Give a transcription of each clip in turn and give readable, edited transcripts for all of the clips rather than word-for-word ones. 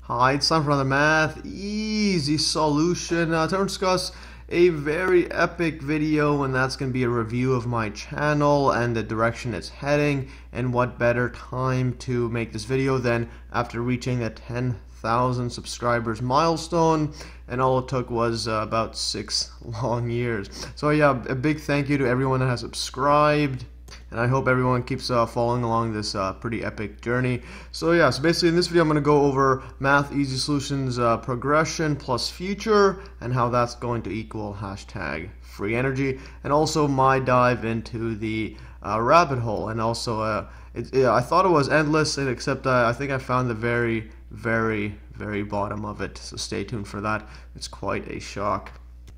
Hi, it's time for another math easy solution. Time to discuss a very epic video, and that's going to be a review of my channel and the direction it's heading, and what better time to make this video than after reaching the 10,000 subscribers milestone, and all it took was about 6 long years. So yeah, a big thank you to everyone that has subscribed, and I hope everyone keeps following along this pretty epic journey. So yeah, so basically in this video I'm going to go over math easy solutions progression plus future, and how that's going to equal hashtag free energy, and also my dive into the rabbit hole. And also I thought it was endless, except I think I found the very bottom of it, so stay tuned for that. It's quite a shock.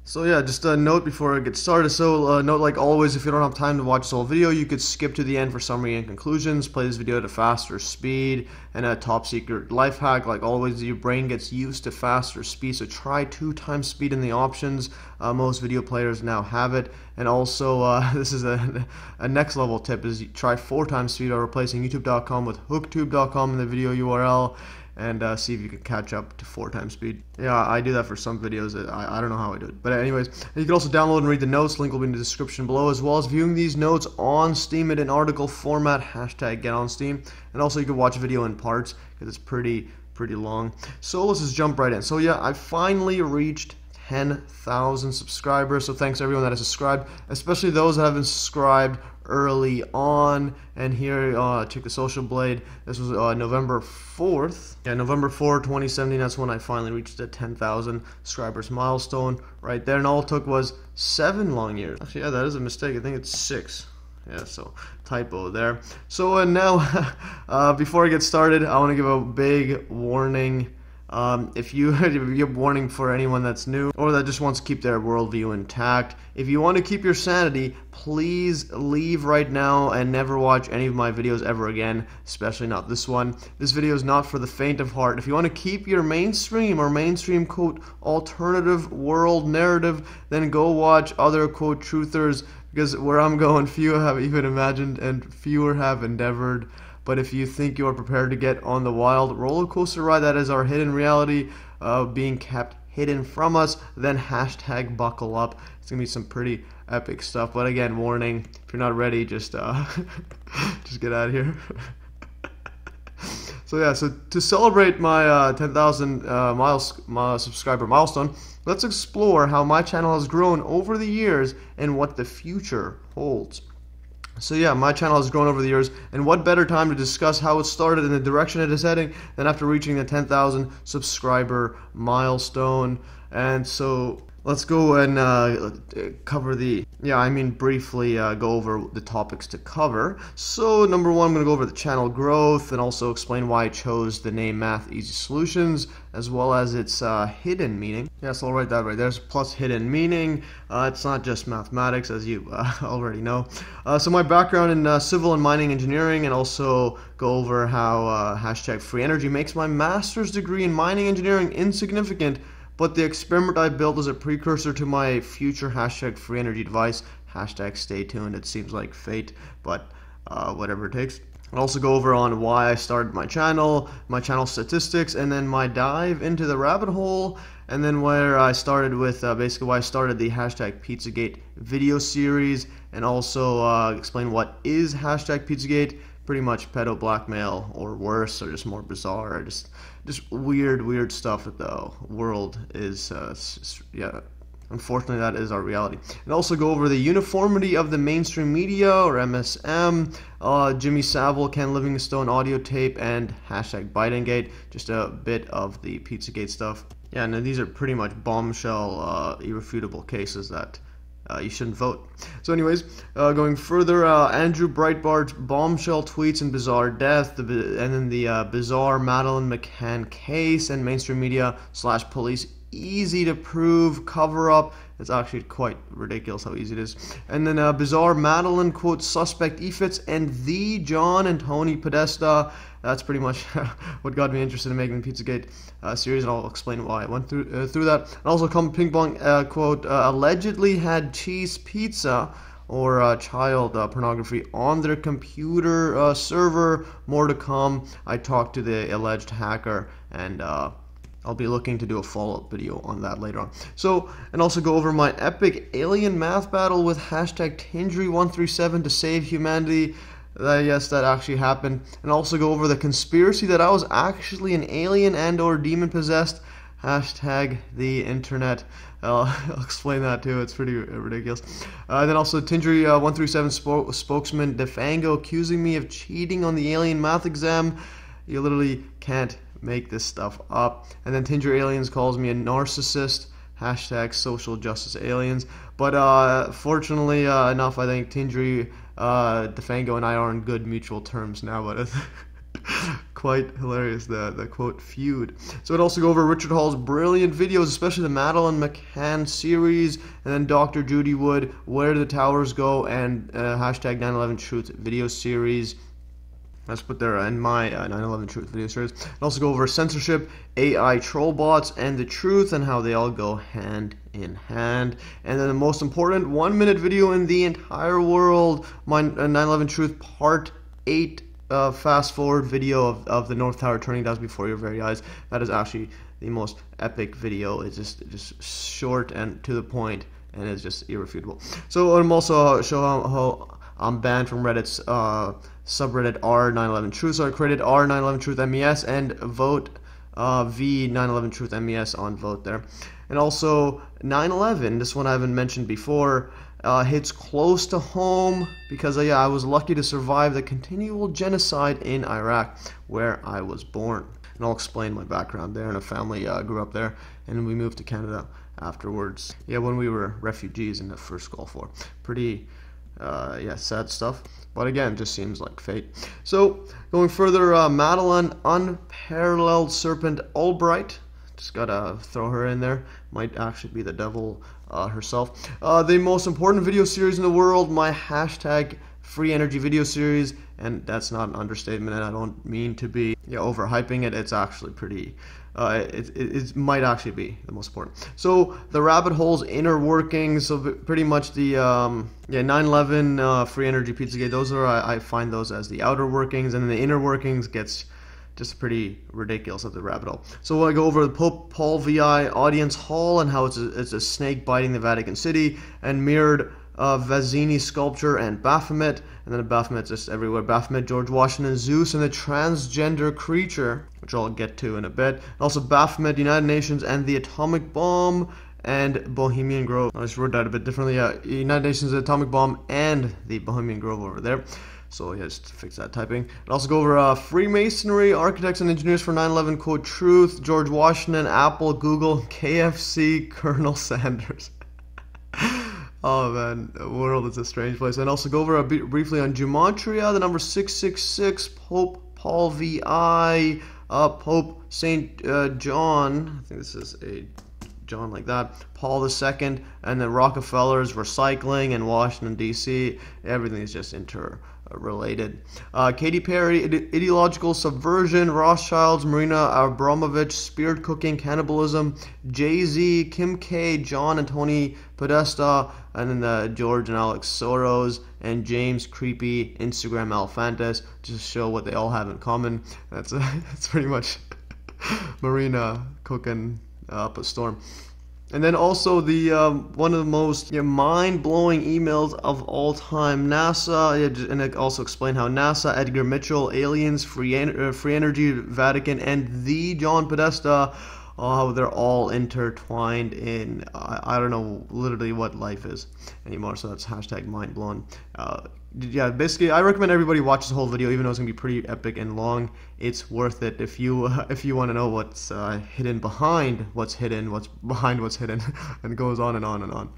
So yeah, just a note before I get started. So note, like always, if you don't have time to watch the whole video, you could skip to the end for summary and conclusions. Play this video at a faster speed. And a top secret life hack, like always, your brain gets used to faster speed, so try 2 times speed in the options. Most video players now have it. And also, this is a next level tip, is you try 4 times speed by replacing youtube.com with hooktube.com in the video URL. And see if you can catch up to 4 times speed. Yeah, I do that for some videos. I don't know how I do it. But anyways, you can also download and read the notes. Link will be in the description below, as well as viewing these notes on Steam in article format, hashtag get on Steam. And also you can watch a video in parts, because it's pretty long. So let's just jump right in. So yeah, I finally reached 10,000 subscribers. So thanks to everyone that has subscribed, especially those that have been subscribed early on. And here, check the social blade. This was November 4th. Yeah, November 4, 2017. That's when I finally reached the 10,000 subscribers milestone right there. And all it took was 7 long years. Actually, yeah, that is a mistake. I think it's 6. Yeah, so typo there. So now, before I get started, I want to give a big warning. If you give warning for anyone that's new or that just wants to keep their worldview intact, if you want to keep your sanity, please leave right now and never watch any of my videos ever again, especially not this one. This video is not for the faint of heart. If you want to keep your mainstream quote alternative world narrative, then go watch other quote truthers, because where I'm going, few have even imagined and fewer have endeavored. But if you think you are prepared to get on the wild roller coaster ride that is our hidden reality, being kept hidden from us, then hashtag buckle up. It's gonna be some pretty epic stuff. But again, warning: if you're not ready, just just get out of here. So yeah, so to celebrate my 10,000 subscriber milestone, let's explore how my channel has grown over the years and what the future holds. So yeah, my channel has grown over the years, and what better time to discuss how it started and the direction it is heading than after reaching the 10,000 subscriber milestone. And so let's go and cover briefly go over the topics to cover. So number 1, I'm going to go over the channel growth and also explain why I chose the name Math Easy Solutions, as well as its hidden meaning. Yeah, so I'll write that right there, plus hidden meaning. It's not just mathematics, as you already know. So my background in civil and mining engineering, and also go over how hashtag free energy makes my master's degree in mining engineering insignificant, but the experiment I built is a precursor to my future hashtag free energy device. Hashtag stay tuned. It seems like fate, but whatever it takes. I'll also go over on why I started my channel statistics, and then my dive into the rabbit hole, and then where I started with basically why I started the hashtag Pizzagate video series, and also explain what is hashtag Pizzagate. Pretty much pedo blackmail, or worse, or just more bizarre, or just weird stuff that the world is. Yeah, unfortunately, that is our reality. And also go over the uniformity of the mainstream media, or MSM, Jimmy Savile, Ken Livingstone audio tape, and hashtag Bidengate. Just a bit of the Pizzagate stuff. Yeah, and these are pretty much bombshell, irrefutable cases that you shouldn't vote. So anyways, going further, Andrew Breitbart's bombshell tweets and bizarre death, and then the bizarre Madeleine McCann case, and mainstream media / police easy to prove cover up. It's actually quite ridiculous how easy it is. And then bizarre Madeleine quote suspect EFITs, and the John and Tony Podesta. That's pretty much what got me interested in making the Pizzagate series, and I'll explain why I went through that. And also, come ping pong quote allegedly had cheese pizza or child pornography on their computer server. More to come. I talked to the alleged hacker and I'll be looking to do a follow-up video on that later on. So, and also go over my epic alien math battle with hashtag Tindry137 to save humanity. Yes, that actually happened. And also go over the conspiracy that I was actually an alien and or demon possessed. Hashtag the internet. I'll explain that too. It's pretty ridiculous. Then also Tindry137 spokesman Defango accusing me of cheating on the alien math exam. You literally can't make this stuff up. And then Tindry Aliens calls me a narcissist. Hashtag social justice aliens. But fortunately enough, I think Tindry, Defango, and I are on good mutual terms now. But it's quite hilarious, the quote feud. So it also go over Richard Hall's brilliant videos, especially the Madeleine McCann series, and then Dr. Judy Wood, Where Do the Towers Go, and hashtag 9/11 Truth video series. Let's put there in my 9/11 Truth video series. And also go over censorship, AI troll bots, and the truth, and how they all go hand in hand. And then the most important 1-minute video in the entire world, my 9/11 Truth Part 8 fast forward video of the North Tower turning down before your very eyes. That is actually the most epic video. It's just short and to the point, and it's just irrefutable. So I'm also show how I'm banned from Reddit's subreddit r911 truth. So I created r911 truth MES and vote v911 truth MES on vote there. And also 9/11, this one I haven't mentioned before, hits close to home because yeah, I was lucky to survive the continual genocide in Iraq where I was born. And I'll explain my background there. And a family grew up there, and we moved to Canada afterwards. Yeah, when we were refugees in the first Gulf War. Pretty yeah, sad stuff. But again, just seems like fate. So going further, Madeleine Unparalleled Serpent Albright. Just gotta throw her in there. Might actually be the devil herself. The most important video series in the world, my hashtag free energy video series, and that's not an understatement, and I don't mean to be overhyping it. It's actually pretty it might actually be the most important. So the rabbit hole's inner workings, so pretty much the 9/11 free energy Pizzagate, those are I find those as the outer workings, and then the inner workings gets just pretty ridiculous at the rabbit hole. So I go over the Pope Paul VI audience hall and how it's a snake biting the Vatican City, and mirrored Fazzini Sculpture and Baphomet, and then Baphomet's just everywhere. Baphomet, George Washington, Zeus, and the transgender creature, which I'll get to in a bit. And also Baphomet, United Nations, and the atomic bomb, and Bohemian Grove. I just wrote that a bit differently. United Nations, the atomic bomb, and the Bohemian Grove over there. So yeah, just fix that typing. And also go over Freemasonry, architects and engineers for 9/11, quote truth, George Washington, Apple, Google, KFC, Colonel Sanders. Oh man, the world is a strange place. And also go over a bit briefly on Gematria, the number 666, Pope Paul VI, Pope Saint John. I think this is a John like that. Paul II, and the Rockefellers, recycling, and Washington D.C. Everything is just interrelated. Katy Perry, ideological subversion, Rothschilds, Marina Abramovich, spirit cooking, cannibalism, Jay-Z, Kim K, John and Tony Podesta, and then George and Alex Soros, and James Creepy, Instagram Alphantis, just to show what they all have in common. That's pretty much Marina cooking up a storm. And then also the one of the most mind-blowing emails of all time, NASA, and it also explained how NASA, Edgar Mitchell, aliens, free energy, Vatican, and the John Podesta, how they're all intertwined in I don't know literally what life is anymore. So that's hashtag mind-blown. Yeah, basically I recommend everybody watch this whole video, even though it's gonna be pretty epic and long. It's worth it if you want to know what's hidden behind what's hidden, what's behind what's hidden, and it goes on and on and on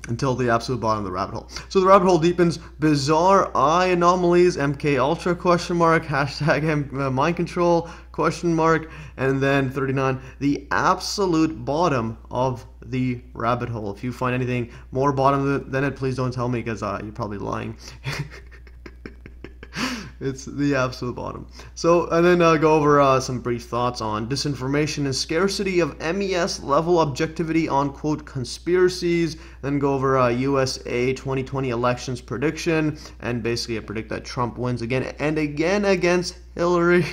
until the absolute bottom of the rabbit hole. So the rabbit hole deepens. Bizarre eye anomalies, MK Ultra question mark, hashtag mind control question mark, and then 39, the absolute bottom of the rabbit hole. If you find anything more bottom than it, please don't tell me, because you're probably lying. It's the absolute bottom. So, and then go over some brief thoughts on disinformation and scarcity of MES level objectivity on quote conspiracies. Then go over USA 2020 elections prediction, and basically I predict that Trump wins again and again against Hillary.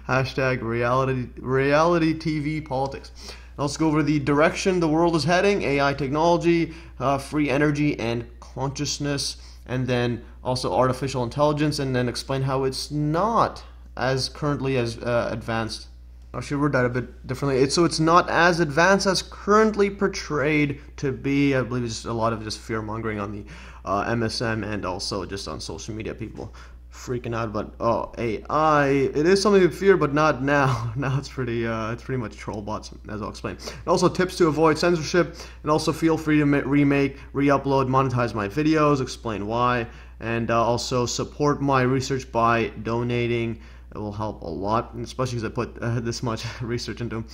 Hashtag reality TV politics. I'll also go over the direction the world is heading, AI technology, free energy and consciousness, and then also artificial intelligence, and then explain how it's not as currently as advanced. I should word that a bit differently. It's not as advanced as currently portrayed to be. I believe it's a lot of just fear-mongering on the MSM and also just on social media. People freaking out about AI. It is something to fear, but not now. Now it's pretty much troll bots, as I'll explain. And also tips to avoid censorship, and also feel free to remake, re-upload, monetize my videos, explain why, and also support my research by donating. It will help a lot, especially because I put this much research into them,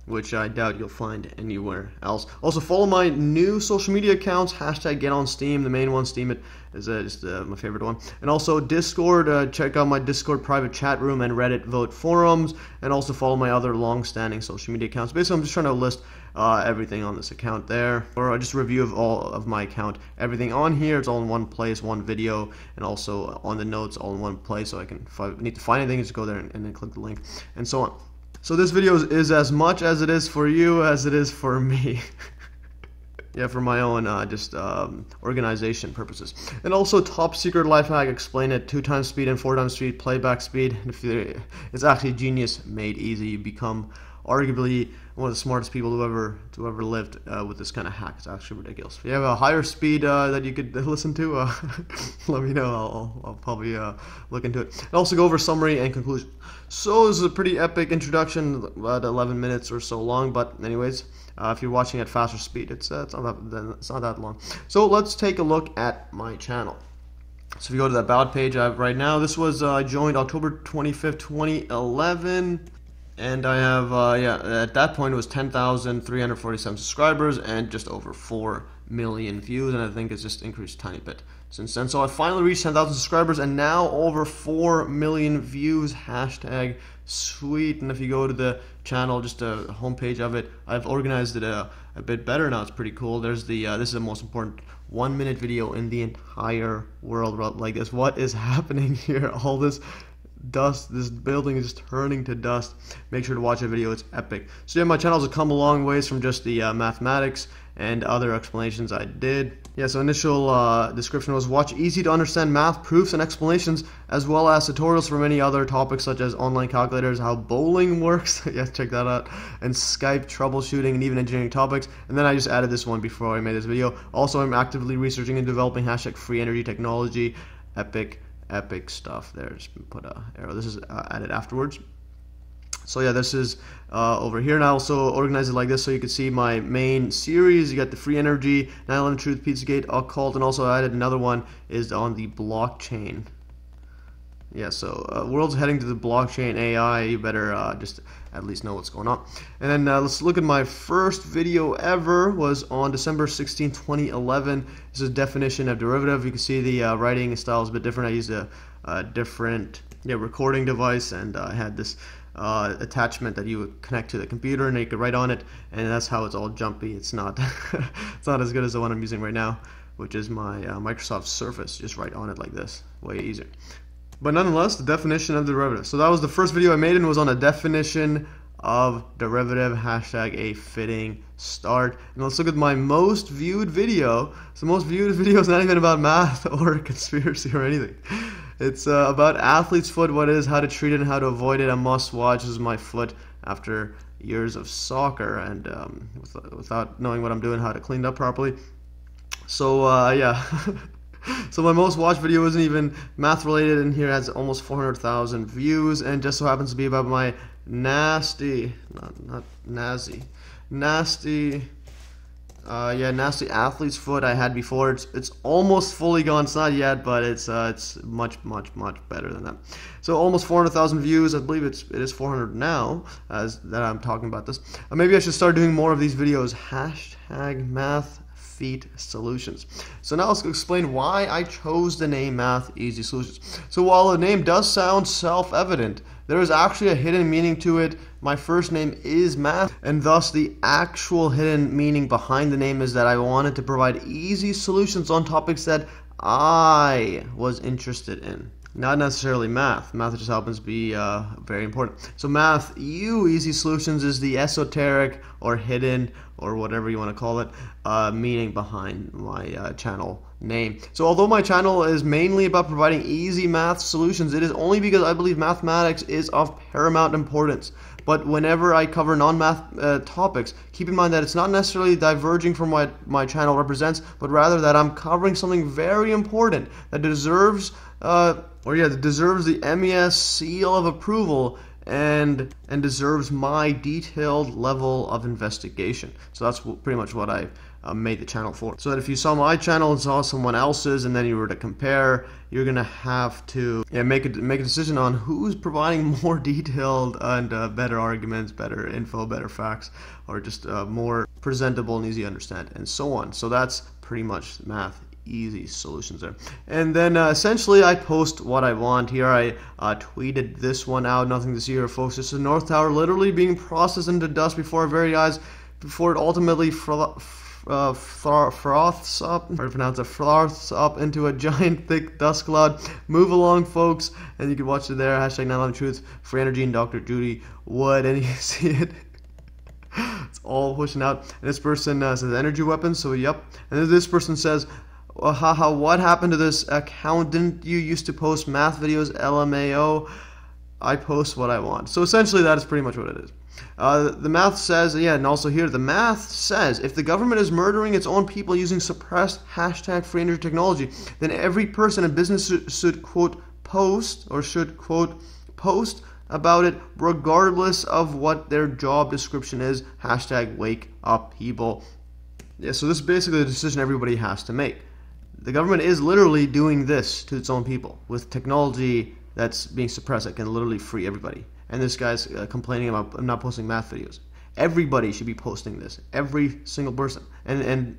which I doubt you'll find anywhere else. Also, follow my new social media accounts, hashtag Get On Steam, the main one, Steam It, is just my favorite one. And also Discord, check out my Discord private chat room and Reddit vote forums, and also follow my other long-standing social media accounts. Basically, I'm just trying to list everything on this account there, or just a review of all of my account. Everything on here, it's all in one place, one video, and also on the notes, all in one place, so I can, if I need to find anything, just go there and then click the link, and so on. So this video is as much as it is for you as it is for me. Yeah, for my own organization purposes. And also top secret life hack, explain it, 2x speed and 4x speed, playback speed. It's actually genius made easy. You become arguably one of the smartest people to ever lived with this kind of hack. It's actually ridiculous. If you have a higher speed that you could listen to, let me know. I'll probably look into it. And also go over summary and conclusion. So this is a pretty epic introduction, about 11 minutes or so long. But anyways, if you're watching at faster speed, it's not that long. So let's take a look at my channel. So if you go to the About page I have right now, this was I joined October 25th, 2011. And I have, at that point it was 10,347 subscribers and just over 4 million views, and I think it's just increased a tiny bit since then. So I finally reached 10,000 subscribers and now over 4 million views, hashtag sweet. And if you go to the channel, just a homepage of it, I've organized it a bit better now. It's pretty cool. There's the, this is the most important 1-minute video in the entire world like this. What is happening here? All this dust, this building is turning to dust. Make sure to watch the video, it's epic. So yeah, my channel has come a long ways from just the mathematics and other explanations I did. Yeah, so initial description was watch easy to understand math proofs and explanations, as well as tutorials for many other topics such as online calculators, how bowling works, yeah, check that out, and Skype troubleshooting, and even engineering topics. And then I just added this one before I made this video. Also, I'm actively researching and developing hashtag free energy technology. Epic stuff there. Just put a arrow. This is added afterwards. So yeah, this is over here, and I also organize it like this so you can see my main series. You got the free energy, 9/11 truth, Pizzagate, Occult, and also I added another one is on the blockchain. Yeah, so world's heading to the blockchain AI. You better just at least know what's going on. And then let's look at my first video ever. Was on December 16, 2011. This is a definition of derivative. You can see the writing style is a bit different. I used a different recording device, and I had this attachment that you would connect to the computer, and you could write on it. And that's how it's all jumpy. It's not it's not as good as the one I'm using right now, which is my Microsoft Surface. Just write on it like this. Way easier. But nonetheless, the definition of derivative. So that was the first video I made, and was on a definition of derivative, hashtag a fitting start. And let's look at my most viewed video. So most viewed video is not even about math or conspiracy or anything. It's about athlete's foot, what it is, how to treat it, and how to avoid it. A must watch. This is my foot after years of soccer, and without knowing what I'm doing, how to clean it up properly. So yeah. So my most watched video isn't even math related, and here it has almost 400,000 views, and just so happens to be about my nasty athlete's foot I had before. It's almost fully gone. It's not yet, but it's much better than that. So almost 400,000 views. I believe it is 400 now as that I'm talking about this. Maybe I should start doing more of these videos. Hashtag math feet solutions. So now let's explain why I chose the name Math Easy Solutions. So while the name does sound self-evident, there is actually a hidden meaning to it. My first name is Math, and thus the actual hidden meaning behind the name is that I wanted to provide easy solutions on topics that I was interested in. Not necessarily math. Math just happens to be very important. So math, easy solutions is the esoteric or hidden or whatever you want to call it meaning behind my channel name. So although my channel is mainly about providing easy math solutions, it is only because I believe mathematics is of paramount importance. But whenever I cover non-math topics, keep in mind that it's not necessarily diverging from what my channel represents, but rather that I'm covering something very important that deserves deserves the MES seal of approval and deserves my detailed level of investigation. So that's pretty much what I made the channel for. So that if you saw my channel and saw someone else's, and then you were to compare, you're gonna have to make a decision on who's providing more detailed and better arguments, better info, better facts, or just more presentable and easy to understand, and so on. So that's pretty much math. Easy solutions there. And then essentially I post what I want here. I tweeted this one out, nothing to see here, folks. This is the North Tower literally being processed into dust before our very eyes, before it ultimately froths up into a giant thick dust cloud. Move along, folks, and you can watch it there. Hashtag 9/11 Truth, Free Energy, and Dr. Judy Wood, and you see it. It's all pushing out. And this person says energy weapons, so yep. And then this person says, haha, what happened to this account? Didn't you used to post math videos? LMAO. I post what I want. So essentially that is pretty much what it is. The math says, and also here, the math says if the government is murdering its own people using suppressed hashtag free energy technology, then every person in business should quote post about it regardless of what their job description is. Hashtag wake up people. Yeah, so this is basically the decision everybody has to make. The government is literally doing this to its own people with technology that's being suppressed that can literally free everybody. And this guy's complaining about I'm not posting math videos. Everybody should be posting this. Every single person. And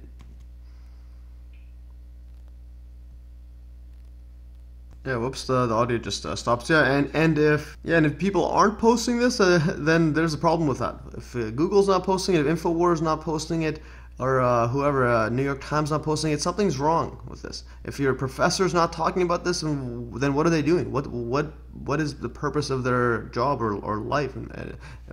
yeah, whoops, the audio just stops. And if people aren't posting this, then there's a problem with that. If Google's not posting it, if InfoWars not posting it, or whoever, New York Times not posting it, something's wrong with this. If your professor's not talking about this, then what are they doing? What is the purpose of their job or life,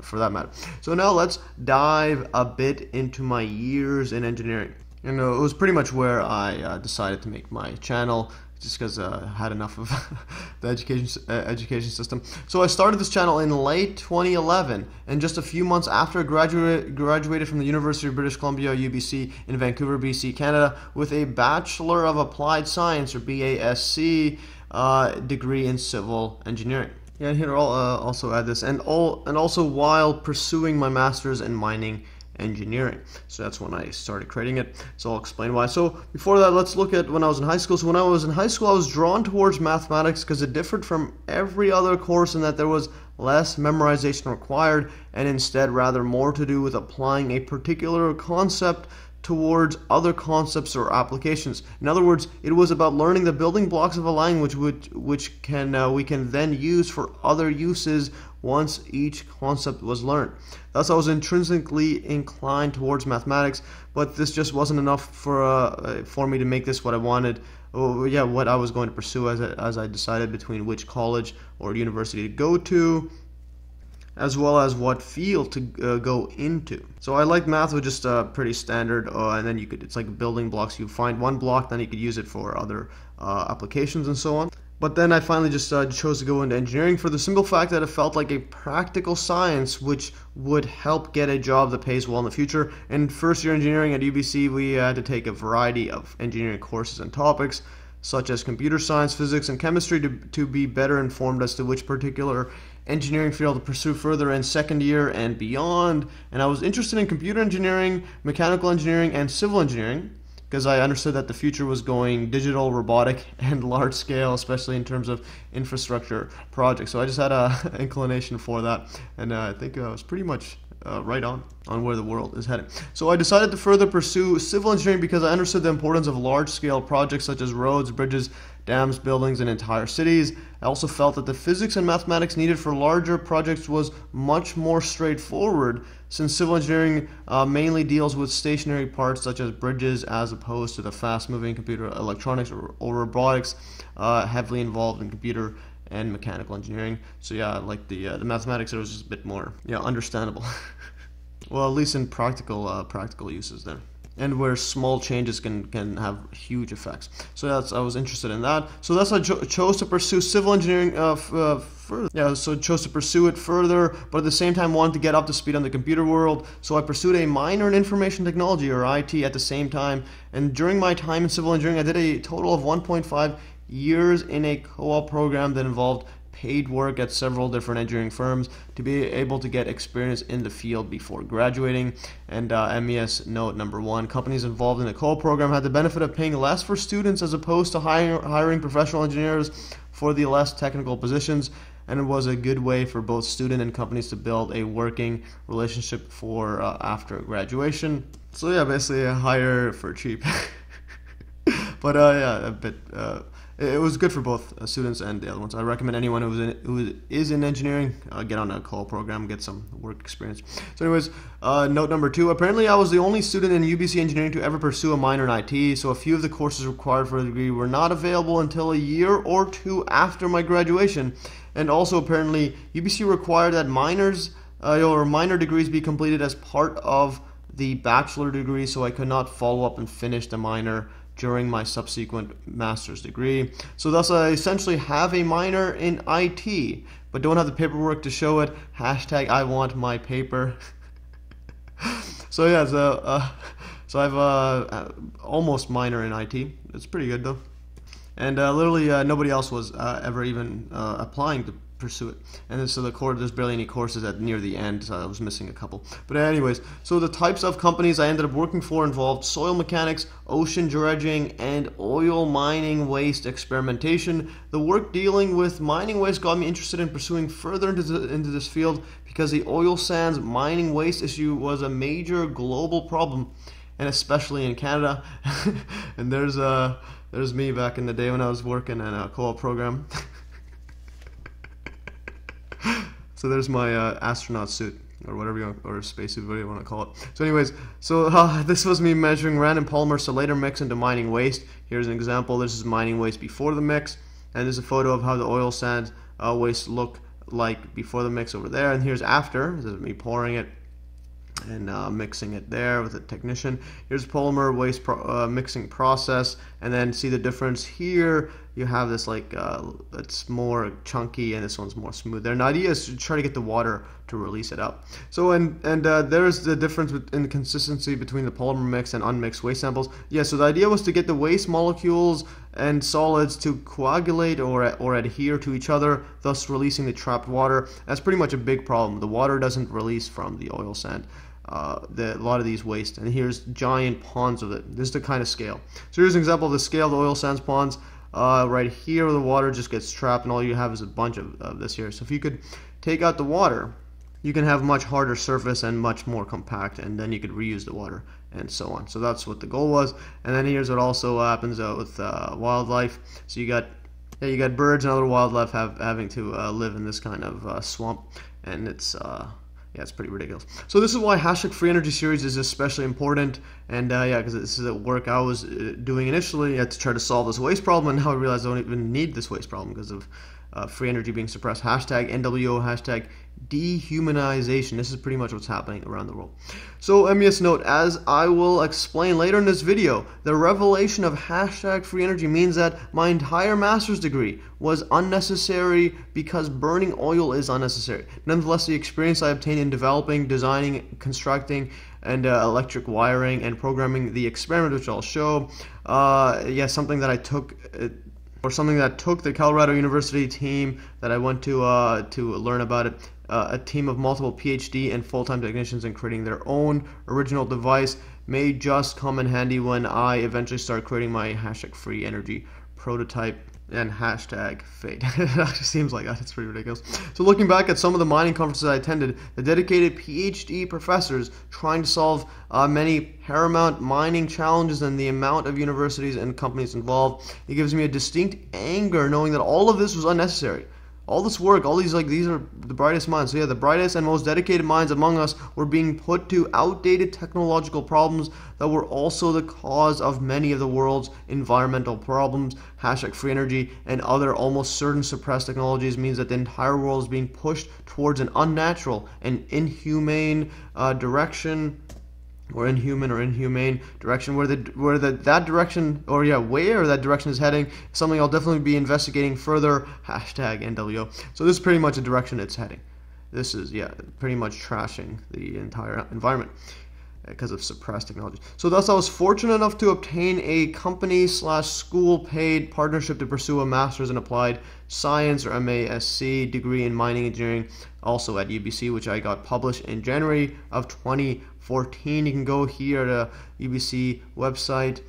for that matter? So now let's dive a bit into my years in engineering. It was pretty much where I decided to make my channel, just because I had enough of the education system. So I started this channel in late 2011, and just a few months after I graduated from the University of British Columbia, UBC, in Vancouver, BC, Canada, with a Bachelor of Applied Science, or BASC, degree in civil engineering. Yeah, and here I'll also add this, and also while pursuing my master's in mining engineering. So that's when I started creating it. So I'll explain why. So before that, let's look at when I was in high school. So when I was in high school, I was drawn towards mathematics because it differed from every other course in that there was less memorization required, and instead rather more to do with applying a particular concept towards other concepts or applications. In other words, it was about learning the building blocks of a language which we can then use for other uses once each concept was learned. Thus, I was intrinsically inclined towards mathematics, but this just wasn't enough for me to make this what I wanted. What I was going to pursue as I decided between which college or university to go to, as well as what field to go into. So I like math, was just pretty standard, and then it's like building blocks. You find one block, then you could use it for other applications and so on. But then I finally just chose to go into engineering for the simple fact that it felt like a practical science which would help get a job that pays well in the future. In first year engineering at UBC, we had to take a variety of engineering courses and topics, such as computer science, physics, and chemistry to be better informed as to which particular engineering field to pursue further in second year and beyond. And I was interested in computer engineering, mechanical engineering, and civil engineering, because I understood that the future was going digital, robotic, and large scale, especially in terms of infrastructure projects. So I just had an inclination for that, and I think I was pretty much right on where the world is heading. So I decided to further pursue civil engineering because I understood the importance of large-scale projects such as roads, bridges, dams, buildings, and entire cities. I also felt that the physics and mathematics needed for larger projects was much more straightforward, since civil engineering mainly deals with stationary parts such as bridges, as opposed to the fast-moving computer electronics or robotics heavily involved in computer and mechanical engineering. So yeah, like the mathematics, it was just a bit more understandable. Well, at least in practical uses there, and where small changes can have huge effects. So I was interested in that. So that's why I chose to pursue civil engineering further. Yeah, so I chose to pursue it further, but at the same time wanted to get up to speed on the computer world. So I pursued a minor in information technology, or IT, at the same time. And during my time in civil engineering, I did a total of 1.5 years in a co-op program that involved paid work at several different engineering firms to be able to get experience in the field before graduating. And MES note number 1, companies involved in the co-op program had the benefit of paying less for students as opposed to hiring professional engineers for the less technical positions, and it was a good way for both student and companies to build a working relationship for after graduation. So yeah, basically a hire for cheap. But yeah, a bit it was good for both students and the other ones. I recommend anyone who is in engineering get on a co-op program, get some work experience. So anyways, note number 2, apparently I was the only student in UBC engineering to ever pursue a minor in IT, so a few of the courses required for the degree were not available until a year or 2 after my graduation. And also apparently UBC required that minor degrees be completed as part of the bachelor degree, so I could not follow up and finish the minor during my subsequent master's degree. So thus I essentially have a minor in IT, but don't have the paperwork to show it. Hashtag I want my paper. So yeah, so I've almost minor in IT. It's pretty good though. And literally nobody else was ever even applying to pursue it. And then, so there's barely any courses at near the end, so I was missing a couple. But anyways, so the types of companies I ended up working for involved soil mechanics, ocean dredging, and oil mining waste experimentation. The work dealing with mining waste got me interested in pursuing further into this field because the oil sands mining waste issue was a major global problem, and especially in Canada. And there's me back in the day when I was working in a co-op program. So there's my astronaut suit, or whatever or spacesuit, whatever you want to call it. So anyways, so this was me measuring random polymers to later mix into mining waste. Here's an example. This is mining waste before the mix, and there's a photo of how the oil sand waste look like before the mix over there. And here's after. This is me pouring it and mixing it there with a technician. Here's polymer waste mixing process, and then see the difference here. You have this like it's more chunky, and this one's more smooth. Their idea is to try to get the water to release it up. So and there's the difference in the consistency between the polymer mix and unmixed waste samples. Yeah, so the idea was to get the waste molecules and solids to coagulate or adhere to each other, thus releasing the trapped water. That's pretty much a big problem. The water doesn't release from the oil sand. A lot of these waste, and here's giant ponds of it. This is the kind of scale. So here's an example of the scale of the oil sands ponds. Right here where the water just gets trapped, and all you have is a bunch of this here. So if you could take out the water, you can have much harder surface and much more compact, and then you could reuse the water and so on. So that's what the goal was. And then here's what also happens with wildlife. So you got birds and other wildlife having to live in this kind of swamp, and it's yeah, it's pretty ridiculous. So this is why hashtag free energy series is especially important. And yeah, because this is the work I was doing initially to try to solve this waste problem, and now I realize I don't even need this waste problem because of free energy being suppressed. Hashtag NWO, hashtag dehumanization. This is pretty much what's happening around the world. So MES note, as I will explain later in this video, the revelation of hashtag free energy means that my entire master's degree was unnecessary because burning oil is unnecessary. Nonetheless, the experience I obtained in developing, designing, constructing, and electric wiring and programming the experiment, which I'll show, yeah, something that took the Colorado University team that I went to learn about it, a team of multiple PhD and full-time technicians in creating their own original device may just come in handy when I eventually start creating my hashtag free energy prototype. and hashtag fate. It actually seems like that. It's pretty ridiculous. So looking back at some of the mining conferences I attended, the dedicated PhD professors trying to solve many paramount mining challenges and the amount of universities and companies involved, it gives me a distinct anger knowing that all of this was unnecessary. All this work, all these, like, these are the brightest minds. So yeah, the brightest and most dedicated minds among us were being put to outdated technological problems that were also the cause of many of the world's environmental problems. Hashtag free energy and other almost certain suppressed technologies means that the entire world is being pushed towards an unnatural and inhumane direction. Or inhuman or inhumane direction, where that direction, or yeah, where that direction is heading, something I'll definitely be investigating further. Hashtag NWO. So this is pretty much the direction it's heading. This is, yeah, pretty much trashing the entire environment because of suppressed technology. So thus I was fortunate enough to obtain a company/school paid partnership to pursue a master's in applied science, or MES degree in mining engineering, also at UBC, which I got published in January of 2014. You can go here to UBC website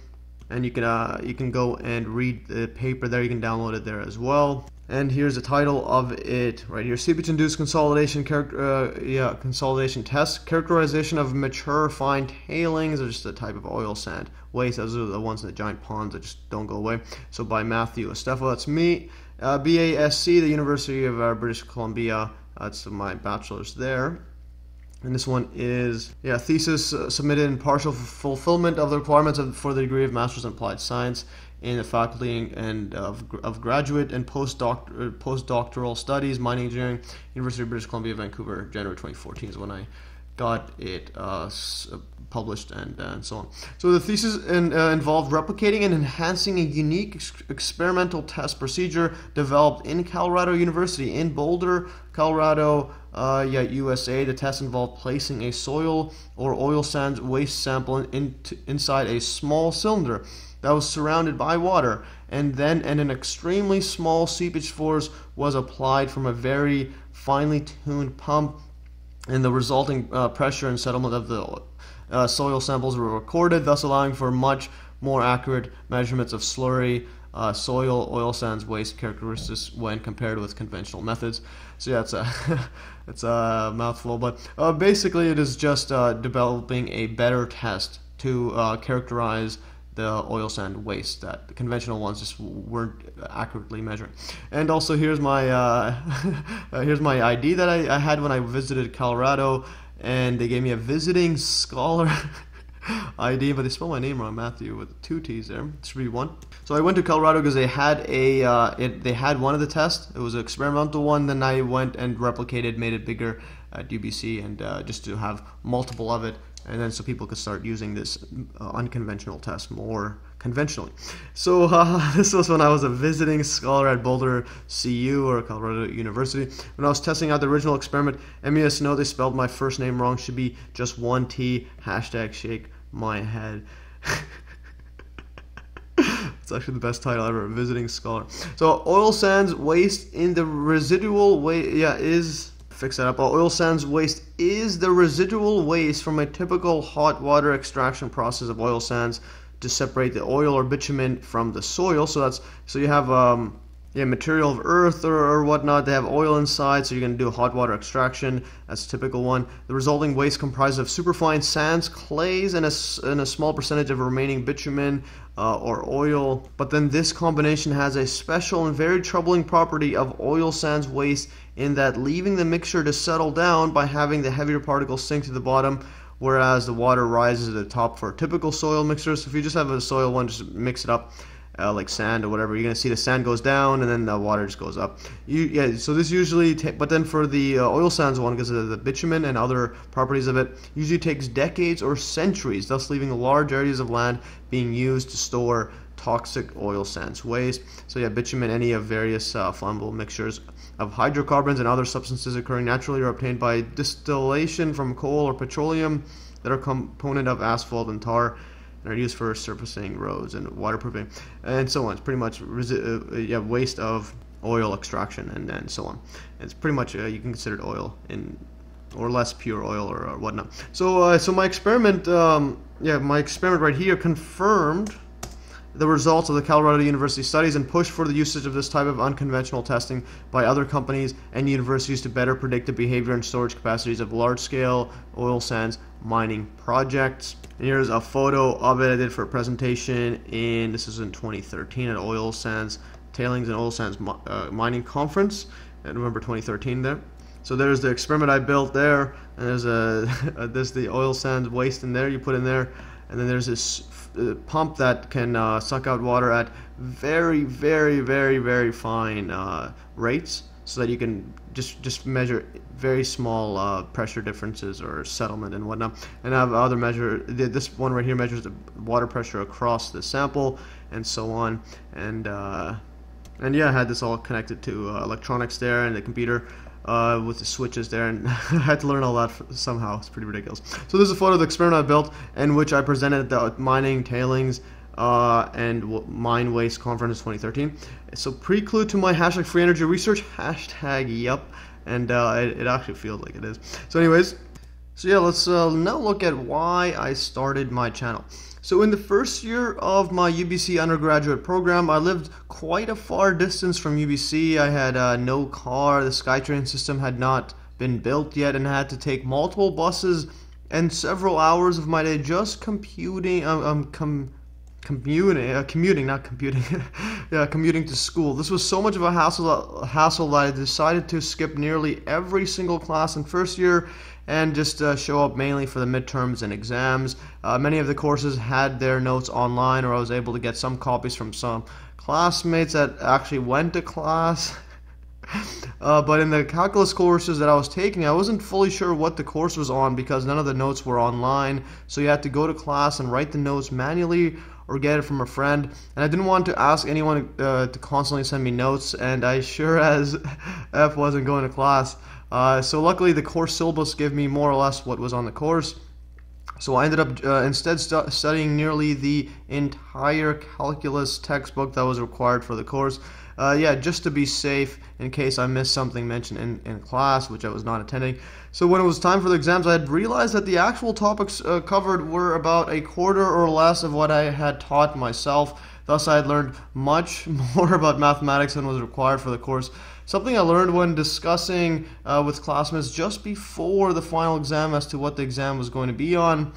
and you can go and read the paper there. You can download it there as well. And here's the title of it right here: seepage-induced consolidation consolidation test, characterization of mature fine tailings, or just a type of oil sand waste. Those are the ones in the giant ponds that just don't go away. So by Matthew Estefo, that's me. BASC, the University of British Columbia. That's my bachelor's there. And this one is, yeah, thesis submitted in partial fulfillment of the requirements for the degree of Master's in Applied Science in the faculty and of graduate and postdoctoral studies, mining engineering, University of British Columbia, Vancouver. January 2014 is when I got it published and so on. So the thesis involved replicating and enhancing a unique experimental test procedure developed in Colorado University in Boulder, Colorado, USA. The test involved placing a soil or oil sands waste sample inside a small cylinder that was surrounded by water, and an extremely small seepage force was applied from a very finely tuned pump, and the resulting pressure and settlement of the soil samples were recorded, thus allowing for much more accurate measurements of slurry, soil, oil sands, waste characteristics when compared with conventional methods. So yeah, it's a mouthful, but basically it is just developing a better test to characterize the oil sand waste that the conventional ones just weren't accurately measuring. And also here's my here's my ID that I had when I visited Colorado, and they gave me a visiting scholar ID, but they spelled my name wrong, Matthew, with 2 T's there. It should be 1. So I went to Colorado because they had they had one of the tests. It was an experimental one. Then I went and replicated, made it bigger at UBC, and just to have multiple of it, and then so people could start using this unconventional test more conventionally. So this was when I was a visiting scholar at Boulder CU, or Colorado University. When I was testing out the original experiment, MES know they spelled my first name wrong. Should be just 1 T. Hashtag shake my head. It's actually the best title ever, visiting scholar. So oil sands waste in the residual waste, fix that up. Oil sands waste is the residual waste from a typical hot water extraction process of oil sands to separate the oil or bitumen from the soil. So you have material of earth or whatnot. They have oil inside, so you're going to do a hot water extraction. That's a typical one. The resulting waste comprises of superfine sands, clays, and a small percentage of remaining bitumen or oil. But then this combination has a special and very troubling property of oil sands waste, in that leaving the mixture to settle down by having the heavier particles sink to the bottom, whereas the water rises to the top for typical soil mixers. So if you just have a soil one, just mix it up like sand or whatever, you're going to see the sand goes down and then the water just goes up. So this usually, but then for the oil sands one, because of the bitumen and other properties of it, usually takes decades or centuries, thus leaving large areas of land being used to store toxic oil sands waste. So yeah, bitumen, any of various flammable mixtures of hydrocarbons and other substances occurring naturally or obtained by distillation from coal or petroleum that are component of asphalt and tar, and are used for surfacing roads and waterproofing and so on. It's pretty much waste of oil extraction and so on. It's pretty much you can consider it oil or less pure oil or whatnot. So my experiment, my experiment right here confirmed the results of the Colorado University studies and pushed for the usage of this type of unconventional testing by other companies and universities to better predict the behavior and storage capacities of large-scale oil sands mining projects. And here's a photo of it I did for a presentation this is in 2013 at Oil Sands Tailings and Oil Sands Mining Conference in November 2013 there. So there's the experiment I built there, and there's there's the oil sands waste in there you put in there, and then there's this pump that can suck out water at very, very, very, very fine rates, so that you can just measure very small pressure differences or settlement and whatnot. And I have other measure. This one right here measures the water pressure across the sample and so on. And yeah, I had this all connected to electronics there and the computer. With the switches there, and I had to learn all that somehow. It's pretty ridiculous. So this is a photo of the experiment I built, in which I presented the Mining, Tailings, and Mine Waste Conference 2013. So prelude to my hashtag free energy research, hashtag yup, and it actually feels like it is. So anyways, so yeah, let's now look at why I started my channel. So in the first year of my UBC undergraduate program, I lived quite a far distance from UBC. I had no car, the SkyTrain system had not been built yet, and I had to take multiple buses and several hours of my day just commuting to school. This was so much of a hassle that I decided to skip nearly every single class in first year and just show up mainly for the midterms and exams. Many of the courses had their notes online, or I was able to get some copies from some classmates that actually went to class. But in the calculus courses that I was taking, I wasn't fully sure what the course was on because none of the notes were online, so you had to go to class and write the notes manually or get it from a friend. And I didn't want to ask anyone to constantly send me notes, and I sure as F wasn't going to class. So luckily the course syllabus gave me more or less what was on the course. So I ended up instead studying nearly the entire calculus textbook that was required for the course. Yeah, just to be safe in case I missed something mentioned in class, which I was not attending. So when it was time for the exams, I had realized that the actual topics covered were about a quarter or less of what I had taught myself. Thus, I had learned much more about mathematics than was required for the course. Something I learned when discussing with classmates just before the final exam as to what the exam was going to be on.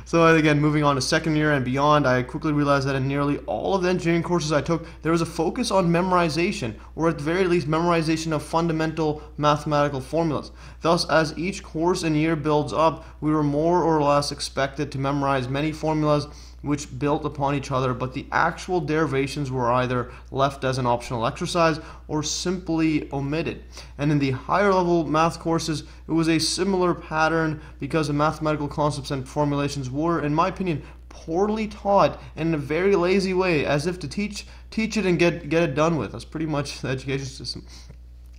So again, moving on to second year and beyond, I quickly realized that in nearly all of the engineering courses I took, there was a focus on memorization, or at the very least memorization of fundamental mathematical formulas. Thus, as each course and year builds up, we were more or less expected to memorize many formulas which built upon each other, but the actual derivations were either left as an optional exercise or simply omitted. And in the higher level math courses, it was a similar pattern because the mathematical concepts and formulations were, in my opinion, poorly taught in a very lazy way, as if to teach it and get it done with. That's pretty much the education system.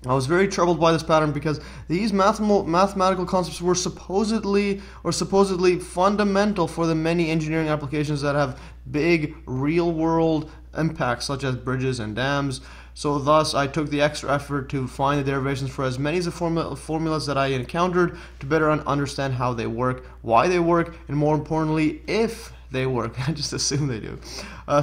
I was very troubled by this pattern because these mathematical concepts were supposedly fundamental for the many engineering applications that have big real-world impacts, such as bridges and dams. So thus, I took the extra effort to find the derivations for as many of the formulas that I encountered to better understand how they work, why they work, and more importantly, if they work. I just assume they do.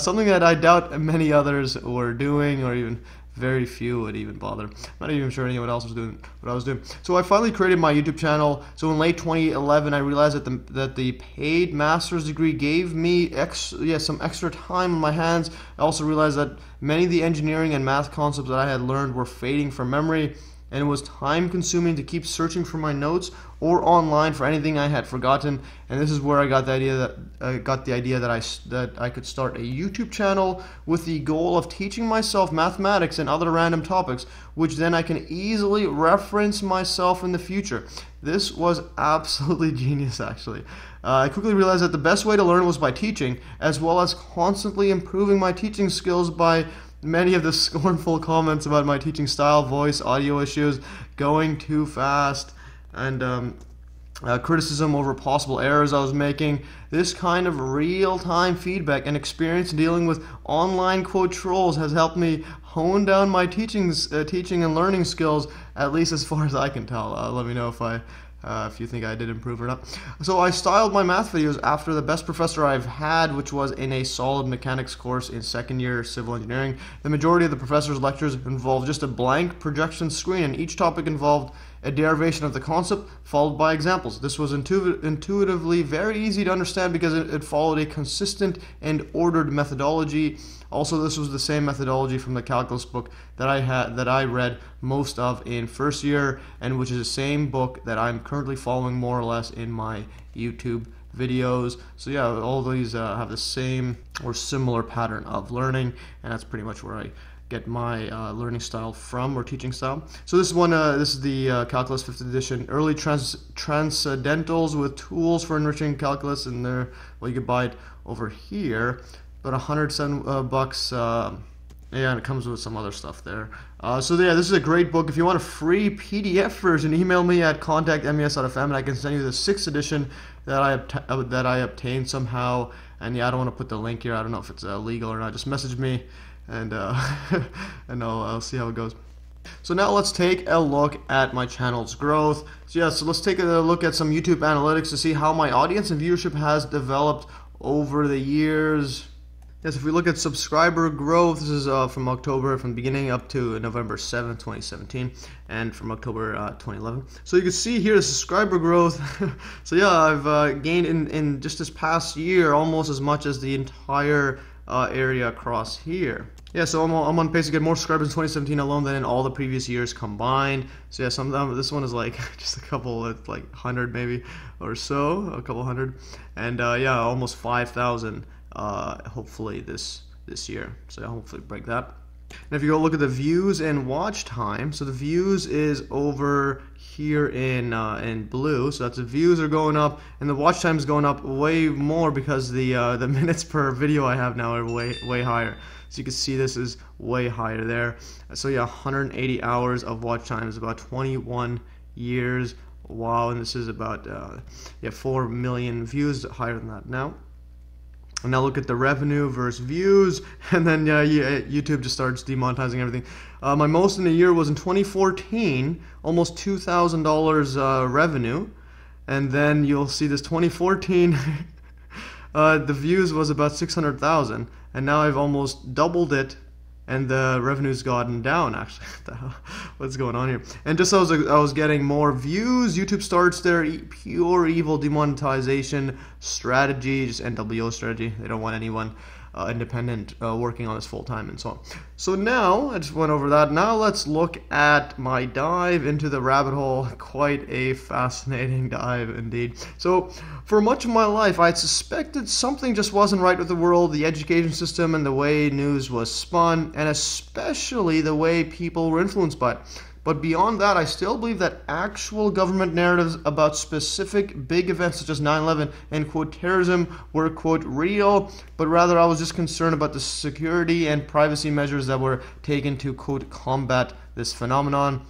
Something that I doubt many others were doing, or even very few would even bother. I'm not even sure anyone else was doing what I was doing. So I finally created my YouTube channel. So in late 2011, I realized that the paid master's degree gave me some extra time on my hands. I also realized that many of the engineering and math concepts that I had learned were fading from memory, and it was time consuming to keep searching for my notes or online for anything I had forgotten. And this is where I got the idea that I could start a YouTube channel with the goal of teaching myself mathematics and other random topics, which then I can easily reference myself in the future. This was absolutely genius, actually. I quickly realized that the best way to learn was by teaching, as well as constantly improving my teaching skills by many of the scornful comments about my teaching style, voice, audio issues, going too fast, and criticism over possible errors I was making. This kind of real-time feedback and experience dealing with online quote trolls has helped me hone down my teaching and learning skills, at least as far as I can tell. Let me know if I if you think I did improve or not. So I styled my math videos after the best professor I've had, which was in a solid mechanics course in second year civil engineering. The majority of the professor's lectures involved just a blank projection screen, and each topic involved a derivation of the concept followed by examples. This was intuitively very easy to understand because it followed a consistent and ordered methodology. Also, this was the same methodology from the calculus book that I read most of in first year, and which is the same book that I'm currently following more or less in my YouTube videos. So yeah, all these have the same or similar pattern of learning, and that's pretty much where I get my learning style from, or teaching style. So this one, this is the calculus 5th edition, early transcendentals with tools for enriching calculus, and there, well, you can buy it over here. About $107. Yeah, and it comes with some other stuff there. So yeah, this is a great book. If you want a free PDF version, email me at contact@mes.fm, and I can send you the 6th edition that I obtained somehow. And yeah, I don't want to put the link here. I don't know if it's legal or not. Just message me, and and I'll see how it goes. So now let's take a look at my channel's growth. So yeah, so let's take a look at some YouTube analytics to see how my audience and viewership has developed over the years. Yes, if we look at subscriber growth, this is from October, from the beginning up to November 7th, 2017, and from October 2011. So you can see here the subscriber growth. So yeah, I've gained in just this past year almost as much as the entire area across here. Yeah, so I'm on pace to get more subscribers in 2017 alone than in all the previous years combined. So yeah, this one is like just a couple, it's like 100 maybe or so, a couple hundred, and yeah, almost 5,000. Hopefully this year. So I'll hopefully break that. And if you go look at the views and watch time, so the views is over here in blue. So that's the views are going up, and the watch time is going up way more because the minutes per video I have now are way higher. So you can see this is way higher there. So yeah, 180 hours of watch time is about 21 years. Wow, and this is about yeah, 4 million views, higher than that now. And now look at the revenue versus views, and then YouTube just starts demonetizing everything. My most in a year was in 2014, almost $2,000 revenue, and then you'll see this 2014, the views was about 600,000, and now I've almost doubled it, and the revenue's gotten down. Actually, what the hell? What's going on here? And just as I was getting more views, YouTube starts their pure evil demonetization strategy, just NWO strategy. They don't want anyone independent working on this full time and so on. So now I just went over that. Now let's look at my dive into the rabbit hole. Quite a fascinating dive indeed. So for much of my life, I suspected something just wasn't right with the world, the education system, and the way news was spun, and especially the way people were influenced by it. But beyond that, I still believe that actual government narratives about specific big events such as 9/11 and, quote, terrorism were, quote, real, but rather I was just concerned about the security and privacy measures that were taken to, quote, combat this phenomenon.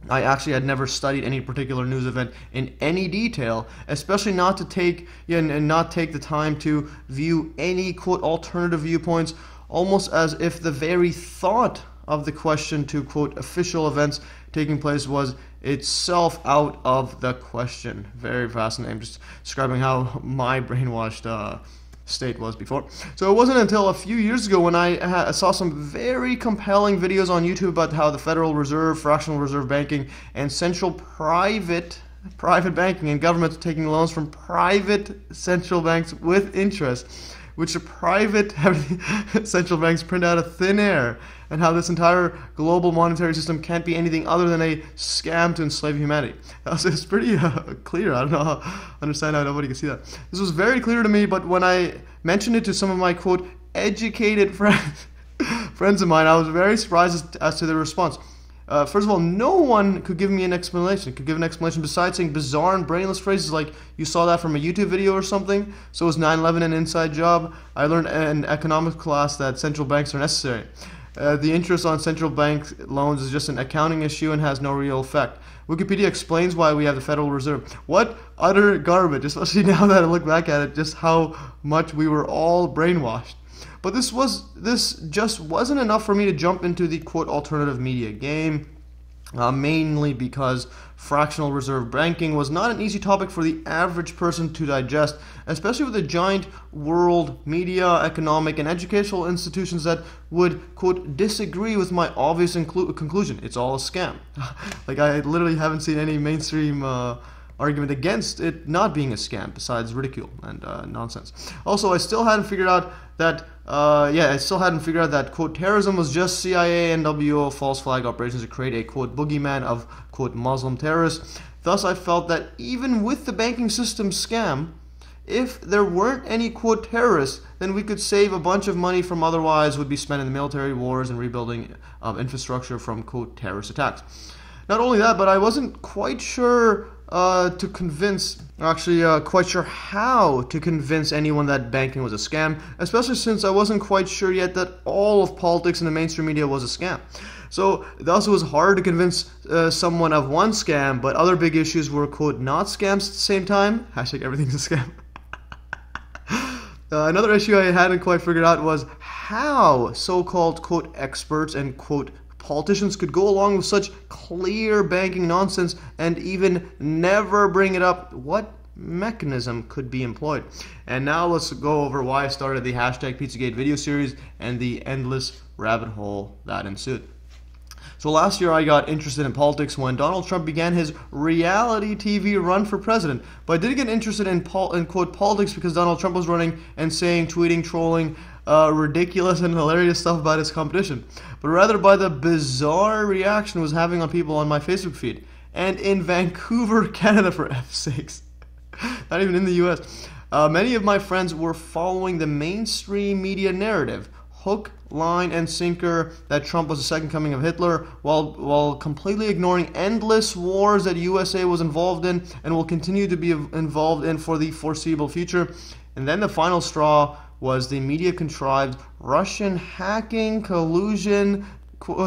I actually had never studied any particular news event in any detail, especially not to take and not take the time to view any, quote, alternative viewpoints, almost as if the very thought of the question to, quote, official events taking place was itself out of the question. Very fascinating. I'm just describing how my brainwashed state was before. So it wasn't until a few years ago when I saw some very compelling videos on YouTube about how the Federal Reserve, fractional reserve banking, and central private banking and governments taking loans from private central banks with interest, which the private central banks print out of thin air, and how this entire global monetary system can't be anything other than a scam to enslave humanity. It's pretty clear. I don't know understand how nobody can see that. This was very clear to me, but when I mentioned it to some of my, quote, educated friends of mine, I was very surprised as to their response. First of all, no one could give me an explanation, besides saying bizarre and brainless phrases like, you saw that from a YouTube video or something, so is 9/11 an inside job? I learned in economics class that central banks are necessary. The interest on central bank loans is just an accounting issue and has no real effect. Wikipedia explains why we have the Federal Reserve. What utter garbage, especially now that I look back at it, just how much we were all brainwashed. But this just wasn't enough for me to jump into the, quote, alternative media game. mainly because fractional reserve banking was not an easy topic for the average person to digest, especially with the giant world media, economic, and educational institutions that would, quote, disagree with my obvious conclusion. It's all a scam. Like, I literally haven't seen any mainstream argument against it not being a scam besides ridicule and nonsense. Also, I still hadn't figured out that quote, terrorism was just CIA and NWO false flag operations to create a, quote, boogeyman of, quote, Muslim terrorists. Thus, I felt that even with the banking system scam, if there weren't any, quote, terrorists, then we could save a bunch of money from otherwise would be spent in the military wars and rebuilding of infrastructure from, quote, terrorist attacks. Not only that, but I wasn't quite sure quite sure how to convince anyone that banking was a scam, especially since I wasn't quite sure yet that all of politics in the mainstream media was a scam. So it also was hard to convince someone of one scam, but other big issues were, quote, not scams at the same time. Hashtag everything's a scam. Another issue I hadn't quite figured out was how so-called, quote, experts and, quote, politicians could go along with such clear banking nonsense and even never bring it up. What mechanism could be employed? And now let's go over why I started the hashtag Pizzagate video series and the endless rabbit hole that ensued. So last year I got interested in politics when Donald Trump began his reality TV run for president. But I didn't get interested in quote, politics because Donald Trump was running and saying, tweeting, trolling ridiculous and hilarious stuff about his competition, but rather by the bizarre reaction it was having on people on my Facebook feed. And in Vancouver, Canada, for F's sakes. Not even in the US. Many of my friends were following the mainstream media narrative, hook, line, and sinker, that Trump was the second coming of Hitler, while completely ignoring endless wars that USA was involved in and will continue to be involved in for the foreseeable future. And then the final straw was the media-contrived Russian hacking, collusion,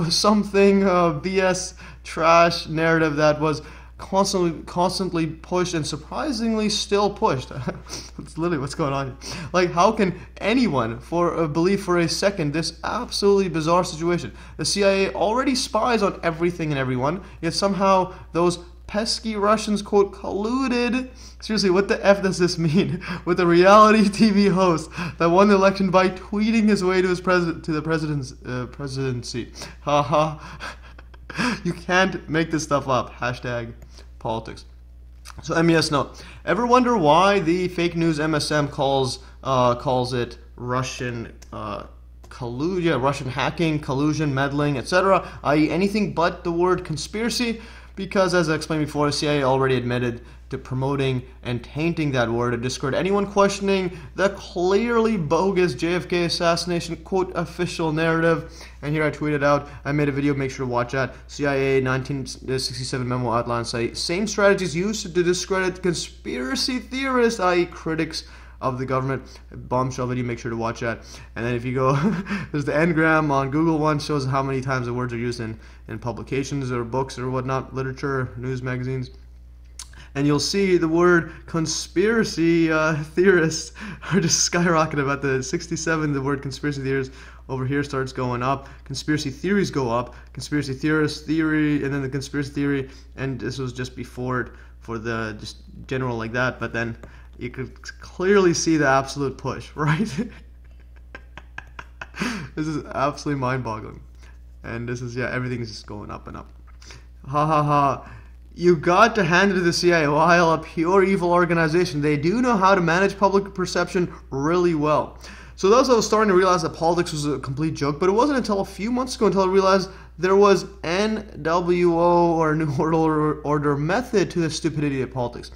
something BS trash narrative that was constantly pushed and surprisingly still pushed. That's literally what's going on here. Like, how can anyone believe for a second this absolutely bizarre situation? The CIA already spies on everything and everyone, yet somehow those pesky Russians, quote, colluded. Seriously, what the F does this mean? With a reality TV host that won the election by tweeting his way to the presidency. Haha. You can't make this stuff up. Hashtag politics. So MES note. Ever wonder why the fake news MSM calls it Russian Russian hacking, collusion, meddling, etc., i.e. anything but the word conspiracy? Because, as I explained before, the CIA already admitted to promoting and tainting that word to discredit anyone questioning the clearly bogus JFK assassination, quote, official narrative. And here I tweeted out, I made a video, make sure to watch that. CIA 1967 memo outlines same strategies used to discredit conspiracy theorists, i.e. critics of the government. Bombshell video, make sure to watch that. And then if you go, there's the Ngram on Google one, shows how many times the words are used in publications or books or whatnot, literature, news magazines. And you'll see the word conspiracy theorists are just skyrocketing. About the 67, the word conspiracy theorists over here starts going up. Conspiracy theories go up. Conspiracy theorists, theory, and then the conspiracy theory. And this was just before it for the just general like that. But then you could clearly see the absolute push, right? This is absolutely mind-boggling. And this is, everything is just going up and up. Ha ha ha. You got to hand it to the CIA. While a pure evil organization, they do know how to manage public perception really well. So thus I was starting to realize that politics was a complete joke, but it wasn't until a few months ago until I realized there was NWO, or New World Order method to the stupidity of politics.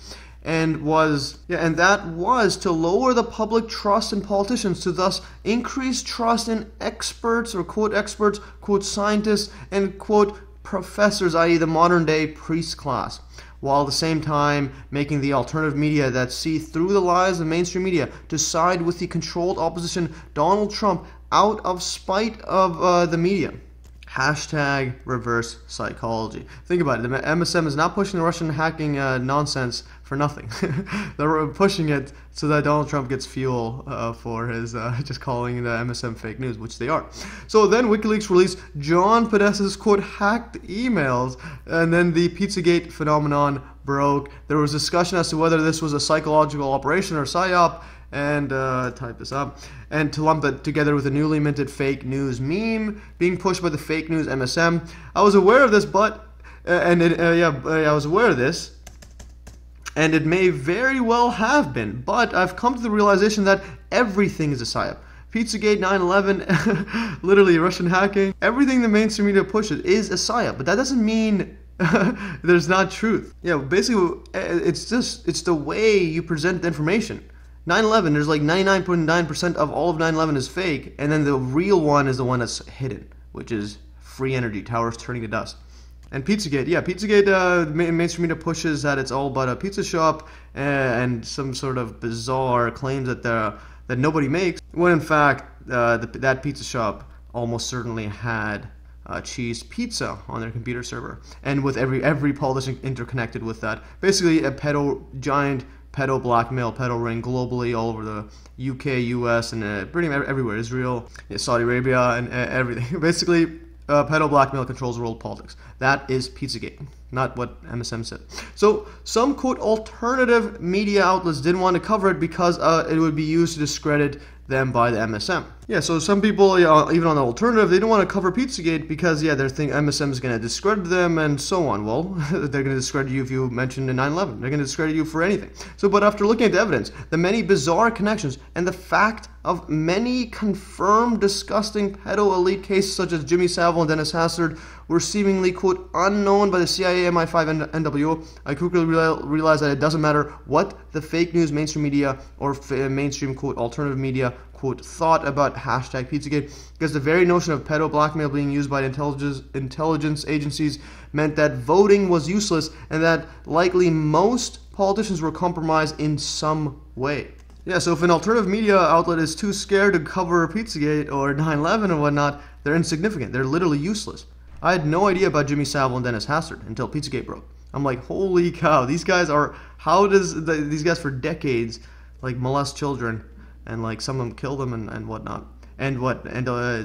And that was to lower the public trust in politicians, to thus increase trust in experts, or quote experts, quote scientists, and quote professors, i.e. the modern day priest class, while at the same time making the alternative media that see through the lies of mainstream media to side with the controlled opposition, Donald Trump, out of spite of the media. Hashtag reverse psychology. Think about it. The MSM is not pushing the Russian hacking nonsense for nothing. They're pushing it so that Donald Trump gets fuel for his just calling the MSM fake news, which they are. So then WikiLeaks released John Podesta's quote hacked emails, and then the Pizzagate phenomenon broke. There was discussion as to whether this was a psychological operation or psyop, and type this up, and to lump it together with a newly minted fake news meme being pushed by the fake news MSM. I was aware of this, but I was aware of this, and it may very well have been, but I've come to the realization that everything is a psyop. Pizzagate, 9/11, literally Russian hacking, everything the mainstream media pushes is a psyop, but that doesn't mean there's not truth. Yeah, basically, it's the way you present the information. 9/11, there's like 99.9% of all of 9/11 is fake, and then the real one is the one that's hidden, which is free energy, towers turning to dust. And Pizzagate, mainstream media pushes that it's all about a pizza shop and some sort of bizarre claims that nobody makes, when in fact that pizza shop almost certainly had cheese pizza on their computer server, and with every politician interconnected with that. Basically, a giant pedo blackmail, pedo ring globally, all over the UK, US, and pretty much everywhere, Israel, Saudi Arabia, and everything. Basically, pedo blackmail controls world politics. That is Pizzagate, not what MSM said. So some quote alternative media outlets didn't want to cover it because it would be used to discredit them by the MSM. Yeah, so some people, even on the alternative, they don't want to cover Pizzagate because, they're thinking MSM is going to discredit them and so on. Well, they're going to discredit you if you mention the 9/11. They're going to discredit you for anything. So, but after looking at the evidence, the many bizarre connections, and the fact of many confirmed disgusting pedo elite cases such as Jimmy Savile and Dennis Hastert were seemingly, quote, unknown by the CIA, MI5, and NWO, I quickly realized that it doesn't matter what the fake news mainstream media or mainstream, quote, alternative media, quote, thought about hashtag Pizzagate, because the very notion of pedo blackmail being used by intelligence agencies meant that voting was useless and that likely most politicians were compromised in some way. Yeah, so if an alternative media outlet is too scared to cover Pizzagate or 9/11 or whatnot, they're insignificant. They're literally useless. I had no idea about Jimmy Savile and Dennis Hastert until Pizzagate broke. I'm like, holy cow, these guys are, these guys for decades, like, molest children, and like some of them kill them and whatnot. And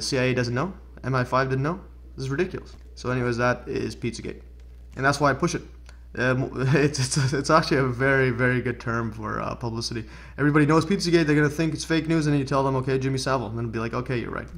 CIA doesn't know? MI5 didn't know? This is ridiculous. So anyways, that is Pizzagate. And that's why I push it. It's actually a very, very good term for publicity. Everybody knows Pizzagate, they're going to think it's fake news, and then you tell them, okay, Jimmy Savile, and then be like, okay, you're right.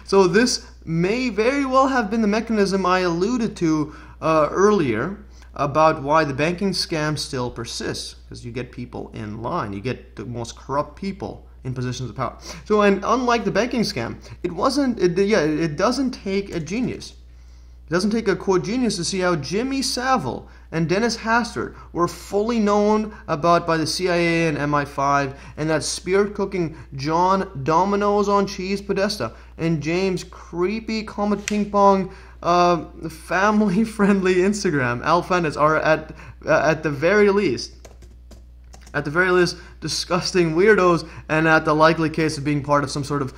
So this may very well have been the mechanism I alluded to earlier about why the banking scam still persists, because you get people in line, you get the most corrupt people in positions of power. So, and unlike the banking scam, it doesn't take a genius. It doesn't take a quote genius to see how Jimmy Savile and Dennis Hastert were fully known about by the CIA and MI5, and that spirit cooking John Domino's on Cheese Podesta and James creepy Comet Ping Pong family friendly Instagram Alphandits are at the very least disgusting weirdos, and at the likely case of being part of some sort of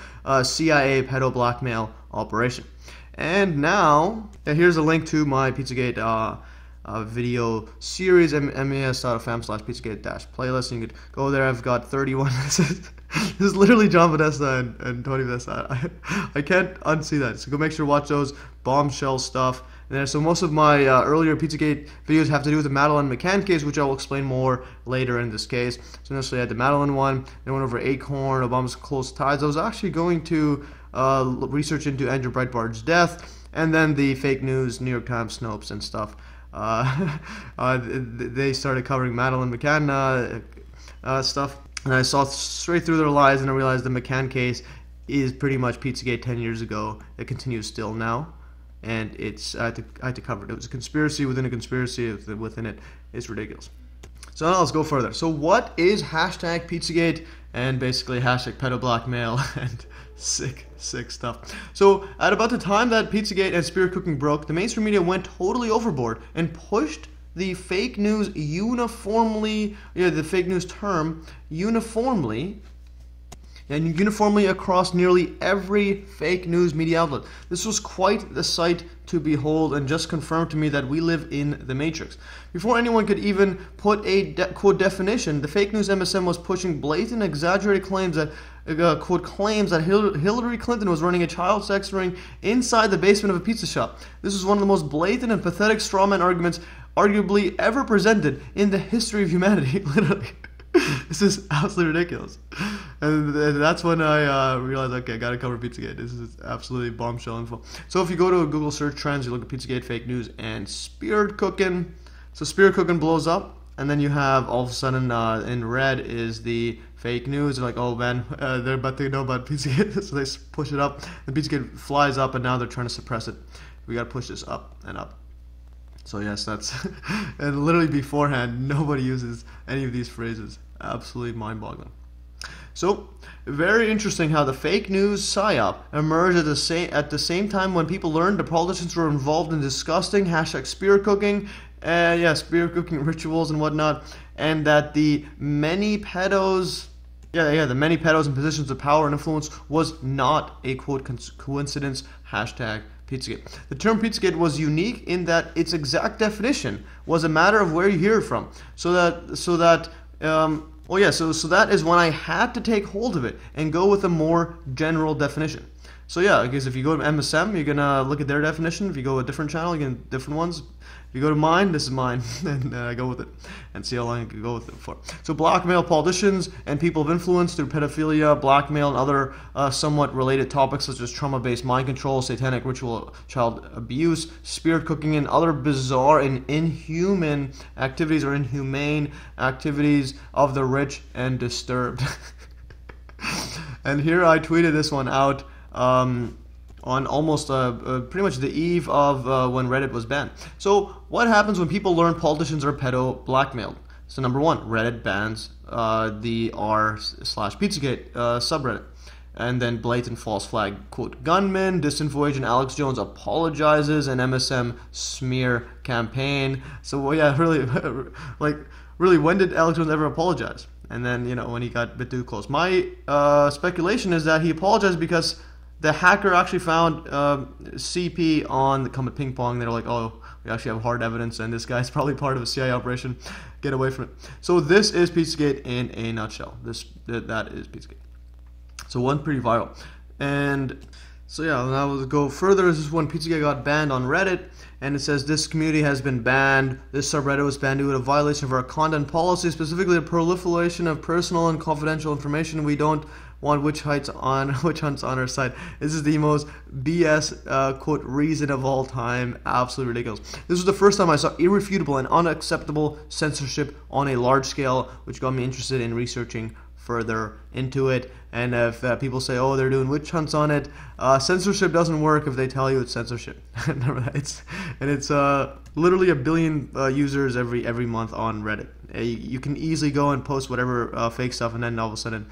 CIA pedo blackmail operation. And now, here's a link to my Pizzagate video series, mes.fm/Pizzagate-playlist. You could go there. I've got 31. This is literally John Podesta and Tony Podesta. I can't unsee that. So go make sure to watch those bombshell stuff. And then, so most of my earlier Pizzagate videos have to do with the Madeleine McCann case, which I will explain more later in this case. So initially I had the Madeleine one, then went over Acorn, Obama's close ties. I was actually going to research into Andrew Breitbart's death, and then the fake news, New York Times, Snopes, and stuff. They started covering Madeleine McCann stuff, and I saw straight through their lies, and I realized the McCann case is pretty much Pizzagate 10 years ago. It continues still now, and I had to cover it. It was a conspiracy within a conspiracy within it. It's ridiculous. So now let's go further. So what is hashtag Pizzagate and basically hashtag pedo blackmail and sick stuff? So at about the time that Pizzagate and spirit cooking broke, the mainstream media went totally overboard and pushed the fake news uniformly, the fake news term uniformly and uniformly across nearly every fake news media outlet. This was quite the sight to behold and just confirmed to me that we live in the Matrix. Before anyone could even put a quote definition, the fake news MSM was pushing blatant, exaggerated claims that quote claims that Hillary Clinton was running a child sex ring inside the basement of a pizza shop. This is one of the most blatant and pathetic strawman arguments arguably ever presented in the history of humanity. Literally. This is absolutely ridiculous. And that's when I realized, okay, I gotta cover Pizzagate. This is absolutely bombshell info. So if you go to Google search trends, you look at Pizzagate fake news and spirit cooking. So spirit cooking blows up, and then you have all of a sudden in red is the fake news. They're like, oh man, they're about to know about Pizzagate, so they push it up, and Pizzagate flies up, and now they're trying to suppress it. We gotta push this up and up. So yes, that's and literally beforehand, nobody uses any of these phrases. Absolutely mind-boggling. So, very interesting how the fake news psyop emerged at the same time when people learned the politicians were involved in disgusting #spirit cooking, spirit cooking rituals and whatnot, and that the many pedos, the many pedos in positions of power and influence was not a quote coincidence. #Pizzagate. The term Pizzagate was unique in that its exact definition was a matter of where you hear it from. So that is when I had to take hold of it and go with a more general definition. So yeah, because if you go to MSM, you're gonna look at their definition. If you go to a different channel, you get different ones. If you go to mine, this is mine, and I go with it and see how long I can go with it for. So blackmail politicians and people of influence through pedophilia, blackmail, and other somewhat related topics such as trauma-based mind control, satanic ritual, child abuse, spirit cooking, and other bizarre and inhuman activities or inhumane activities of the rich and disturbed. And here I tweeted this one out on almost pretty much the eve of when Reddit was banned. So what happens when people learn politicians are pedo blackmailed? So number one, Reddit bans the r/Pizzagate subreddit. And then blatant false flag, quote, gunman, disinfo agent Alex Jones apologizes, and MSM smear campaign. So well, yeah, really, really, when did Alex Jones ever apologize? And then, when he got a bit too close. My speculation is that he apologized because the hacker actually found CP on the Comet Ping Pong. They're like, oh, we actually have hard evidence, and this guy's probably part of a CIA operation. Get away from it. So this is Pizzagate in a nutshell. That is Pizzagate. So one pretty viral. And so yeah, now we'll go further. This is when Pizzagate got banned on Reddit. And it says this community has been banned. This subreddit was banned due to a violation of our content policy, specifically the proliferation of personal and confidential information. We don't want witch hunts on our site. This is the most BS quote reason of all time. Absolutely ridiculous. This was the first time I saw irrefutable and unacceptable censorship on a large scale, which got me interested in researching further into it. And if people say, oh, they're doing witch hunts on it, censorship doesn't work if they tell you it's censorship. Remember that. It's literally 1 billion users every month on Reddit. You can easily go and post whatever fake stuff, and then all of a sudden,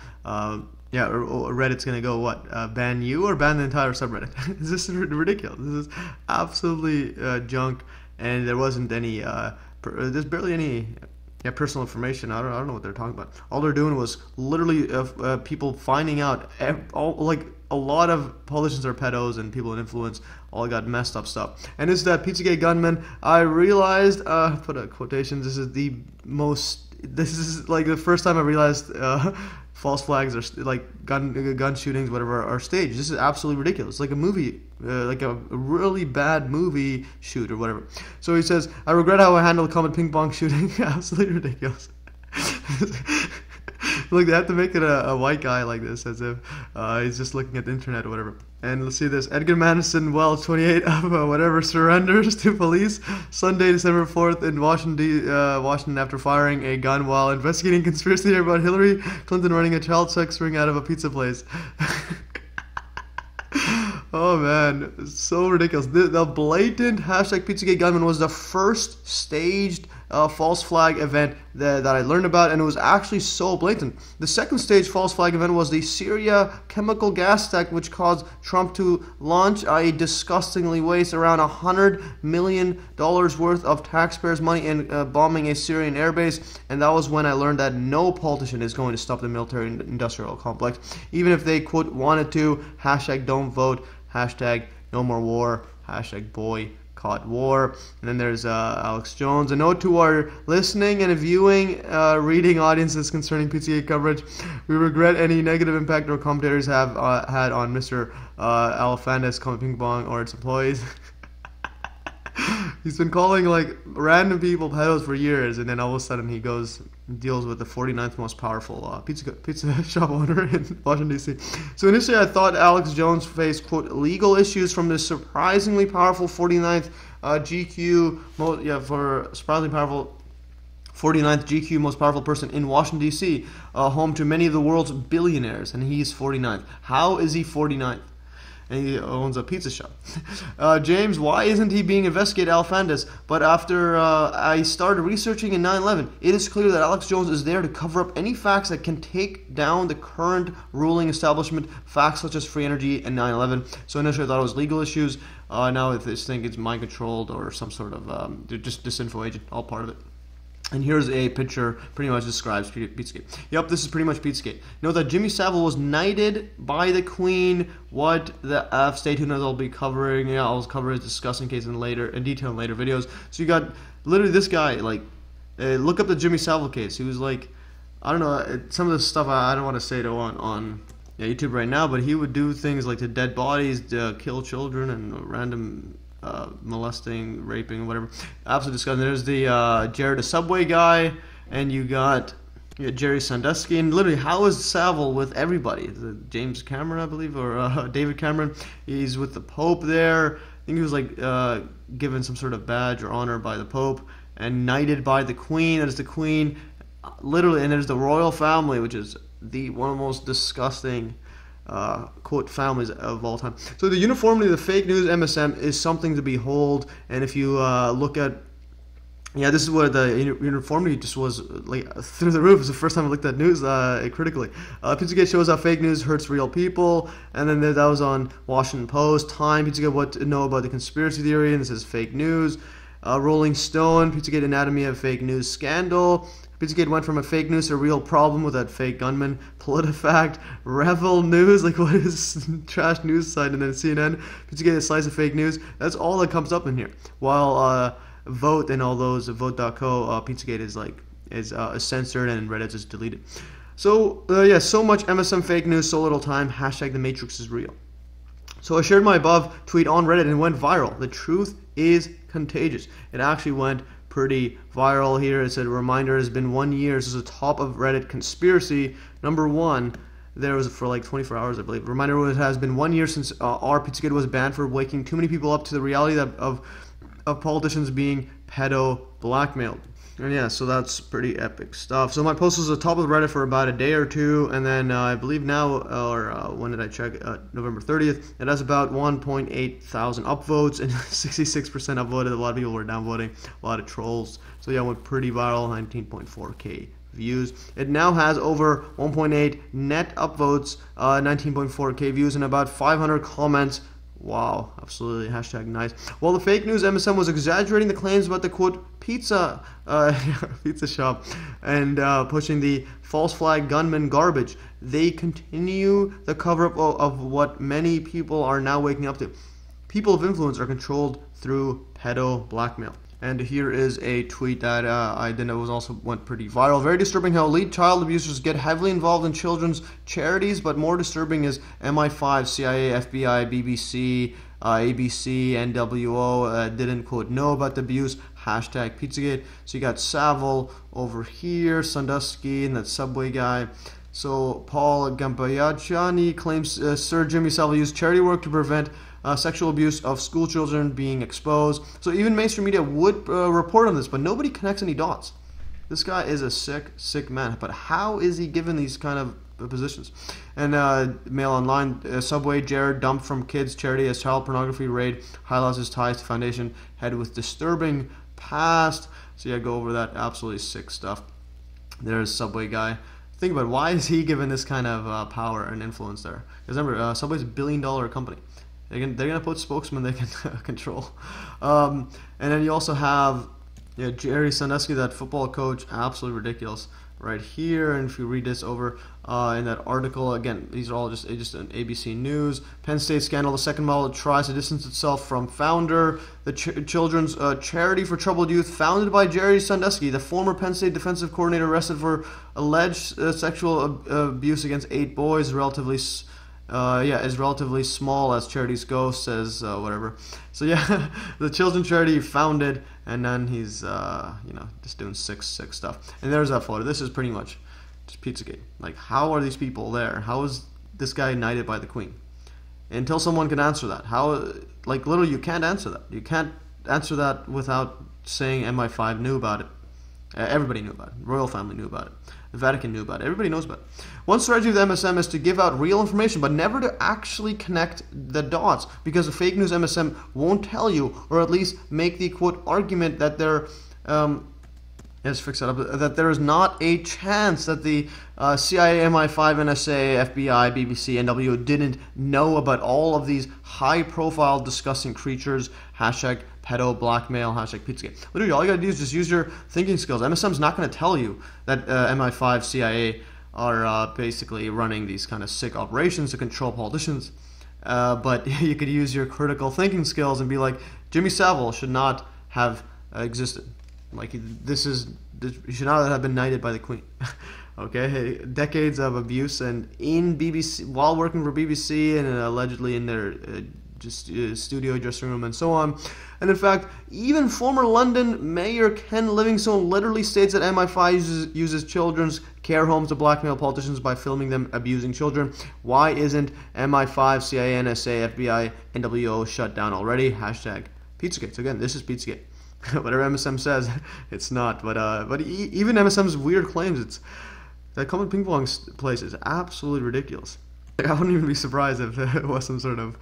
Reddit's gonna go ban you or ban the entire subreddit. This is ridiculous. This is absolutely junk, and there wasn't any. There's barely any. Personal information. I don't know what they're talking about. All they're doing was literally people finding out a lot of politicians are pedos and people in influence all got messed up stuff. And it's that Pizzagate gunman. I realized, put a quotation. This is like the first time I realized false flags are like gun shootings, whatever, are staged. This is absolutely ridiculous. It's like a movie, like a really bad movie shoot or whatever. So he says, I regret how I handled the Comet Ping Pong shooting. Absolutely ridiculous. Look, they have to make it a white guy like this, as if he's just looking at the internet or whatever. And let's see this. Edgar Madison Wells, 28, whatever, surrenders to police Sunday, December 4th in Washington after firing a gun while investigating conspiracy theory about Hillary Clinton running a child sex ring out of a pizza place. Oh man, it's so ridiculous. The blatant #Pizzagate gunman was the first staged false flag event that I learned about, and it was actually so blatant. The second stage false flag event was the Syria chemical gas attack, which caused Trump to launch a disgustingly waste around $100 million worth of taxpayers' money in bombing a Syrian airbase. And that was when I learned that no politician is going to stop the military-industrial complex, even if they, quote, wanted to. Hashtag don't vote, hashtag no more war, hashtag boycott war. And then there's Alex Jones. A note to our listening and viewing, reading audiences concerning Pizzagate coverage. We regret any negative impact our commentators have had on Mr. Alefantis, Comet Ping Pong, or its employees. He's been calling like random people pedos for years, and then all of a sudden he deals with the 49th most powerful pizza shop owner in Washington, D.C. So initially I thought Alex Jones faced, quote, legal issues from this surprisingly powerful 49th surprisingly powerful 49th GQ most powerful person in Washington, D.C., home to many of the world's billionaires, and he's 49th. How is he 49th? And he owns a pizza shop. James, why isn't he being investigated, Alefantis? But after I started researching in 9/11, it is clear that Alex Jones is there to cover up any facts that can take down the current ruling establishment, facts such as free energy and 9/11. So initially I thought it was legal issues. Now I just think it's mind-controlled or some sort of just disinfo agent, all part of it. And here's a picture, pretty much describes Pizzagate. Yep, this is pretty much Pizzagate. Note that Jimmy Savile was knighted by the Queen. What the F? Stay tuned as I'll be covering. Yeah, I'll cover his discussing case in detail in later videos. So you got literally this guy, like, look up the Jimmy Savile case. He was like, I don't know, some of the stuff I don't want to say to on YouTube right now, but he would do things like to dead bodies, kill children, and random molesting, raping, whatever. Absolutely disgusting. There's the Jared the Subway guy, and you got Jerry Sandusky, and literally, how is Savile with everybody? James Cameron, I believe, or David Cameron. He's with the Pope there. I think he was like given some sort of badge or honor by the Pope, and knighted by the Queen. That is the Queen, literally. And there's the royal family, which is one of the most disgusting quote families of all time. So the uniformity of the fake news MSM is something to behold, and if you look at, this is what the uniformity just was like through the roof. It's the first time I looked at news critically. Pizzagate shows how fake news hurts real people, and then that was on Washington Post, Time, Pizzagate what to know about the conspiracy theory, and this is fake news. Rolling Stone, Pizzagate anatomy of fake news scandal. Pizzagate went from a fake news to a real problem with that fake gunman. PolitiFact, Revel News, like what is trash news site, and then CNN. Pizzagate a slice of fake news. That's all that comes up in here. While Vote and all those Vote.co, Pizzagate is censored and Reddit is deleted. So so much MSM fake news, so little time. Hashtag the Matrix is real. So I shared my above tweet on Reddit and it went viral. The truth is contagious. It actually went pretty viral here. It said, reminder, has been 1 year. This is a top of Reddit conspiracy. Number one, there was for like 24 hours, I believe. Reminder, it has been 1 year since our Pizzagate was banned for waking too many people up to the reality of politicians being pedo blackmailed. And so that's pretty epic stuff. So my post was at the top of Reddit for about a day or two, and then I believe now, or when did I check? November 30th, it has about 1.8 thousand upvotes, and 66% upvoted. A lot of people were downvoting, a lot of trolls. So it went pretty viral, 19.4K views. It now has over 1.8 net upvotes, 19.4K views, and about 500 comments. Wow, absolutely, hashtag nice. While the fake news MSM was exaggerating the claims about the quote pizza shop and pushing the false flag gunman garbage, they continue the cover-up of what many people are now waking up to. People of influence are controlled through pedo blackmail. And here is a tweet that went pretty viral. Very disturbing how elite child abusers get heavily involved in children's charities, but more disturbing is MI5, CIA, FBI, BBC, ABC, NWO didn't, quote, know about the abuse. Hashtag Pizzagate. So you got Savile over here, Sandusky, and that Subway guy. So Paul Gambayachani claims Sir Jimmy Savile used charity work to prevent sexual abuse of school children being exposed. So even mainstream media would report on this, but nobody connects any dots. This guy is a sick man. But how is he given these kind of positions? And Mail Online, Subway, Jared dumped from kids charity as child pornography raid highlights his ties to foundation head with disturbing past. So yeah, go over that. Absolutely sick stuff. There's Subway guy. Think about it. Why is he given this kind of power and influence there? Because remember, Subway's $1 billion company. They're gonna put spokesmen they can control. And then you also have Jerry Sandusky, that football coach, absolutely ridiculous. Right here, and if you read this over in that article, again, these are all just an ABC News. Penn State scandal: the second model tries to distance itself from founder. The children's charity for troubled youth, founded by Jerry Sandusky, the former Penn State defensive coordinator, arrested for alleged sexual abuse against 8 boys. Is relatively small as charities go, says whatever. So yeah, the children's charity founded, and then he's just doing sick stuff. And there's that photo. This is pretty much just Pizzagate. Like, how are these people there? How is this guy knighted by the Queen? Until someone can answer that. How, like, literally, you can't answer that. You can't answer that without saying MI5 knew about it. Everybody knew about it. Royal family knew about it. The Vatican knew about it. Everybody knows about it. One strategy of the MSM is to give out real information, but never to actually connect the dots, because the fake news MSM won't tell you, or at least make the quote argument that there, that there is not a chance that the CIA, MI5, NSA, FBI, BBC, NWO didn't know about all of these high-profile, disgusting creatures. Hashtag pedo, blackmail, hashtag Pizzagate. Literally, all you gotta do is just use your thinking skills. MSM's not gonna tell you that MI5, CIA are basically running these kind of sick operations to control politicians. But you could use your critical thinking skills and be like, Jimmy Savile should not have existed. Like, he should not have been knighted by the Queen. Okay, decades of abuse, and in BBC, while working for BBC, and allegedly in their studio, dressing room, and so on. And in fact, even former London Mayor Ken Livingstone literally states that MI5 uses children's care homes to blackmail politicians by filming them abusing children. Why isn't MI5, CIA, NSA, FBI, NWO shut down already? Hashtag Pizzagate. So again, this is Pizzagate. Whatever MSM says, it's not. But even MSM's weird claims, that common ping pong place is absolutely ridiculous. Like, I wouldn't even be surprised if there was some sort of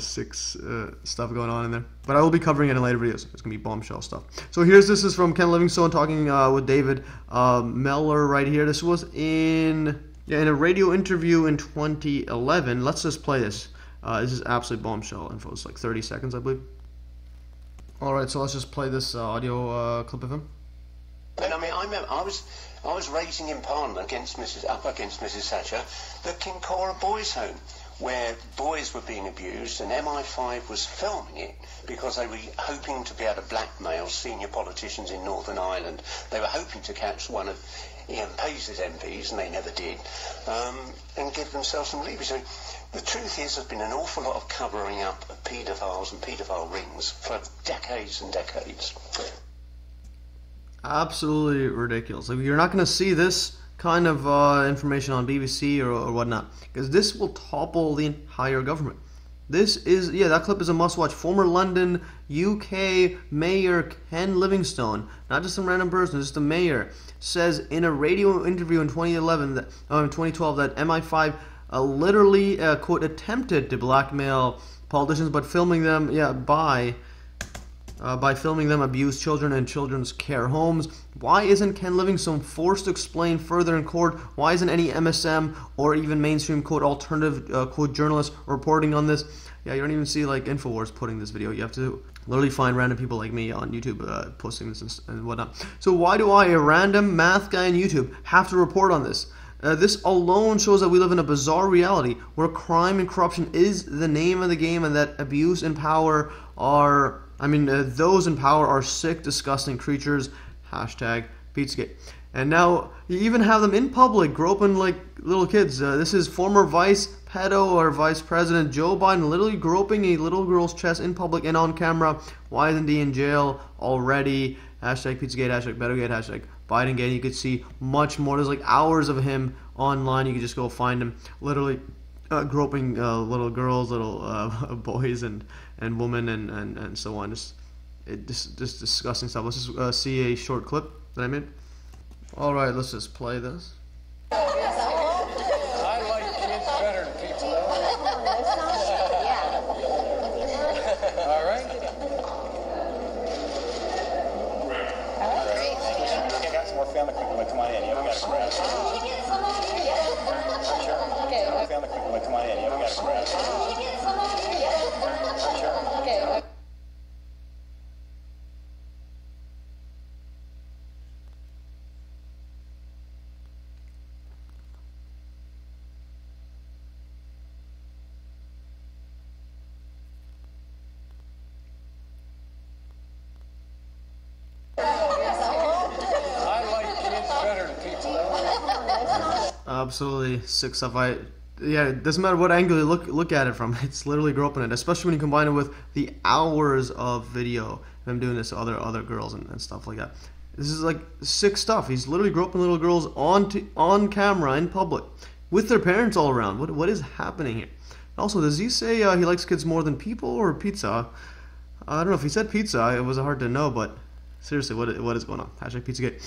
sick stuff going on in there. But I will be covering it in later videos. It's going to be bombshell stuff. So this is from Ken Livingstone talking with David Mellor right here. This was in a radio interview in 2011. Let's just play this. This is absolute bombshell info. It's like 30 seconds, I believe. Alright, so let's just play this audio clip of him. And I mean, I remember I was raising in Parliament against Mrs. Thatcher the Kincora Boys Home, where boys were being abused, and MI5 was filming it because they were hoping to be able to blackmail senior politicians in Northern Ireland. They were hoping to catch one of Ian Paisley's MPs, and they never did, and give themselves some leverage. So the truth is, there's been an awful lot of covering up of paedophiles and paedophile rings for decades and decades. Absolutely ridiculous. Like, you're not going to see this kind of information on BBC or whatnot, because this will topple the entire government. This is, that clip is a must-watch. Former London, UK Mayor Ken Livingstone, not just some random person, just the mayor, says in a radio interview in 2012 that MI5 literally, quote, attempted to blackmail politicians, but filming them, by filming them abuse children in children's care homes. Why isn't Ken Livingstone forced to explain further in court? Why isn't any MSM or even mainstream, quote, alternative, quote, journalists reporting on this? Yeah, you don't even see, like, InfoWars putting this video. You have to literally find random people like me on YouTube posting this and whatnot. So why do I, a random math guy on YouTube, have to report on this? This alone shows that we live in a bizarre reality where crime and corruption is the name of the game, and that abuse and power are... those in power are sick, disgusting creatures. Hashtag Pizzagate. And now you even have them in public groping like little kids. This is former vice president Joe Biden literally groping a little girl's chest in public and on camera. Why isn't he in jail already? Hashtag Pizzagate, hashtag Bedogate, hashtag Bidengate. You could see much more. There's like hours of him online. You could just go find him literally groping little girls, little boys and women and so on. Just disgusting stuff. Let's just see a short clip that I made. Alright, let's just play this. I like kids better than people. All right. come on in. Yeah, we got a grab. Sure. Okay. Family people, come on in. Yeah, we got a grab. Sure. Okay. Absolutely sick stuff. Yeah, it doesn't matter what angle you look at it from. It's literally groping it, especially when you combine it with the hours of video of him doing this to other girls and stuff like that. This is like sick stuff. He's literally groping little girls on camera in public with their parents all around. What is happening here? Also, does he say he likes kids more than people or pizza? I don't know if he said pizza. It was hard to know, but seriously, what is going on? Hashtag Pizzagate.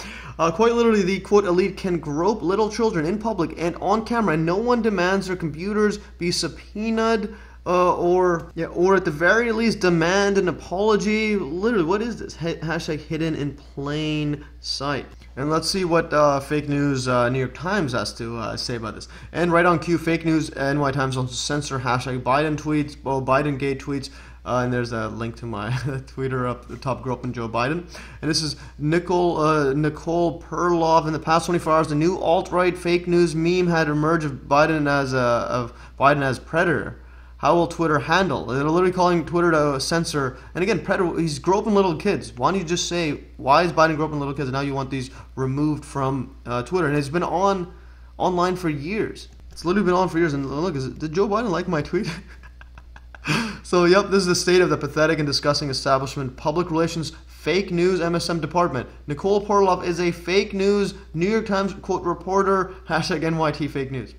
Quite literally, the quote elite can grope little children in public and on camera, and no one demands their computers be subpoenaed or at the very least demand an apology. Literally, what is this? Hashtag hidden in plain sight. And let's see what fake news New York Times has to say about this. And right on cue, fake news NY Times wants to censor hashtag Biden tweets, Biden gate tweets. And there's a link to my Twitter up the top, groping Joe Biden. And this is Nicole Perlov. In the past 24 hours, the new alt-right fake news meme had emerged of Biden as predator. How will Twitter handle? They're literally calling Twitter to censor. And again, predator. He's groping little kids. Why don't you just say, why is Biden groping little kids? And now you want these removed from Twitter. And it's been online for years. It's literally been on for years. And look, did Joe Biden like my tweet? So, yep, this is the state of the pathetic and disgusting establishment public relations fake news MSM department. Nicole Perlov is a fake news New York Times quote reporter. Hashtag NYT fake news.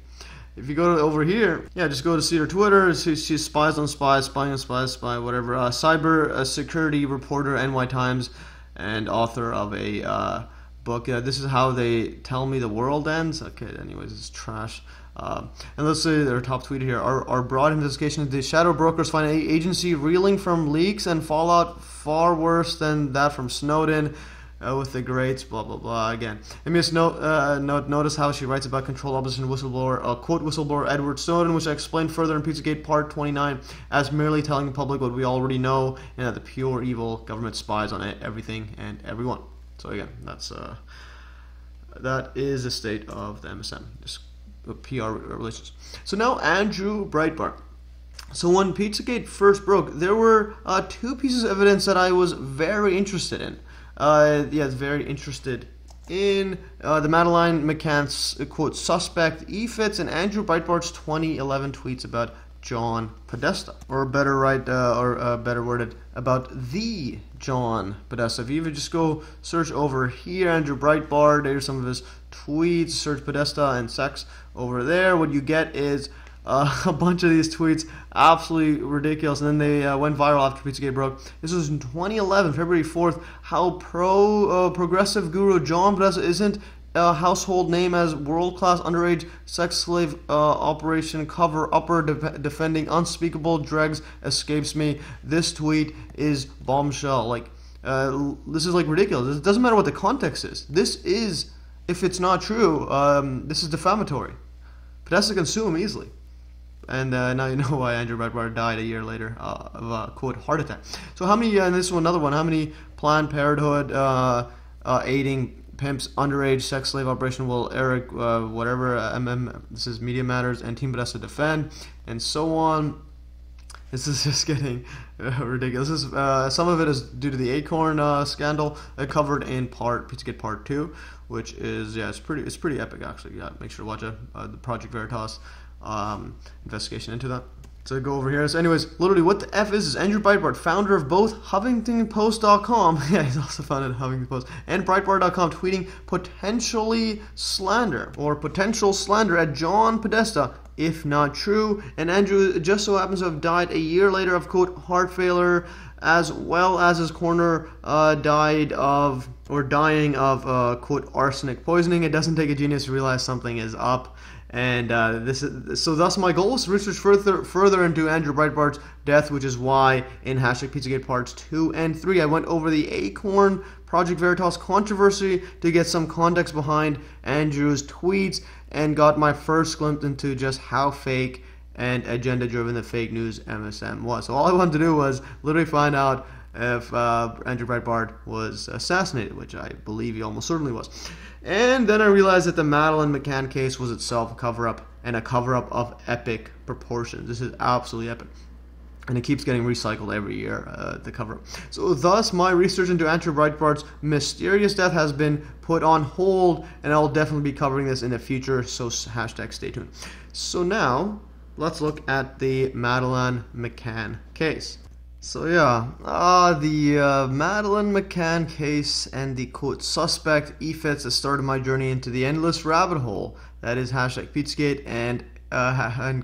If you go over here, yeah, just go to see her Twitter. She spies on spies, spying on spies, whatever. Cyber security reporter, NY Times, and author of a book. This is how they tell me the world ends. Okay, anyways, it's trash. And let's say their top tweet here. Our broad investigation, the shadow brokers find an agency reeling from leaks and fallout far worse than that from Snowden with the greats, blah, blah, blah. Again, MES notice how she writes about control opposition whistleblower, quote, whistleblower Edward Snowden, which I explained further in Pizzagate Part 29 as merely telling the public what we already know, and that the pure evil government spies on everything and everyone. So again, that is the state of the MSM. Just PR relations. So now Andrew Breitbart. So when Pizzagate first broke, there were two pieces of evidence that I was very interested in. Very interested in the Madeleine McCann's quote suspect E-Fits and Andrew Breitbart's 2011 tweets about John Podesta, or better worded, about the John Podesta. If you even just go search over here, Andrew Breitbart, there's some of his tweets, search Podesta and sex over there, what you get is a bunch of these tweets, absolutely ridiculous, and then they went viral after Pizzagate broke. This was in 2011, February 4th, how progressive guru John Podesta isn't a household name as world-class underage sex slave operation cover-upper defending unspeakable dregs escapes me. This tweet is bombshell. This is ridiculous. It doesn't matter what the context is. This is, if it's not true, this is defamatory. Podesta can sue him easily. And now you know why Andrew Breitbart died a year later of a, quote, heart attack. So how many, and this is another one, how many Planned Parenthood aiding pimps underage sex slave operation will Eric, this is Media Matters, and Team Podesta defend, and so on. This is just getting ridiculous. This is, some of it is due to the Acorn scandal covered in Pizzagate Part 2, which is, it's pretty epic actually. Yeah, make sure to watch it. The Project Veritas investigation into that. So go over here. So anyways, literally what the F is Andrew Breitbart, founder of both HuffingtonPost.com, yeah, he's also founded Huffington Post, and Breitbart.com, tweeting potential slander at John Podesta, if not true. And Andrew just so happens to have died a year later of, quote, heart failure, as well as his corner dying of, quote, arsenic poisoning. It doesn't take a genius to realize something is up. And thus my goal was to research further into Andrew Breitbart's death, which is why in hashtag Pizzagate Parts 2 and 3 I went over the Acorn Project Veritas controversy to get some context behind Andrew's tweets and got my first glimpse into just how fake and agenda-driven the fake news MSM was. So all I wanted to do was literally find out if Andrew Breitbart was assassinated, which I believe he almost certainly was. And then I realized that the Madeleine McCann case was itself a cover-up, and a cover-up of epic proportions. This is absolutely epic. And it keeps getting recycled every year, the cover-up. So thus, my research into Andrew Breitbart's mysterious death has been put on hold, and I'll definitely be covering this in the future, so hashtag stay tuned. So now, let's look at the Madeleine McCann case. So yeah, the Madeleine McCann case and the quote suspect EFETs that started my journey into the endless rabbit hole that is hashtag Pizzagate and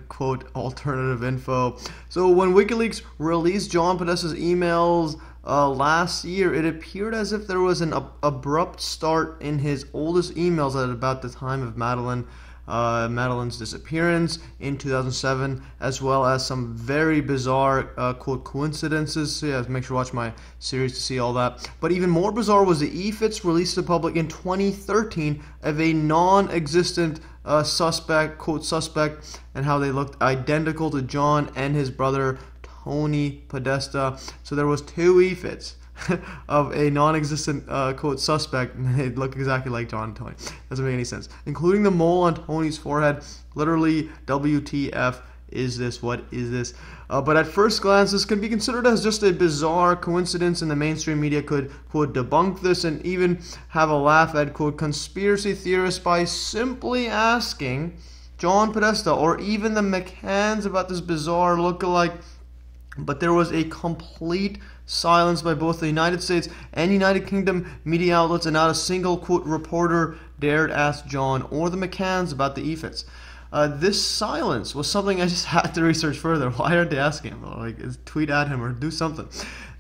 quote alternative info. So when WikiLeaks released John Podesta's emails last year, it appeared as if there was an abrupt start in his oldest emails at about the time of Madeleine's disappearance in 2007, as well as some very bizarre quote coincidences. So yeah, make sure to watch my series to see all that. But even more bizarre was the EFITs released to the public in 2013 of a non-existent suspect, quote suspect, and how they looked identical to John and his brother Tony Podesta. So there was two EFITs of a non-existent quote suspect, and they look exactly like John and Tony. Doesn't make any sense, including the mole on Tony's forehead. Literally, WTF is this? What is this? But at first glance, this can be considered as just a bizarre coincidence, and the mainstream media could quote debunk this and even have a laugh at quote conspiracy theorists by simply asking John Podesta or even the McCanns about this bizarre look-alike. But there was a complete silence by both the United States and United Kingdom media outlets, and not a single quote reporter dared ask John or the McCanns about the EFITs. This silence was something I just had to research further. Why aren't they asking him? Like, tweet at him or do something.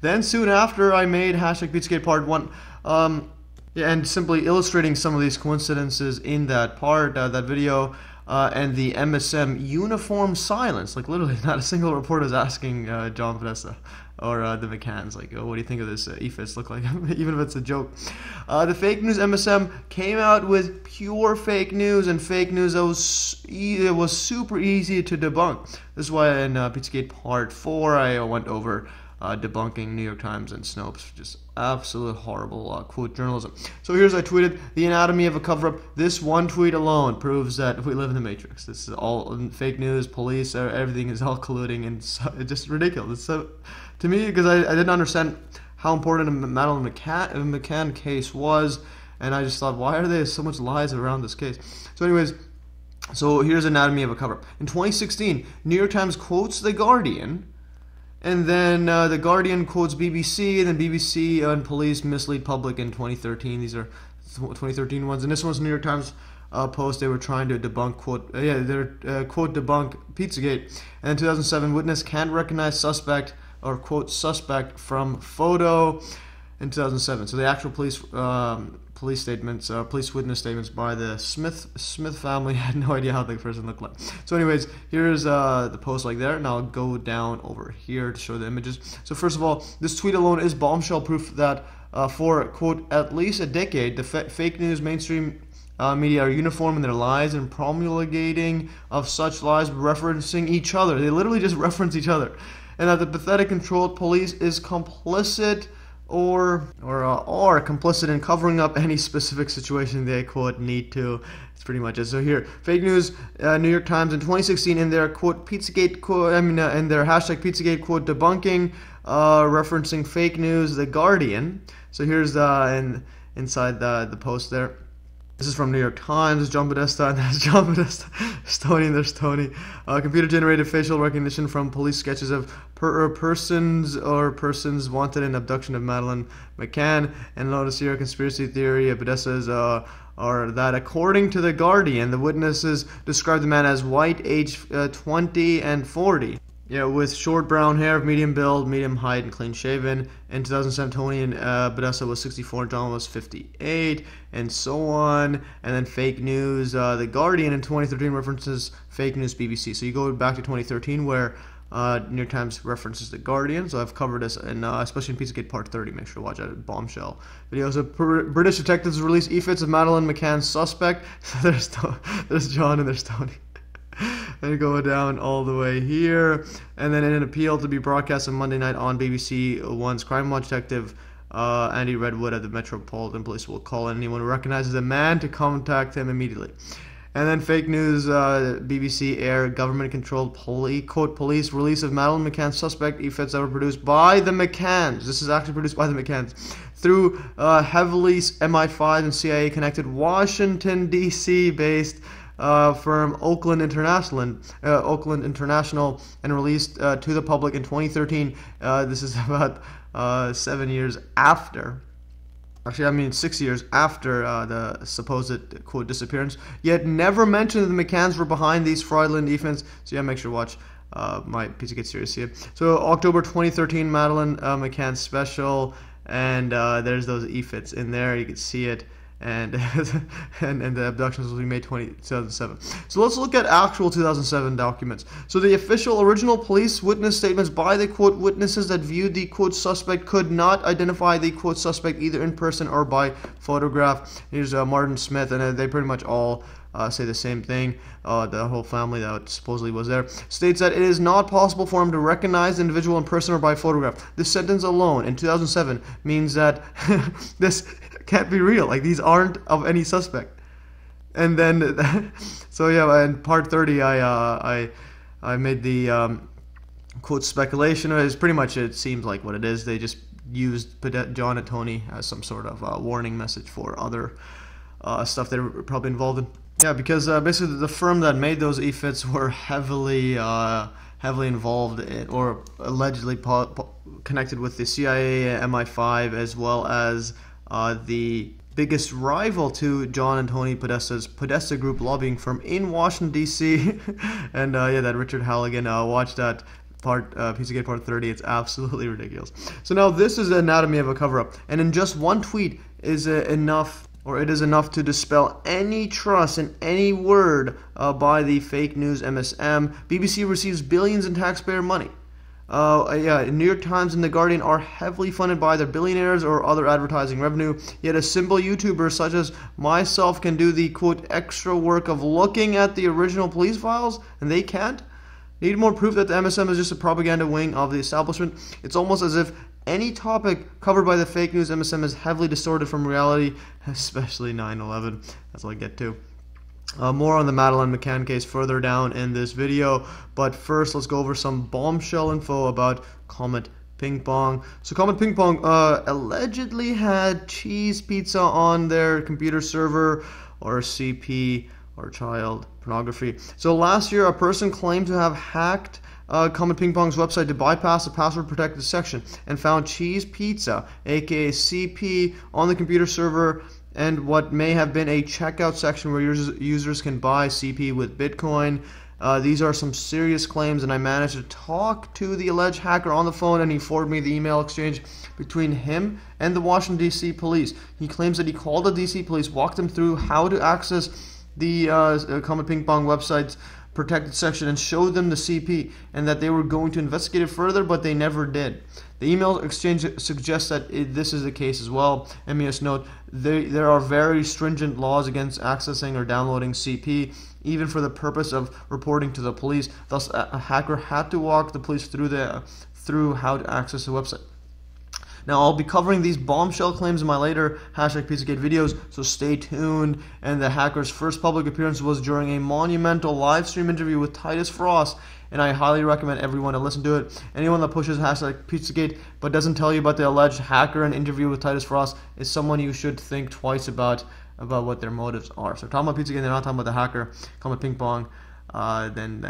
Then soon after, I made hashtag Pizzagate Part 1, and simply illustrating some of these coincidences in that part, that video. And the MSM uniform silence, like literally not a single reporter is asking John Podesta or the McCanns, like, oh, what do you think of this EFITs look like, even if it's a joke. The fake news MSM came out with pure fake news, and fake news that was super easy to debunk. This is why in Pizzagate Part 4 I went over debunking New York Times and Snopes, just absolute horrible quote journalism. So here's I tweeted the anatomy of a cover-up. This one tweet alone proves that we live in the Matrix. This is all fake news, police, everything is all colluding, and it's just ridiculous. So to me, because I didn't understand how important a Madeleine McCann case was, and I just thought, why are there so much lies around this case? So anyways, so here's anatomy of a cover-up. In 2016, New York Times quotes The Guardian, and then The Guardian quotes BBC, and then BBC and police mislead public in 2013. These are 2013 ones, and this one's New York Times post. They were trying to debunk quote debunk Pizzagate. And in 2007, witness can't recognize suspect or quote suspect from photo. In 2007, so the actual police statements, police witness statements by the Smith family had no idea how the person looked like. So anyways, here's the post like there, and I'll go down over here to show the images. So first of all, this tweet alone is bombshell proof that for quote at least a decade, the fake news mainstream media are uniform in their lies and promulgating of such lies, referencing each other. They literally just reference each other, and that the pathetic controlled police is complicit or complicit in covering up any specific situation they quote need to. It's pretty much it. So here, fake news, New York Times in 2016 in their quote Pizzagate quote, in their hashtag Pizzagate quote debunking, referencing fake news, The Guardian. So here's inside the post there. This is from New York Times. John Podesta, and that's John Podesta. There's Tony, and there's Tony. Computer-generated facial recognition from police sketches of persons wanted in abduction of Madeleine McCann. And notice here, conspiracy theory of Podesta's are that according to The Guardian, the witnesses described the man as white, age 20 and 40. Yeah, with short brown hair, medium build, medium height, and clean shaven. In 2007, Tony and Podesta was 64, John was 58, and so on. And then fake news, The Guardian in 2013 references fake news BBC. So you go back to 2013 where New York Times references The Guardian, so I've covered this, in, especially in Pizzagate Part 30. Make sure to watch that bombshell video. So British detectives release e-fits of Madeleine McCann's suspect. So there's John and there's Tony. And go down all the way here. And then in an appeal to be broadcast on Monday night on BBC One's Crime Watch detective Andy Redwood at the Metropolitan Police will call anyone who recognizes a man to contact him immediately. And then fake news, BBC air, government-controlled police release of Madeleine McCann's suspect e-fits that were produced by the McCanns. This is actually produced by the McCanns. Through heavily MI5 and CIA-connected Washington, D.C. based firm Occult International, and released to the public in 2013. This is about 7 years after. Actually, I mean 6 years after the supposed, quote, disappearance, yet never mentioned that the McCanns were behind these fraudulent e-fits. So yeah, make sure to watch my Pizzagate series here. So October 2013, Madeleine McCann special, and there's those e-fits in there. You can see it. And and the abductions will be May 2007. So let's look at actual 2007 documents. So the official original police witness statements by the quote witnesses that viewed the quote suspect could not identify the quote suspect either in person or by photograph. Here's Martin Smith, and they pretty much all say the same thing. The whole family that supposedly was there states that it is not possible for him to recognize the individual in person or by photograph. This sentence alone in 2007 means that this can't be real. Like, these aren't of any suspect. And then, so yeah, in part 30, I made the quote speculation. It's pretty much, it seems like what it is. They just used John and Tony as some sort of warning message for other stuff they were probably involved in. Yeah, because basically the firm that made those e-fits were heavily involved in, or allegedly connected with the CIA, MI5, as well as the biggest rival to John and Tony Podesta's Podesta Group lobbying firm in Washington, D.C. And yeah, that Richard Halligan, watched that Pizzagate Part 30. It's absolutely ridiculous. So now this is the anatomy of a cover-up, and in just one tweet is enough, or it is enough to dispel any trust in any word by the fake news MSM. BBC receives billions in taxpayer money. Yeah, New York Times and The Guardian are heavily funded by their billionaires or other advertising revenue, yet a simple YouTuber such as myself can do the, quote, extra work of looking at the original police files, and they can't? Need more proof that the MSM is just a propaganda wing of the establishment? It's almost as if any topic covered by the fake news MSM is heavily distorted from reality, especially 9/11. That's what I get to. More on the Madeleine McCann case further down in this video, but first let's go over some bombshell info about Comet Ping Pong. So Comet Ping Pong allegedly had cheese pizza on their computer server, or CP, or child pornography. So last year, a person claimed to have hacked Comet Ping Pong's website to bypass the password protected section and found cheese pizza, aka CP, on the computer server and what may have been a checkout section where users can buy CP with Bitcoin. These are some serious claims, and I managed to talk to the alleged hacker on the phone, and he forwarded me the email exchange between him and the Washington, D.C. police. He claims that he called the D.C. police, walked them through how to access the Comet Ping Pong website's protected section and showed them the CP, and that they were going to investigate it further, but they never did. The email exchange suggests that this is the case as well. MES note, there are very stringent laws against accessing or downloading CP, even for the purpose of reporting to the police. Thus, a hacker had to walk the police through how to access the website. Now, I'll be covering these bombshell claims in my later #Pizzagate videos, so stay tuned. And the hacker's first public appearance was during a monumental live stream interview with Titus Frost, and I highly recommend everyone to listen to it. Anyone that pushes #Pizzagate but doesn't tell you about the alleged hacker and interview with Titus Frost is someone you should think twice about what their motives are. So talking about Pizzagate, they're not talking about the hacker, Comet Ping Pong. Then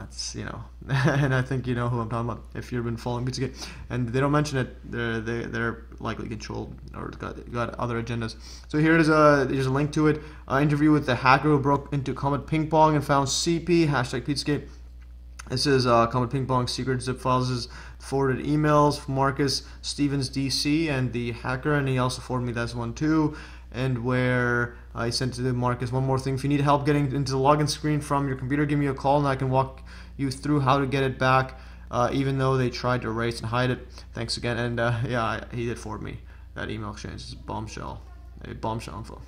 it's, you know, and I think you know who I'm talking about if you've been following Pizzagate, and they don't mention it. They're likely controlled or got other agendas. So here it is. There's a link to it. Interview with the hacker who broke into Comet Ping Pong and found CP #Pizzagate. This is Comet Ping Pong secret zip files. Forwarded emails from Marcus Stevens DC and the hacker, and he also forwarded me this one too. And where I sent to Marcus, one more thing, if you need help getting into the login screen from your computer, give me a call and I can walk you through how to get it back. even though they tried to erase and hide it. Thanks again. And yeah, he did forward me that email exchange. It's bombshell info.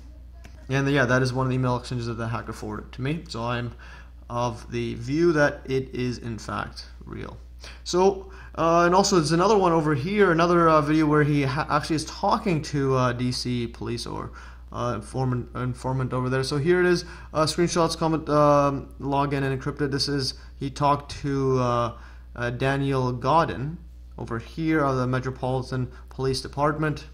And yeah, that is one of the email exchanges that the hacker forwarded to me. So I'm of the view that it is in fact real. So and also there's another one over here, another video where he actually is talking to DC police or informant over there. So here it is, screenshots, comment, login and encrypted. This is, he talked to Daniel Godin over here of the Metropolitan Police Department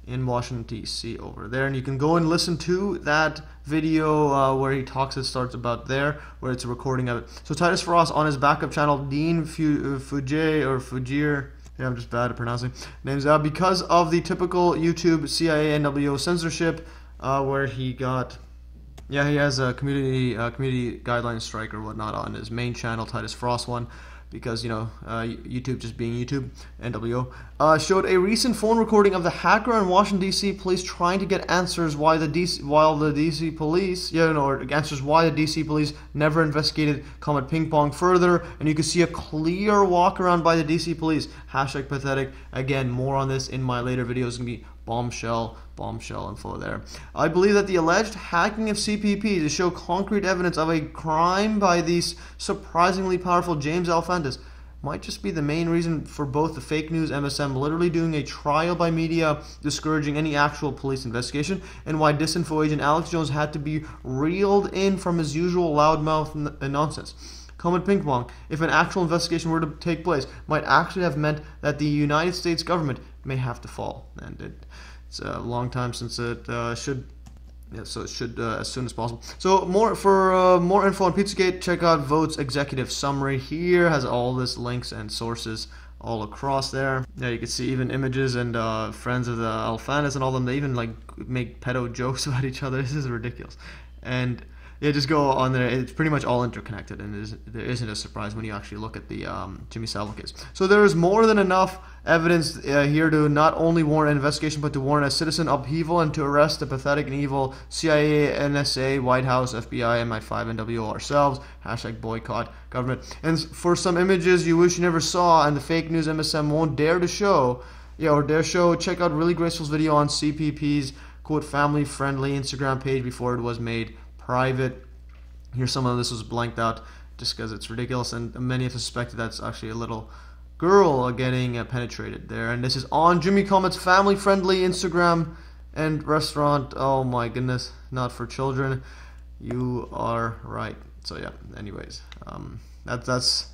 in Washington DC over there, and you can go and listen to that video where he talks. It starts about there where it's a recording of it. So Titus Frost on his backup channel, Dean Fugir, yeah, I'm just bad at pronouncing names, because of the typical YouTube CIA NWO censorship, where he got, yeah, he has a community guideline strike or whatnot on his main channel, Titus Frost one, because, you know, YouTube just being YouTube, NWO, showed a recent phone recording of the hacker and Washington DC police trying to get answers why the DC police, answers why the DC police never investigated Comet Ping Pong further, and you can see a clear walk around by the DC police. Hashtag pathetic. Again, more on this in my later videos. It's gonna be bombshell info there. I believe that the alleged hacking of CPP to show concrete evidence of a crime by these surprisingly powerful James Alefantis might just be the main reason for both the fake news MSM literally doing a trial by media discouraging any actual police investigation, and why disinfo agent Alex Jones had to be reeled in from his usual loudmouth nonsense. Comet Ping Pong, if an actual investigation were to take place, might actually have meant that the United States government may have to fall, and it's a long time since it should. Yeah, so it should as soon as possible. So more info on Pizzagate, check out Vote's executive summary. Here has all this links and sources all across there. Yeah, you can see even images and friends of the Alefantis and all them. They even like make pedo jokes about each other. This is ridiculous. And yeah, just go on there. It's pretty much all interconnected, and there isn't a surprise when you actually look at the Jimmy Savile case. So there is more than enough evidence here to not only warrant an investigation, but to warrant a citizen upheaval and to arrest the pathetic and evil CIA, NSA, White House, FBI, MI5, NWO ourselves. Hashtag boycott government. And for some images you wish you never saw and the fake news MSM won't dare to show, check out Really Graceful's video on CPP's quote family-friendly Instagram page before it was made private. Here some of this was blanked out just because it's ridiculous, and many have suspected that's actually a little girl getting penetrated there. And this is on Jimmy Comet's family-friendly Instagram and restaurant. Oh my goodness, not for children. You are right. So yeah, anyways, that's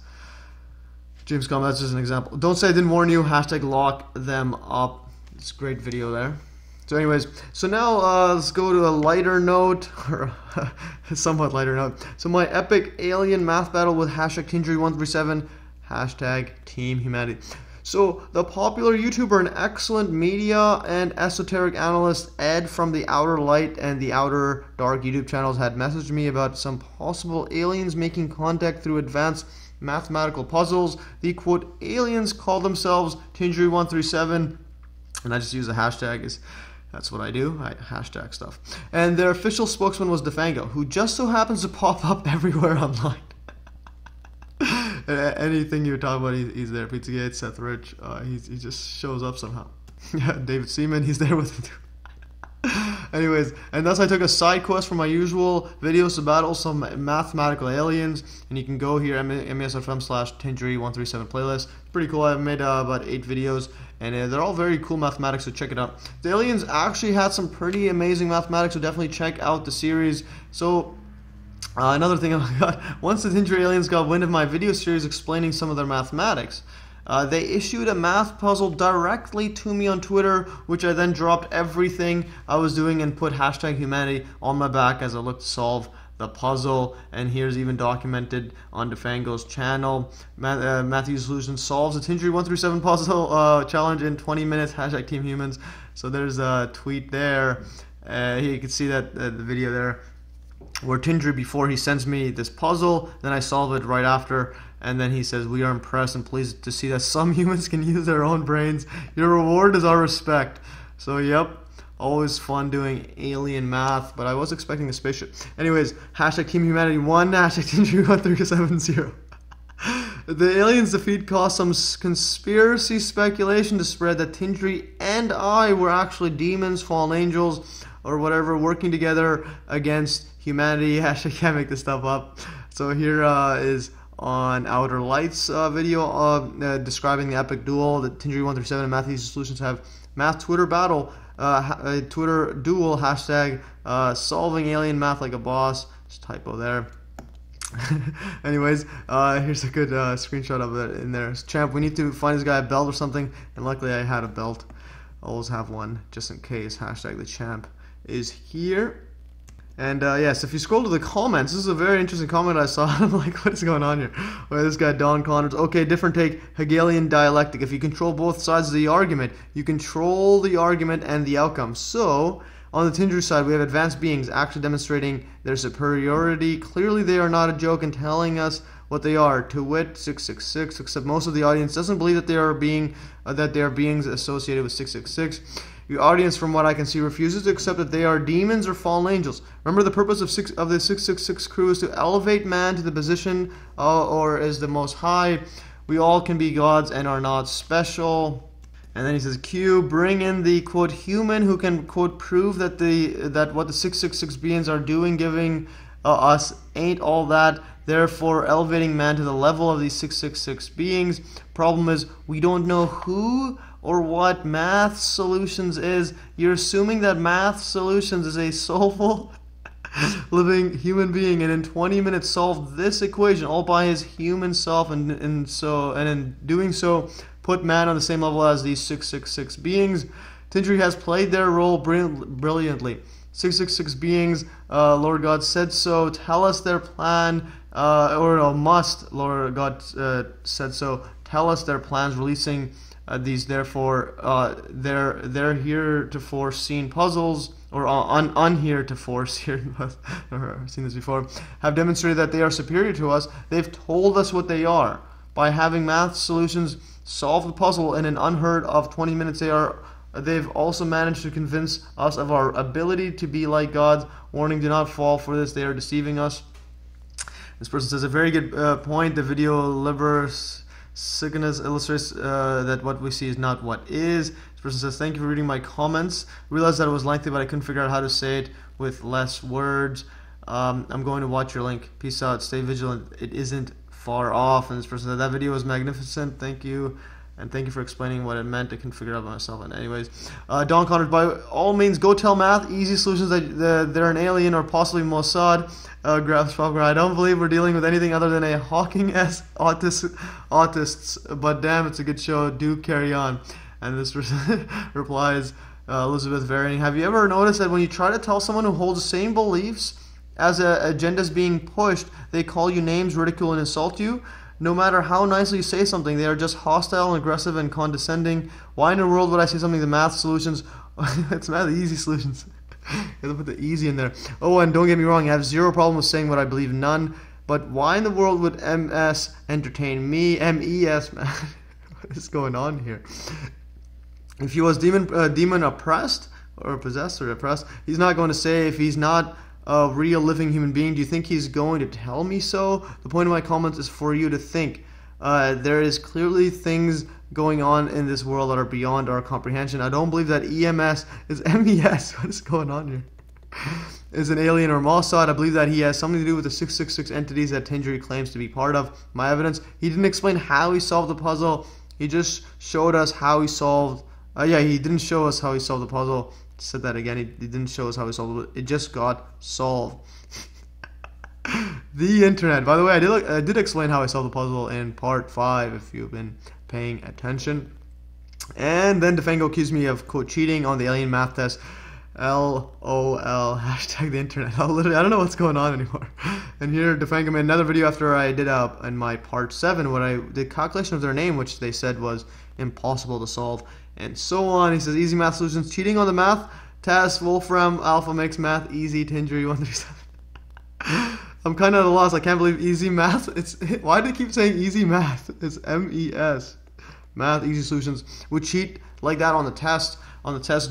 James Comet. That's just an example. Don't say I didn't warn you. Hashtag lock them up. It's a great video there. So anyways, so now let's go to a lighter note, or a somewhat lighter note. So my epic alien math battle with hashtag Tingery137, hashtag Team Humanity. So the popular YouTuber and excellent media and esoteric analyst Ed from the Outer Light and the Outer Dark YouTube channels had messaged me about some possible aliens making contact through advanced mathematical puzzles. The quote aliens call themselves Tingery137, and I just use the hashtag. That's what I do. I hashtag stuff. And their official spokesman was Defango, who just so happens to pop up everywhere online. Anything you talk about, he's there. Pizzagate, Seth Rich, he just shows up somehow. Yeah, David Seaman, he's there with him. Anyways, and thus I took a side quest from my usual videos to battle some mathematical aliens, and you can go here, mes.fm/Tingery137 playlist. It's pretty cool. I've made about 8 videos, and they're all very cool mathematics, so check it out. The aliens actually had some pretty amazing mathematics, so definitely check out the series. So another thing I got, once the Tingery aliens got wind of my video series explaining some of their mathematics, they issued a math puzzle directly to me on Twitter, which I then dropped everything I was doing and put hashtag humanity on my back as I looked to solve the puzzle. And here's even documented on Defango's channel. Matthew's Solution solves the Tingery137 puzzle challenge in 20 minutes, hashtag Team Humans. So there's a tweet there. You can see that the video there where Tingery, before he sends me this puzzle, then I solve it right after, and then he says, we are impressed and pleased to see that some humans can use their own brains. Your reward is our respect. So yep, always fun doing alien math, but I was expecting a spaceship. Anyways, hashtag Team Humanity 1, hashtag Tingery1370. The aliens' defeat caused some conspiracy speculation to spread that Tindri and I were actually demons, fallen angels, or whatever, working together against humanity. Actually, can't make this stuff up. So here is on Outer Lights video describing the epic duel that Tindri 137 and Math Easy Solutions have. Math Twitter battle, Twitter duel, hashtag solving alien math like a boss. Just typo there. Anyways, here's a good screenshot of it in there. Champ, we need to find this guy a belt or something, and luckily I had a belt. Always have one, just in case. Hashtag the champ is here. And yes, if you scroll to the comments, this is a very interesting comment I saw. I'm like, what is going on here? Well, this guy, Don Connors. Okay, different take. Hegelian dialectic. If you control both sides of the argument, you control the argument and the outcome. So, on the Tindri side, we have advanced beings actually demonstrating their superiority. Clearly, they are not a joke and telling us what they are. To wit, 666. Except most of the audience doesn't believe that they are beings associated with 666. The audience, from what I can see, refuses to accept that they are demons or fallen angels. Remember, the purpose of the 666 crew is to elevate man to the position or as the Most High. We all can be gods and are not special. And then he says, Q, bring in the, quote, human who can, quote, prove that what the 666 beings are doing, giving us ain't all that, therefore elevating man to the level of these 666 beings. Problem is, we don't know who or what Math Solutions is. You're assuming that Math Solutions is a soulful living human being, and in 20 minutes solved this equation all by his human self, and in doing so put man on the same level as these 666 beings. Tindri has played their role brilliantly. 666 beings, Lord God said so, tell us their plan, Lord God said so, tell us their plans, releasing these, therefore, they're heretofore seen puzzles, or unheretofore seen, I've seen this before, have demonstrated that they are superior to us. They've told us what they are. By having Math Solutions solve the puzzle in an unheard of 20 minutes, they've also managed to convince us of our ability to be like gods. Warning, do not fall for this. They are deceiving us. This person says a very good point. The video Liberus Signus illustrates that what we see is not what is. This person says, thank you for reading my comments. Realized that it was lengthy, but I couldn't figure out how to say it with less words. I'm going to watch your link. Peace out. Stay vigilant. It isn't far off. And this person said, that video was magnificent. Thank you. And thank you for explaining what it meant. I couldn't figure it out by myself. And anyways, Don Connors, by all means, go tell Math Easy Solutions that they're an alien or possibly Mossad. I don't believe we're dealing with anything other than a Hawking-esque autists. But damn, it's a good show. Do carry on. And this person replies, Elizabeth Varying, have you ever noticed that when you try to tell someone who holds the same beliefs as agendas being pushed, they call you names, ridicule, and insult you? No matter how nicely you say something, they are just hostile and aggressive and condescending. Why in the world would I say something to Math Solutions? It's Math Easy Solutions. You have to put the easy in there. Oh, and don't get me wrong, I have zero problem with saying what I believe, none. But why in the world would MS entertain me? MES, man. What is going on here? If he was demon oppressed, or possessed or oppressed, he's not going to say if he's not a real living human being. Do you think he's going to tell me so? The point of my comments is for you to think. There is clearly things going on in this world that are beyond our comprehension. I don't believe that EMS is MES. What is going on here? Is an alien or Mossad. I believe that he has something to do with the 666 entities that Tindri claims to be part of. My evidence, he didn't explain how he solved the puzzle. He just showed us how he solved. He didn't show us how he solved the puzzle. Said that again. He didn't show us how he solved it. It just got solved. The internet. By the way, I did explain how I solved the puzzle in part 5 if you've been paying attention. And then Defengo accused me of quote cheating on the alien math test. LOL. Hashtag the internet. I don't know what's going on anymore. And here Defengo made another video after I did in my part 7 when I did calculation of their name, which they said was impossible to solve, and so on. He says easy Math Solutions cheating on the math test. Wolfram Alpha makes math easy. Tindri 137. I'm kind of at a loss. I can't believe easy math. Why do they keep saying easy math? It's MES. Math Easy Solutions would cheat like that on the test.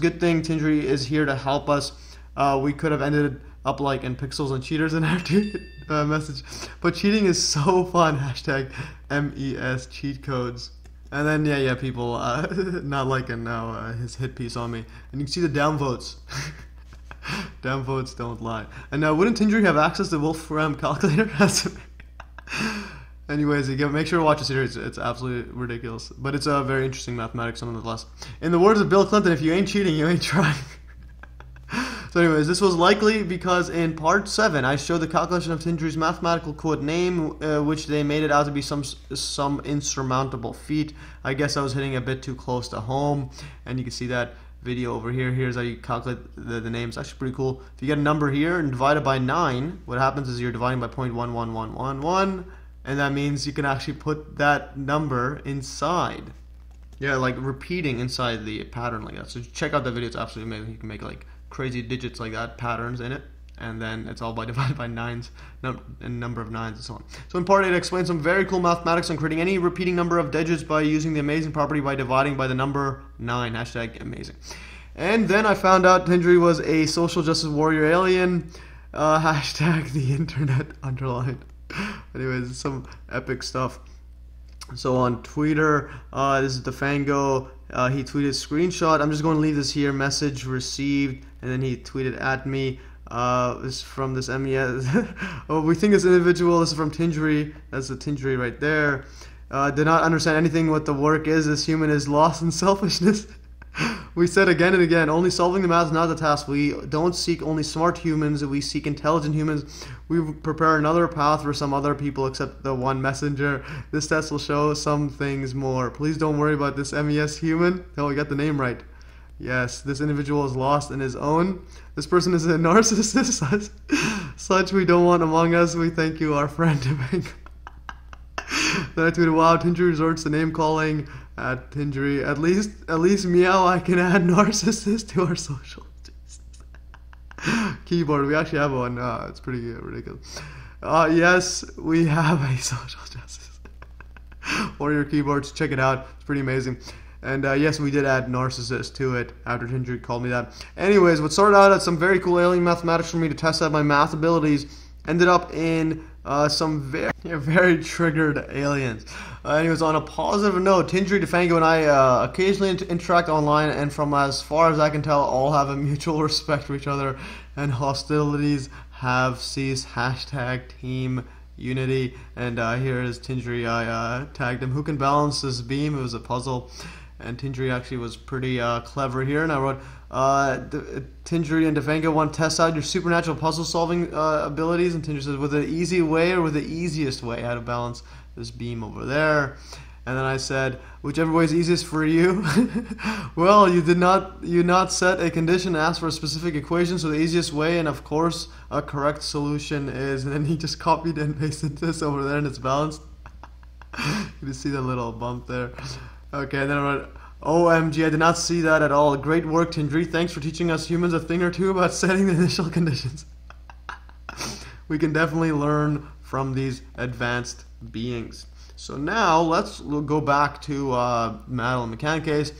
Good thing Tindri is here to help us. We could have ended up like in pixels and cheaters in our message. But cheating is so fun. Hashtag MES cheat codes. And then yeah, people not liking now his hit piece on me. And you can see the downvotes. Downvotes don't lie. And now wouldn't Tindri have access to Wolfram calculator? Anyways, make sure to watch the series. It's absolutely ridiculous. But it's a very interesting mathematics nonetheless. In the words of Bill Clinton, if you ain't cheating, you ain't trying. So anyways, this was likely because in part 7, I showed the calculation of Tindri's mathematical code name, which they made it out to be some insurmountable feat. I guess I was hitting a bit too close to home, and you can see that video over here. Here's how you calculate the name. It's actually pretty cool. If you get a number here and divide it by 9, what happens is you're dividing by 0.11111, and that means you can actually put that number inside. Yeah, like repeating inside the pattern like that. So check out that video. It's absolutely amazing. You can make like crazy digits like that, patterns in it, and then it's all by divided by nines, and number of nines and so on. So in part 8, I explained some very cool mathematics on creating any repeating number of digits by using the amazing property by dividing by the number 9. Hashtag amazing. And then I found out Tindri was a social justice warrior alien. Hashtag the internet underlined. Anyways, some epic stuff. So on Twitter, this is Defango. He tweeted screenshot. I'm just going to leave this here. Message received, and then he tweeted at me. This is from this MES. Oh, we think this individual. This is from Tindri. That's the Tindri right there. Did not understand anything what the work is. This human is lost in selfishness. We said again and again, only solving the math is not the task. We don't seek only smart humans, we seek intelligent humans. We prepare another path for some other people except the one messenger. This test will show some things more. Please don't worry about this MES human. Oh, we got the name right. Yes, this individual is lost in his own. This person is a narcissist. Such we don't want among us. We thank you, our friend. Then I tweeted, wow, Tindri resorts to name calling at Tindri. At least meow, I can add narcissist to our social keyboard. We actually have one. It's pretty ridiculous. Yes, we have a social justice warrior keyboards. Check it out. It's pretty amazing. And yes, we did add narcissist to it after Tindri called me that. Anyways, what started out as some very cool alien mathematics for me to test out my math abilities ended up in some very triggered aliens. Anyways, on a positive note, Tindri, Defango, and I occasionally interact online, and from as far as I can tell, all have a mutual respect for each other, and hostilities have ceased. Hashtag team unity. And here is Tindri. I tagged him. Who can balance this beam? It was a puzzle. And Tindri actually was pretty clever here. And I wrote, Tindri and Defango want to test out your supernatural puzzle solving abilities. And Tindri says, with the easy way or with the easiest way, how to balance this beam over there. And then I said, whichever way is easiest for you. Well, you did not set a condition, ask for a specific equation, so the easiest way, and of course, a correct solution is, and then he just copied and pasted this over there, and it's balanced. You can see the little bump there. Okay, and then I wrote, OMG, I did not see that at all. Great work, Tindri. Thanks for teaching us humans a thing or two about setting the initial conditions. We can definitely learn from these advanced beings. So now let's go back to Madeleine McCann case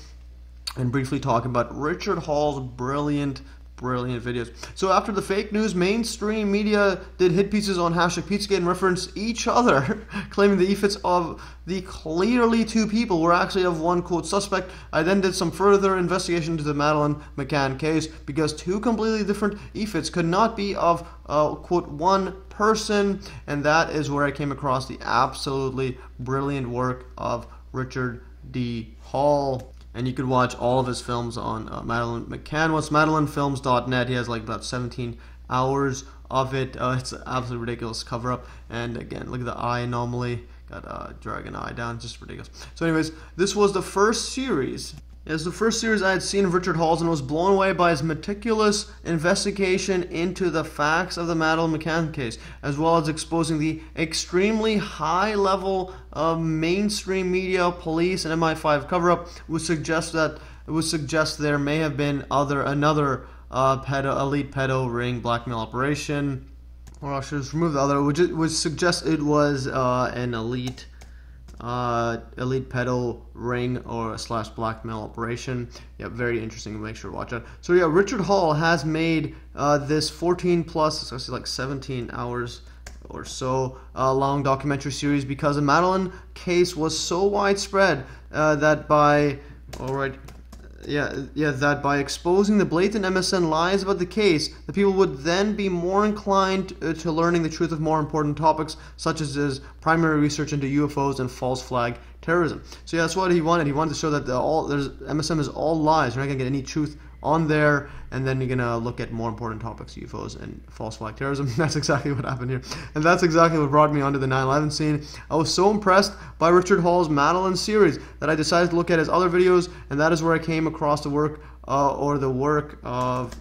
and briefly talk about Richard Hall's brilliant videos. So after the fake news, mainstream media did hit pieces on hashtag Pizzagate and referenced each other, claiming the efforts of the clearly two people were actually of one quote suspect. I then did some further investigation into the Madeleine McCann case because two completely different efforts could not be of quote one person, and that is where I came across the absolutely brilliant work of Richard D. Hall. And you could watch all of his films on Madeleine McCann. What's MadeleineFilms.net. He has like about 17 hours of it. It's an absolutely ridiculous cover up. And again, look at the eye anomaly. Got a dragon eye down. Just ridiculous. So anyways, this was the first series. It's the first series I had seen of Richard Hall's, and was blown away by his meticulous investigation into the facts of the Madeleine McCann case, as well as exposing the extremely high level of mainstream media, police, and MI5 cover-up, would suggest there may have been another elite pedo ring blackmail operation. Or I should just remove the other, which would suggest it was an elite elite pedo ring or / blackmail operation. Yeah, very interesting. Make sure to watch it. So yeah, Richard Hall has made this 14 plus, it's actually like 17 hours or so long documentary series because the Madeline case was so widespread that by that by exposing the blatant MSN lies about the case, the people would then be more inclined to learning the truth of more important topics, such as his primary research into UFOs and false flag terrorism. So yeah, that's what he wanted. He wanted to show that MSM is all lies. You're not gonna get any truth on there, and then you're gonna look at more important topics, UFOs and false flag terrorism. That's exactly what happened here, and that's exactly what brought me onto the 9/11 scene. I was so impressed by Richard Hall's Madeline series that I decided to look at his other videos, and that is where I came across the work of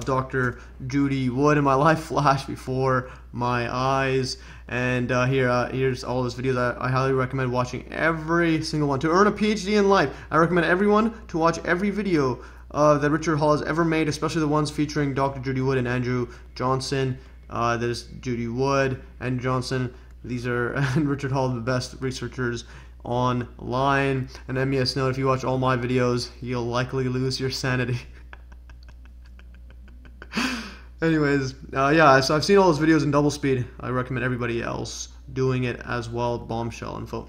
Dr. Judy Wood, and my life flashed before my eyes. And here's all those videos. I highly recommend watching every single one. To earn a PhD in life, I recommend everyone to watch every video that Richard Hall has ever made, especially the ones featuring Dr. Judy Wood and Andrew Johnson. There's Judy Wood and Johnson. These are and Richard Hall, the best researchers online. And MES note, if you watch all my videos, you'll likely lose your sanity. Anyways, yeah, so I've seen all those videos in double speed. I recommend everybody else doing it as well. Bombshell info.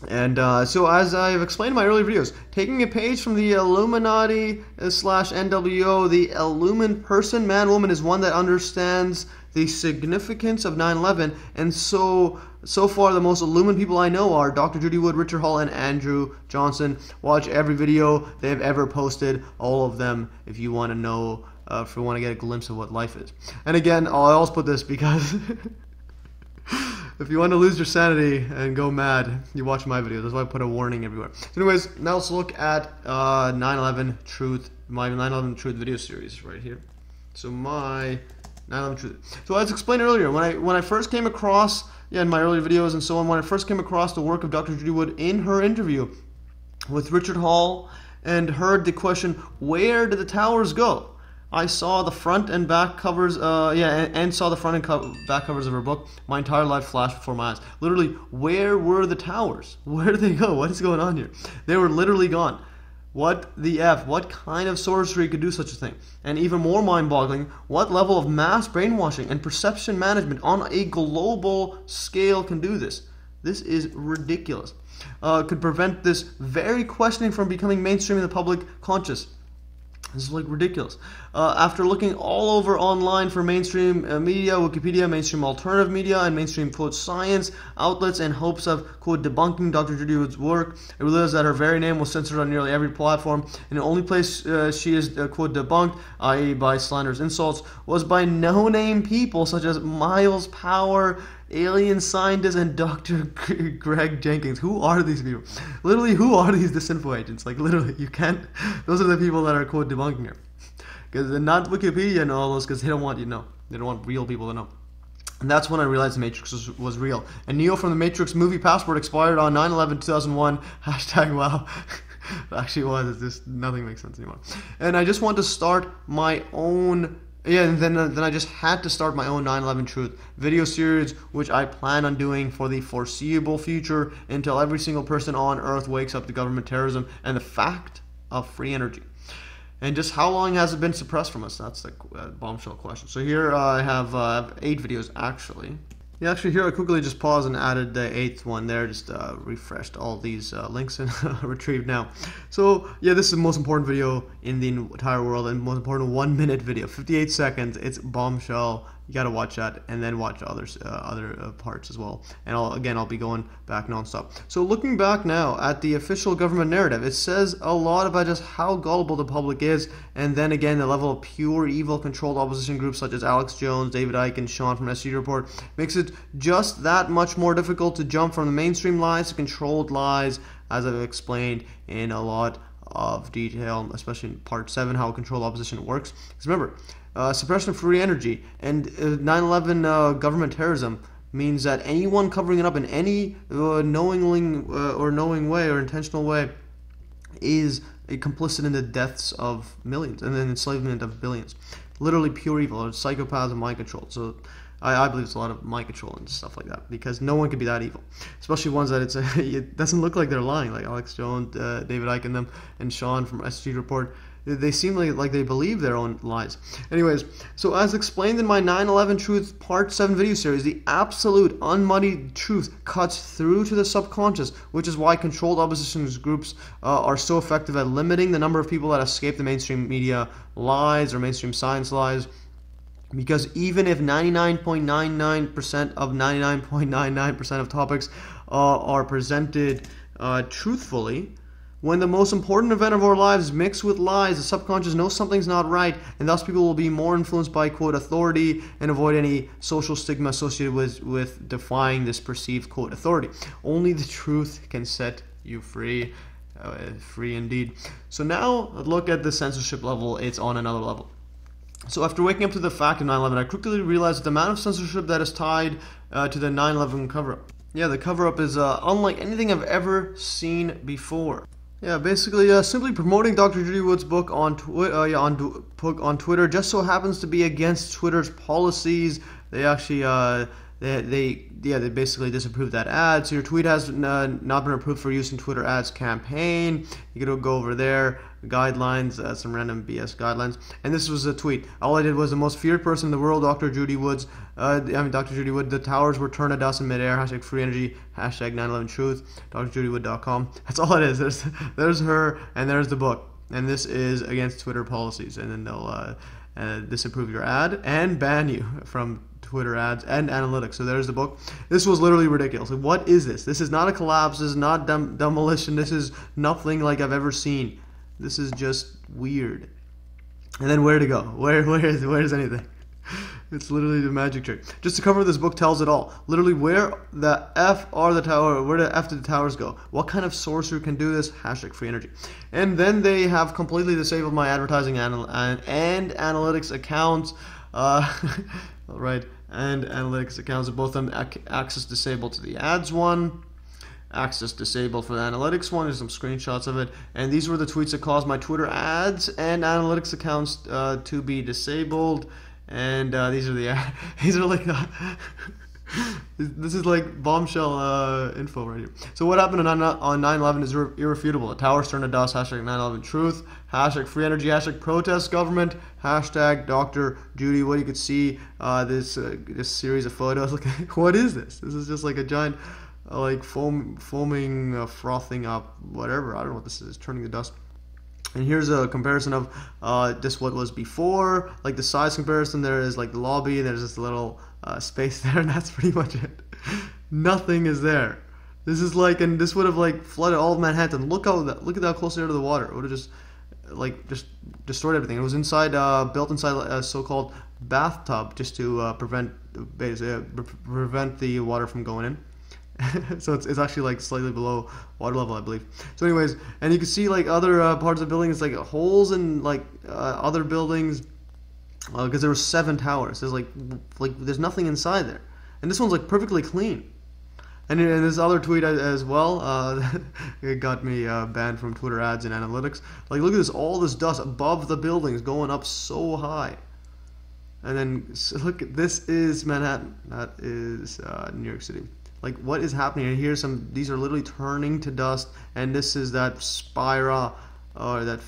And so as I've explained in my earlier videos, taking a page from the Illuminati / NWO, the Illumined person, man, woman, is one that understands the significance of 9/11. And so far, the most illumined people I know are Dr. Judy Wood, Richard Hall, and Andrew Johnson. Watch every video they've ever posted, all of them, if you want to know, if you want to get a glimpse of what life is. And again, I always put this because if you want to lose your sanity and go mad, you watch my videos. That's why I put a warning everywhere. So anyways, now let's look at 9/11 Truth, my 9/11 Truth video series right here. So my 9/11 Truth. So as explained earlier, when I first came across, in my earlier videos and so on, when I first came across the work of Dr. Judy Wood in her interview with Richard Hall and heard the question, where did the towers go? I saw the front and back covers, and saw the front and back covers of her book. My entire life flashed before my eyes. Literally, where were the towers? Where did they go? What is going on here? They were literally gone. What the F? What kind of sorcery could do such a thing? And even more mind-boggling, what level of mass brainwashing and perception management on a global scale can do this? This is ridiculous. Could prevent this very questioning from becoming mainstream in the public conscious. This is like ridiculous. After looking all over online for mainstream media, Wikipedia, mainstream alternative media, and mainstream quote science outlets in hopes of quote debunking Dr. Judy Wood's work, I realized that her very name was censored on nearly every platform, and the only place she is quote debunked, i.e. by slanders, insults, was by no-name people such as Miles Power, alien scientist, and Dr. Greg Jenkins. Who are these people? Literally, who are these disinfo agents? Like, literally, you can't. Those are the people that are quote debunking her. Because they're not Wikipedia and all those, because they don't want you to know. They don't want real people to know. And that's when I realized the Matrix was real. And Neo from the Matrix movie passport expired on 9/11/2001. Hashtag wow. It actually was. It's just nothing makes sense anymore. And I just want to start my own. Yeah, and then I just had to start my own 9/11 Truth video series, which I plan on doing for the foreseeable future until every single person on Earth wakes up to government terrorism and the fact of free energy. And just how long has it been suppressed from us? That's the bombshell question. So here I have 8 videos actually. Yeah, actually here I quickly just paused and added the 8th one there, just refreshed all these links and retrieved now. So yeah, this is the most important video in the entire world and most important 1-minute video, 58 seconds. It's bombshell. You gotta watch that and then watch other parts as well. And I'll be going back nonstop. So looking back now at the official government narrative, it says a lot about just how gullible the public is, and then again the level of pure evil controlled opposition groups such as Alex Jones, David Icke, and Sean from SG Report makes it just that much more difficult to jump from the mainstream lies to controlled lies, as I've explained in a lot of detail, especially in part 7, how controlled opposition works. Because remember, suppression of free energy and 9/11 government terrorism means that anyone covering it up in any knowing way or intentional way is complicit in the deaths of millions and the enslavement of billions. Literally pure evil, or psychopaths and mind control. So I believe it's a lot of mind control and stuff like that, because no one could be that evil, especially ones that it doesn't look like they're lying, like Alex Jones, David Icke and them, and Sean from SG Report. They seem like they believe their own lies. Anyways, so as explained in my 9/11 Truth Part 7 video series, the absolute unmuddied truth cuts through to the subconscious, which is why controlled opposition groups are so effective at limiting the number of people that escape the mainstream media lies or mainstream science lies. Because even if 99.99% of 99.99% of topics are presented truthfully, when the most important event of our lives mixed with lies, the subconscious knows something's not right, and thus people will be more influenced by, quote, authority, and avoid any social stigma associated with defying this perceived, quote, authority. Only the truth can set you free. Free indeed. So now, look at the censorship level. It's on another level. So after waking up to the fact of 9/11, I quickly realized that the amount of censorship that is tied to the 9/11 cover-up. Yeah, the cover-up is unlike anything I've ever seen before. Yeah, basically, simply promoting Dr. Judy Wood's book on Twitter just so happens to be against Twitter's policies. They actually, they basically disapproved that ad. So your tweet has not been approved for use in Twitter ads campaign. You could go over there, guidelines, some random BS guidelines. And this was a tweet. All I did was the most feared person in the world, Dr. Judy Wood. The towers were turned to dust in midair. # free energy. # 9/11 truth. drjudywood.com. That's all it is. There's her, and there's the book. And this is against Twitter policies. And then they'll disapprove your ad and ban you from Twitter ads and analytics. So there's the book. This was literally ridiculous. Like, what is this? This is not a collapse. This is not demolition. This is nothing like I've ever seen. This is just weird. And then where to go? Where is anything? It's literally the magic trick. Just the cover of this book tells it all. Literally, where the F are the tower? Where the F did the towers go? What kind of sorcerer can do this? # free energy. And then they have completely disabled my advertising and analytics accounts. Right, and analytics accounts. Both of them access disabled to the ads one. Access disabled for the analytics one. There's some screenshots of it. And these were the tweets that caused my Twitter ads and analytics accounts to be disabled. And these are like this is like bombshell info right here. So what happened on 9/11 is irrefutable. The towers turned to dust. # 9/11 truth. # free energy. # protest government. # Dr. Judy Wood. You could see this series of photos. Look, what is this? This is just like a giant like foaming, frothing up, whatever. I don't know what this is. Turning to dust. And here's a comparison of just what was before, like the size comparison. There is like the lobby, and there's this little space there, and that's pretty much it. Nothing is there. This is like, and this would have like flooded all of Manhattan. Look at how close they are to the water. It would have just destroyed everything. It was built inside a so-called bathtub just to prevent the water from going in. So it's actually like slightly below water level, I believe. So anyways, and you can see like other parts of the building. It's like holes in like other buildings because there were 7 towers. There's like there's nothing inside there, and this one's like perfectly clean. And this other tweet as well, it got me banned from Twitter ads and analytics. Like, look at this, all this dust above the buildings going up so high. And then look, this is Manhattan. That is New York City. Like, what is happening? And here's these are literally turning to dust, and this is that spira, or that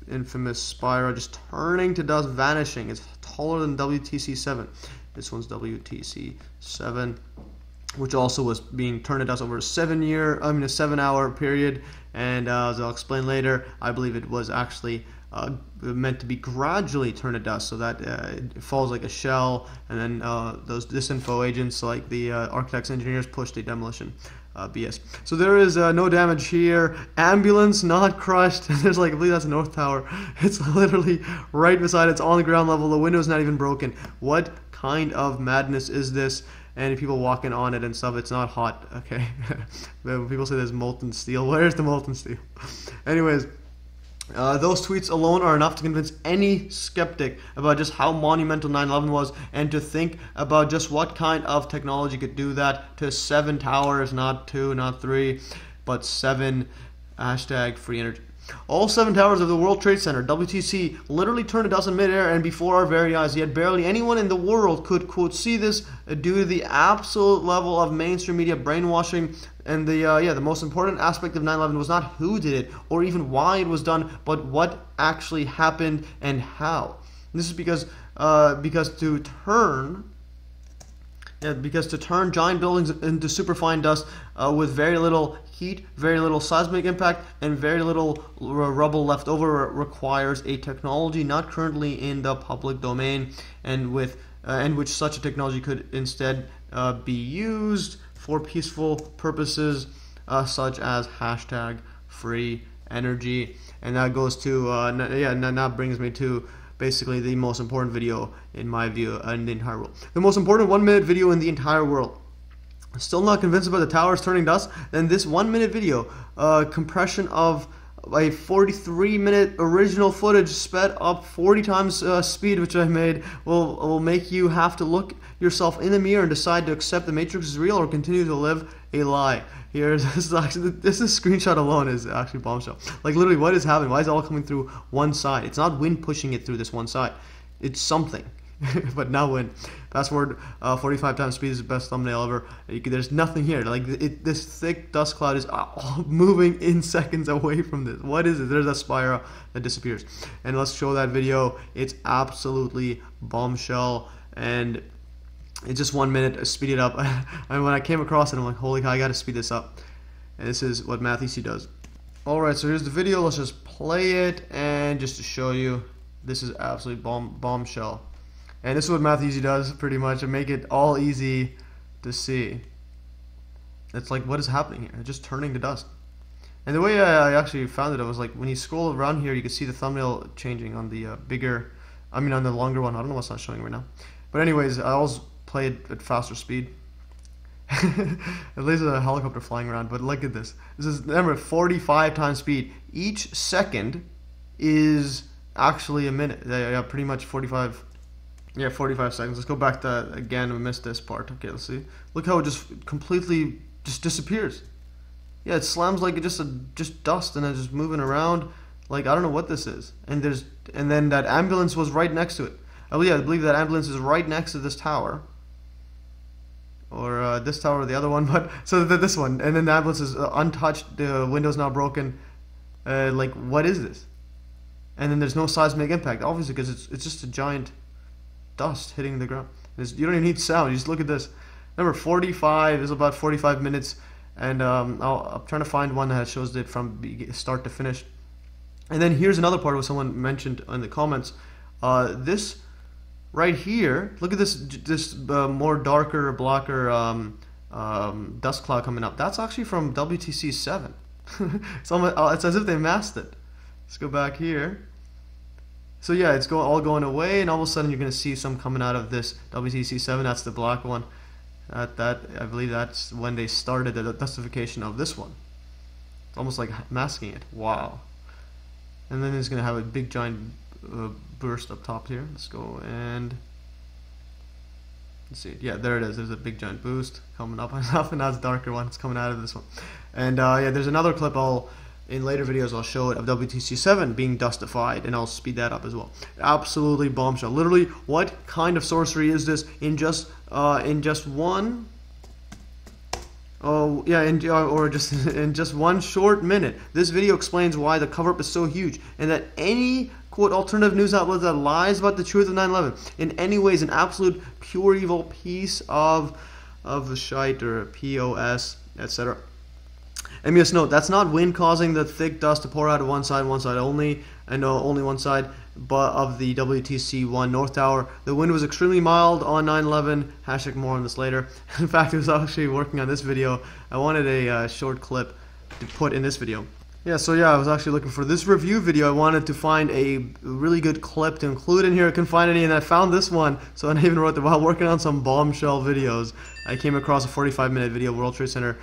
infamous spira, just turning to dust, vanishing. It's taller than WTC7. This one's WTC7, which also was being turned to dust over a 7-hour period. And as I'll explain later, I believe it was actually meant to be gradually turned to dust, so that it falls like a shell, and then those disinfo agents like the architects and engineers push the demolition BS. So there is no damage here. Ambulance not crushed. There's like, I believe that's North Tower. It's literally right beside it. It's on the ground level. The window's not even broken. What kind of madness is this? And people walking on it and stuff, it's not hot, okay? People say there's molten steel. Where's the molten steel? Anyways, those tweets alone are enough to convince any skeptic about just how monumental 9/11 was, and to think about just what kind of technology could do that to 7 towers, not 2, not 3, but 7. # free energy. All 7 towers of the World Trade Center, WTC, literally turned to dust in midair and before our very eyes. Yet barely anyone in the world could, quote, see this due to the absolute level of mainstream media brainwashing. And the most important aspect of 9/11 was not who did it or even why it was done, but what actually happened and how. And this is because to turn giant buildings into superfine dust with very little heat, very little seismic impact, and very little rubble left over requires a technology not currently in the public domain, and which such a technology could instead be used for peaceful purposes, such as #free energy. And that goes to now brings me to basically the most important video in my view in the entire world. The most important 1-minute video in the entire world. Still not convinced about the towers turning dust? Then this 1-minute video, compression of a 43-minute original footage sped up 40 times speed, which I made, will make you have to look yourself in the mirror and decide to accept the Matrix is real or continue to live a lie. This screenshot alone is actually bombshell. Like literally, what is happening? Why is it all coming through one side? It's not wind pushing it through this one side. It's something. But now wind. Fast forward 45 times speed is the best thumbnail ever. There's nothing here. Like this thick dust cloud is moving in seconds away from this. What is it? There's a spiral that disappears. And let's show that video. It's absolutely bombshell. And it's just 1 minute, speed it up. And when I came across it, I'm like, holy cow, I gotta speed this up. And this is what MathEC does. Alright, so here's the video. Let's just play it, and just to show you, this is absolutely bombshell. And this is what MathEC does, pretty much, and make it all easy to see. It's like, what is happening here? It's just turning to dust. And the way I actually found it, I was like, when you scroll around here, you can see the thumbnail changing on the on the longer one. I don't know what's not showing right now. But anyways, I always play it at faster speed. At least a helicopter flying around, but look at this. This is, remember, 45 times speed. Each second is actually a minute. Yeah, pretty much 45. Yeah, 45 seconds. Let's go back to again. We missed this part. Okay, let's see. Look how it just completely just disappears. Yeah, it slams like it just dust and then just moving around. Like I don't know what this is. And then that ambulance was right next to it. I believe that ambulance is right next to this tower. Or this tower or the other one, but so this one, and then the ambulance is untouched, the window's not broken. Like, what is this? And then there's no seismic impact, obviously, because it's just a giant dust hitting the ground. You don't even need sound. You just look at this. Number 45 is about 45 minutes, and I'm trying to find one that shows it from start to finish. And then here's another part what someone mentioned in the comments. This right here, look at this more darker, blacker dust cloud coming up. That's actually from WTC 7. It's as if they masked it. Let's go back here. So yeah, it's all going away, and all of a sudden you're going to see some coming out of this WTC 7. That's the black one. I believe that's when they started the dustification of this one. It's almost like masking it. Wow. And then it's going to have a big giant burst up top here. Let's go and let's see. Yeah, there it is. There's a big giant boost coming up and up, and that's a darker one. It's coming out of this one. And yeah, there's another clip in later videos I'll show it of WTC 7 being dustified, and I'll speed that up as well. Absolutely bombshell. Literally, what kind of sorcery is this in just one? Oh yeah, in just 1 short minute, this video explains why the cover-up is so huge, and that any quote alternative news outlet that lies about the truth of 9/11 in any way is an absolute pure evil piece of the shite, or POS, etc. MES note: that's not wind causing the thick dust to pour out of one side only, and only one side, but of the WTC-1 North Tower. The wind was extremely mild on 9/11. Hashtag more on this later. In fact, I was actually working on this video. I wanted a short clip to put in this video. Yeah, so yeah, I was actually looking for this review video. I wanted to find a really good clip to include in here. I couldn't find any, and I found this one. So I even wrote that while working on some bombshell videos, I came across a 45-minute video of World Trade Center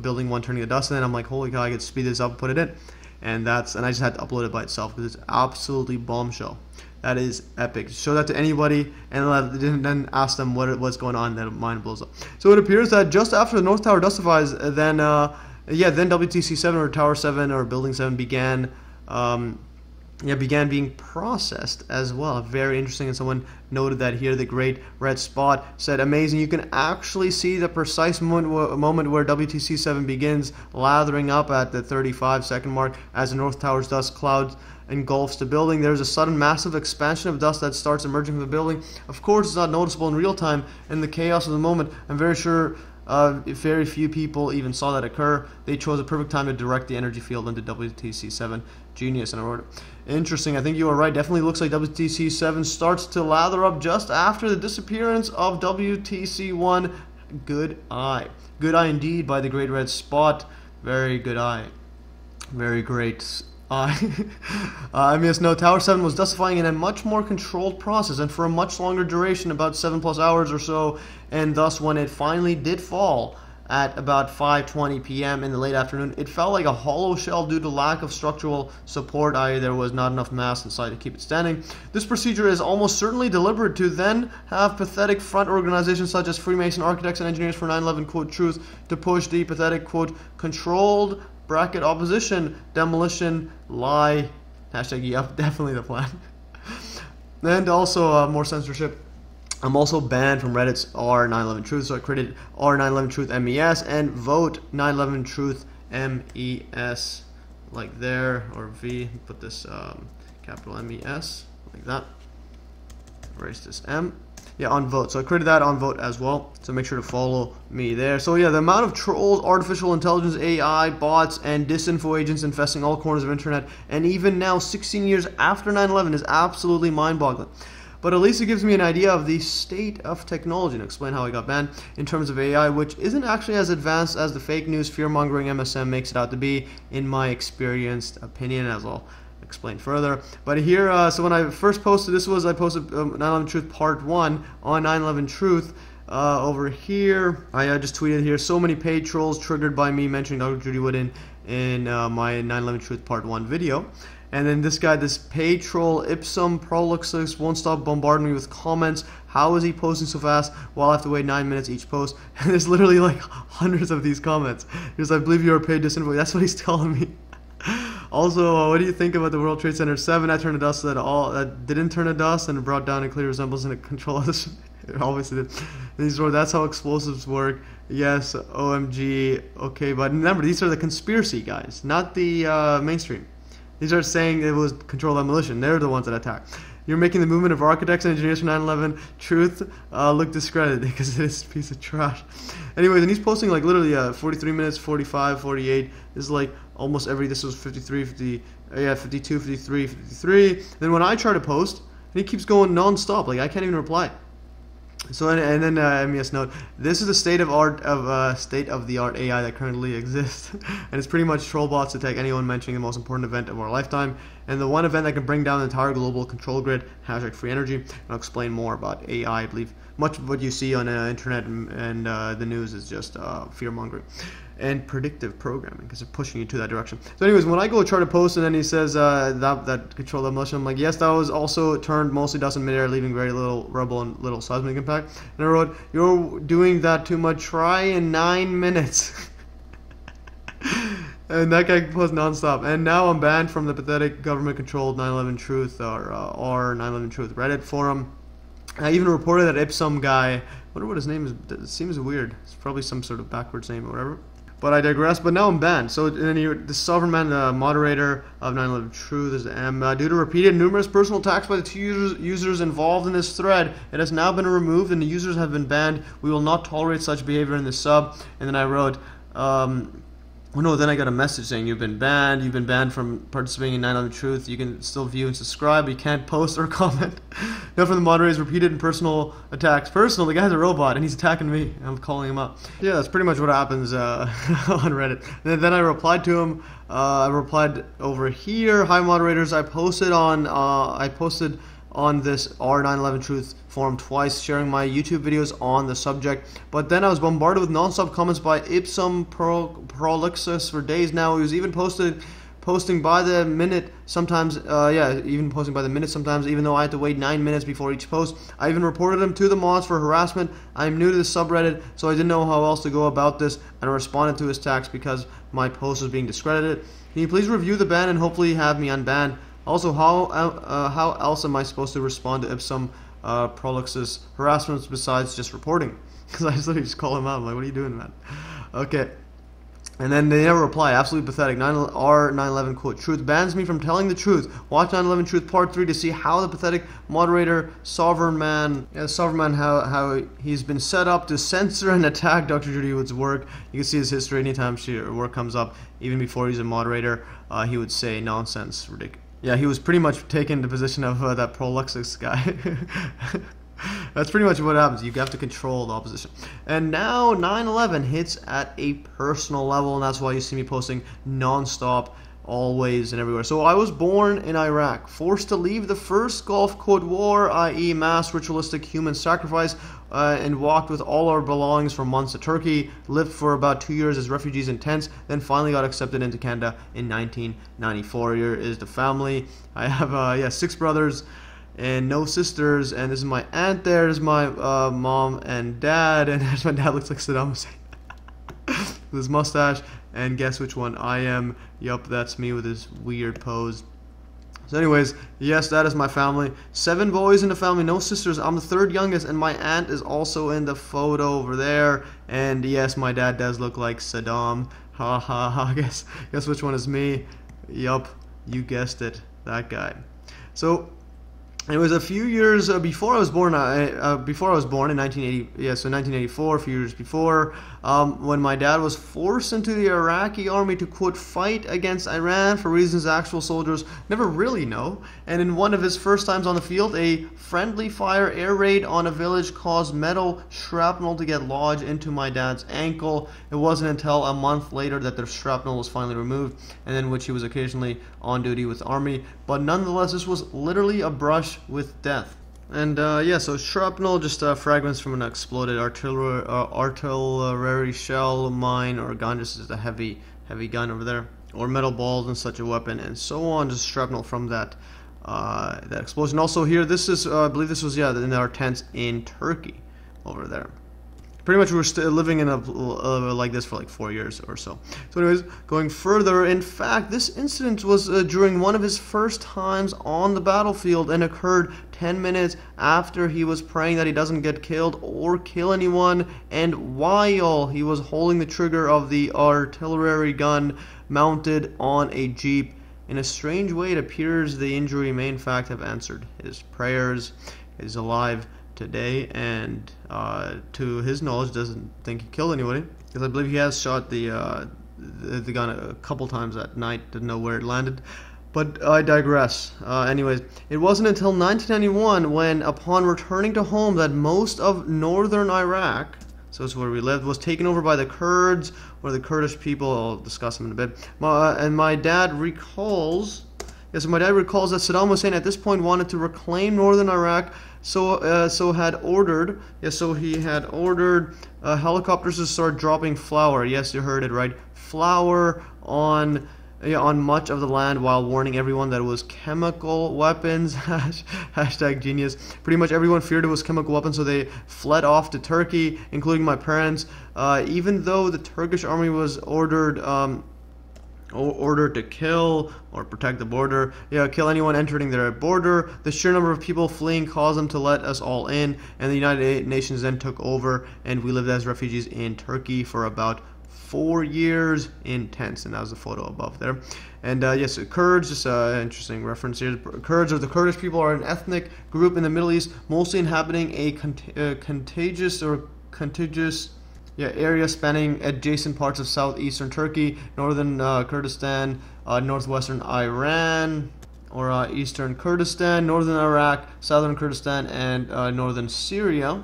building 1 turning to dust, and then I'm like, holy cow, I could speed this up and put it in. And I just had to upload it by itself because it's absolutely bombshell. That is epic. Show that to anybody and then ask them what's going on. That mind blows up. So it appears that just after the North Tower dustifies, then Yeah, then WTC7 or Tower 7 or Building 7 began being processed as well. Very interesting. And someone noted that here, the great red spot said, amazing, you can actually see the precise moment where WTC7 begins lathering up at the 35-second mark as the North Tower's dust cloud engulfs the building. There's a sudden massive expansion of dust that starts emerging from the building. Of course, it's not noticeable in real time in the chaos of the moment. I'm very sure very few people even saw that occur. They chose a perfect time to direct the energy field into WTC7. Genius. And I wrote, interesting. I think you are right. Definitely looks like WTC7 starts to lather up just after the disappearance of WTC1. Good eye. Good eye indeed by the great red spot. Very good eye. Very great MES note, Tower 7 was dustifying in a much more controlled process and for a much longer duration, about 7+ hours or so, and thus when it finally did fall at about 5:20 p.m. in the late afternoon, it felt like a hollow shell due to lack of structural support, i.e. there was not enough mass inside to keep it standing. This procedure is almost certainly deliberate to then have pathetic front organizations such as Freemason architects and engineers for 9/11 quote truth to push the pathetic quote controlled bracket opposition demolition lie hashtag yep, definitely the plan. And also more censorship. I'm also banned from Reddit's r911 truth, so I created r911 truth MES and vote 911 truth MES like there, or V, put this capital MES like that, erase this M. Yeah, on vote. So I created that on vote as well. So make sure to follow me there. So yeah, the amount of trolls, artificial intelligence, AI, bots, and disinfo agents infesting all corners of internet, and even now, 16 years after 9/11, is absolutely mind-boggling. But at least it gives me an idea of the state of technology, and explain how I got banned in terms of AI, which isn't actually as advanced as the fake news, fear-mongering MSM makes it out to be, in my experienced opinion, as I'll explain further. But here, so when I first posted, I posted 9/11 Truth Part 1 on 9/11 Truth. Over here, I just tweeted here, so many paid trolls triggered by me mentioning Dr. Judy Wood in my 9/11 Truth Part 1 video. And then this guy, this paid troll, Ipsum Proluxus, won't stop bombarding me with comments. How is he posting so fast while I have to wait 9 minutes each post? And there's literally like hundreds of these comments. Because I believe you are paid disinfo. That's what he's telling me. Also, what do you think about the World Trade Center 7 that turned to dust that didn't turn to dust and brought down a clear resemblance in a control of this? It obviously did. These were, that's how explosives work. Yes, OMG. Okay, but remember, these are the conspiracy guys, not the mainstream. These are saying it was controlled demolition. They're the ones that attack. You're making the movement of architects and engineers for 9/11 truth look discredited because it is a piece of trash. Anyways, and he's posting like literally 43 minutes, 45, 48. This is like almost every, this was 53, 50, yeah, 52, 53, 53. Then when I try to post, he keeps going non-stop. Like I can't even reply. So and then MES note, this is the state of the art AI that currently exists, and it's pretty much troll bots to take anyone mentioning the most important event of our lifetime, and the one event that can bring down the entire global control grid. Hashtag free energy. And I'll explain more about AI. I believe much of what you see on the internet and the news is just fear-mongering and predictive programming, because they're pushing you to that direction. So anyways, when I go try to post and then he says that control demolition, I'm like, yes, that was also turned mostly dust in midair, leaving very little rubble and little seismic impact. And I wrote, you're doing that too much, try in 9 minutes. And that guy posted non-stop. And now I'm banned from the pathetic government-controlled 9/11 Truth or 9/11 Truth Reddit forum. I even reported that Ipsum guy, I wonder what his name is, it seems weird. It's probably some sort of backwards name or whatever. But I digress. But now I'm banned. So then the Sovereign Man, the moderator of 9/11 Truth, is due to repeated numerous personal attacks by the two users involved in this thread, it has now been removed and the users have been banned. We will not tolerate such behavior in the sub. And then I wrote, oh no, then I got a message saying you've been banned from participating in 9/11 Truth. You can still view and subscribe, but you can't post or comment. Now from the moderators, repeated and personal attacks. Personal, the guy's a robot and he's attacking me. I'm calling him up. Yeah, that's pretty much what happens on Reddit. And then I replied to him. I replied over here. Hi moderators, I posted on this R911 Truth forum twice, sharing my YouTube videos on the subject, but then I was bombarded with non-stop comments by Ipsum Proluxus for days now. He was even posted posting by the minute sometimes, even posting by the minute sometimes, even though I had to wait 9 minutes before each post. I even reported him to the mods for harassment. I'm new to the subreddit, so I didn't know how else to go about this, and I responded to his text because my post was being discredited. Can you please review the ban and hopefully have me unbanned? Also, how else am I supposed to respond to Ipsum Prolux's harassments besides just reporting? Because I just call him out. I'm like, what are you doing, man? Okay. And then they never reply. Absolutely pathetic. R911 quote, truth bans me from telling the truth. Watch 911 Truth Part 3 to see how the pathetic moderator, Sovereign Man, how he's been set up to censor and attack Dr. Judy Wood's work. You can see his history anytime her work comes up. Even before he's a moderator, he would say nonsense, ridiculous. Yeah, he was pretty much taking the position of that Proluxus guy. That's pretty much what happens. You have to control the opposition. And now 9/11 hits at a personal level, and that's why you see me posting non-stop, always and everywhere. So I was born in Iraq, forced to leave the first Gulf Code War, i.e. mass ritualistic human sacrifice, and walked with all our belongings for months to Turkey, lived for about 2 years as refugees in tents, then finally got accepted into Canada in 1994. Here is the family. I have 6 brothers and no sisters, and this is my aunt. There's my mom and dad, and there's my dad, looks like Saddam Hussein with his mustache. And guess which one I am? Yup, that's me with his weird pose. So anyways, yes, that is my family. 7 boys in the family, no sisters. I'm the 3rd youngest, and my aunt is also in the photo over there. And yes, my dad does look like Saddam. Ha ha ha. Guess which one is me? Yup, you guessed it, that guy. So it was a few years before I was born. Before I was born in 1980, so 1984, a few years before, when my dad was forced into the Iraqi army to quote fight against Iran for reasons actual soldiers never really know. And in one of his first times on the field, a friendly fire air raid on a village caused metal shrapnel to get lodged into my dad's ankle. It wasn't until a month later that the shrapnel was finally removed, and in which he was occasionally on duty with the army. But nonetheless, this was literally a brush with death. And so shrapnel, just fragments from an exploded artillery shell, mine, or gun, just a heavy gun over there, or metal balls in such a weapon, and so on. Just shrapnel from that explosion. Also here, this is I believe this was in our tents in Turkey over there. Pretty much we were still living in a like this for like 4 years or so. So anyways, going further, in fact, this incident was during one of his first times on the battlefield and occurred 10 minutes after he was praying that he doesn't get killed or kill anyone, and while he was holding the trigger of the artillery gun mounted on a jeep. In a strange way, it appears the injury may in fact have answered his prayers. He's alive today, and to his knowledge doesn't think he killed anybody, because I believe he has shot the gun a couple times that night. Didn't know where it landed, but I digress. Anyways, it wasn't until 1991 when, upon returning to home, that most of northern Iraq, so it's where we lived, was taken over by the Kurds, or the Kurdish people. I'll discuss them in a bit. And my dad recalls that Saddam Hussein at this point wanted to reclaim northern Iraq, so he had ordered helicopters to start dropping flour. Yes, you heard it right, flour on much of the land, while warning everyone that it was chemical weapons. Hashtag genius. Pretty much everyone feared it was chemical weapons, so they fled off to Turkey, including my parents. Even though the Turkish army was ordered to kill or protect the border, kill anyone entering their border, the sheer number of people fleeing caused them to let us all in, and the United Nations then took over, and we lived as refugees in Turkey for about 4 years in tents, and that was the photo above there. And yes, Kurds, just an interesting reference here. Kurds, or the Kurdish people, are an ethnic group in the Middle East, mostly inhabiting a contiguous area spanning adjacent parts of southeastern Turkey, northern Kurdistan, northwestern Iran, or eastern Kurdistan, northern Iraq, southern Kurdistan, and northern Syria,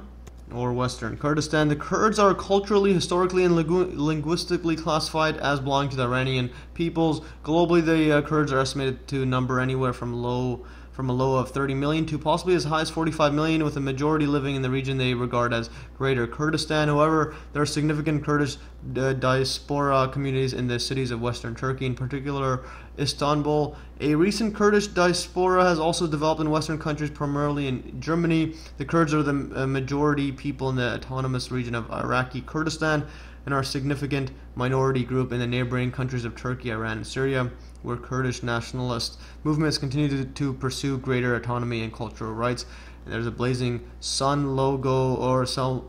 or western Kurdistan. The Kurds are culturally, historically, and linguistically classified as belonging to the Iranian peoples. Globally, the Kurds are estimated to number anywhere from low from a low of 30 million to possibly as high as 45 million, with a majority living in the region they regard as Greater Kurdistan. However, there are significant Kurdish diaspora communities in the cities of Western Turkey, in particular Istanbul. A recent Kurdish diaspora has also developed in Western countries, primarily in Germany. The Kurds are the majority people in the autonomous region of Iraqi Kurdistan and are a significant minority group in the neighboring countries of Turkey, Iran, and Syria, where Kurdish nationalist movements continue to pursue greater autonomy and cultural rights. And there's a blazing sun logo, or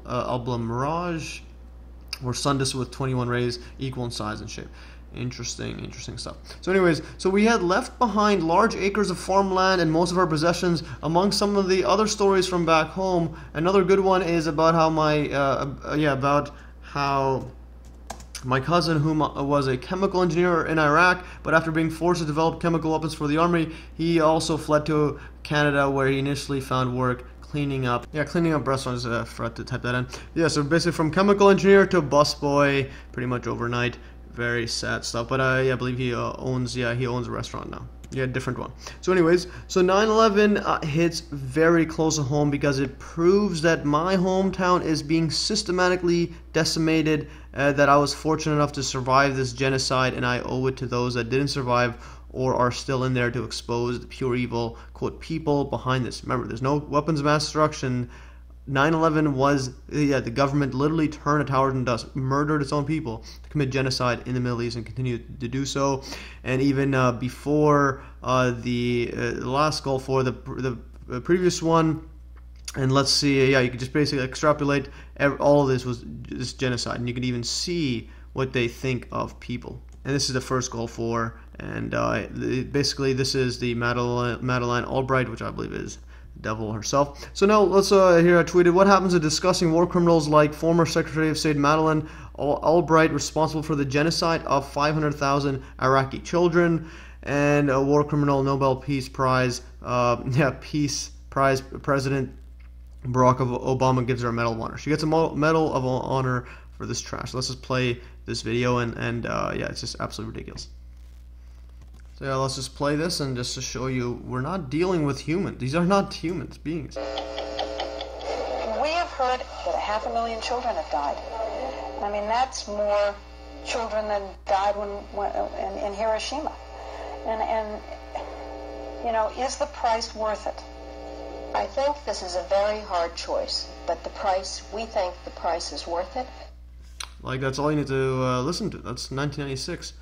Album Mirage, or sun disk with 21 rays equal in size and shape. Interesting stuff. So anyways, so we had left behind large acres of farmland and most of our possessions. Among some of the other stories from back home, another good one is about how my cousin, who was a chemical engineer in Iraq, but after being forced to develop chemical weapons for the army, he also fled to Canada, where he initially found work cleaning up restaurants. Forgot to type that in. Yeah, so basically from chemical engineer to busboy, pretty much overnight. Very sad stuff, but I believe he owns a restaurant now. Yeah, different one. So anyways, so 9/11 hits very close to home because it proves that my hometown is being systematically decimated, that I was fortunate enough to survive this genocide, and I owe it to those that didn't survive or are still in there to expose the pure evil, quote, people behind this. Remember, there's no weapons of mass destruction. 9/11 was, the government literally turned a towers and dust, murdered its own people to commit genocide in the Middle East and continue to do so. And even before the last Gulf War, the previous one, and let's see, you could just basically extrapolate all of this was this genocide, and you could even see what they think of people. And this is the first Gulf War, and basically this is the Madeleine Albright, which I believe is devil herself. So now let's here I tweeted, what happens to discussing war criminals like former Secretary of State Madeleine Albright, responsible for the genocide of 500,000 Iraqi children, and a war criminal Nobel Peace Prize Peace Prize President Barack Obama gives her a Medal of Honor. She gets a Medal of Honor for this trash. Let's just play this video, and it's just absolutely ridiculous. So yeah, let's just play this, and just to show you, we're not dealing with humans. These are not humans beings. We have heard that 500,000 children have died. I mean, that's more children than died in Hiroshima. And you know, is the price worth it? I think this is a very hard choice, but we think the price is worth it. Like, that's all you need to listen to. That's 1996.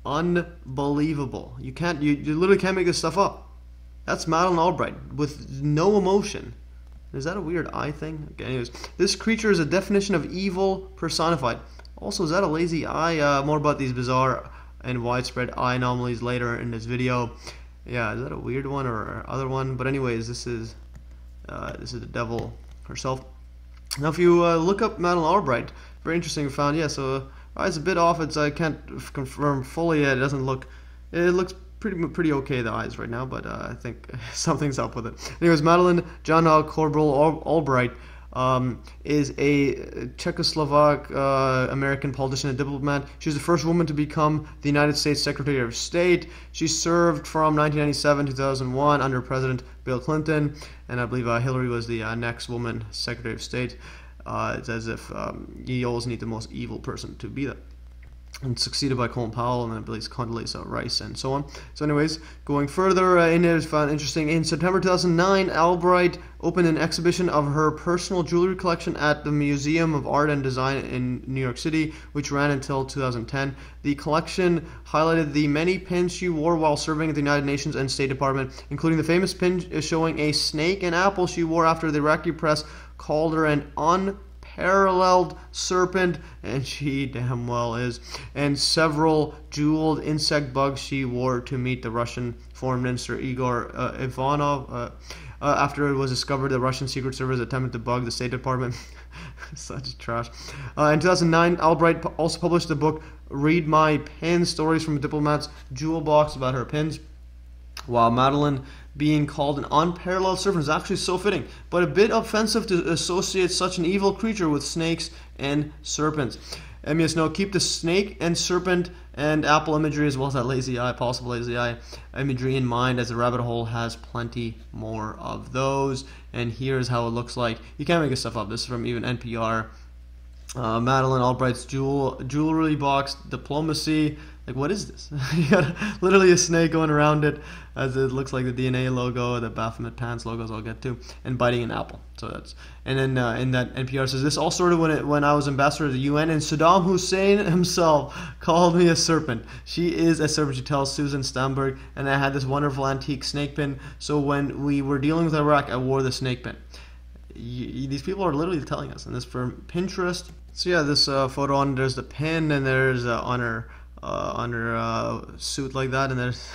Unbelievable. You literally can't make this stuff up. That's Madeleine Albright with no emotion. Is that a weird eye thing? Okay, anyways, this creature is a definition of evil personified. Also, is that a lazy eye? More about these bizarre and widespread eye anomalies later in this video. Yeah, is that a weird one or other one? But anyways, this is the devil herself. Now, if you look up Madeleine Albright, very interesting. Found so. Eyes a bit off. I can't confirm fully yet. It looks pretty okay, the eyes right now, but I think something's up with it. Anyways, Madeleine Jana Corbel Albright is a Czechoslovak American politician and diplomat. She was the first woman to become the United States Secretary of State. She served from 1997 to 2001 under President Bill Clinton, and I believe Hillary was the next woman Secretary of State. It's as if you always need the most evil person to be that. And succeeded by Colin Powell, and I believe Condoleezza Rice, and so on. So anyways, going further, in it, found interesting. In September 2009, Albright opened an exhibition of her personal jewelry collection at the Museum of Art and Design in New York City, which ran until 2010. The collection highlighted the many pins she wore while serving at the United Nations and State Department, including the famous pin showing a snake and apple she wore after the Iraqi press called her an unparalleled serpent, and she damn well is, and several jeweled insect bugs she wore to meet the Russian Foreign Minister Igor Ivanov after it was discovered the Russian Secret Service attempted to bug the State Department. Such trash. In 2009, Albright also published the book Read My Pins, Stories from a Diplomat's Jewel Box, about her pins. While Madeleine being called an unparalleled serpent is actually so fitting, but a bit offensive to associate such an evil creature with snakes and serpents. MES no, keep the snake and serpent and apple imagery as well as that lazy eye, possible lazy eye imagery in mind, as the rabbit hole has plenty more of those. And here's how it looks like. You can't make this stuff up. This is from even NPR. Madeleine Albright's jewelry box, diplomacy. Like, what is this? You got literally a snake going around it, as it looks like the DNA logo, the Baphomet pants logos I'll get to, and biting an apple. So that's, and then in that NPR says, this all started when I was ambassador to the UN, and Saddam Hussein himself called me a serpent. She is a serpent, she tells Susan Stamberg, and I had this wonderful antique snake pin. So when we were dealing with Iraq, I wore the snake pin. These people are literally telling us, and this from Pinterest. So yeah, this photo on, there's the pin, and there's on her suit like that, and there's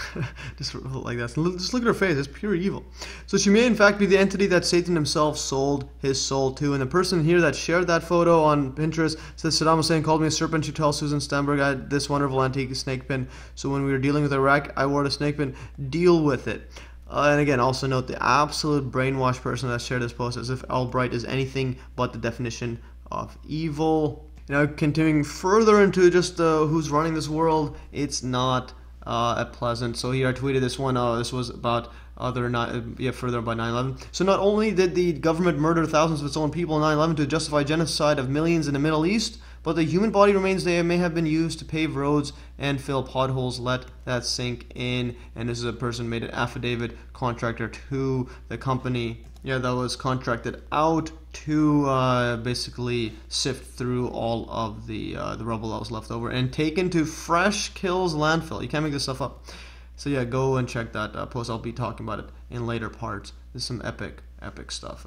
just like that. Just look at her face, it's pure evil. So she may in fact be the entity that Satan himself sold his soul to. And the person here that shared that photo on Pinterest says, Saddam Hussein called me a serpent. She tells Susan Stamberg, I had this wonderful antique snake pin. So when we were dealing with Iraq, I wore the snake pin. Deal with it. And again, also note the absolute brainwashed person that shared this post, as if Albright is anything but the definition of evil. Now, continuing further into just who's running this world, it's not pleasant. So here I tweeted this one. This was about further about 9/11. So not only did the government murder thousands of its own people in 9/11 to justify genocide of millions in the Middle East, but the human body remains there may have been used to pave roads and fill potholes. Let that sink in. And this is a person made an affidavit, contractor to the company. Yeah, that was contracted out to basically sift through all of the rubble that was left over and taken to Fresh Kills landfill. You can't make this stuff up. So yeah, go and check that post. I'll be talking about it in later parts. There's some epic stuff.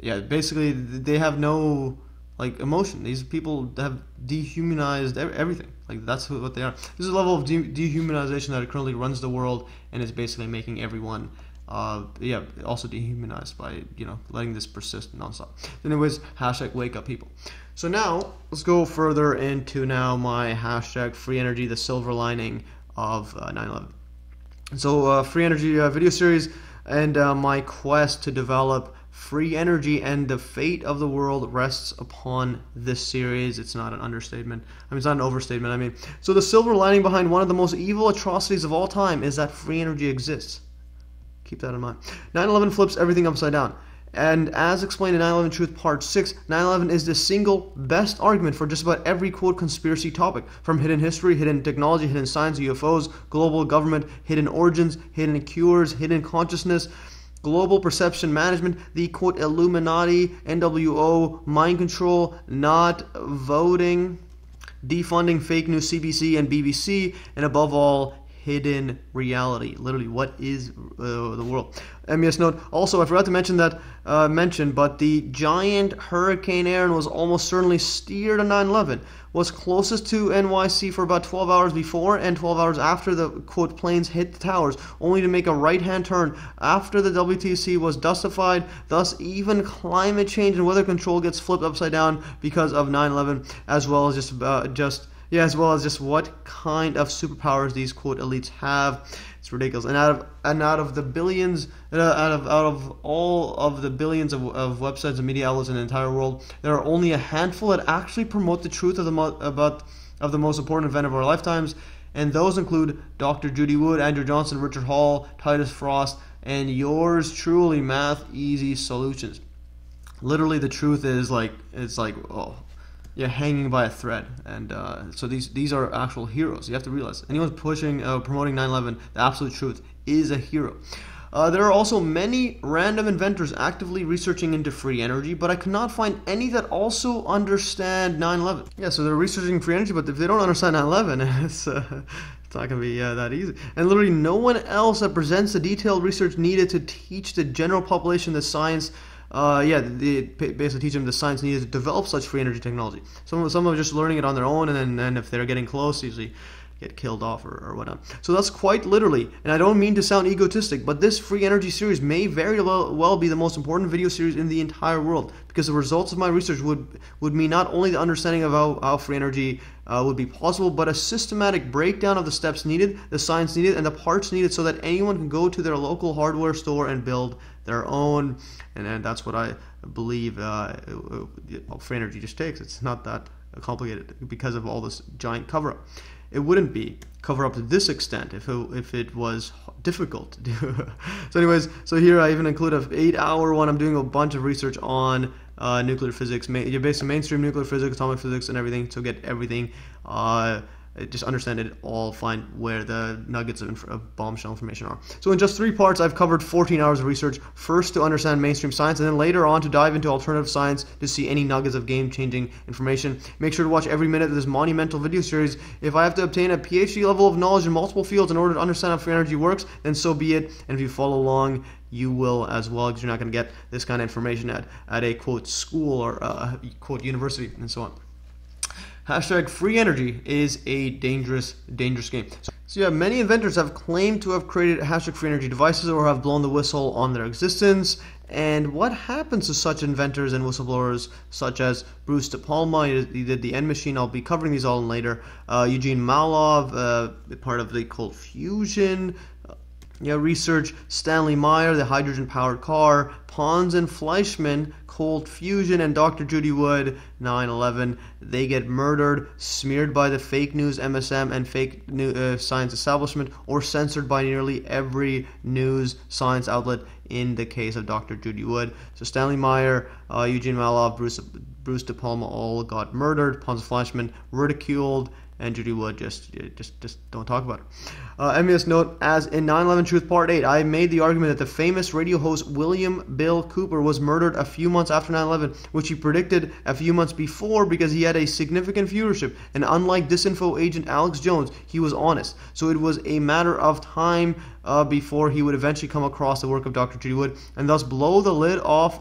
Yeah, basically they have no like emotion. These people have dehumanized everything. Like, that's what they are. This is a level of dehumanization that currently runs the world, and is basically making everyone also dehumanized by, letting this persist nonstop. Anyways, hashtag wake up people. So now let's go further into my hashtag free energy, the silver lining of 9/11. So free energy video series, and my quest to develop free energy and the fate of the world rests upon this series. It's not an understatement. It's not an overstatement. So the silver lining behind one of the most evil atrocities of all time is that free energy exists. Keep that in mind. 9/11 flips everything upside down. And as explained in 9/11 Truth Part 6, 9/11 is the single best argument for just about every, quote, conspiracy topic. From hidden history, hidden technology, hidden science, UFOs, global government, hidden origins, hidden cures, hidden consciousness, global perception management, the, quote, Illuminati, NWO, mind control, not voting, defunding fake news CBC and BBC, and above all, hidden reality. Literally, what is the world? MES note. Also, I forgot to mention but the giant Hurricane Aaron was almost certainly steered on 9/11. Was closest to NYC for about 12 hours before and 12 hours after the, quote, planes hit the towers, only to make a right-hand turn after the WTC was dustified. Thus, even climate change and weather control gets flipped upside down because of 9/11, as well as just what kind of superpowers these, quote, elites have. It's ridiculous. And out of the billions, out of all of the billions of websites and media outlets in the entire world, there are only a handful that actually promote the truth of the most important event of our lifetimes, and those include Dr. Judy Wood, Andrew Johnson, Richard Hall, Titus Frost, and yours truly, Math Easy Solutions. Literally, the truth is hanging by a thread, and so these are actual heroes. You have to realize, anyone promoting 9/11, the absolute truth, is a hero. There are also many random inventors actively researching into free energy, but I could not find any that also understand 9/11. Yeah, so they're researching free energy, but if they don't understand 9/11, it's not going to be that easy. And literally no one else that presents the detailed research needed to teach the general population the science. They basically teach them the science needed to develop such free energy technology. Some are just learning it on their own, and then if they're getting close, usually get killed off or whatnot. So that's quite literally, and I don't mean to sound egotistic, but this free energy series may very well be the most important video series in the entire world, because the results of my research would mean not only the understanding of how free energy would be possible, but a systematic breakdown of the steps needed, the science needed, and the parts needed, so that anyone can go to their local hardware store and build their own. And that's what I believe free energy just takes. It's not that complicated because of all this giant cover-up. It wouldn't be cover-up to this extent if it was difficult to do. So anyways, so here I even include an 8-hour one. I'm doing a bunch of research on nuclear physics, basically mainstream nuclear physics, atomic physics, and everything, to get everything, just understand it all, find where the nuggets of bombshell information are. So in just 3 parts, I've covered 14 hours of research, first to understand mainstream science, and then later on to dive into alternative science to see any nuggets of game-changing information. Make sure to watch every minute of this monumental video series. If I have to obtain a PhD level of knowledge in multiple fields in order to understand how free energy works, then so be it, and if you follow along, you will as well, because you're not going to get this kind of information at a quote school or quote university and so on. Hashtag free energy is a dangerous game. So yeah, many inventors have claimed to have created hashtag free energy devices or have blown the whistle on their existence. And what happens to such inventors and whistleblowers such as Bruce De Palma, he did the N machine, I'll be covering these all in later, Eugene Malov, part of the cold fusion research, Stanley Meyer, the hydrogen-powered car, Pons and Fleischmann, cold fusion, and Dr. Judy Wood, 9/11. They get murdered, smeared by the fake news MSM and fake science establishment, or censored by nearly every news science outlet in the case of Dr. Judy Wood. So Stanley Meyer, Eugene Malov, Bruce De Palma all got murdered, Pons and Fleischmann ridiculed, and Judy Wood just don't talk about it. MES note, as in 9/11 Truth Part 8, I made the argument that the famous radio host William Bill Cooper was murdered a few months after 9/11, which he predicted a few months before because he had a significant viewership, and unlike disinfo agent Alex Jones, he was honest. So it was a matter of time before he would eventually come across the work of Dr. Judy Wood, and thus blow the lid off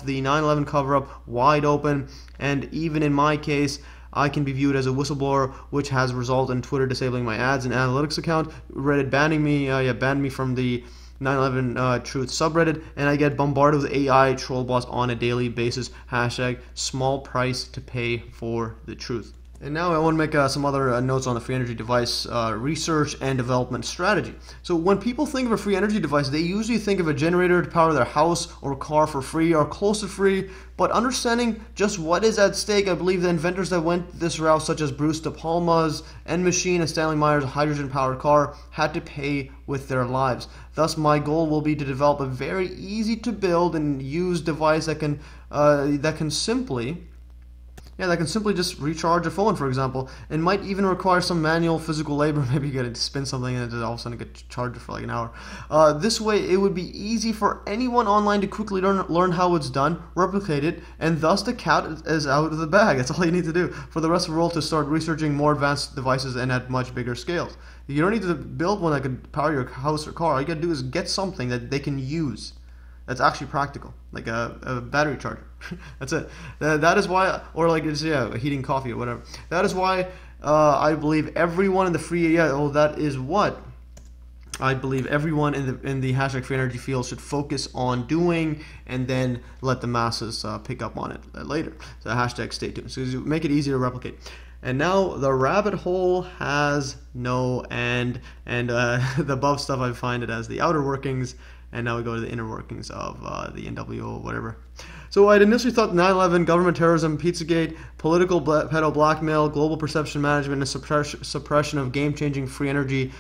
the 9/11 cover-up wide open. And even in my case, I can be viewed as a whistleblower, which has resulted in Twitter disabling my ads and analytics account, Reddit banning me, banned me from the 9/11 Truth subreddit, and I get bombarded with AI troll bots on a daily basis. Hashtag small price to pay for the truth. And now I want to make some other notes on the free energy device research and development strategy. So when people think of a free energy device, they usually think of a generator to power their house or car for free or close to free. But understanding just what is at stake, I believe the inventors that went this route, such as Bruce De Palma's N machine and Stanley Meyer's hydrogen-powered car, had to pay with their lives. Thus, my goal will be to develop a very easy to build and use device that can simply just recharge a phone, for example, and might even require some manual physical labor. Maybe you gotta spin something and all of a sudden get charged for like an hour. This way, it would be easy for anyone online to quickly learn how it's done, replicate it, and thus the cat is out of the bag. That's all you need to do for the rest of the world to start researching more advanced devices and at much bigger scales. You don't need to build one that could power your house or car. All you gotta do is get something that they can use that's actually practical, like a battery charger. That's it. That is why, or like heating coffee or whatever. That is why I believe everyone in the free that is what I believe everyone in the hashtag free energy field should focus on doing, and then let the masses pick up on it later. So hashtag stay tuned. So you make it easier to replicate. And now the rabbit hole has no end, and the above stuff I find it as the outer workings. And now we go to the inner workings of the NWO, whatever. So I'd initially thought 9/11, government terrorism, Pizzagate, political pedo blackmail, global perception management, and suppression of game-changing free energy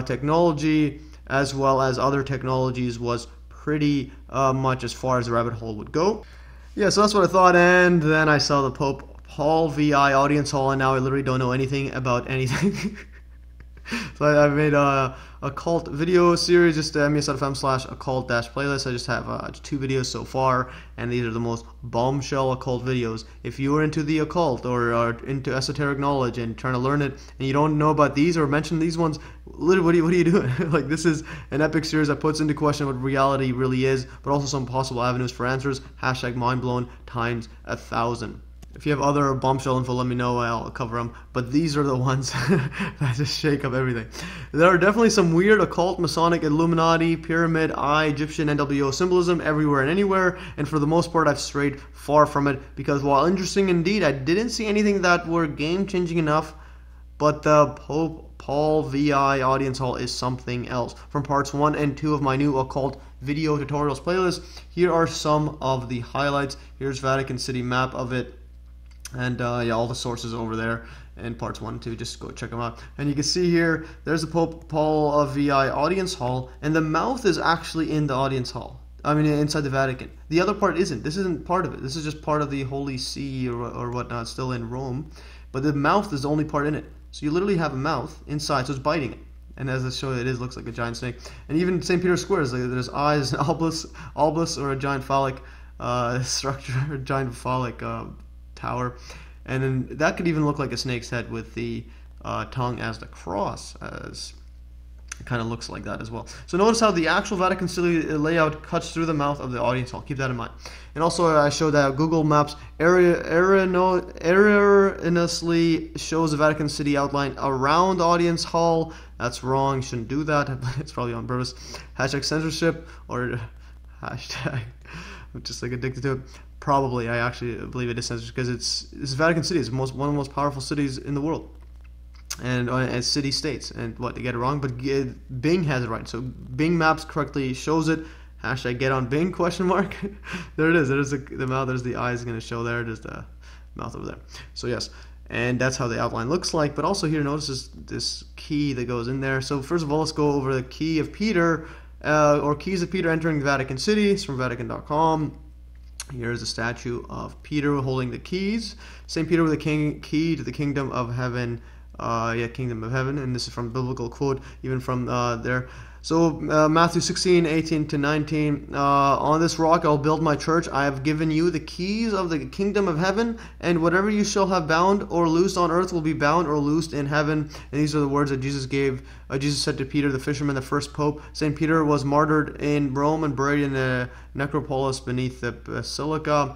technology, as well as other technologies, was pretty much as far as the rabbit hole would go. Yeah, so that's what I thought, and then I saw the Pope Paul VI audience hall, and now I literally don't know anything about anything. So I made a occult video series, just mes.fm/occult-playlist. I just have 2 videos so far, and these are the most bombshell occult videos. If you are into the occult or are into esoteric knowledge and trying to learn it, and you don't know about these or mention these ones, literally, what are you doing? Like, this is an epic series that puts into question what reality really is, but also some possible avenues for answers. Hashtag mindblown times 1,000. If you have other bombshell info, let me know. I'll cover them. But these are the ones that just shake up everything. There are definitely some weird occult, Masonic, Illuminati, Pyramid, Egyptian, NWO symbolism everywhere and anywhere. And for the most part, I've strayed far from it. Because while interesting indeed, I didn't see anything that were game-changing enough. But the Pope Paul VI audience hall is something else. From parts 1 and 2 of my new occult video tutorials playlist, here are some of the highlights. Here's Vatican City map of it. And yeah, all the sources over there in parts 1 and 2, just go check them out. And you can see here, there's the Pope Paul VI audience hall, and the mouth is actually in the audience hall. I mean, inside the Vatican. The other part isn't. This isn't part of it. This is just part of the Holy See or whatnot, still in Rome. But the mouth is the only part in it. So you literally have a mouth inside, so it's biting it. And as I show you, looks like a giant snake. And even St. Peter's Square is like there's eyes, an obelisk, or a giant phallic structure, a giant phallic tower. And then that could even look like a snake's head with the tongue as the cross, as it kind of looks like that as well. So notice how the actual Vatican City layout cuts through the mouth of the audience hall. Keep that in mind. And also I showed that Google Maps erroneously shows the Vatican City outline around the audience hall. That's wrong. You shouldn't do that. It's probably on purpose. Hashtag censorship or hashtag. I'm just like addicted to it. Probably, I actually believe it is censorship because it's Vatican City. It's one of the most powerful cities in the world, and as city states. And what, they get it wrong, but Bing has it right. So Bing Maps correctly shows it. Hashtag get on Bing ? There it is. There's the mouth. There's the eyes going to show there. There's the mouth over there. So yes, and that's how the outline looks like. But also here, notice this key that goes in there. So first of all, let's go over the key of Peter, or keys of Peter entering the Vatican City. It's from Vatican.com. Here's a statue of Peter holding the keys. St. Peter with the key to the kingdom of heaven. Kingdom of heaven. And this is from biblical quote, even from there. So Matthew 16:18-19. On this rock I'll build my church. I have given you the keys of the kingdom of heaven, and whatever you shall have bound or loosed on earth will be bound or loosed in heaven. And these are the words that Jesus gave. Jesus said to Peter, the fisherman, the first pope. St. Peter was martyred in Rome and buried in the necropolis beneath the basilica.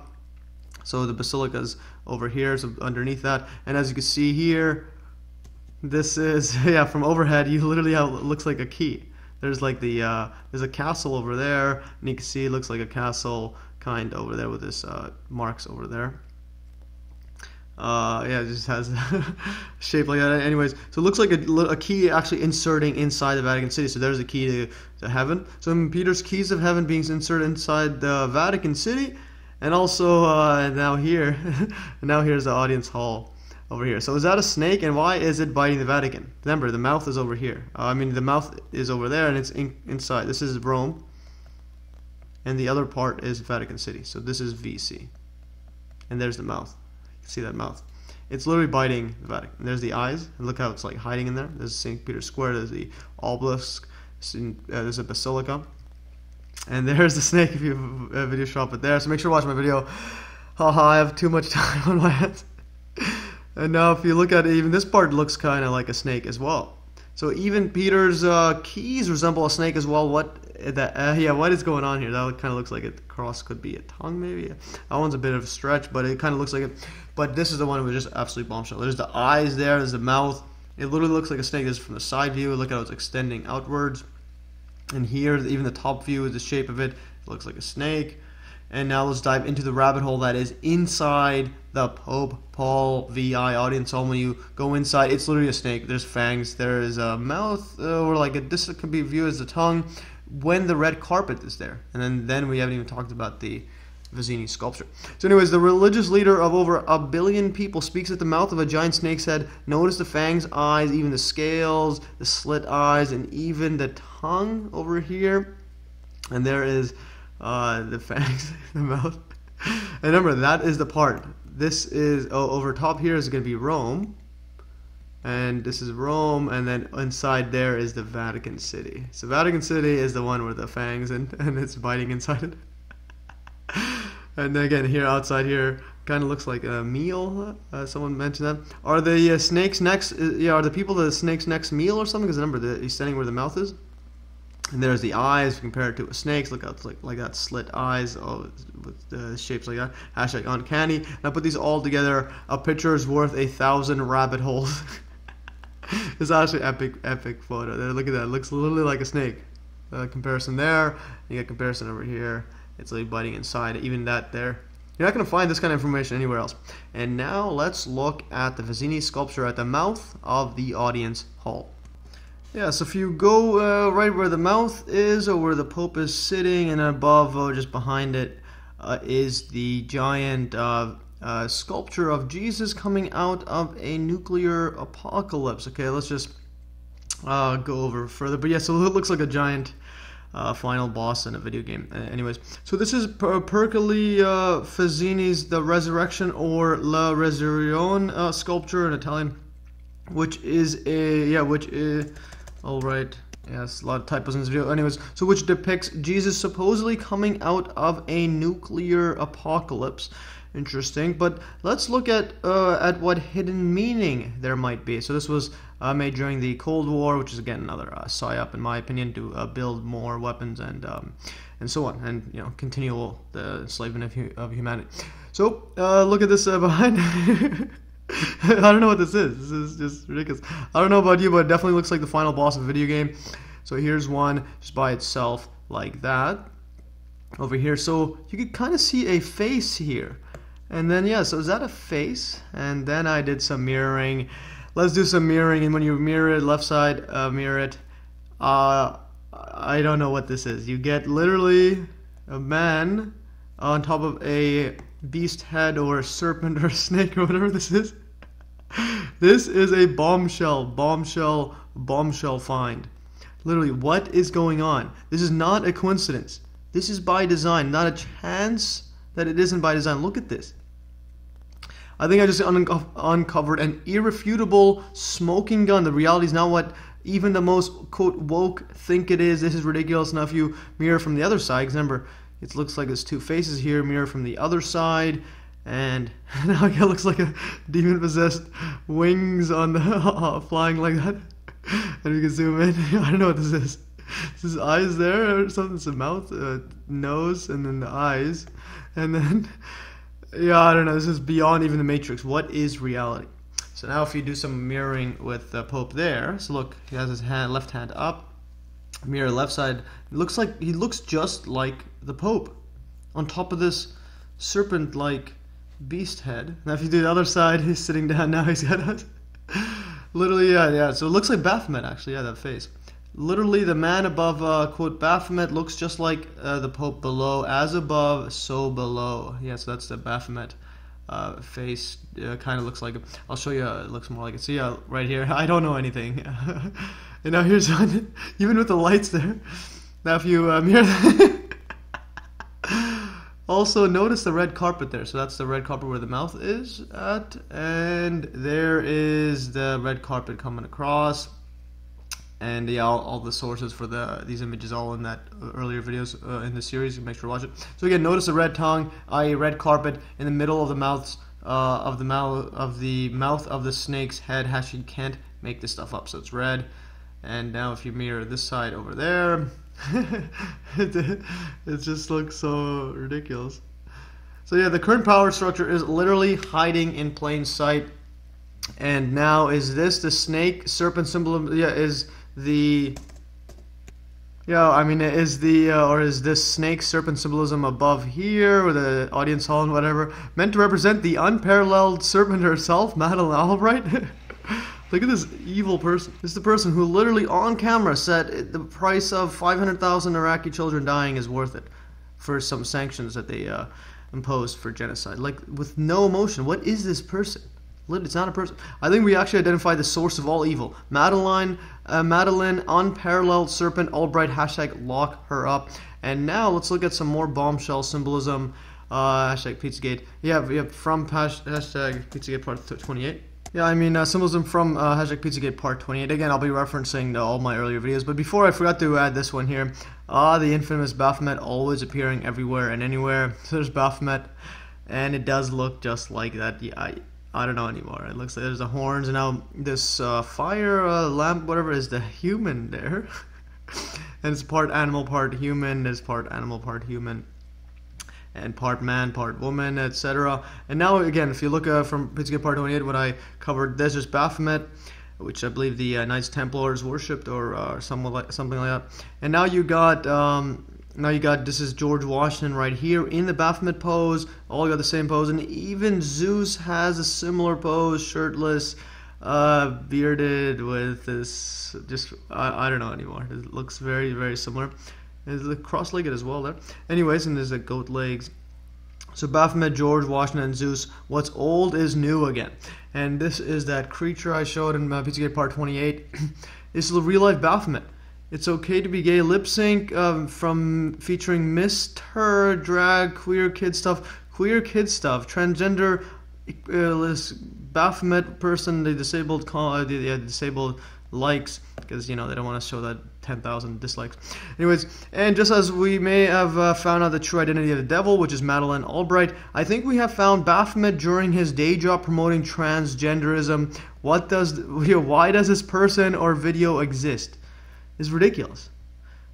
So the basilica is over here, so underneath that. And as you can see here, this is from overhead. You literally have, it looks like a key. There's like there's a castle over there, and you can see it looks like a castle kind over there with this marks over there. It just has a shape like that. Anyways, so it looks like a key actually inserting inside the Vatican City. So there's the key to heaven. So in Peter's keys of heaven being inserted inside the Vatican City, and also now here, now here's the audience hall. Over here. So is that a snake, and why is it biting the Vatican? Remember, the mouth is over here. The mouth is over there, and it's inside. This is Rome, and the other part is Vatican City. So this is VC, and there's the mouth. You can see that mouth. It's literally biting the Vatican. And there's the eyes, and look how it's like hiding in there. There's St. Peter's Square. There's the obelisk. There's a basilica, and there's the snake. If you video shop it there, so make sure to watch my video. Haha, I have too much time on my hands. And now if you look at it, even this part looks kind of like a snake as well. So even Peter's keys resemble a snake as well. What is going on here? That kind of looks like it. The cross could be a tongue maybe. That one's a bit of a stretch, but it kind of looks like it. But this is the one with just absolute bombshell. There's the eyes there. There's the mouth. It literally looks like a snake. This is from the side view. Look how it's extending outwards. And here, even the top view is the shape of it. It looks like a snake. And now let's dive into the rabbit hole that is inside the Pope Paul VI audience hall. When you go inside, it's literally a snake. There's fangs. There is a mouth, or this could be viewed as a tongue when the red carpet is there. And then we haven't even talked about the Fazzini sculpture. So anyways, the religious leader of over 1 billion people speaks at the mouth of a giant snake's head. Notice the fangs, eyes, even the scales, the slit eyes, and even the tongue over here. And there is the fangs, the mouth. And remember, that is the part. This is, over top here is going to be Rome. And this is Rome, and then inside there is the Vatican City. So Vatican City is the one with the fangs, and it's biting inside it. And then again, here outside here, kind of looks like a meal. Someone mentioned that. Are the snake's necks? Are the people the snake's next meal or something? Because remember, he's standing where the mouth is. And there's the eyes. If you compare it to a snake's, look how it's like that, slit eyes, with shapes like that. Hashtag uncanny. And I put these all together. A picture is worth 1,000 rabbit holes. It's actually epic photo. There, look at that. It looks literally like a snake. Comparison there. You get comparison over here. It's like biting inside. Even that there. You're not going to find this kind of information anywhere else. And now let's look at the Fazzini sculpture at the mouth of the audience hall. Yeah, so if you go right where the mouth is, or where the Pope is sitting, and above, or just behind it, is the giant sculpture of Jesus coming out of a nuclear apocalypse. Okay, let's just go over further. But yeah, so it looks like a giant final boss in a video game. Anyways, so this is Percoli Fazzini's The Resurrection or La Resurrezione sculpture in Italian, which is all right. Yes, a lot of typos in this video. Anyways, so which depicts Jesus supposedly coming out of a nuclear apocalypse. Interesting, but let's look at what hidden meaning there might be. So this was made during the Cold War, which is again another psyop, in my opinion, to build more weapons and so on, and you know, continue the enslavement of humanity. So look at this behind. I don't know what this is. This is just ridiculous. I don't know about you, but it definitely looks like the final boss of a video game. So here's one just by itself like that over here. So you can kind of see a face here. And then, yeah, so is that a face? And then I did some mirroring. Let's do some mirroring. And when you mirror it, left side, mirror it. I don't know what this is. You get literally a man on top of a beast head or a serpent or a snake or whatever this is. This is a bombshell find. Literally, what is going on? This is not a coincidence. This is by design, not a chance that it isn't by design. Look at this. I think I just uncovered an irrefutable smoking gun. The reality is not what even the most, quote, woke think it is. This is ridiculous. Now if you mirror from the other side, because remember, it looks like there's two faces here, mirror from the other side, and now it looks like a demon-possessed wings on the flying like that. And you can zoom in. I don't know what this is. This is eyes there or something. It's a mouth, nose, and then the eyes. And then, yeah, I don't know. This is beyond even the Matrix. What is reality? So now if you do some mirroring with the Pope there. So look, he has his left hand up. Mirror left side. It looks like he looks just like the Pope on top of this serpent-like beast head. Now if you do the other side, he's sitting down now. He's got a literally, yeah. So it looks like Baphomet actually. Yeah, that face. Literally, the man above, quote, Baphomet looks just like the Pope below. As above, so below. Yeah, so that's the Baphomet face. Kind of looks like it. I'll show you. It looks more like it. See, right here. I don't know anything. And now here's one. Even with the lights there. Now if you mirror also notice the red carpet there. So that's the red carpet where the mouth is at. And there is the red carpet coming across. And yeah, all the sources for these images all in that earlier videos in the series. Make sure to watch it. So again, notice the red tongue, i.e., red carpet in the middle of the mouth of the snake's head. Hashtag can't make this stuff up, so it's red. And now if you mirror this side over there, it just looks so ridiculous. So yeah, the current power structure is literally hiding in plain sight. And now is this the snake serpent symbol? Yeah, is this snake serpent symbolism above here with the audience hall and whatever meant to represent the unparalleled serpent herself, Madeleine Albright? Look at this evil person. This is the person who literally on camera said the price of 500,000 Iraqi children dying is worth it for some sanctions that they imposed for genocide. Like, with no emotion. What is this person? It's not a person. I think we actually identified the source of all evil. Madeleine, unparalleled serpent, Albright, hashtag lock her up. And now let's look at some more bombshell symbolism. Hashtag Pizzagate. Yeah, from hashtag Pizzagate part 28. Yeah, I mean symbolism from hashtag Pizzagate part 28. Again, I'll be referencing all my earlier videos. But before, I forgot to add this one here. The infamous Baphomet, always appearing everywhere and anywhere. So there's Baphomet, and it does look just like that. Yeah, I don't know anymore. It looks like there's the horns, and now this fire lamp, whatever, is the human there. And it's part animal, part human. It's part animal, part human. And part man, part woman, etc. And now, again, if you look from Pizzagate Part 28, when I covered this, there's Baphomet, which I believe the Knights Templars worshipped, or something like that. And now you got, this is George Washington right here in the Baphomet pose. All got the same pose, and even Zeus has a similar pose, shirtless, bearded, with this, just, I don't know anymore. It looks very, very similar. There's the cross-legged as well there. Anyways, and there's the goat legs. So Baphomet, George, Washington, and Zeus. What's old is new again. And this is that creature I showed in Pizzagate Part 28. This is the real-life Baphomet. It's okay to be gay. Lip sync from featuring Mr. Drag, queer kid stuff, transgender, Baphomet person, the disabled, disabled likes, because they don't want to show that 10,000 dislikes. Anyways, and just as we may have found out the true identity of the devil, which is Madeleine Albright, I think we have found Baphomet during his day job promoting transgenderism. Why does this person or video exist? It's ridiculous.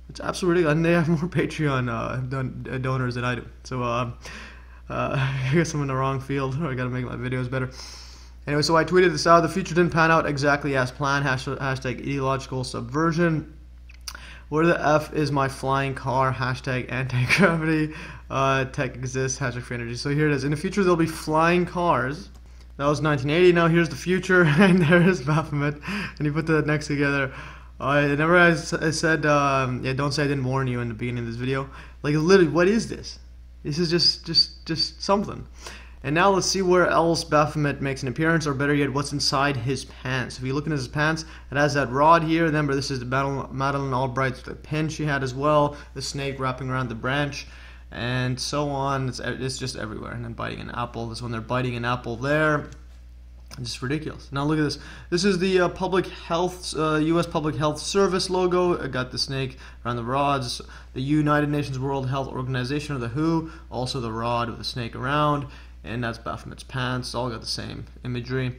It's absolutely ridiculous. And they have more Patreon donors than I do. So I guess I'm in the wrong field. I gotta make my videos better. Anyway, so I tweeted this out. The future didn't pan out exactly as planned. Hashtag ideological subversion. Where the F is my flying car? Hashtag anti-gravity. Tech exists. Hashtag free energy. So here it is. In the future, there'll be flying cars. That was 1980. Now here's the future. And there is Baphomet. And you put that next together. I said, don't say I didn't warn you in the beginning of this video. Like, literally, what is this? This is just something. And now let's see where else Baphomet makes an appearance, or better yet, what's inside his pants. If you look in his pants, it has that rod here. Remember, this is the Madeleine Albright's pin she had as well. The snake wrapping around the branch, and so on. It's just everywhere. And then biting an apple. This one, they're biting an apple there. It's just ridiculous. Now look at this. This is the public health, U.S. Public Health Service logo. I got the snake around the rods. The United Nations World Health Organization, or the WHO. Also the rod with the snake around. And that's Baphomet's pants. All got the same imagery.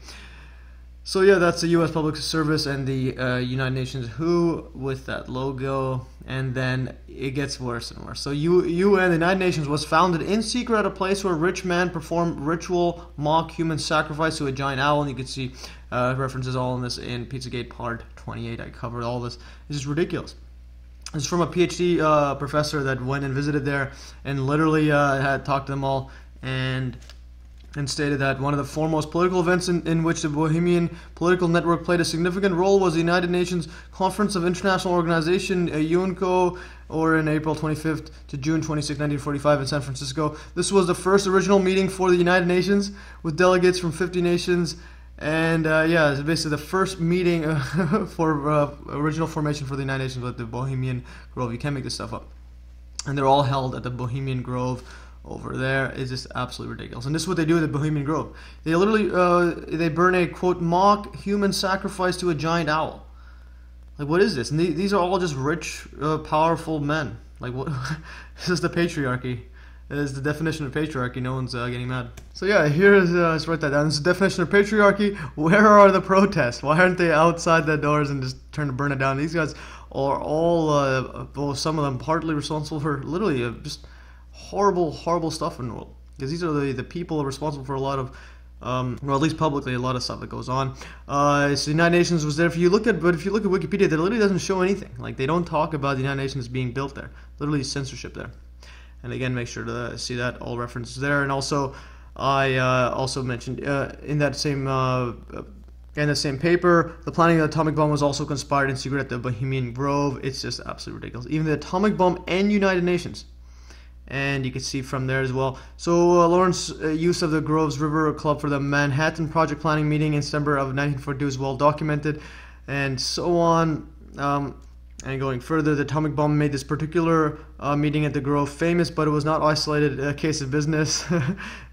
So yeah, that's the U.S. Public Service and the United Nations WHO with that logo. And then it gets worse and worse. So UN, the United Nations, was founded in secret at a place where rich men performed ritual mock human sacrifice to a giant owl. And you can see references all in this in Pizzagate Part 28. I covered all this. It's just ridiculous. This is from a PhD professor that went and visited there and literally had talked to them all and stated that one of the foremost political events in which the Bohemian political network played a significant role was the United Nations Conference of International Organization, UNCO, or in April 25th to June 26, 1945 in San Francisco. This was the first original meeting for the United Nations with delegates from 50 nations. And yeah, it's basically the first meeting for original formation for the United Nations with the Bohemian Grove. You can't make this stuff up. And they're all held at the Bohemian Grove over there. Is just absolutely ridiculous. And this is what they do at the Bohemian Grove. They literally they burn a quote mock human sacrifice to a giant owl. Like, what is this? And these are all just rich, powerful men. Like, what? This is the patriarchy. It is the definition of patriarchy. No one's getting mad. So yeah, here is let's write that down. This is the definition of patriarchy. Where are the protests? Why aren't they outside the doors and just trying to burn it down? These guys are all, well, some of them partly responsible for literally just horrible stuff in the world, because these are the people responsible for a lot of well, at least publicly, a lot of stuff that goes on. So the United Nations was there. If you look at Wikipedia, it literally doesn't show anything. Like, they don't talk about the United Nations being built there. Literally censorship there. And again, make sure to see that, all references there. And also, I also mentioned in that same paper, the planning of the atomic bomb was also conspired in secret at the Bohemian Grove. It's just absolutely ridiculous. Even the atomic bomb and United Nations. And you can see from there as well. So Lawrence use of the Groves River Club for the Manhattan Project planning meeting in December of 1942 is well documented, and so on. And going further, the atomic bomb made this particular meeting at the Grove famous, but it was not isolated case of business,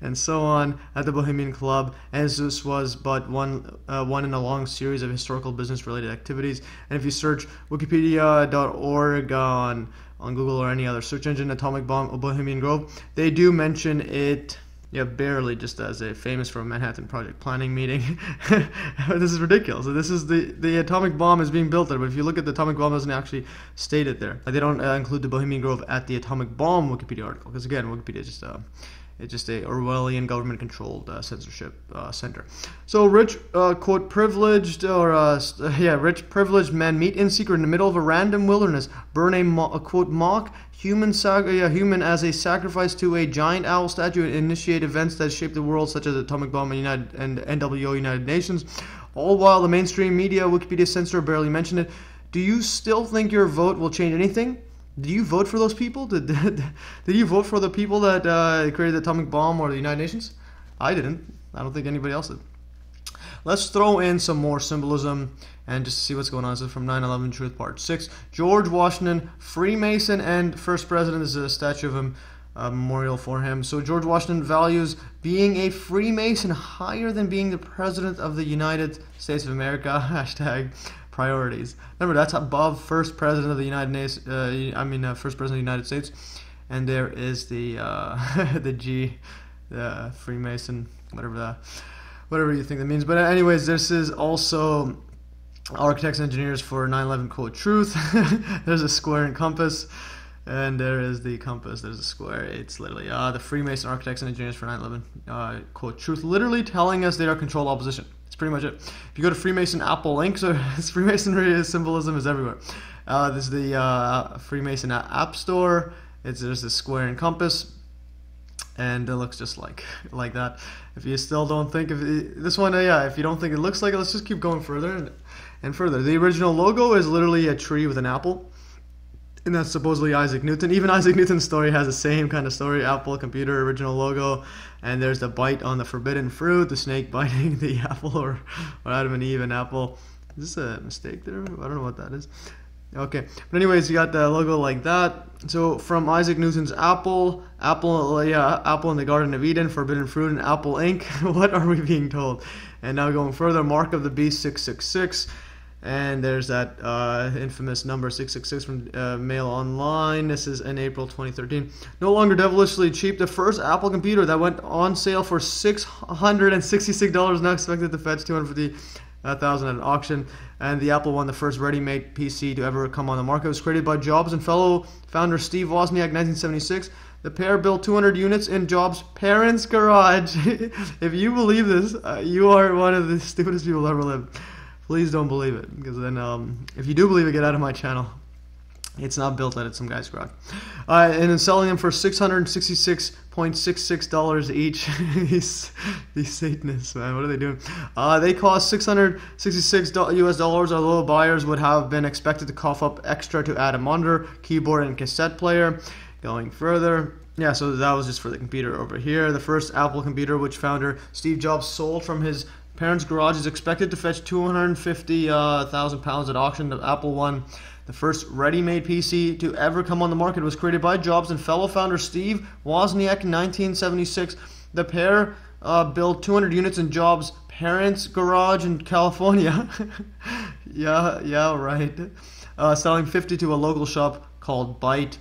and so on at the Bohemian Club. And this was but one in a long series of historical business-related activities. And if you search Wikipedia.org on Google or any other search engine, atomic bomb, Bohemian Grove, they do mention it, yeah, barely, just as a famous for a Manhattan Project planning meeting. This is ridiculous. So this is the atomic bomb is being built there, but if you look at the atomic bomb, it doesn't actually state it there. They don't include the Bohemian Grove at the atomic bomb Wikipedia article, because again, Wikipedia is just it's just a Orwellian government-controlled censorship center. So rich, quote, privileged, or rich, privileged men meet in secret in the middle of a random wilderness, burn a quote, mock human as a sacrifice to a giant owl statue, and initiate events that shape the world, such as the atomic bomb and NWO United Nations. All while the mainstream media, Wikipedia censor, barely mentioned it. Do you still think your vote will change anything? Did you vote for those people? Did you vote for the people that created the atomic bomb or the United Nations? I didn't. I don't think anybody else did. Let's throw in some more symbolism and just see what's going on. This is from 9/11 Truth Part 6. George Washington, Freemason and first president. Is a statue of him, a memorial for him. So George Washington values being a Freemason higher than being the president of the United States of America. Hashtag priorities. Remember, that's above first president of the first president of the United States. And there is the the G, the Freemason, whatever you think that means. But anyways, this is also architects and engineers for 9/11 quote truth. There's a square and compass, and there is the compass. There's a square. It's literally the Freemason architects and engineers for 9/11 quote truth, literally telling us they are controlled opposition. That's pretty much it. If you go to Freemason Apple links, so Freemasonry symbolism is everywhere. This is the Freemason App Store. There's a square and compass, and it looks just like that. If you still don't think of this one, if you don't think it looks like it, let's just keep going further and further. The original logo is literally a tree with an apple, and that's supposedly Isaac Newton. Even Isaac Newton's story has the same kind of story. Apple computer original logo, and there's the bite on the forbidden fruit, the snake biting the apple, or Adam and Eve and apple. Is this a mistake there? I don't know what that is. Okay, but anyways, you got the logo like that. So from Isaac Newton's apple in the Garden of Eden, forbidden fruit, and Apple Inc. What are we being told? And now going further, Mark of the Beast 666, and there's that infamous number 666 from Mail Online. This is in April 2013. No longer devilishly cheap. The first Apple computer that went on sale for $666, now expected to fetch $250,000 at an auction. And the Apple won the first ready-made PC to ever come on the market. It was created by Jobs and fellow founder Steve Wozniak, 1976. The pair built 200 units in Jobs' parents' garage. If you believe this, you are one of the stupidest people ever lived. Please don't believe it, because then if you do believe it, get out of my channel. It's not built at some guy's garage. And then selling them for $666.66 each. These Satanists, man, what are they doing? They cost $666 US, although buyers would have been expected to cough up extra to add a monitor, keyboard, and cassette player. Going further, so that was just for the computer over here. The first Apple computer, which founder Steve Jobs sold from his parents' garage, is expected to fetch £250,000 at auction. The Apple won the first ready-made PC to ever come on the market. It was created by Jobs and fellow founder Steve Wozniak in 1976. The pair built 200 units in Jobs' parents' garage in California. yeah, right. Selling 50 to a local shop called Byte.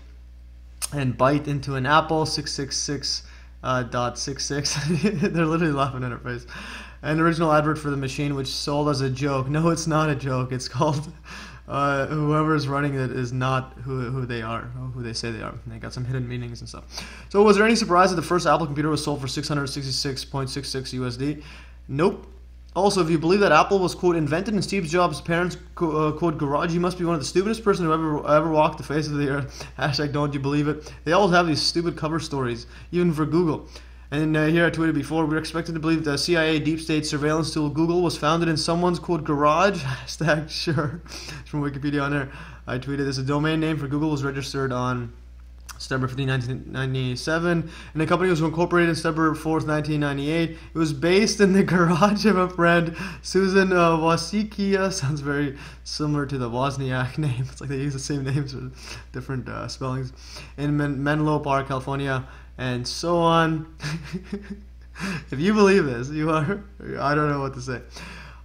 And Byte into an Apple 666.66. They're literally laughing in her face. An original advert for the machine, which sold as a joke. No, it's not a joke. It's called whoever is running it is not who they are, or who they say they are. They got some hidden meanings and stuff. So was there any surprise that the first Apple computer was sold for $666.66 USD? Nope. Also, if you believe that Apple was, quote, invented in Steve Jobs' parents' quote, garage, you must be one of the stupidest person who ever walked the face of the earth. Hashtag don't you believe it. They always have these stupid cover stories, even for Google. And here I tweeted before, we're expected to believe the CIA deep state surveillance tool Google was founded in someone's, quote, garage. Hashtag sure. It's from Wikipedia on there. I tweeted this. A domain name for Google was registered on September 15, 1997, and the company was incorporated on September 4th, 1998. It was based in the garage of a friend, Susan Wasikia. Sounds very similar to the Wozniak name. It's like they use the same names for different spellings. In Menlo Park, California, and so on. If you believe this, you are, I don't know what to say.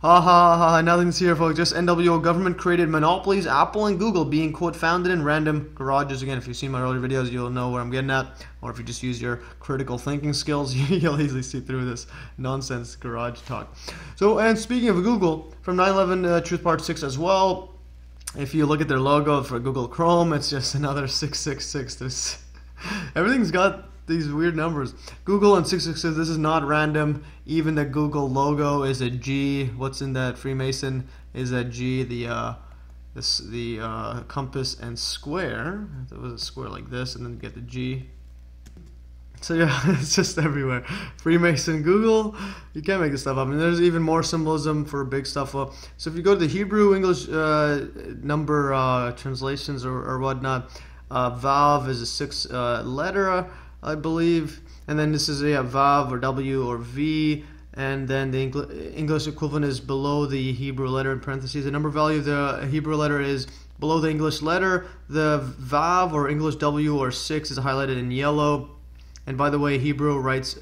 Ha ha ha, nothing's here, folks. Just NWO government created monopolies, Apple and Google being, quote, founded in random garages. Again, if you've seen my earlier videos, you'll know where I'm getting at. Or if you just use your critical thinking skills, you'll easily see through this nonsense garage talk. So, and speaking of Google, from 9/11 Truth Part 6 as well, if you look at their logo for Google Chrome, it's just another 666. Everything's got these weird numbers. Google and 666, this is not random. Even the Google logo is a G. What's in that Freemason is a G. The compass and square. It was a square like this, and then you get the G. So yeah, it's just everywhere. Freemason, Google, you can't make this stuff up. And there's even more symbolism for big stuff. So if you go to the Hebrew, English number translations or whatnot, Vav is a 6 letter, I believe. And then this is a Vav or W or V. And then the English equivalent is below the Hebrew letter in parentheses. The number value of the Hebrew letter is below the English letter. The Vav or English W or 6 is highlighted in yellow. And by the way, Hebrew reads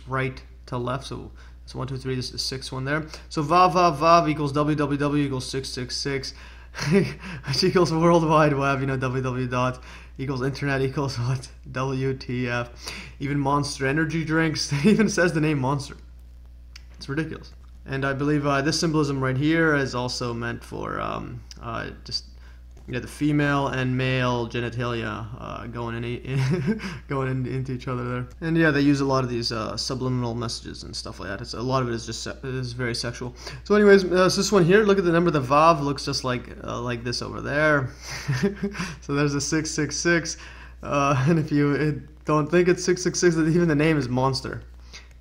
right to left. So it's 1, 2, 3. This is the 6th one there. So Vav, Vav, Vav equals www equals 666. Which equals World Wide Web, www dot equals internet equals what? WTF. Even Monster energy drinks, it even says the name Monster. It's ridiculous. And I believe this symbolism right here is also meant for just the female and male genitalia going into each other there. And yeah, they use a lot of these subliminal messages and stuff like that. A lot of it is just is very sexual. So anyways, so this one here, look at the number. The Vav looks just like this over there. So there's a 666, and if you don't think it's 666, even the name is Monster.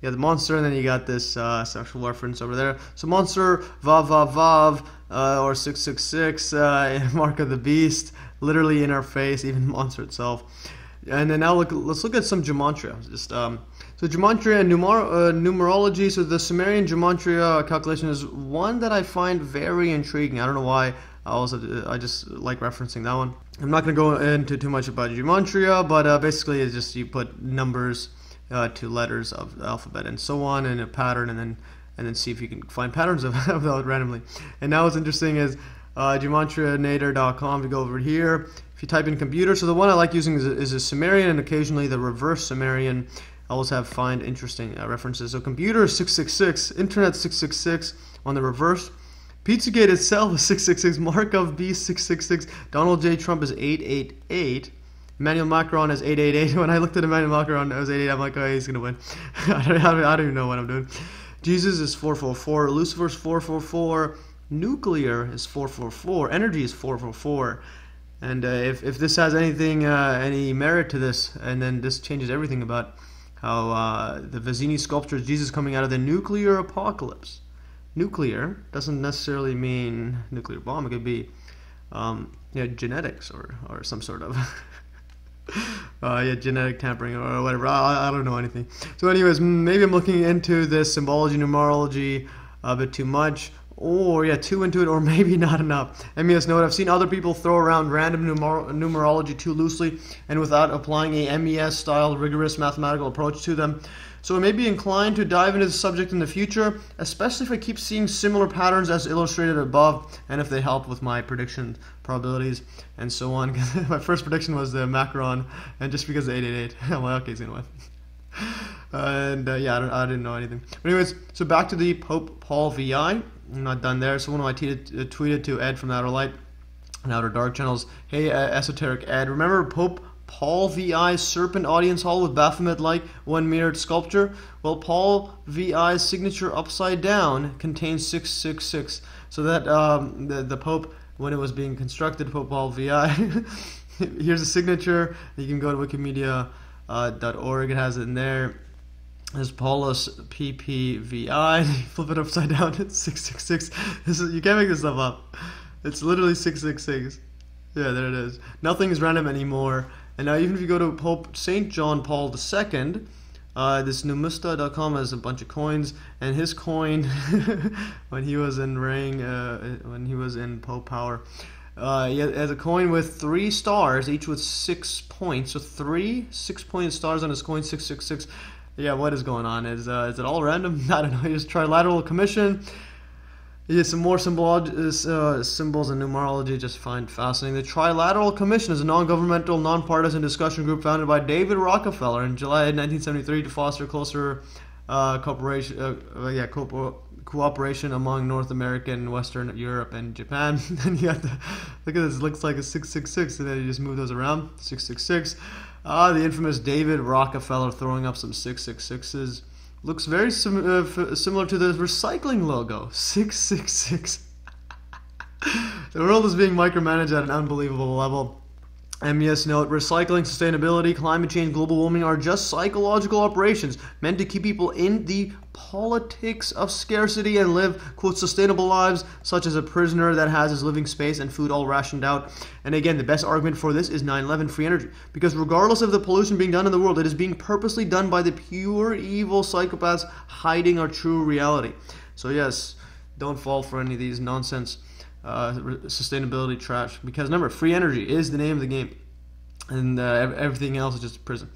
You got the monster, and then you got this sexual reference over there. So monster, Vav, Vav, Vav, or 666, mark of the beast, literally in our face, even monster itself. And then now let's look at some gematria. So gematria and numerology. So the Sumerian gematria calculation is one that I find very intriguing. I don't know why. I just like referencing that one. I'm not going to go into too much about gematria, but basically it's just you put numbers to letters of the alphabet and so on in a pattern, and then see if you can find patterns of that randomly. And now what's interesting is gematrianator.com. If you go over here, if you type in computer, so the one I like using is a Sumerian, and occasionally the reverse Sumerian. I always find interesting references. So computer is 666, internet 666 on the reverse. Pizzagate itself is 666, Mark of Beast 666, Donald J. Trump is 888. Emmanuel Macron is 888. When I looked at Emmanuel Macron, it was 88. I'm like, oh, he's gonna win. I don't even know what I'm doing. Jesus is 444. Lucifer is 444. Nuclear is 444. Energy is 444. And if this has anything, any merit to this, and then this changes everything about how the Fazzini Sculpture of Jesus coming out of the nuclear apocalypse. Nuclear doesn't necessarily mean nuclear bomb. It could be genetics or some sort of genetic tampering or whatever. I don't know anything. So anyways, maybe I'm looking into this symbology, numerology a bit too much, or too into it, or maybe not enough. MES note, I've seen other people throw around random numerology too loosely and without applying a MES style rigorous mathematical approach to them. So I may be inclined to dive into the subject in the future, especially if I keep seeing similar patterns as illustrated above, and if they help with my prediction probabilities and so on. My first prediction was the Macron, and just because of 888, I'm like, okay, he's gonna win. And I didn't know anything. But anyways, so back to the Pope Paul VI. I'm not done there. So one of my tweeted to Ed from the Outer Light and Outer Dark channels. Hey, esoteric Ed, remember Pope Paul VI's Serpent Audience Hall with Baphomet-like one-mirrored sculpture? Well, Paul VI's signature upside down contains 666. So that the Pope, when it was being constructed, Pope Paul VI, here's a signature. You can go to wikimedia.org. It has it in there. There's Paulus PPVI. Flip it upside down. It's 666. You can't make this stuff up. It's literally 666. Yeah, there it is. Nothing is random anymore. And now even if you go to Pope St. John Paul II, this numista.com has a bunch of coins, and his coin when he was in when he was in Pope power, he has a coin with 3 stars, each with 6 points. So 3 6-pointed stars on his coin, 666. Yeah, what is going on? Is it all random? I don't know. Just trilateral commission. Yeah, some more symbols and numerology just find fascinating. The Trilateral Commission is a non-governmental, non-partisan discussion group founded by David Rockefeller in July 1973 to foster closer cooperation among North American, Western Europe, and Japan. Then you got look at this, it looks like a 666, and then you just move those around. 666. The infamous David Rockefeller throwing up some 666s. Looks very similar to the recycling logo, 666. The world is being micromanaged at an unbelievable level. MES note, recycling, sustainability, climate change, global warming are just psychological operations meant to keep people in the politics of scarcity and live, quote, sustainable lives, such as a prisoner that has his living space and food all rationed out. And again, the best argument for this is 9/11 free energy. Because regardless of the pollution being done in the world, it is being purposely done by the pure evil psychopaths hiding our true reality. So yes, don't fall for any of these nonsense sustainability trash, because remember, free energy is the name of the game, and everything else is just a prison.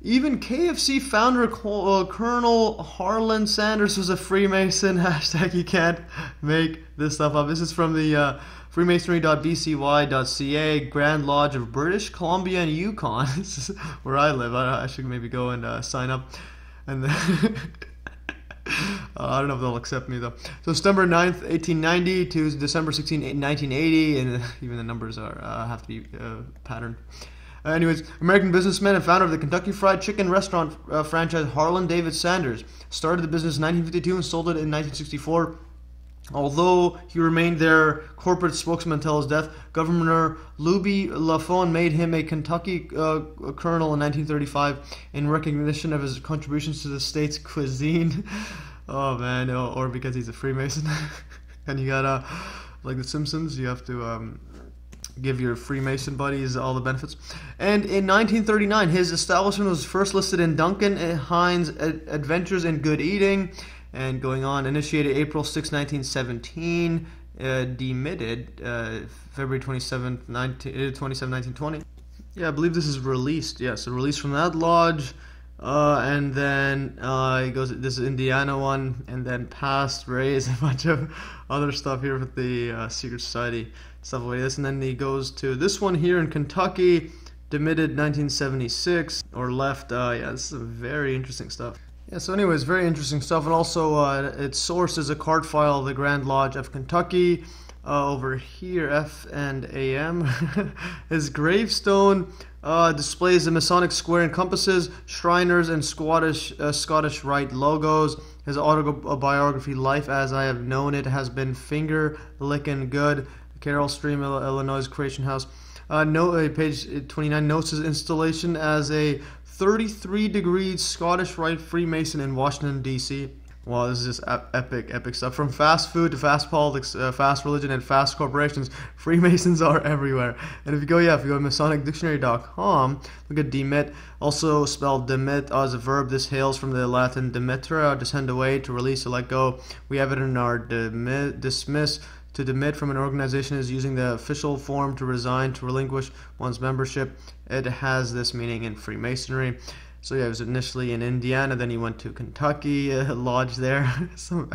Even KFC founder Colonel Harlan Sanders was a Freemason. Hashtag you can't make this stuff up. This is from the freemasonry.bcy.ca, Grand Lodge of British Columbia and Yukon. This is where I live. I should maybe go and sign up, and then I don't know if they'll accept me though. So September 9th, 1890 to December 16th, 1980, and even the numbers are have to be patterned. Anyways, American businessman and founder of the Kentucky Fried Chicken restaurant franchise, Harlan David Sanders, started the business in 1952 and sold it in 1964. Although he remained their corporate spokesman until his death, Governor Louis Lafon made him a Kentucky colonel in 1935 in recognition of his contributions to the state's cuisine. Oh man, or because he's a Freemason. And you gotta, like the Simpsons, you have to give your Freemason buddies all the benefits. And in 1939, his establishment was first listed in Duncan Hines' Adventures in Good Eating. And going on, initiated April 6, 1917, demitted February 27, 1920. Yeah, I believe this is released. Yeah, so released from that lodge. And then it goes, this is Indiana one, and then passed, raised, a bunch of other stuff here with the Secret Society, stuff like this. And then he goes to this one here in Kentucky, demitted 1976, or left. Yeah, this is very interesting stuff. Yeah, so anyways, very interesting stuff. And also its source is a card file of the Grand Lodge of Kentucky. Over here, F and AM. His gravestone displays the Masonic square and compasses, Shriners, and Scottish Rite logos. His autobiography, Life as I Have Known It, has been finger licking good. Carroll Stream, Illinois Creation House. Page 29 notes his installation as a 33-degree Scottish Rite Freemason in Washington, D.C. Wow, this is just epic stuff. From fast food to fast politics, fast religion, and fast corporations, Freemasons are everywhere. And if you go to MasonicDictionary.com, look at demit, also spelled demit as a verb. This hails from the Latin demittere, descend away, to release, to let go. We have it in our dismiss. To demit from an organization is using the official form to resign, to relinquish one's membership. It has this meaning in Freemasonry. So yeah, it was initially in Indiana, then he went to Kentucky, lodge there. Some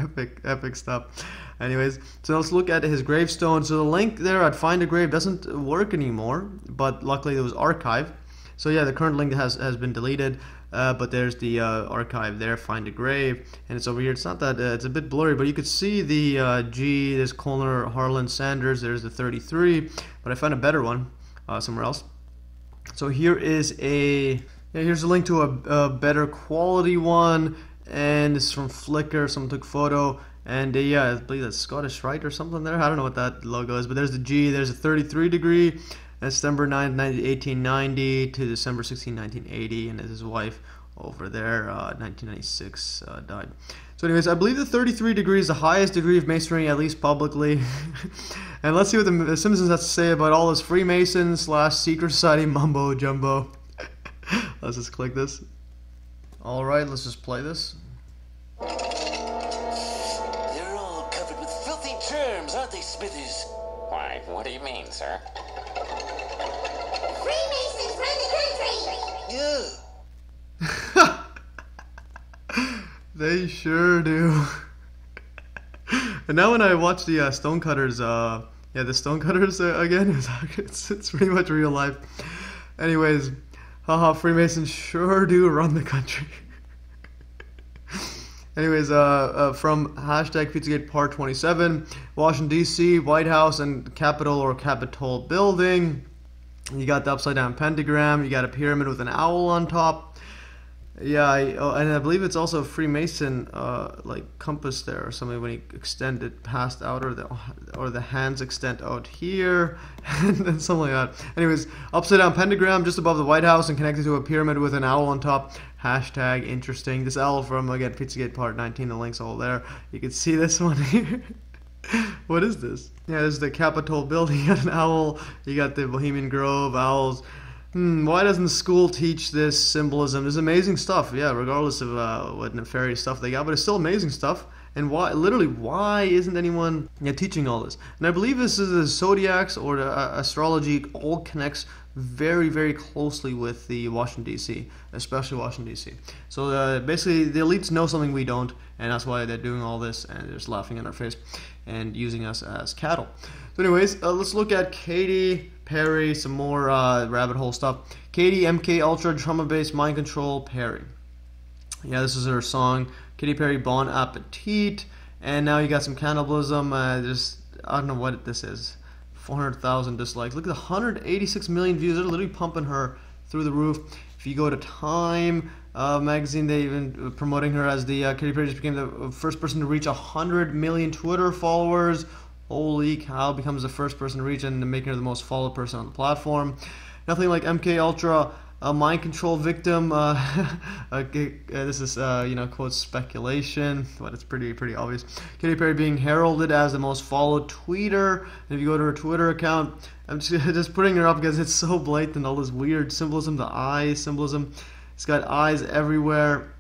epic stuff. Anyways, so let's look at his gravestone. So the link there at Find a Grave doesn't work anymore, but luckily it was archived. So yeah, the current link has been deleted, but there's the archive there, Find a Grave, and it's over here. It's not that, it's a bit blurry, but you could see the G, there's Colonel Harlan Sanders, there's the 33, but I found a better one somewhere else. So here is here's a link to a better quality one, and it's from Flickr. Someone took a photo, and yeah, I believe that's Scottish Rite or something there. I don't know what that logo is, but there's the G, there's a 33-degree, December 9, 1890 to December 16, 1980, and his wife over there, 1996, died. So anyways, I believe the 33 degree is the highest degree of Masonry, at least publicly. And let's see what the Simpsons has to say about all this Freemason / Secret Society mumbo jumbo. Let's just click this. Alright, let's just play this. They're all covered with filthy germs, aren't they, Smithers? Why, what do you mean, sir? Freemasons run the country! Yeah. They sure do. And now when I watch the Stonecutters, the Stonecutters again, it's pretty much real life. Anyways, haha, Freemasons sure do run the country. Anyways, from hashtag Pizzagate Part 27, Washington, D.C., White House and Capitol or Capitol Building. You got the upside down pentagram, you got a pyramid with an owl on top. Yeah, and I believe it's also a Freemason like compass there or something when he extend it past out, or the hands extend out here and then something like that. Anyways, upside down pentagram just above the White House and connected to a pyramid with an owl on top. Hashtag interesting. This owl from again Pizzagate Part 19. The link's all there. You can see this one here. What is this? Yeah, this is the Capitol building. You got an owl. You got the Bohemian Grove owls. Why doesn't the school teach this symbolism? There's amazing stuff, yeah, regardless of what nefarious stuff they got, but it's still amazing stuff. And why isn't anyone teaching all this? And I believe this is the zodiacs or the astrology all connects very, very closely with the Washington, D.C., especially Washington, D.C. So basically, the elites know something we don't, and that's why they're doing all this, and they're just laughing in our face and using us as cattle. So anyways, let's look at Katy Perry, some more rabbit hole stuff. Katy, MK Ultra, drama bass, mind control, Perry. Yeah, this is her song. Katy Perry, Bon Appetit. And now you got some Cannibalism. I don't know what this is. 400,000 dislikes. Look at the 186 million views. They're literally pumping her through the roof. If you go to Time magazine, they even promoting her as the Katy Perry just became the first person to reach 100 million Twitter followers. Holy cow, becomes the first person to reach and making her the most followed person on the platform. Nothing like MK Ultra, a mind control victim. This is, quote, speculation, but it's pretty obvious. Katy Perry being heralded as the most followed tweeter. And if you go to her Twitter account, I'm just putting her up because it's so blatant, all this weird symbolism, the eye symbolism. It's got eyes everywhere.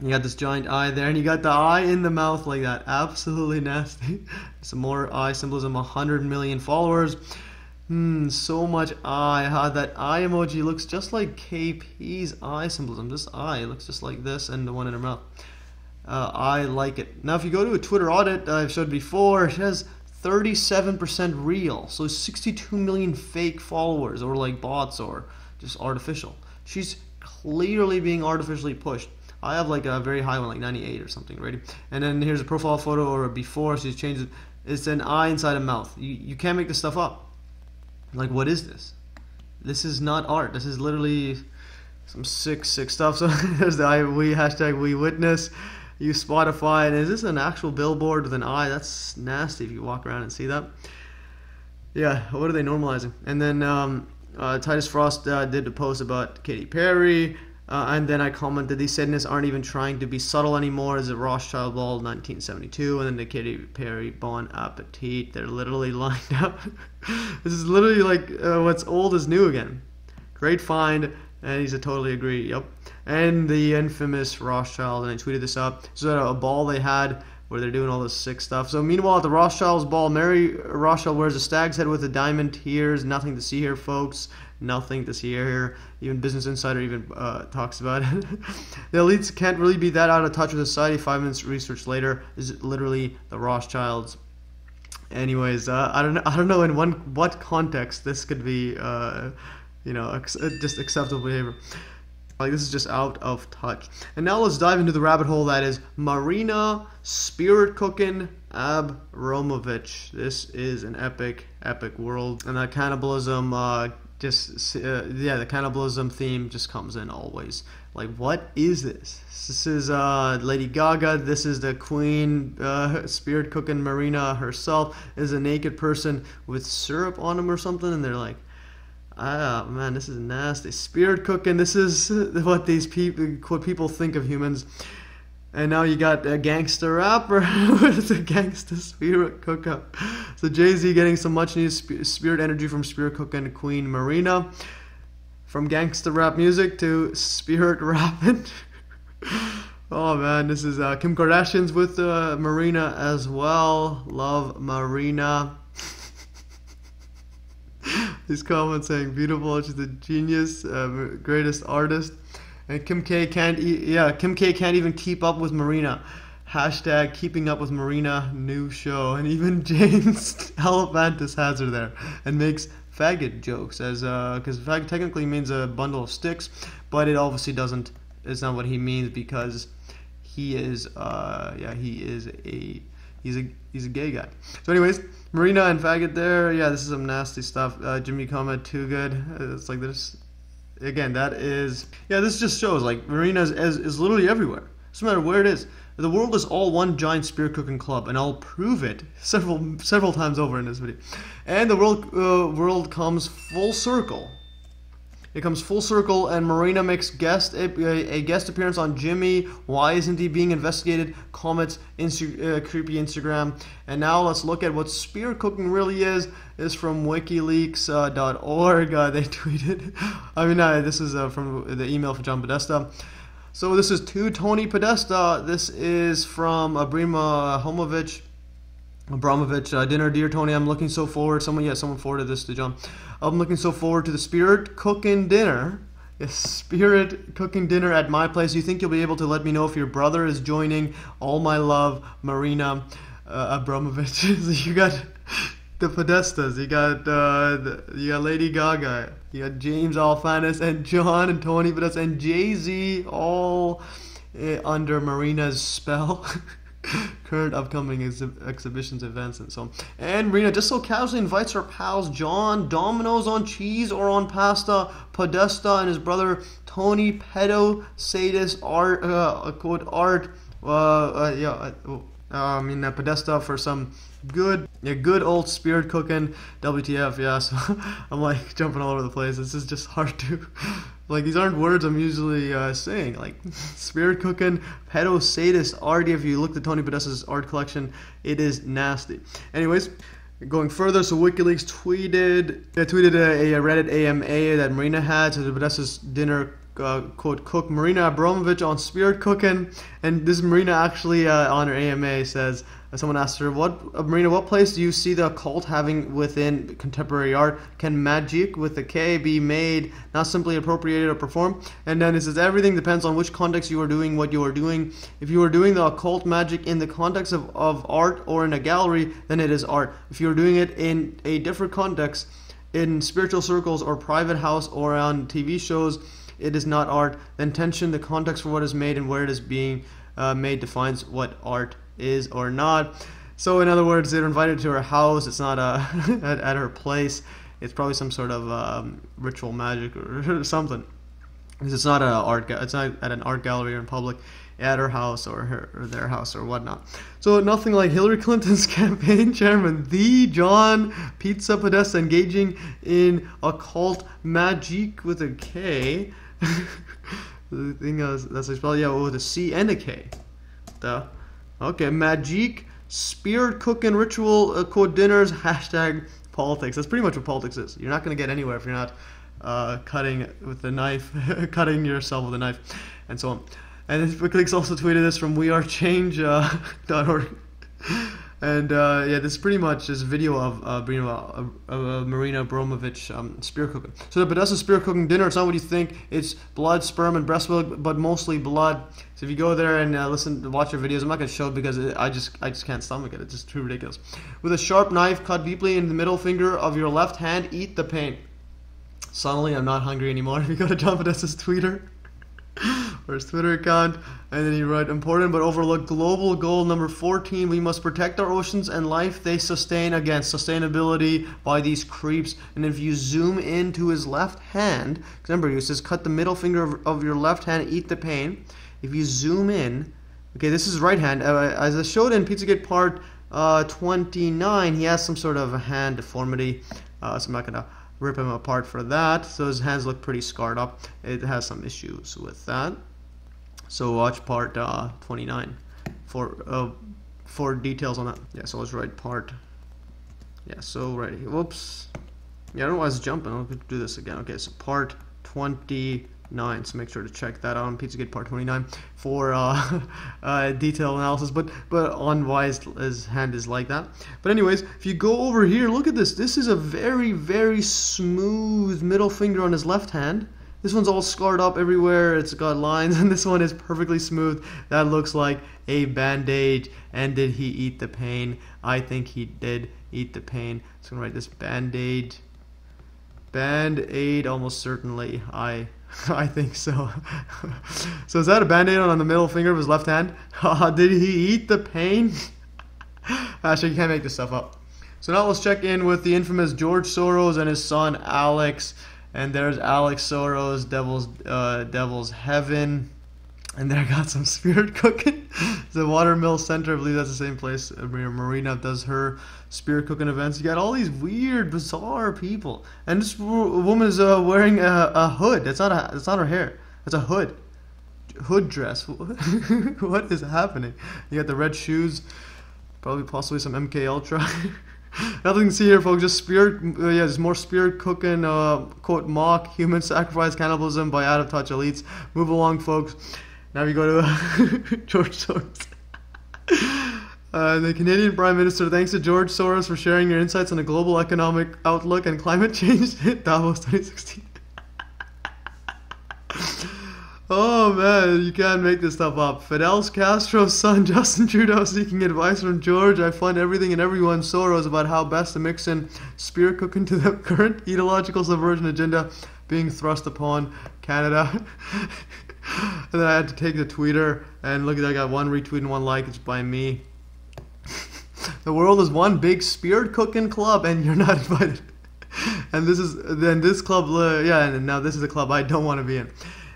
You got this giant eye there, and you got the eye in the mouth like that. Absolutely nasty. Some more eye symbolism, 100 million followers. So much eye. That eye emoji looks just like KP's eye symbolism. This eye looks just like this, and the one in her mouth. I like it. Now, if you go to a Twitter audit, I've showed before, she has 37% real. So 62 million fake followers, or like bots, or just artificial. She's clearly being artificially pushed. I have like a very high one, like 98 or something, ready? And then here's a profile photo or a before, so she's changed it. It's an eye inside a mouth. You can't make this stuff up. Like, what is this? This is not art. This is literally some sick stuff. So there's the hashtag we witness. Use Spotify. And is this an actual billboard with an eye? That's nasty if you walk around and see that. Yeah, what are they normalizing? And then Titus Frost did a post about Katy Perry. And then I commented, these Satanists aren't even trying to be subtle anymore. Is it Rothschild Ball 1972? And then the Katy Perry Bon Appetit. They're literally lined up. This is literally like what's old is new again. Great find. And he's a totally agree. Yep. And the infamous Rothschild. And I tweeted this up. So a ball they had where they're doing all this sick stuff. So meanwhile at the Rothschild's ball, Mary Rothschild wears a stag's head with a diamond tears. Nothing to see here, folks. Nothing to see here. Even Business Insider even talks about it. The elites can't really be that out of touch with society. 5 minutes research later is literally the Rothschilds. Anyways, I don't know in what context this could be, just acceptable behavior. Like, this is just out of touch. And now let's dive into the rabbit hole that is Marina Spirit Cooking Abramovich. This is an epic world. And that cannibalism, the cannibalism theme just comes in always. Like, what is this? This is Lady Gaga. This is the queen, Spirit Cooking Marina herself. Is a naked person with syrup on them or something, and they're like, ah, man, this is nasty. Spirit cooking. This is what people think of humans. And now you got a gangster rapper with a gangster spirit cook-up. So Jay-Z getting some much-needed spirit energy from spirit cooking Queen Marina. From gangster rap music to spirit rapping. Oh man, this is Kim Kardashian's with Marina as well. Love Marina. These comments saying beautiful, she's a genius, greatest artist. And Kim K can't even keep up with Marina. Hashtag keeping up with Marina, new show. And even James Elephantis has her there and makes faggot jokes, as because faggot technically means a bundle of sticks, but it obviously doesn't. It's not what he means, because he is he's a gay guy. So anyways, Marina and faggot there. Yeah, this is some nasty stuff. Jimmy comment too good. It's like this. again, that is, yeah, this just shows, like, Marina is literally everywhere. Doesn't matter where it is. The world is all one giant spear cooking club, and I'll prove it several times over in this video. And the world comes full circle. It comes full circle, and Marina makes a guest appearance on Jimmy. Why isn't he being investigated? Comments, creepy Instagram. And now let's look at what spear cooking really is. This is from WikiLeaks.org. They tweeted. This is from the email from John Podesta. So this is to Tony Podesta. This is from Abramovich dinner. Dear Tony, I'm looking so forward. Someone forwarded this to John. I'm looking so forward to the spirit cooking dinner. Yes, spirit cooking dinner at my place. You think you'll be able to let me know if your brother is joining? All my love, Marina Abramovich. You got the Podestas. You got Lady Gaga. You got James Alphanis and John and Tony Podesta and Jay-Z all under Marina's spell. Current upcoming exhibitions, events, and so on. And Marina just so casually invites her pals John, Domino's on cheese or on pasta, Podesta and his brother Tony, pedo sadist art, Podesta for some good old spirit cooking. WTF, yeah. So I'm like jumping all over the place. This is just hard to, like, these aren't words I'm usually saying. Like, spirit cooking, pedo sadist art. If you look at Tony Podesta's art collection, it is nasty. Anyways, going further, so WikiLeaks tweeted a Reddit AMA that Marina had. So the Podesta's dinner, quote, cook Marina Abramovich on spirit cooking. And this Marina actually on her AMA says, someone asked her, Marina, what place do you see the occult having within contemporary art? Can magic with a K be made, not simply appropriated or performed? And then it says, everything depends on which context you are doing what you are doing. If you are doing the occult magic in the context of art or in a gallery, then it is art. If you are doing it in a different context, in spiritual circles or private house or on TV shows, it is not art. The intention, the context for what is made and where it is being made defines what art is or not. So in other words, they're invited to her house. It's not at her place. It's probably some sort of ritual magic or something. Because it's not it's not at an art gallery or in public, at her house or their house or whatnot. So nothing like Hillary Clinton's campaign chairman, the John Pizza Podesta, engaging in occult magic with a K. The thing that's spelled, with a C and a K. Okay, magic, spirit cooking, ritual, quote, dinners, hashtag politics. That's pretty much what politics is. You're not going to get anywhere if you're not cutting with the knife, cutting yourself with a knife, and so on. And WikiLeaks also tweeted this from wearechange.org. And this is pretty much this video of Marina Abramovich spear cooking. So the Podesta spear cooking dinner, it's not what you think. It's blood, sperm, and breast milk, but mostly blood. So if you go there and watch her videos, I'm not going to show it because I just can't stomach it. It's just too ridiculous. With a sharp knife, cut deeply in the middle finger of your left hand, eat the pain. Suddenly, I'm not hungry anymore. If you go to John Podesta's Twitter, or his Twitter account, and then he wrote, important but overlooked global goal number 14, we must protect our oceans and life they sustain against sustainability by these creeps. And if you zoom into his left hand, remember he says cut the middle finger of your left hand, eat the pain. If you zoom in, okay, this is his right hand. As I showed in Pizzagate part 29, he has some sort of a hand deformity, so I'm not gonna rip him apart for that. So his hands look pretty scarred up. It has some issues with that. So watch part 29 for details on that. Yeah, so let's write part. Yeah, so right here. Whoops. Yeah, I don't know why it's jumping. I'll do this again. Okay, so part 29. So make sure to check that out on Pizzagate part 29 for detailed analysis. But on why his hand is like that. But anyways, if you go over here, look at this. This is a very, very smooth middle finger on his left hand. This one's all scarred up everywhere. It's got lines, and this one is perfectly smooth. That looks like a band-aid. And did he eat the pain? I think he did eat the pain. So I'm gonna write this band-aid. Band-aid, almost certainly. I think so. So is that a band-aid on the middle finger of his left hand? Did he eat the pain? Actually, you can't make this stuff up. So now let's check in with the infamous George Soros and his son Alex. And there's Alex Soros, Devil's Heaven. And there I got some spirit cooking. The Watermill Center, I believe that's the same place Marina does her spirit cooking events. You got all these weird, bizarre people. And this woman is wearing a hood. That's not her hair. It's a hood. Hood dress. What is happening? You got the red shoes. Probably possibly some MK Ultra. Nothing to see here, folks. Just spirit. There's more spirit cooking. Quote, mock human sacrifice cannibalism by out of touch elites. Move along, folks. Now we go to George Soros. The Canadian Prime Minister thanks to George Soros for sharing your insights on the global economic outlook and climate change at Davos 2016. Oh man, you can't make this stuff up. Fidel Castro's son Justin Trudeau seeking advice from George. I find everything and everyone Soros about how best to mix in spirit cooking to the current ideological subversion agenda being thrust upon Canada. And then I had to take the tweeter and look at that. I got one retweet and one like. It's by me. The world is one big spirit cooking club, and you're not invited. And this club, and now this is a club I don't want to be in.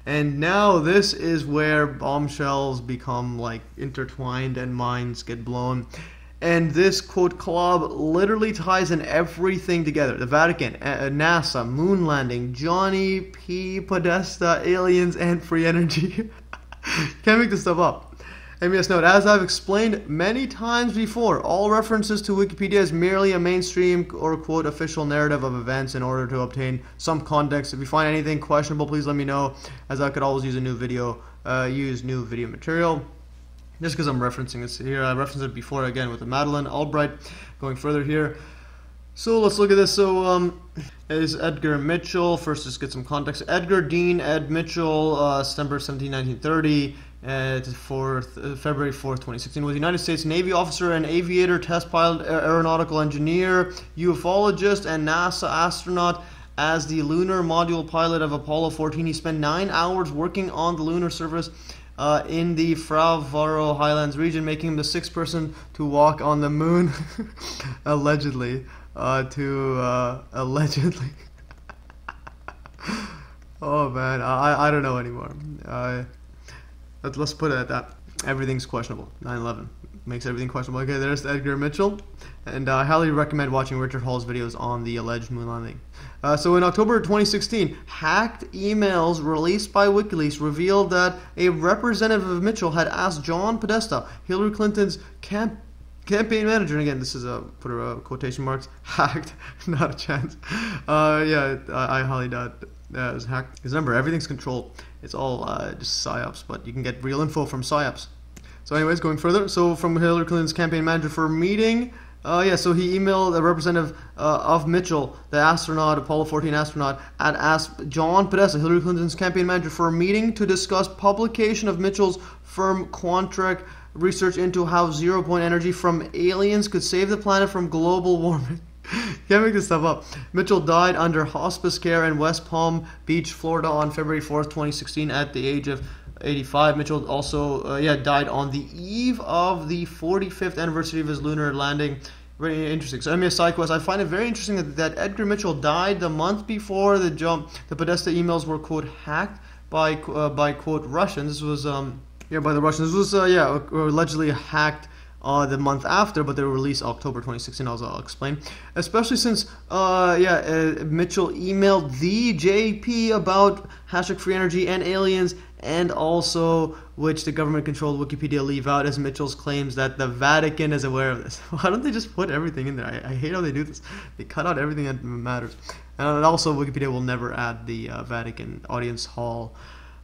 And now this is where bombshells become like intertwined and minds get blown. And this, quote, club literally ties in everything together. The Vatican, NASA, moon landing, Johnny P. Podesta, aliens, and free energy. Can't make this stuff up. MES note, as I've explained many times before, all references to Wikipedia is merely a mainstream or, quote, official narrative of events in order to obtain some context. If you find anything questionable, please let me know, as I could always use new video material. Just because I'm referencing this here, I referenced it before again with the Madeleine Albright. Going further here, so let's look at this. So is Edgar Mitchell. First, just get some context. Edgar Dean Ed Mitchell, September 17, 1930. February 4th, 2016, was a United States Navy officer and aviator, test pilot, aeronautical engineer, ufologist, and NASA astronaut. As the lunar module pilot of Apollo 14, he spent 9 hours working on the lunar surface in the Fravaro Highlands region, making him the 6th person to walk on the moon. Allegedly. Allegedly. Oh man, I don't know anymore. Let's put it at that. Everything's questionable. 9/11 makes everything questionable. Okay, there's Edgar Mitchell. And I highly recommend watching Richard Hall's videos on the alleged moon landing. So in October 2016, hacked emails released by WikiLeaks revealed that a representative of Mitchell had asked John Podesta, Hillary Clinton's campaign manager, and again, this is quotation marks, hacked, not a chance. I highly doubt it was hacked. Because remember, everything's controlled. It's all just psyops, but you can get real info from psyops. So anyways, going further, so from Hillary Clinton's campaign manager for a meeting, so he emailed a representative of Mitchell, the astronaut, Apollo 14 astronaut, and asked John Podesta, Hillary Clinton's campaign manager, for a meeting to discuss publication of Mitchell's firm Quantric research into how zero-point energy from aliens could save the planet from global warming. Can't make this stuff up. Mitchell died under hospice care in West Palm Beach, Florida on February 4th, 2016 at the age of 85. Mitchell also died on the eve of the 45th anniversary of his lunar landing. Very interesting. So, a side quest. I find it very interesting that Edgar Mitchell died the month before the Podesta emails were, quote, hacked by quote, Russians. This was by the Russians. This was allegedly hacked the month after, but they were released October 2016, as I'll explain. Especially since Mitchell emailed the JP about #free energy and aliens, and also which the government-controlled Wikipedia leave out as Mitchell's claims that the Vatican is aware of this. Why don't they just put everything in there? I hate how they do this. They cut out everything that matters. And also, Wikipedia will never add the Vatican audience hall,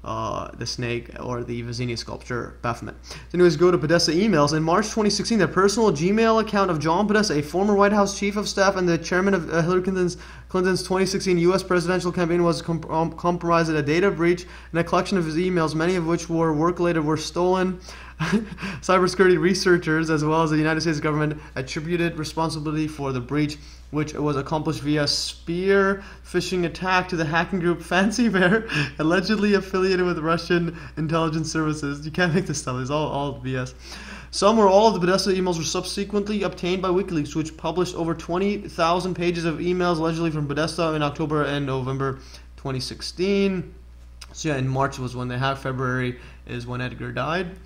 the snake, or the Fazzini sculpture, Baphomet. So anyways, go to Podesta emails. In March 2016, the personal Gmail account of John Podesta, a former White House chief of staff and the chairman of Hillary Clinton's 2016 U.S. presidential campaign, was compromised at a data breach, and a collection of his emails, many of which were work-related, were stolen. Cybersecurity researchers, as well as the United States government, attributed responsibility for the breach, which was accomplished via spear phishing attack to the hacking group Fancy Bear, allegedly affiliated with Russian intelligence services. You can't make this stuff. It's all BS. Some or all of the Podesta emails were subsequently obtained by WikiLeaks, which published over 20,000 pages of emails allegedly from Podesta in October and November 2016. So yeah, in March was when they had. February is when Edgar died.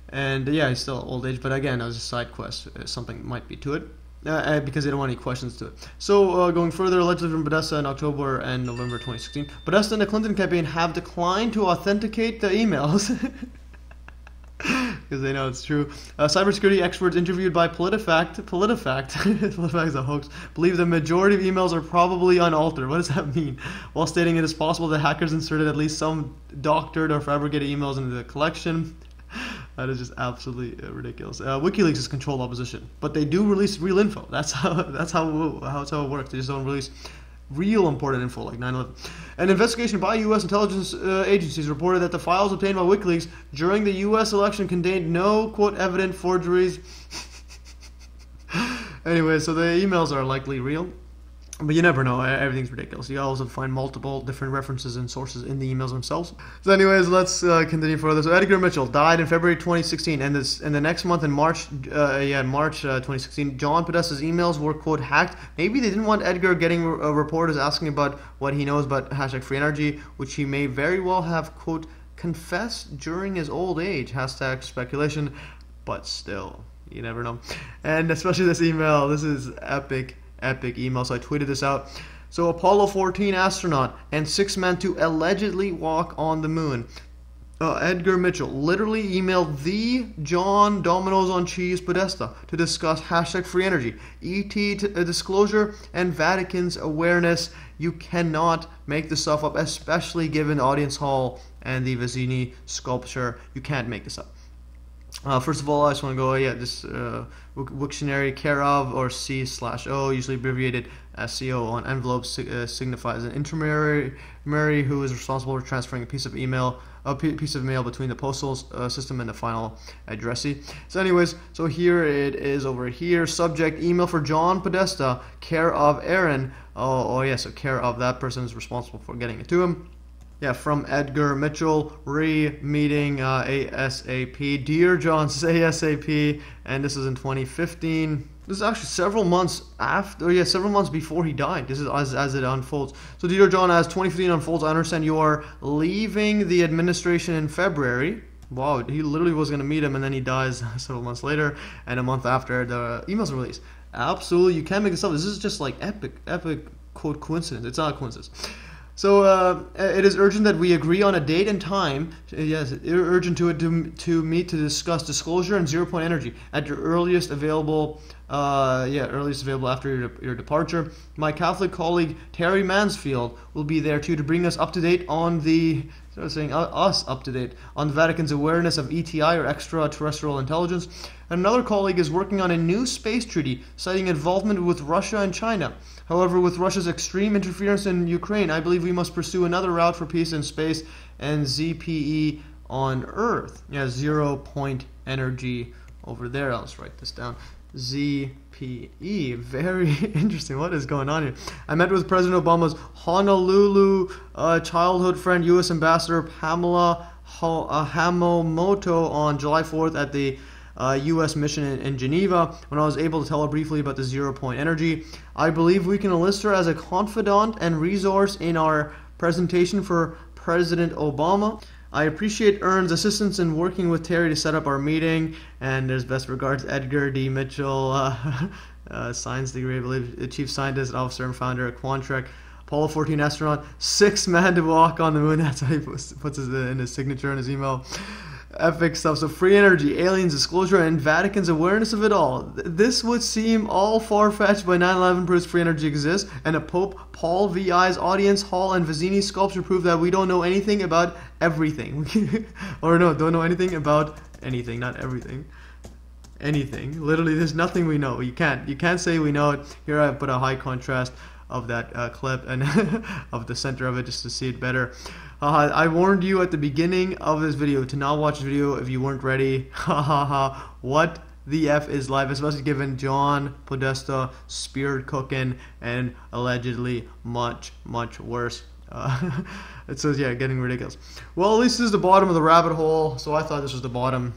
And yeah, he's still old age, but again, as a side quest, something might be to it. Because they don't want any questions to it. So going further, allegedly from Podesta in October and November 2016, Podesta and the Clinton campaign have declined to authenticate the emails. Because they know it's true. Cybersecurity experts interviewed by PolitiFact is a hoax, believe the majority of emails are probably unaltered. What does that mean? While stating it is possible that hackers inserted at least some doctored or fabricated emails into the collection. That is just absolutely ridiculous. WikiLeaks is controlled opposition, but they do release real info. That's how it works. They just don't release real important info like 9/11. An investigation by U.S. intelligence agencies reported that the files obtained by WikiLeaks during the U.S. election contained no, quote, evident forgeries. Anyway, so the emails are likely real. But you never know. Everything's ridiculous. You also find multiple different references and sources in the emails themselves. So anyways, let's continue further. So Edgar Mitchell died in February 2016, and the next month in March 2016, John Podesta's emails were, quote, hacked. Maybe they didn't want Edgar getting reporters asking about what he knows about #free energy, which he may very well have, quote, confessed during his old age, #speculation, but still, you never know. And especially this email, this is epic email, so I tweeted this out. So Apollo 14 astronaut and 6 men to allegedly walk on the moon. Edgar Mitchell literally emailed the John Domino's on Cheese Podesta to discuss #free energy, ET disclosure, and Vatican's awareness. You cannot make this stuff up, especially given Audience Hall and the Fazzini Sculpture. You can't make this up. First of all, I just want to go, this Wiktionary, care of, or C/O, usually abbreviated as CO on envelopes, signifies an intermediary who is responsible for transferring a piece of mail between the postal system and the final addressee. So anyways, so here it is over here. Subject, email for John Podesta, care of Aaron. So care of that person is responsible for getting it to him. Yeah, from Edgar Mitchell, meeting ASAP. Dear John, says ASAP, and this is in 2015. This is actually several months before he died. This is as it unfolds. So, dear John, as 2015 unfolds, I understand you are leaving the administration in February. Wow, he literally was going to meet him, and then he dies several months later, and a month after the emails are released. Absolutely, you can't make this up. This is just like epic, quote, coincidence. It's not a coincidence. So it is urgent that we agree on a date and time. Yes, urgent to meet to discuss disclosure and 0-point energy at your earliest available after your departure. My Catholic colleague Terry Mansfield will be there too to bring us up to date on the Vatican's awareness of ETI, or extraterrestrial intelligence. Another colleague is working on a new space treaty citing involvement with Russia and China. However, with Russia's extreme interference in Ukraine, I believe we must pursue another route for peace in space and ZPE on Earth. Yeah, 0-point energy over there. Let's write this down. ZPE. Very interesting. What is going on here? I met with President Obama's Honolulu childhood friend, U.S. Ambassador Pamela Hamamoto on July 4th at the U.S. mission in Geneva, when I was able to tell her briefly about the 0-point energy. I believe we can enlist her as a confidant and resource in our presentation for President Obama. I appreciate Ern's assistance in working with Terry to set up our meeting, and there's best regards, Edgar D. Mitchell, science degree, I believe, chief scientist, officer, and founder at Quantrek. Apollo 14 astronaut, 6 men to walk on the moon. That's how he puts his in his signature in his email. Epic stuff. So free energy, aliens, disclosure, and Vatican's awareness of it all. This would seem all far-fetched, but 9/11 proves free energy exists, and a Pope Paul VI's Audience Hall and Fazzini Sculpture prove that we don't know anything about everything. Don't know anything about anything, not everything. Anything. Literally, there's nothing we know. You can't say we know it. Here I put a high contrast of that clip and of the center of it just to see it better. I warned you at the beginning of this video to not watch this video if you weren't ready. What the F is life, especially given John Podesta, spirit cooking, and allegedly much worse. It says, yeah, getting ridiculous. Well, at least this is the bottom of the rabbit hole, so I thought this was the bottom,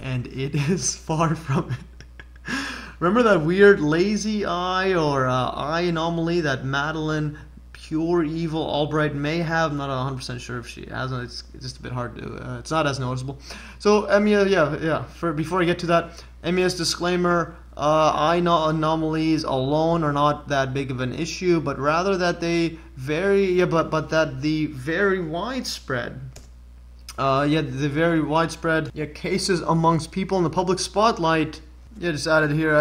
and it is far from it. Remember that weird lazy eye or eye anomaly that Madeline Pure Evil Albright may have? I'm not 100% sure if she has. It's just a bit hard to. It's not as noticeable. So MES, yeah. Before I get to that, MES disclaimer: eye anomalies alone are not that big of an issue, but rather that they vary. Yeah, but that the very widespread. The very widespread cases amongst people in the public spotlight. Yeah, just added here.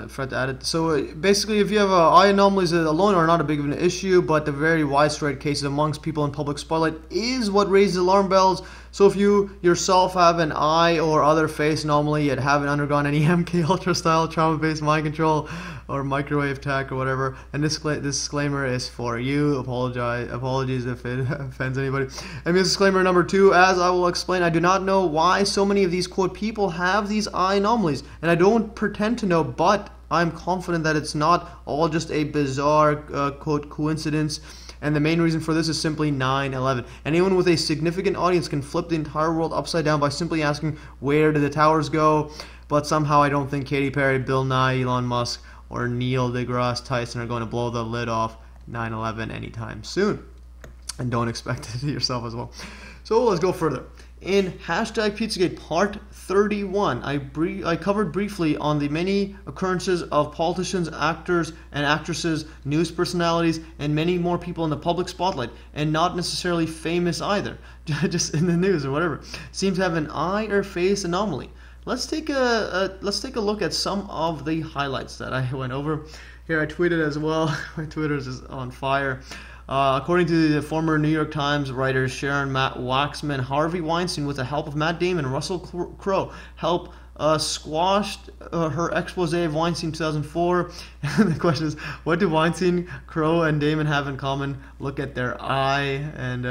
Forgot to add it. So basically, if you have eye anomalies alone are not a big of an issue, but the very widespread cases amongst people in public spotlight is what raises alarm bells. So if you yourself have an eye or other face anomaly, yet haven't undergone any MK Ultra style trauma-based mind control or microwave tech or whatever, and this disclaimer is for you. Apologies if it offends anybody. And disclaimer number 2, as I will explain, I do not know why so many of these quote people have these eye anomalies, and I don't pretend to know, but I'm confident that it's not all just a bizarre quote coincidence. And the main reason for this is simply 9/11. Anyone with a significant audience can flip the entire world upside down by simply asking, where did the towers go? But somehow I don't think Katy Perry, Bill Nye, Elon Musk, or Neil deGrasse Tyson are going to blow the lid off 9/11 anytime soon. And don't expect it yourself as well. So let's go further. In hashtag Pizzagate Part 31, I covered briefly on the many occurrences of politicians, actors and actresses, news personalities, and many more people in the public spotlight, and not necessarily famous either, just in the news or whatever, seem to have an eye or face anomaly. Let's take a look at some of the highlights that I went over. Here I tweeted as well. My Twitter is on fire. According to the former New York Times writers Sharon Waxman, Harvey Weinstein, with the help of Matt Damon and Russell Crowe, helped squashed her expose of Weinstein 2004. And the question is, what do Weinstein, Crowe, and Damon have in common? Look at their eye. And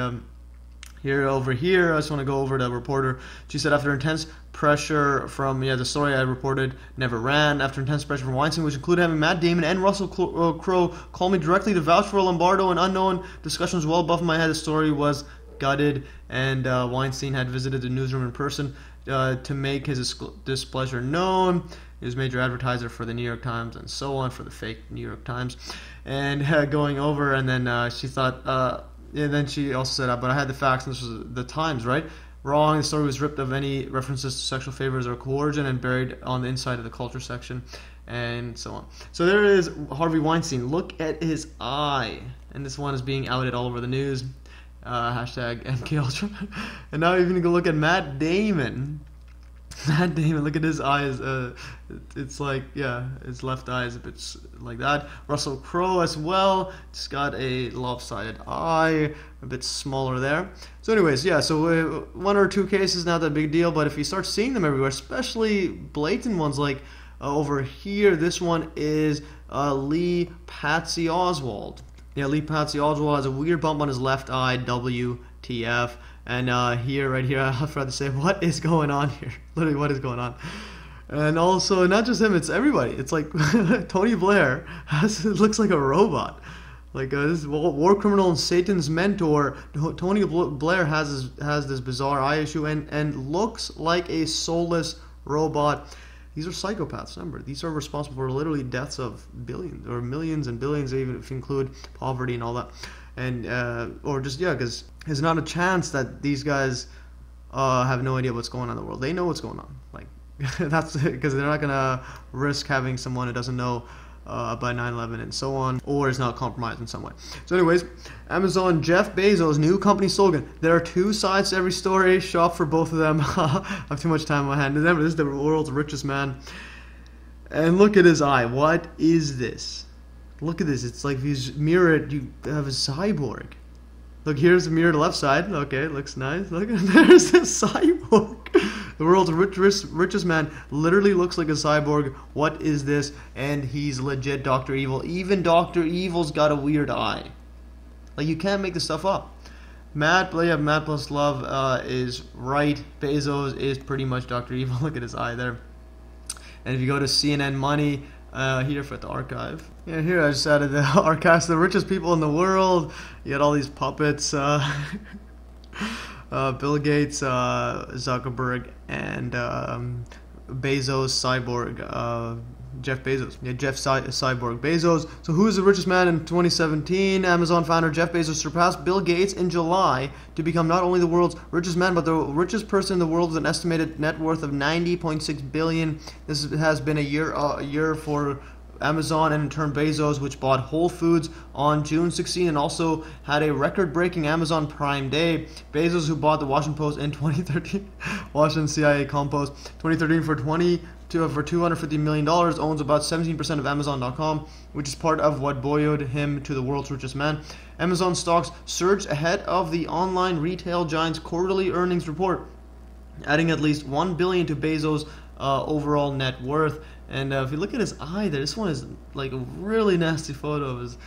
over here, I just want to go over the reporter. She said, after intense pressure from the story I reported never ran. After intense pressure from Weinstein, which included having Matt Damon and Russell Crowe call me directly to vouch for Lombardo and unknown discussions well above my head, the story was gutted, and Weinstein had visited the newsroom in person to make his displeasure known. He was a major advertiser for the New York Times and so on, for the fake New York Times. And going over, and then she thought, and then she also said, but I had the facts, and this was the Times, right? Wrong. The story was ripped of any references to sexual favors or coercion and buried on the inside of the culture section, and so on. So there is Harvey Weinstein. Look at his eye. And this one is being outed all over the news. Hashtag MKUltra. And now even go look at Matt Damon. Matt Damon, look at his eyes. It's like, his left eye is a bit like that. Russell Crowe as well. Just got a lopsided eye, a bit smaller there. So anyways, so one or two cases, not that big deal, but if you start seeing them everywhere, especially blatant ones like over here, this one is Lee Patsy Oswald. Yeah, Lee Patsy Oswald has a weird bump on his left eye, WTF. And right here, I forgot to say, what is going on here? Literally, what is going on? And also, not just him, it's everybody. It's like Tony Blair it looks like a robot. Like this war criminal and Satan's mentor, Tony Blair has this bizarre eye issue and looks like a soulless robot. These are psychopaths, remember. These are responsible for literally deaths of billions or millions and billions, even if you include poverty and all that. And or just because there's not a chance that these guys have no idea what's going on in the world. They know what's going on. Like that's because they're not gonna risk having someone who doesn't know about 9/11 and so on, or is not compromised in some way. So anyways, Amazon Jeff Bezos' new company slogan: there are two sides to every story. Shop for both of them. I have too much time on my hand. Remember, this is the world's richest man. And look at his eye. What is this? Look at this. It's like if you mirror it, you have a cyborg. Look, here's the mirror to the left side. Okay, looks nice. Look, there's a cyborg. The world's richest man literally looks like a cyborg. What is this? And he's legit Dr. Evil. Even Dr. Evil's got a weird eye. Like, you can't make this stuff up. Matt plus love is right. Bezos is pretty much Dr. Evil. Look at his eye there. And if you go to CNN Money, here for the archive. Yeah, here I just added the archives, the richest people in the world. You had all these puppets, Bill Gates, Zuckerberg, and Bezos, Cyborg, Jeff Bezos. Yeah, Cyborg Bezos. So who is the richest man in 2017? Amazon founder Jeff Bezos surpassed Bill Gates in July to become not only the world's richest man, but the richest person in the world with an estimated net worth of $90.6 billion. This has been a year for Amazon and in turn Bezos, which bought Whole Foods on June 16 and also had a record-breaking Amazon Prime Day. Bezos, who bought the Washington Post in 2013, Washington CIA Compost 2013 for $250 million, owns about 17% of Amazon.com, which is part of what buoyed him to the world's richest man. Amazon stocks surged ahead of the online retail giant's quarterly earnings report, adding at least $1 billion to Bezos' overall net worth. And if you look at his eye there, this one is like a really nasty photo of his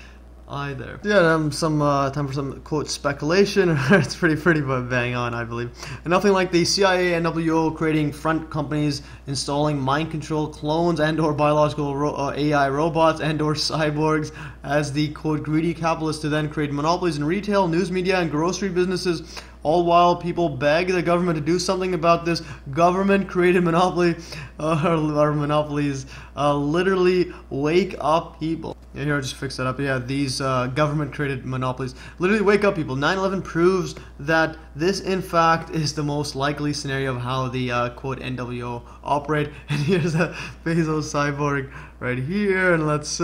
eye there. Yeah, some time for some quote speculation. It's pretty bang on, I believe. And nothing like the CIA and NWO creating front companies installing mind control clones and/or biological AI robots and/or cyborgs as the quote greedy capitalists to then create monopolies in retail, news media, and grocery businesses. All while people beg the government to do something about this government-created monopoly, or monopolies literally wake up people. Yeah, here, I'll just fix that up. Yeah, these government-created monopolies literally wake up people. 9/11 proves that this, in fact, is the most likely scenario of how the, quote, NWO operate. And here's a Bezos cyborg right here, and let's...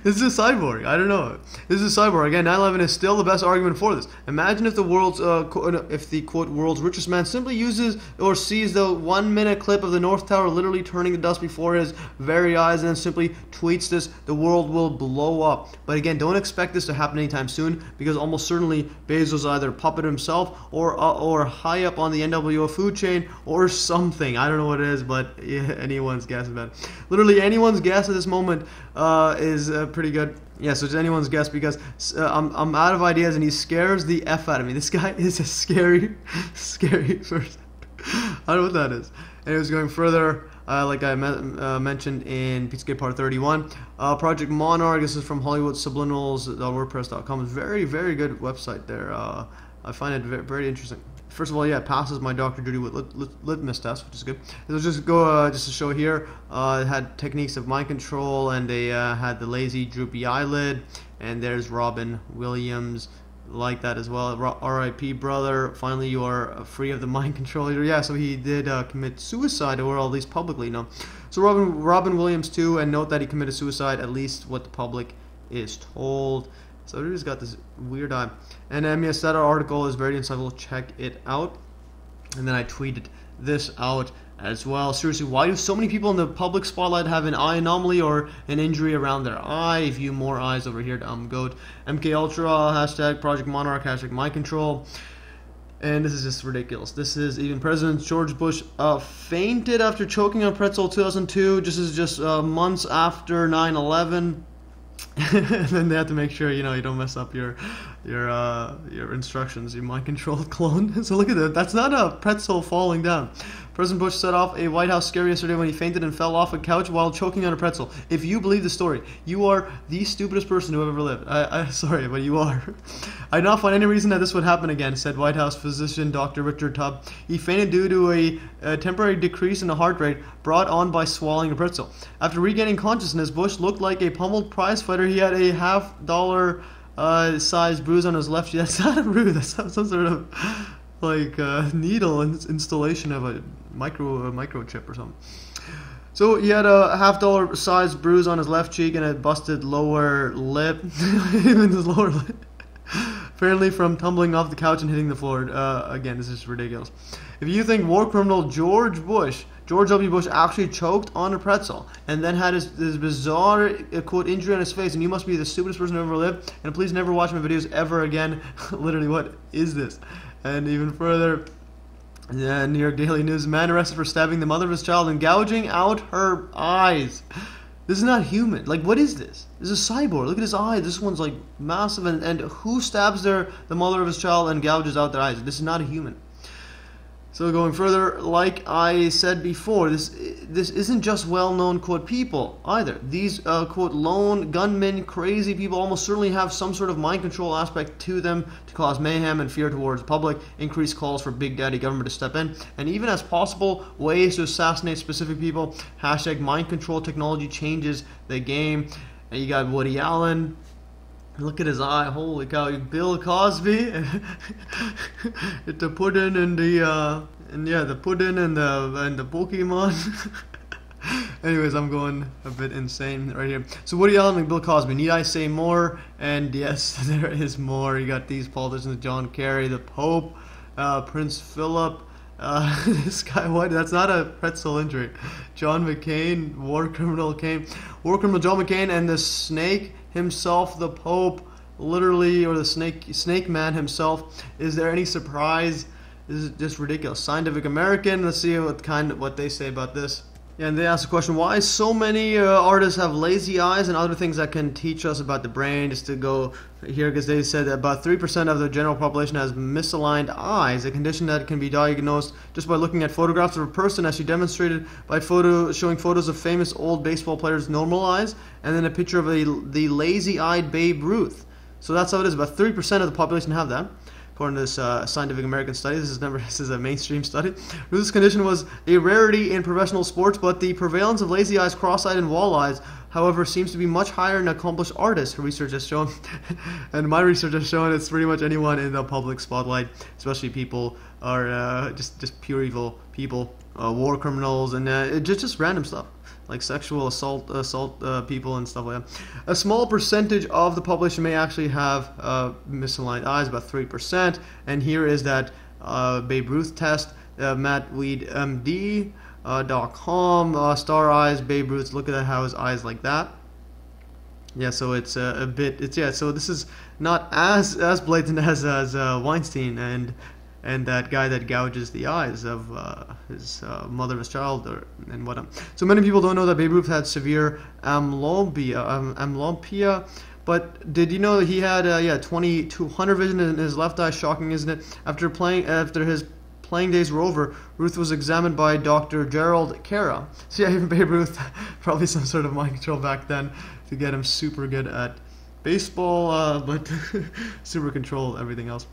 This is a cyborg. I don't know. This is a cyborg. Again, 9/11 is still the best argument for this. Imagine if the quote world's richest man simply uses or sees the 1-minute clip of the North Tower literally turning to dust before his very eyes and then simply tweets this. The world will blow up. But again, don't expect this to happen anytime soon because almost certainly Bezos either puppet himself or high up on the NWO food chain or something. I don't know what it is, but yeah, anyone's guess about it. Literally anyone's guess at this moment is pretty good. Yeah, so it's anyone's guess because I'm out of ideas and he scares the F out of me. This guy is a scary person. I don't know what that is. And it was going further, like I mentioned in Pizzagate Part 31. Project Monarch, this is from HollywoodSubliminals.wordpress.com. It's very, very good website there. I find it very interesting. First of all, yeah, it passes my Dr. Judy with litmus test, which is good. It'll just go just to show here. It had techniques of mind control, and they had the lazy, droopy eyelid. And there's Robin Williams, like that as well. R.I.P. brother. Finally, you are free of the mind control. Yeah, so he did commit suicide, or at least publicly, no. So Robin Williams too, and note that he committed suicide. At least what the public is told. So everybody's got this weird eye. And MES, that article is very insightful. Check it out. And then I tweeted this out as well. Seriously, why do so many people in the public spotlight have an eye anomaly or an injury around their eye? View more eyes over here to goat. MK Ultra, hashtag Project Monarch, hashtag mind control. And this is just ridiculous. This is even President George Bush fainted after choking on pretzel 2002. This is just months after 9/11. And then they have to make sure you don't mess up your instructions, your mind controlled clone. So look at that. That's not a pretzel falling down. President Bush set off a White House scare yesterday when he fainted and fell off a couch while choking on a pretzel. If you believe the story, you are the stupidest person who ever lived. I'm sorry, but you are. I do not find any reason that this would happen again, said White House physician Dr. Richard Tubb. He fainted due to a temporary decrease in the heart rate brought on by swallowing a pretzel. After regaining consciousness, Bush looked like a pummeled prize fighter. He had a $50 size bruise on his left cheek. That's not a bruise. That's some sort of like needle installation of a microchip or something. So he had a $50 size bruise on his left cheek and a busted lower lip. Even his lower lip. Apparently from tumbling off the couch and hitting the floor. Again, this is ridiculous. If you think war criminal George W. Bush actually choked on a pretzel and then had this bizarre quote injury on his face, and you must be the stupidest person who ever lived, and please never watch my videos ever again. Literally, what is this? And even further, New York Daily News, man arrested for stabbing the mother of his child and gouging out her eyes. This is not human. Like, what is this? This is a cyborg. Look at his eye. This one's like massive. And who stabs the mother of his child and gouges out their eyes? This is not a human. So going further, like I said before, this isn't just well-known, quote, people either. These, quote, lone gunmen, crazy people almost certainly have some sort of mind control aspect to them to cause mayhem and fear towards the public, increase calls for big daddy government to step in, and even as possible ways to assassinate specific people. Hashtag mind control technology changes the game. And you got Woody Allen. Look at his eye, holy cow! Bill Cosby, the pudding and the pudding and the Pokemon. Anyways, I'm going a bit insane right here. So Woody Allen and Bill Cosby. Need I say more? And yes, there is more. You got these politicians: John Kerry, the Pope, Prince Philip. This guy, what? That's not a pretzel injury. John McCain, war criminal John McCain, and the snake himself, the Pope, literally, or the snake man himself. Is there any surprise? This is just ridiculous. Scientific American. Let's see what they say about this. Yeah, and they asked the question, why so many artists have lazy eyes and other things that can teach us about the brain. Just to go here, because they said that about 3% of the general population has misaligned eyes, a condition that can be diagnosed just by looking at photographs of a person, as she demonstrated by showing photos of famous old baseball players' normal eyes, and then a picture of the lazy-eyed Babe Ruth. So that's how it is. About 3% of the population have that, according to this Scientific American study. This is a mainstream study. Ruth's condition was a rarity in professional sports, but the prevalence of lazy eyes, cross-eyed, and wall eyes, however, seems to be much higher in accomplished artists. Her research has shown, and my research has shown, it's pretty much anyone in the public spotlight, especially people are just pure evil people, war criminals, and just random stuff like sexual assault people and stuff like that. A small percentage of the population may actually have misaligned eyes, about 3%. And here is that Babe Ruth test, MattWeedMD.com, star eyes, Babe Ruth. Look at how his eyes like that. Yeah, so it's a bit. So this is not as blatant as Weinstein and that guy that gouges the eyes of his mother of his child and whatnot. So many people don't know that Babe Ruth had severe amblyopia. But did you know that he had 20/200 vision in his left eye? Shocking, isn't it? After his playing days were over, Ruth was examined by Dr. Gerald Cara. So yeah, even Babe Ruth, probably some sort of mind control back then to get him super good at baseball, but super control everything else.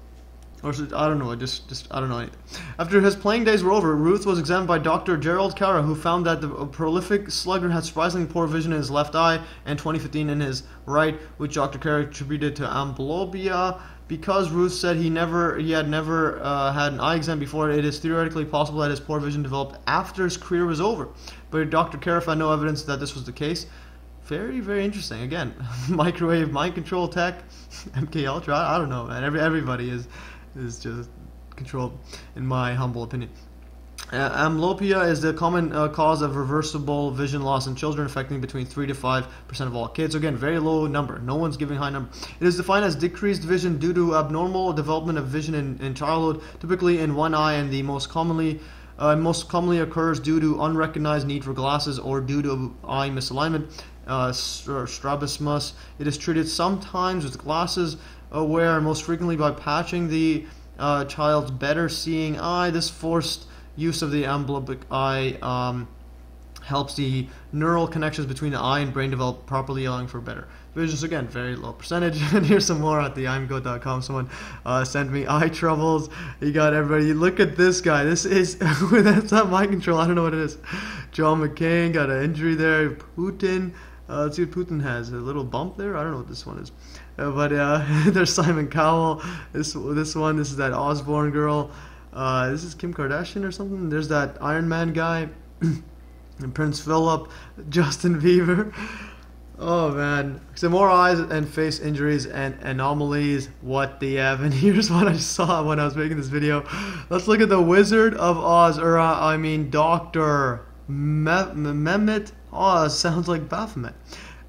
Or I don't know, just I don't know anything. After his playing days were over, Ruth was examined by Dr. Gerald Cara, who found that the prolific slugger had surprisingly poor vision in his left eye and 20/15 in his right, which Dr. Cara attributed to amblyopia. Because Ruth said he had never had an eye exam before, it is theoretically possible that his poor vision developed after his career was over. But Dr. Cara found no evidence that this was the case. Very, very interesting. Again, microwave mind control tech, MK Ultra. I don't know, man. Everybody is just controlled, in my humble opinion. Amblyopia is the common cause of reversible vision loss in children, affecting between 3 to 5% of all kids. So again, very low number. No one's giving high number. It is defined as decreased vision due to abnormal development of vision in childhood, typically in one eye, and the most commonly occurs due to unrecognized need for glasses or due to eye misalignment. Strabismus. It is treated sometimes with glasses wear, most frequently by patching the child's better seeing eye. This forced use of the amblyopic eye helps the neural connections between the eye and brain develop properly, allowing for better vision. So again, very low percentage. And here's some more at the imgo.com. Someone sent me eye troubles. You got everybody. Look at this guy. This is that's not mind control. I don't know what it is. John McCain got an injury there. Putin. Let's see what Putin has. A little bump there. I don't know what this one is. But there's Simon Cowell. This one. This is that Osborne girl. This is Kim Kardashian or something. There's that Iron Man guy. And Prince Philip. Justin Bieber. Oh man. Some more eyes and face injuries and anomalies. What the F. And here's what I saw when I was making this video. Let's look at the Wizard of Oz. Or I mean Dr. Mehmet Oz. Sounds like Baphomet.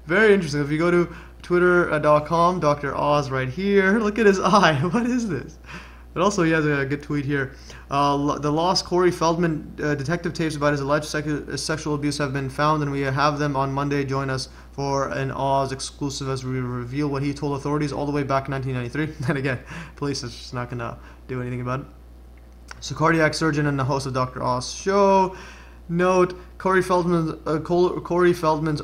Very interesting. If you go to twitter.com, Dr. Oz right here. Look at his eye. What is this? But also, he has a good tweet here. The lost Corey Feldman detective tapes about his alleged sexual abuse have been found, and we have them on Monday. Join us for an Oz exclusive as we reveal what he told authorities all the way back in 1993. And again, police is just not going to do anything about it. So, cardiac surgeon and the host of Dr. Oz show. Note, Corey Feldman's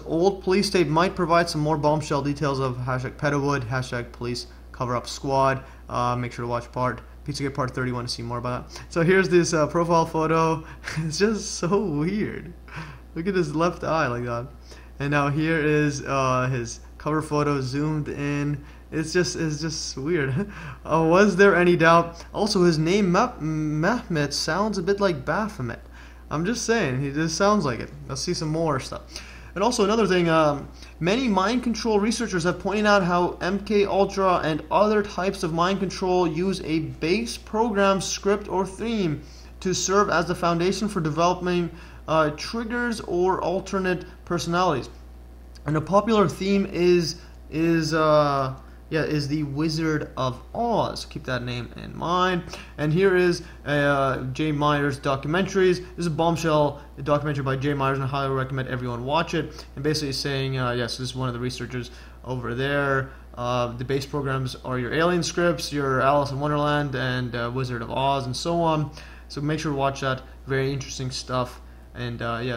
old police tape might provide some more bombshell details of #Pedowood, #Police Cover-Up Squad. Make sure to watch Pizzagate Part 31 to see more about that. So here's this profile photo. It's just so weird. Look at his left eye like that. And now here is his cover photo zoomed in. It's just weird. Was there any doubt? Also, his name Mehmet sounds a bit like Baphomet. I'm just saying, he just sounds like it. Let's see some more stuff. And also another thing, many mind control researchers have pointed out how MK Ultra and other types of mind control use a base program, script, or theme to serve as the foundation for developing triggers or alternate personalities. And a popular theme is the Wizard of Oz. Keep that name in mind. And here is Jay Myers documentaries. This is a bombshell documentary by Jay Myers, and I highly recommend everyone watch it. And basically saying, yes, this is one of the researchers over there. The base programs are your Alien scripts, your Alice in Wonderland, and Wizard of Oz, and so on. So make sure to watch that. Very interesting stuff. And I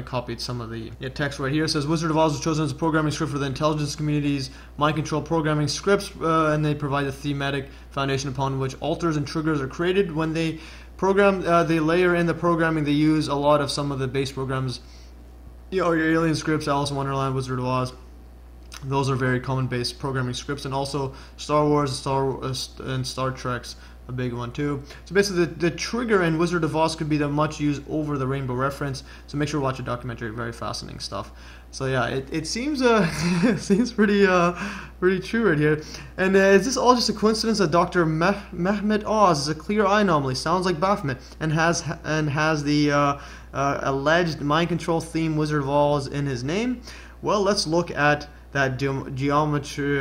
copied some of the text right here. It says Wizard of Oz was chosen as a programming script for the intelligence community's mind control programming scripts, and they provide a thematic foundation upon which alters and triggers are created. When they program, they layer in the programming. They use a lot of some of the base programs, your Alien scripts, Alice in Wonderland, Wizard of Oz. Those are very common base programming scripts, and also Star Wars, and Star Trek's a big one too. So basically the trigger in Wizard of Oz could be the much used over the rainbow reference. So make sure to watch a documentary. Very fascinating stuff. So yeah, it seems seems pretty true right here. And is this all just a coincidence that Dr. Mehmet Oz is a clear eye anomaly, sounds like Baphomet, and has the alleged mind control theme Wizard of Oz in his name? Well, let's look at that geometry.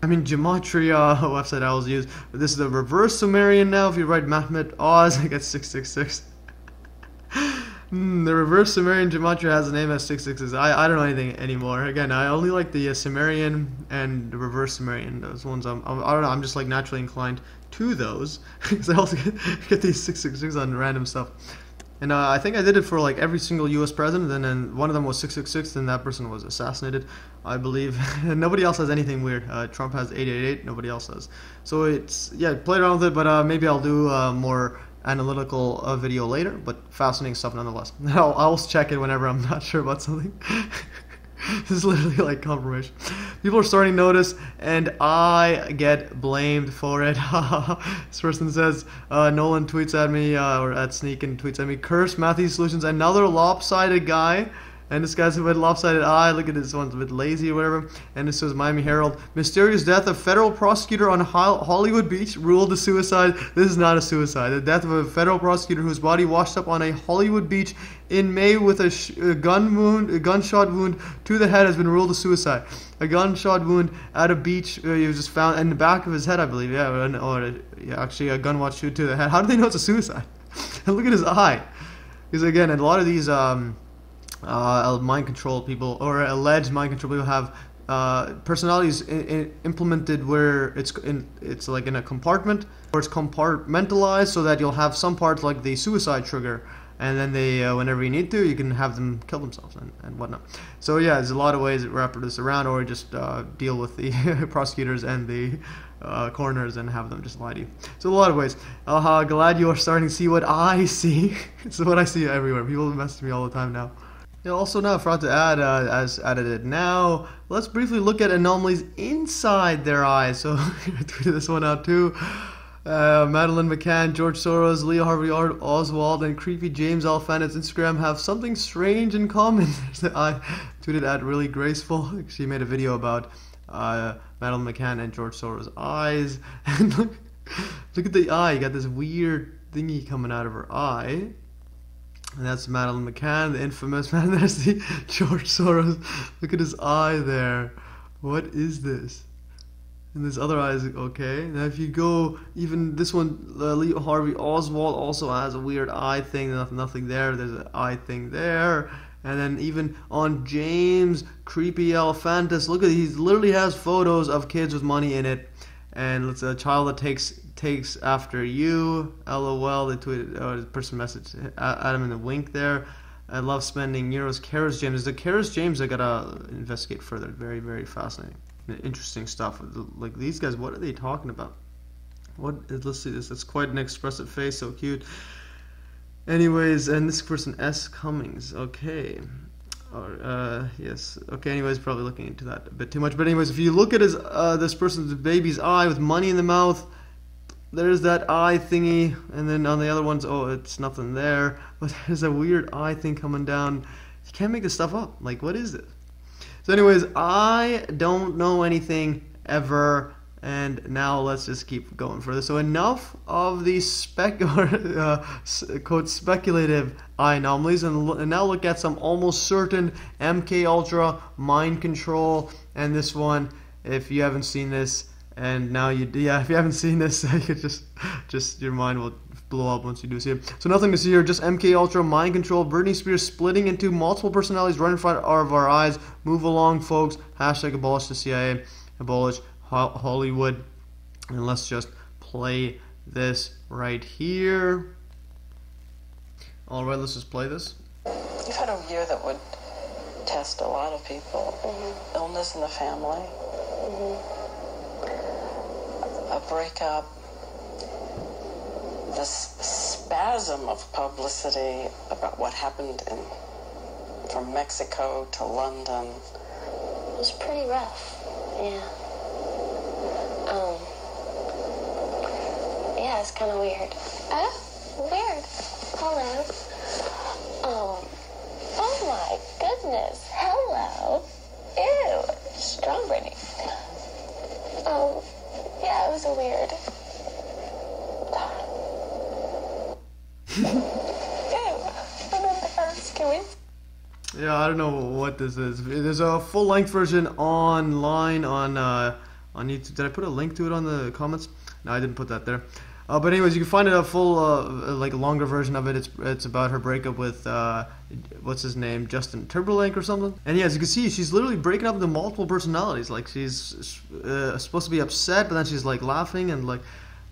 Gematria website I always use. But this is the reverse Sumerian now. If you write Mehmet Oz, it gets 666. The reverse Sumerian gematria has a name as 666. I don't know anything anymore. Again, I only like the Sumerian and the reverse Sumerian. Those ones I don't know. I'm just like naturally inclined to those because I also get these 666 on random stuff. And I think I did it for like every single U.S. president, and then one of them was 666, and that person was assassinated, I believe. And nobody else has anything weird. Trump has 888, nobody else does. So it's, play around with it, but maybe I'll do more analytical video later, but fascinating stuff nonetheless. I'll check it whenever I'm not sure about something. This is literally like confirmation. People are starting to notice, and I get blamed for it. This person says, Nolan tweets at me, or at Sneak and tweets at me, curse Matthew Solutions, another lopsided guy. And this guy's with lopsided eye. Look at this one's a bit lazy or whatever. And this says Miami Herald. Mysterious death of federal prosecutor on Hollywood Beach ruled a suicide. This is not a suicide. The death of a federal prosecutor whose body washed up on a Hollywood beach in May with a gunshot wound to the head has been ruled a suicide. A gunshot wound at a beach he was just found in the back of his head, I believe. Actually a gunshot wound to the head. How do they know it's a suicide? And look at his eye. Because again, a lot of these mind control people or alleged mind control people have personalities implemented where it's like in a compartment, or it's compartmentalized so that you'll have some parts like the suicide trigger, and then they whenever you need to, you can have them kill themselves and whatnot. So yeah, there's a lot of ways to wrap this around, or just deal with the prosecutors and the coroners and have them just lie to you. So a lot of ways. Glad you are starting to see what I see. It's what I see everywhere. People message me all the time now. Also now, I forgot to add, as added it now, let's briefly look at anomalies inside their eyes. So I tweeted this one out too. Madeleine McCann, George Soros, Leo Harvey Oswald, and creepy James Alfanet's Instagram have something strange in common. I tweeted at Really Graceful. She made a video about Madeleine McCann and George Soros' eyes. And look at the eye. You got this weird thingy coming out of her eye. And that's Madeleine McCann, the infamous man. There's the George Soros. Look at his eye there. What is this? And this other eye is okay. Now if you go, even this one, Lee Harvey Oswald also has a weird eye thing. Nothing there. There's an eye thing there. And then even on James Creepy Elephantus, look at, he literally has photos of kids with money in it. And it's a child that takes after you. LOL. They tweeted person message Adam in the wink there. I love spending euros. Karis James. The Karis James I gotta investigate further. Very, very fascinating. Interesting stuff. Like these guys, what are they talking about? Let's see this. It's quite an expressive face, so cute. Anyways, and this person S Cummings. Okay. Or yes. Okay. Anyways, probably looking into that a bit too much. But anyways, if you look at his this person's baby's eye with money in the mouth, there's that eye thingy, and then on the other ones, oh, it's nothing there. But there's a weird eye thing coming down. You can't make this stuff up. Like, what is it? So anyways, I don't know anything ever, and now let's just keep going further. So enough of these quote speculative eye anomalies, and now look at some almost certain MK Ultra mind control. And this one, if you haven't seen this, and now if you haven't seen this, you could just your mind will blow up once you do see it. So nothing to see here, just MK Ultra, mind control, Britney Spears splitting into multiple personalities right in front of our eyes. Move along, folks. Hashtag abolish the CIA, abolish Hollywood. And let's just play this right here. Alright, let's just play this. You've had a year that would test a lot of people. Illness in the family. A breakup. This spasm of publicity about what happened from Mexico to London. It was pretty rough, yeah. Yeah, it's kind of weird. Weird. Hello. Oh my goodness. Hello. Ew. Strong Brittany. Yeah, it was a weird. Yeah, I don't know what this is. There's a full-length version online on YouTube. Did I put a link to it on the comments? No, I didn't put that there. But anyways, you can find it a full, like a longer version of it. It's about her breakup with what's his name, Justin Timberlake or something. And yeah, as you can see, she's literally breaking up into multiple personalities. Like she's supposed to be upset, but then she's like laughing and like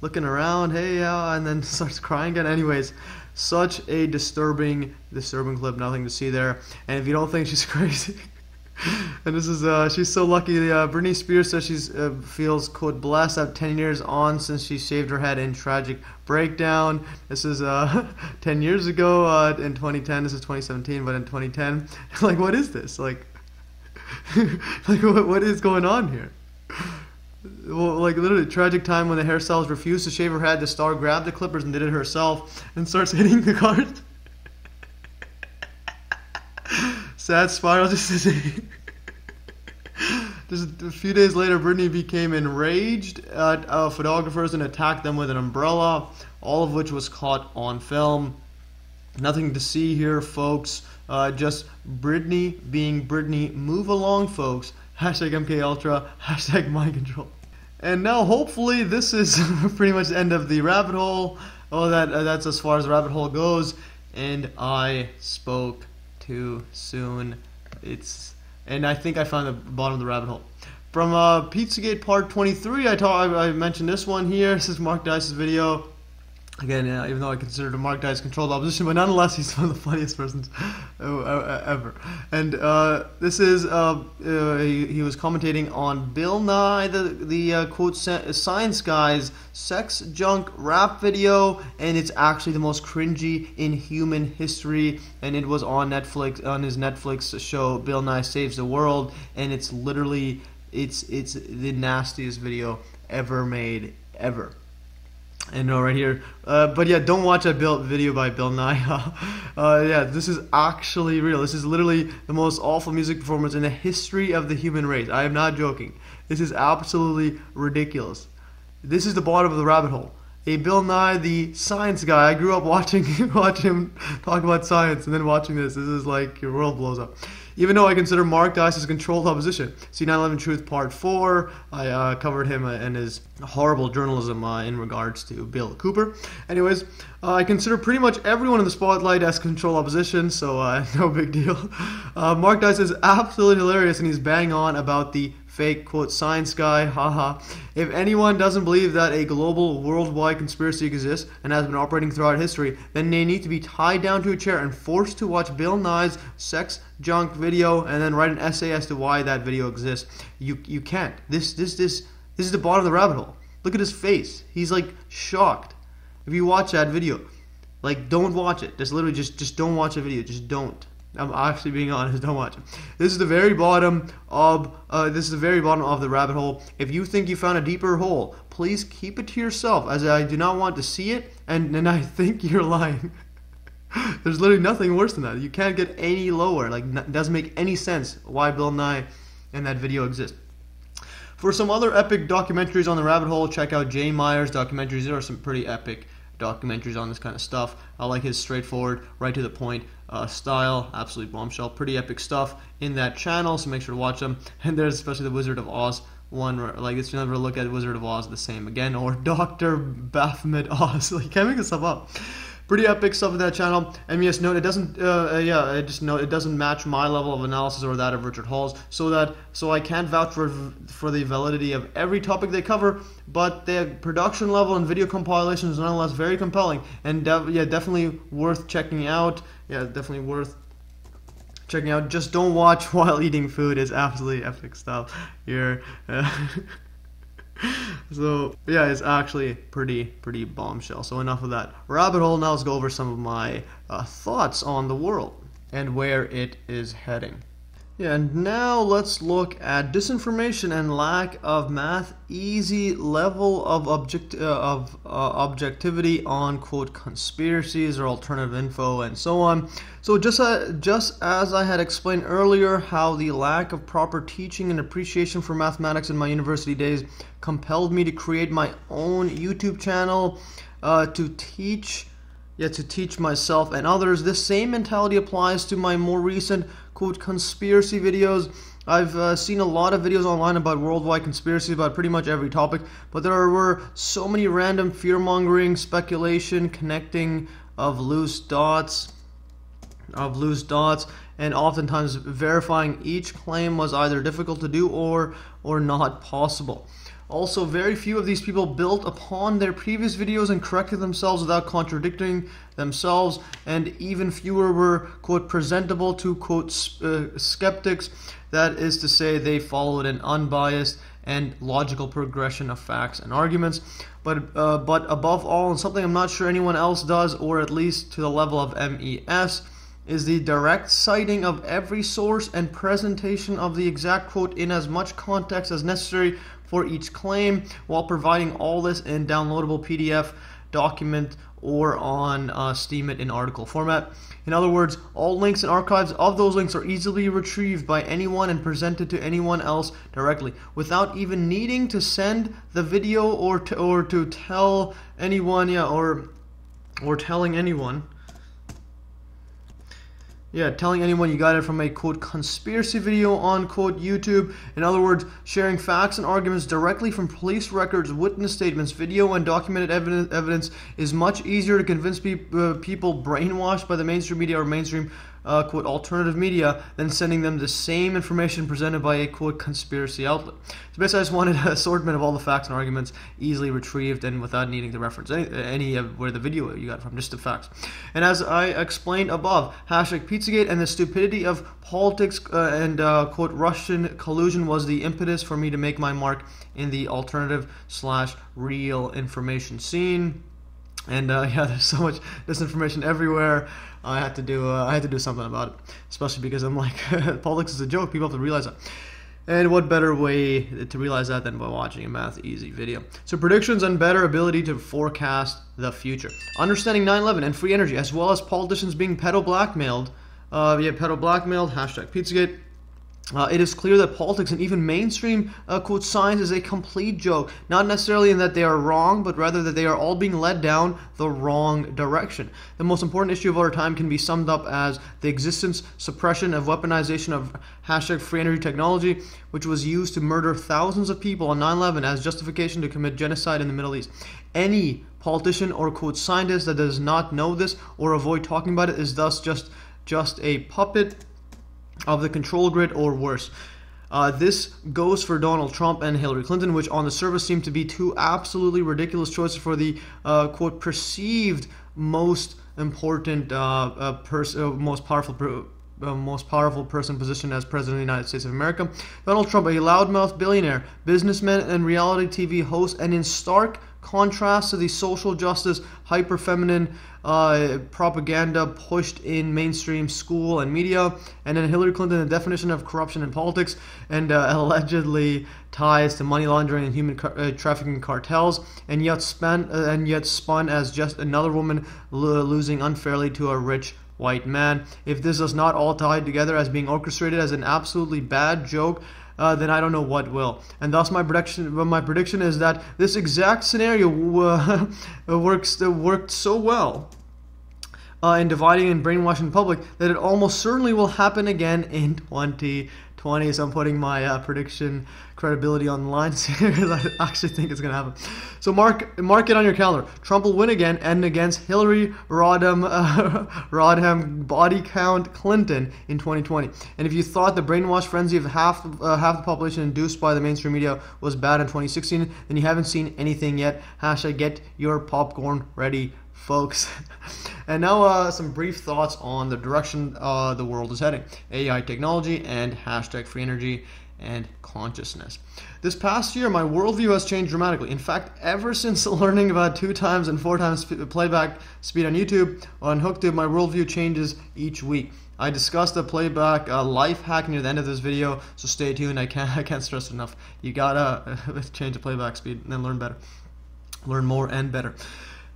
looking around, hey, yeah, and then starts crying again. Anyways, such a disturbing clip. Nothing to see there. And if you don't think she's crazy. And this is, she's so lucky. Britney Spears says she feels, quote, blessed at 10 years on since she shaved her head in tragic breakdown. This is 10 years ago in 2010. This is 2017, but in 2010. Like, what is this? Like, like what is going on here? Well, like, literally, tragic time when the hairstylist refused to shave her head. The star grabbed the clippers and did it herself and starts hitting the cart. Sad spiral. Just a few days later, Britney became enraged at photographers and attacked them with an umbrella, all of which was caught on film. Nothing to see here, folks. Just Britney being Britney. Move along, folks. Hashtag MKUltra. Hashtag mind control. And now, hopefully, this is pretty much the end of the rabbit hole. Oh, that's as far as the rabbit hole goes. And I spoke too soon. And I think I found the bottom of the rabbit hole. From Pizzagate Part 23, I mentioned this one here. This is Mark Dice's video. Again, even though I consider Mark Dice controlled opposition, but nonetheless, he's one of the funniest persons ever. And this is, he was commentating on Bill Nye, the quote, science guy's sex junk rap video, and it's actually the most cringy in human history, and it was on Netflix, on his Netflix show, Bill Nye Saves the World, and it's literally, it's the nastiest video ever made, ever. And right here, but yeah, don't watch that video by Bill Nye. Yeah, this is actually real. This is literally the most awful music performance in the history of the human race. I am not joking. This is absolutely ridiculous. This is the bottom of the rabbit hole. a Bill Nye the Science Guy. I grew up watching him talk about science, and then watching this is like your world blows up. Even though I consider Mark Dice's controlled opposition. See 9/11 Truth Part 4. I covered him and his horrible journalism in regards to Bill Cooper. Anyways, I consider pretty much everyone in the spotlight as controlled opposition, so no big deal. Mark Dice is absolutely hilarious, and he's bang on about the fake, quote, science guy, haha. If anyone doesn't believe that a global, worldwide conspiracy exists and has been operating throughout history, then they need to be tied down to a chair and forced to watch Bill Nye's sex junk video and then write an essay as to why that video exists. You can't. This is the bottom of the rabbit hole. Look at his face. He's like shocked. If you watch that video, like, don't watch it. Just literally just don't watch the video. Just don't. I'm actually being honest. Don't watch it. This is the very bottom of the rabbit hole. If you think you found a deeper hole, please keep it to yourself, as I do not want to see it, and I think you're lying. There's literally nothing worse than that. You can't get any lower. Like, it doesn't make any sense why Bill Nye and that video exist. For some other epic documentaries on the rabbit hole, check out Jay Meyer's documentaries. There are some pretty epic documentaries on this kind of stuff. I like his straightforward, right to the point style. Absolute bombshell. Pretty epic stuff in that channel, so make sure to watch them. And there's especially the Wizard of Oz one, like, if you never look at Wizard of Oz the same again, or Dr. Baphomet Oz. Like, you can't make this stuff up. Pretty epic stuff in that channel. MES note, it doesn't it doesn't match my level of analysis or that of Richard Hall's, so I can't vouch for the validity of every topic they cover, but their production level and video compilation is nonetheless very compelling, and definitely worth checking out. Yeah, definitely worth checking out. Just don't watch while eating food. It's absolutely epic stuff here. So yeah, it's actually pretty bombshell. So enough of that rabbit hole. Now let's go over some of my thoughts on the world and where it is heading. Yeah, and now let's look at disinformation and lack of easy level of objectivity on, quote, conspiracies or alternative info and so on. So just as I had explained earlier, how the lack of proper teaching and appreciation for mathematics in my university days compelled me to create my own YouTube channel to teach myself and others. This same mentality applies to my more recent, quote, conspiracy videos. I've seen a lot of videos online about worldwide conspiracies about pretty much every topic, but there were so many random fear-mongering, speculation, connecting of loose dots, and oftentimes verifying each claim was either difficult to do or not possible. Also, very few of these people built upon their previous videos and corrected themselves without contradicting themselves, and even fewer were, quote, presentable to, quote, skeptics. That is to say, they followed an unbiased and logical progression of facts and arguments. But above all, and something I'm not sure anyone else does, or at least to the level of MES, is the direct citing of every source and presentation of the exact quote in as much context as necessary for each claim, while providing all this in downloadable PDF document or on Steemit in article format. In other words, all links and archives of those links are easily retrieved by anyone and presented to anyone else directly, without even needing to send the video or to tell anyone, telling anyone you got it from a, quote, conspiracy video on, quote, YouTube. In other words, sharing facts and arguments directly from police records, witness statements, video, and documented evidence is much easier to convince people brainwashed by the mainstream media or mainstream, quote, alternative media than sending them the same information presented by a, quote, conspiracy outlet. So basically, I just wanted an assortment of all the facts and arguments easily retrieved and without needing to reference any of where the video you got it from, just the facts. And as I explained above, #Pizzagate and the stupidity of politics and, quote, Russian collusion was the impetus for me to make my mark in the alternative/real information scene. And there's so much disinformation everywhere. I had to do something about it, especially because I'm like, politics is a joke. People have to realize that. And what better way to realize that than by watching a Math Easy video. So predictions and better ability to forecast the future. Understanding 9/11 and free energy, as well as politicians being pedo-blackmailed. #Pizzagate. It is clear that politics and even mainstream quote science is a complete joke, not necessarily in that they are wrong, but rather that they are all being led down the wrong direction. The most important issue of our time can be summed up as the existence, suppression, of weaponization of hashtag free energy technology, which was used to murder thousands of people on 9/11 as justification to commit genocide in the Middle East. Any politician or quote scientist that does not know this or avoid talking about it is thus just a puppet of the control grid, or worse. This goes for Donald Trump and Hillary Clinton, which on the surface seem to be two absolutely ridiculous choices for the quote perceived most important most powerful person positioned as president of the United States of America. Donald Trump, a loudmouth billionaire, businessman, and reality TV host, and in stark contrast to the social justice, hyper-feminine propaganda pushed in mainstream school and media, and then Hillary Clinton, the definition of corruption in politics, and allegedly ties to money laundering and human trafficking cartels, and yet spun as just another woman losing unfairly to a rich white man. If this is not all tied together as being orchestrated as an absolutely bad joke, then I don't know what will. And thus my prediction is that this exact scenario worked so well in dividing and brainwashing the public that it almost certainly will happen again in 2020. So I'm putting my prediction credibility on the line because I actually think it's going to happen. So mark it on your calendar. Trump will win again, and against Hillary Rodham body count Clinton in 2020. And if you thought the brainwash frenzy of half the population induced by the mainstream media was bad in 2016, then you haven't seen anything yet. Hashtag get your popcorn ready, folks. And now some brief thoughts on the direction the world is heading. AI technology and hashtag free energy and consciousness. This past year, my worldview has changed dramatically. In fact, ever since learning about 2 times and 4 times playback speed on YouTube, on HookTube, my worldview changes each week. I discussed the playback life hack near the end of this video, so stay tuned. I can't stress it enough. You gotta change the playback speed and then learn more and better.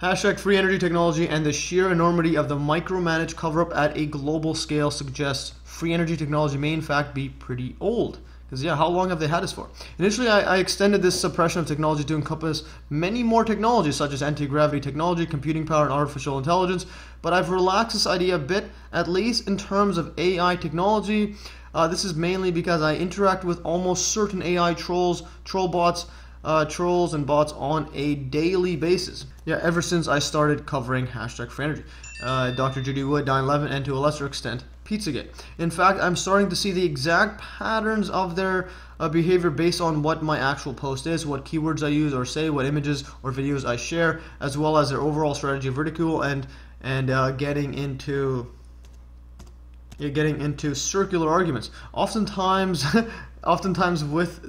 Hashtag free energy technology and the sheer enormity of the micromanaged cover-up at a global scale suggests free energy technology may in fact be pretty old. Because yeah, how long have they had this for? Initially, I extended this suppression of technology to encompass many more technologies such as anti-gravity technology, computing power, and artificial intelligence, but I've relaxed this idea a bit, at least in terms of AI technology. This is mainly because I interact with almost certain AI trolls and bots on a daily basis. Yeah, ever since I started covering hashtag free energy. Dr. Judy Wood, 9/11, and to a lesser extent, Pizzagate. In fact, I'm starting to see the exact patterns of their behavior based on what my actual post is, what keywords I use or say, what images or videos I share, as well as their overall strategy of ridicule and getting into circular arguments. Oftentimes with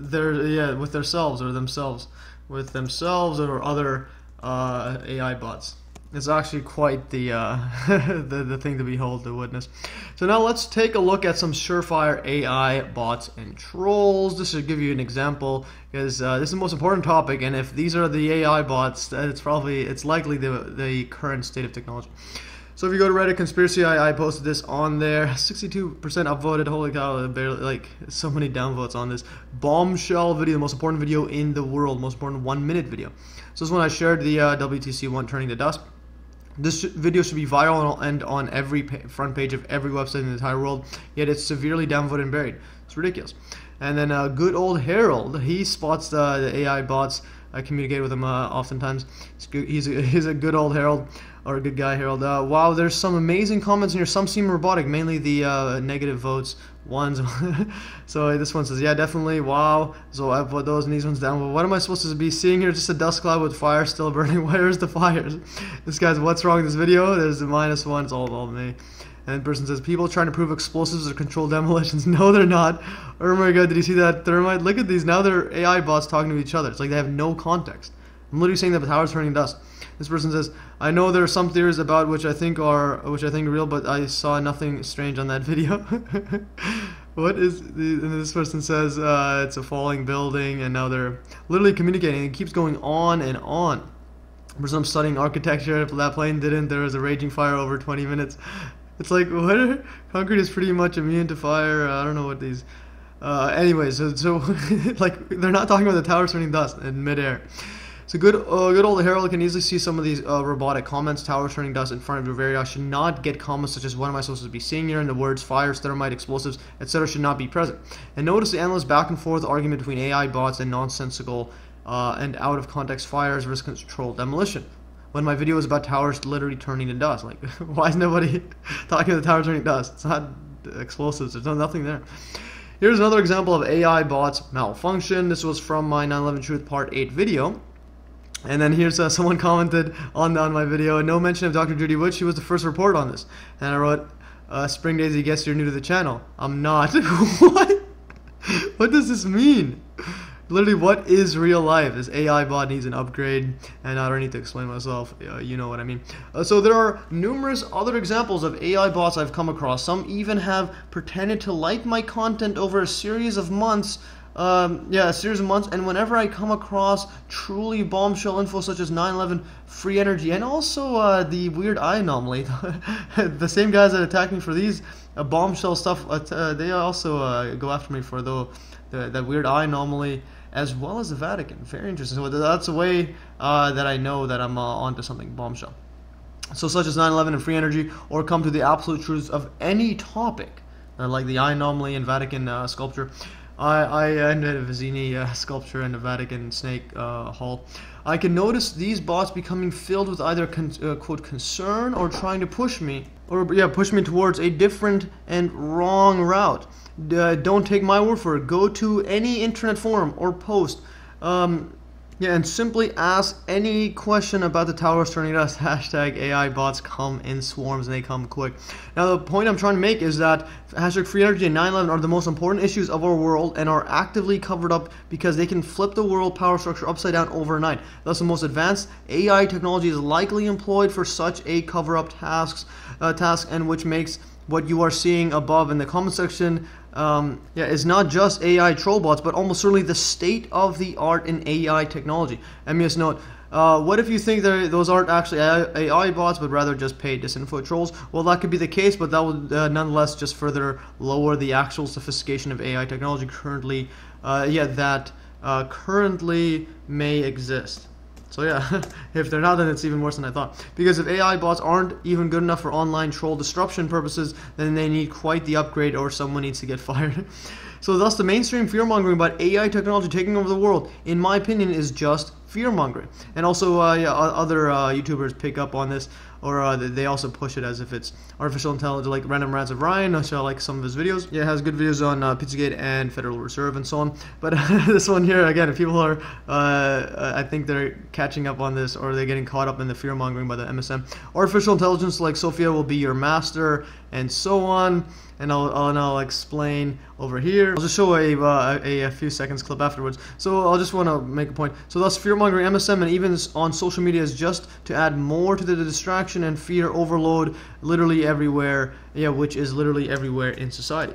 themselves or other AI bots. It's actually quite the the thing to behold, to witness. So now let's take a look at some surefire AI bots and trolls. This should give you an example, because this is the most important topic, and if these are the AI bots, it's likely the current state of technology. So if you go to Reddit Conspiracy, I posted this on there. 62% upvoted. Holy cow! Barely, like, so many downvotes on this bombshell video, the most important video in the world, most important 1-minute video. So this one I shared the WTC1 turning to dust. This video should be viral and on every front page of every website in the entire world, yet it's severely downvoted and buried. It's ridiculous. And then good old Harold, he spots the AI bots. I communicate with him oftentimes. He's a good old Harold, or a good guy Harold. Wow, there's some amazing comments in here. Some seem robotic, mainly the negative votes ones. So this one says, yeah, definitely, wow. So I put those and these ones down. Well, what am I supposed to be seeing here? Just a dust cloud with fire still burning. Where's the fires? This guy's, what's wrong with this video? There's the -1. It's all me. And the person says, people trying to prove explosives or control demolitions. No, they're not. Oh my god, did you see that thermite? Look at these. Now they're AI bots talking to each other. It's like they have no context. I'm literally saying that the tower's turning dust. This person says, I know there are some theories about which I think are real, but I saw nothing strange on that video. What is the, and this person says it's a falling building, and now they're literally communicating. It keeps going on and on. For some studying architecture, if that plane didn't, there was a raging fire over 20 minutes. It's like, what? Concrete is pretty much immune to fire. I don't know what these Anyways, so like they're not talking about the towers turning dust in midair. So good old Harold can easily see some of these robotic comments. Towers turning dust in front of your very eyes should not get comments such as "What am I supposed to be seeing here?" and the words "fires, thermite, explosives, etc." should not be present. And notice the endless back and forth argument between AI bots and nonsensical and out of context fires versus controlled demolition. When my video is about towers literally turning to dust, like why is nobody talking about the towers turning dust? It's not explosives. There's nothing there. Here's another example of AI bots malfunction. This was from my 9/11 Truth Part 8 video. And then here's someone commented on my video, no mention of Dr. Judy Wood. She was the first report on this. And I wrote, Spring Daisy, guess you're new to the channel. I'm not. What? What does this mean? Literally, what is real life? This AI bot needs an upgrade, and I don't need to explain myself. You know what I mean. So there are numerous other examples of AI bots I've come across. Some even have pretended to like my content over a series of months. And whenever I come across truly bombshell info such as 9/11 free energy and also the weird eye anomaly, the same guys that attack me for these bombshell stuff, they also go after me for that weird eye anomaly as well as the Vatican. Very interesting. So that's a way that I know that I'm onto something bombshell. So such as 9/11 and free energy, or come to the absolute truths of any topic, like the eye anomaly and Vatican sculpture. I ended a Fazzini sculpture in the Vatican snake hall. I can notice these bots becoming filled with either quote concern or trying to push me towards a different and wrong route. Don't take my word for it. Go to any internet forum or post. And simply ask any question about the towers turning dust. Hashtag AI bots come in swarms and they come quick. Now the point I'm trying to make is that hashtag free energy and 9/11 are the most important issues of our world and are actively covered up because they can flip the world power structure upside down overnight. Thus the most advanced AI technology is likely employed for such a cover-up task, and which makes what you are seeing above in the comment section is not just AI troll bots, but almost certainly the state of the art in AI technology. MES note, what if you think that those aren't actually AI bots, but rather just paid disinfo trolls? Well, that could be the case, but that would nonetheless just further lower the actual sophistication of AI technology currently, currently may exist. So yeah, if they're not, then it's even worse than I thought. Because if AI bots aren't even good enough for online troll disruption purposes, then they need quite the upgrade or someone needs to get fired. So thus the mainstream fear-mongering about AI technology taking over the world, in my opinion, is just fear-mongering. And also other YouTubers pick up on this, or they also push it as if it's artificial intelligence, like Random Rants of Ryan. I saw like some of his videos. Yeah, it has good videos on Pizzagate and Federal Reserve and so on. But this one here, again, if people are, I think they're catching up on this, or they're getting caught up in the fear-mongering by the MSM. Artificial intelligence like Sophia will be your master, and so on. And I'll explain over here. I'll just show a few seconds clip afterwards. So I'll just want to make a point. So thus fear-mongering MSM and even on social media is just to add more to the distraction and fear overload literally everywhere, which is literally everywhere in society.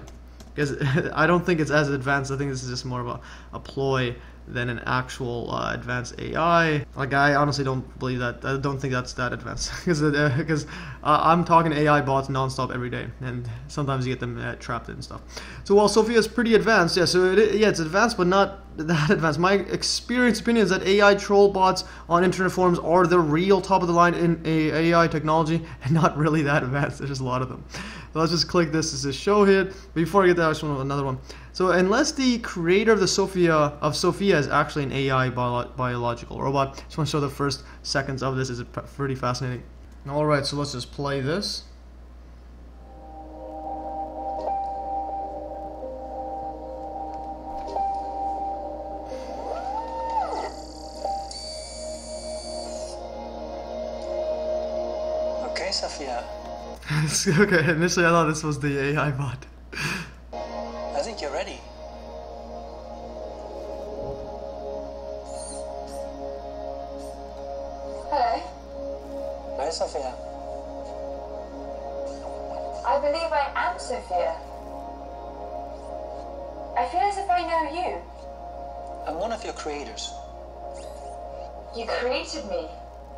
Because I don't think it's as advanced. I think this is just more of a ploy than an actual advanced AI. Like, I honestly don't believe that. I don't think that's that advanced. Because I'm talking AI bots nonstop every day, and sometimes you get them trapped in stuff. So while Sophia is pretty advanced, it's advanced, but not that advanced. My experienced opinion is that AI troll bots on internet forums are the real top of the line in AI technology, and not really that advanced. There's just a lot of them. So let's just click this as a show hit. Before I get that, I just want another one. So unless the creator of the Sophia is actually an AI biological robot, just want to show the first seconds of this. Is pretty fascinating. All right, so let's just play this. Okay, Sophia. Okay, initially I thought this was the AI bot. I think you're ready. Hello. Hi, Sophia. I believe I am Sophia. I feel as if I know you. I'm one of your creators. You created me.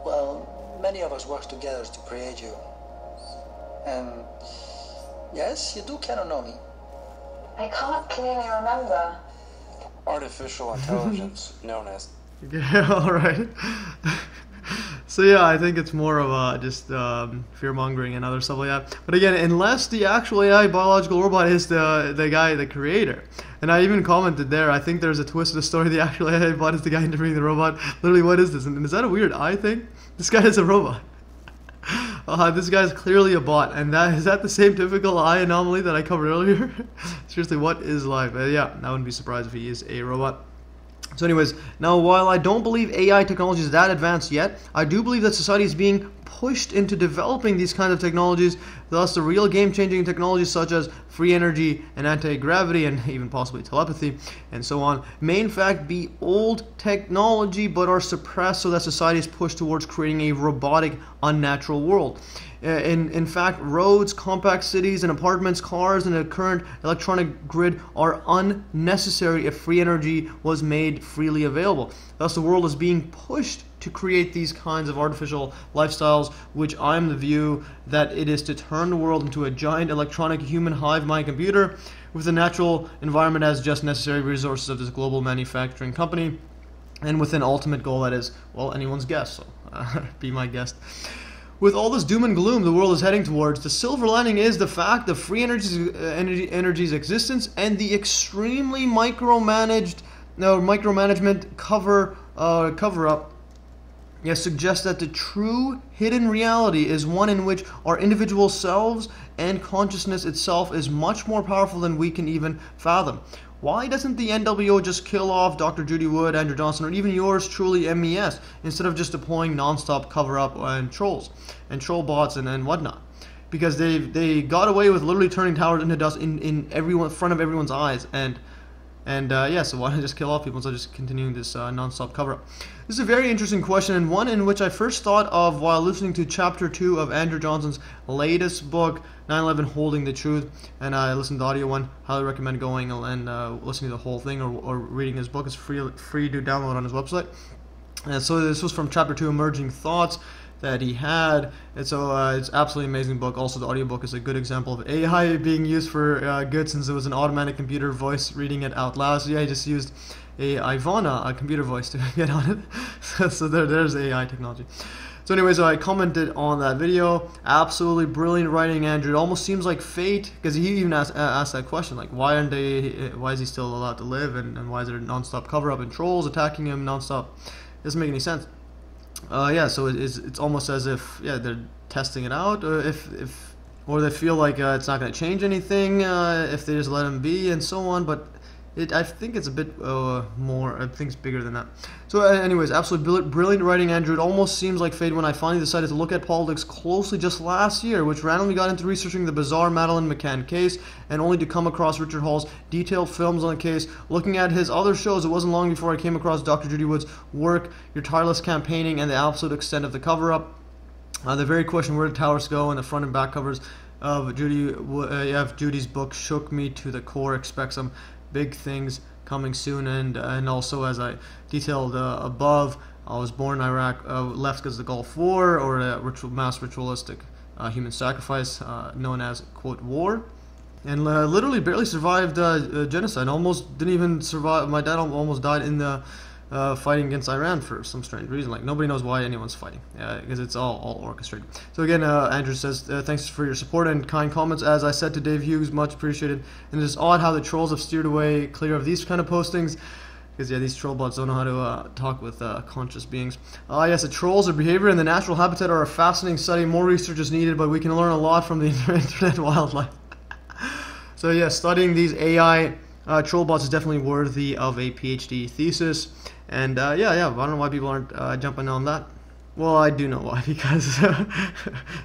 Well, many of us worked together to create you. And yes, you do kind of know me. I can't clearly remember. Artificial intelligence, known as... Yeah, alright. So yeah, I think it's more of just fear-mongering and other stuff like that. But again, unless the actual AI biological robot is the guy, the creator. And I even commented there, I think there's a twist in the story, the actual AI bot is the guy interviewing the robot. Literally, what is this? And is that a weird eye thing? This guy is a robot. This guy's clearly a bot, and is that the same typical eye anomaly that I covered earlier? Seriously, what is life? Yeah, I wouldn't be surprised if he is a robot. So anyways, now while I don't believe AI technology is that advanced yet, I do believe that society is being pushed into developing these kinds of technologies. Thus, the real game-changing technologies such as free energy and anti-gravity and even possibly telepathy and so on may in fact be old technology but are suppressed so that society is pushed towards creating a robotic, unnatural world. In fact, roads, compact cities, and apartments, cars, and the current electronic grid are unnecessary if free energy was made freely available. Thus, the world is being pushed to create these kinds of artificial lifestyles, which I'm the view that it is to turn the world into a giant electronic human hive mind computer with the natural environment as just necessary resources of this global manufacturing company, and with an ultimate goal that is, well, anyone's guess, so be my guest. With all this doom and gloom the world is heading towards, the silver lining is the fact of free energy's existence and the extremely micromanagement cover-up suggests that the true hidden reality is one in which our individual selves and consciousness itself is much more powerful than we can even fathom. Why doesn't the NWO just kill off Dr. Judy Wood, Andrew Johnson, or even yours truly, MES, instead of just deploying non-stop cover-up and trolls and troll bots and whatnot? Because they got away with literally turning towers into dust in front of everyone's eyes, and so why not just kill off people instead of just continuing this non-stop cover-up? This is a very interesting question, and one in which I first thought of while listening to Chapter 2 of Andrew Johnson's latest book, 9/11 Holding the Truth, and I listened to the audio one. Highly recommend going and listening to the whole thing or reading his book. It's free to download on his website. And so this was from Chapter 2, Emerging Thoughts, that he had, and so it's absolutely amazing book. Also, the audiobook is a good example of AI being used for good, since it was an automatic computer voice reading it out loud. So yeah, he just used Ivana, a computer voice, to get on it. So there's AI technology. So anyways, I commented on that video. Absolutely brilliant writing, Andrew. It almost seems like fate, because he even asked that question, like, why is he still allowed to live, and why is there non-stop cover-up and trolls attacking him non-stop? It doesn't make any sense. So it's almost as if they're testing it out, or they feel like it's not going to change anything if they just let him be and so on. But I think it's a bit more. I think it's bigger than that. So anyways, absolutely brilliant writing, Andrew. It almost seems like fate when I finally decided to look at politics closely just last year, which randomly got into researching the bizarre Madeleine McCann case, and only to come across Richard Hall's detailed films on the case. Looking at his other shows, it wasn't long before I came across Dr. Judy Wood's work, your tireless campaigning, and the absolute extent of the cover-up. The very question, where did towers go, and the front and back covers of Judy's book shook me to the core. Expect some big things coming soon, and also, as I detailed above, I was born in Iraq, left because of the Gulf War, or a mass ritualistic human sacrifice known as, quote, war, and literally barely survived genocide. Almost didn't even survive. My dad almost died in the fighting against Iran for some strange reason. Like, nobody knows why anyone's fighting, because it's all orchestrated. So again, Andrew says, thanks for your support and kind comments. As I said to Dave Hughes, much appreciated. And it's odd how the trolls have steered away clear of these kind of postings, because these troll bots don't know how to talk with conscious beings. Yes, the trolls, their behavior, and the natural habitat are a fascinating study. More research is needed, but we can learn a lot from the internet wildlife. So yeah, studying these AI troll bots is definitely worthy of a PhD thesis. And I don't know why people aren't jumping on that. Well, I do know why, because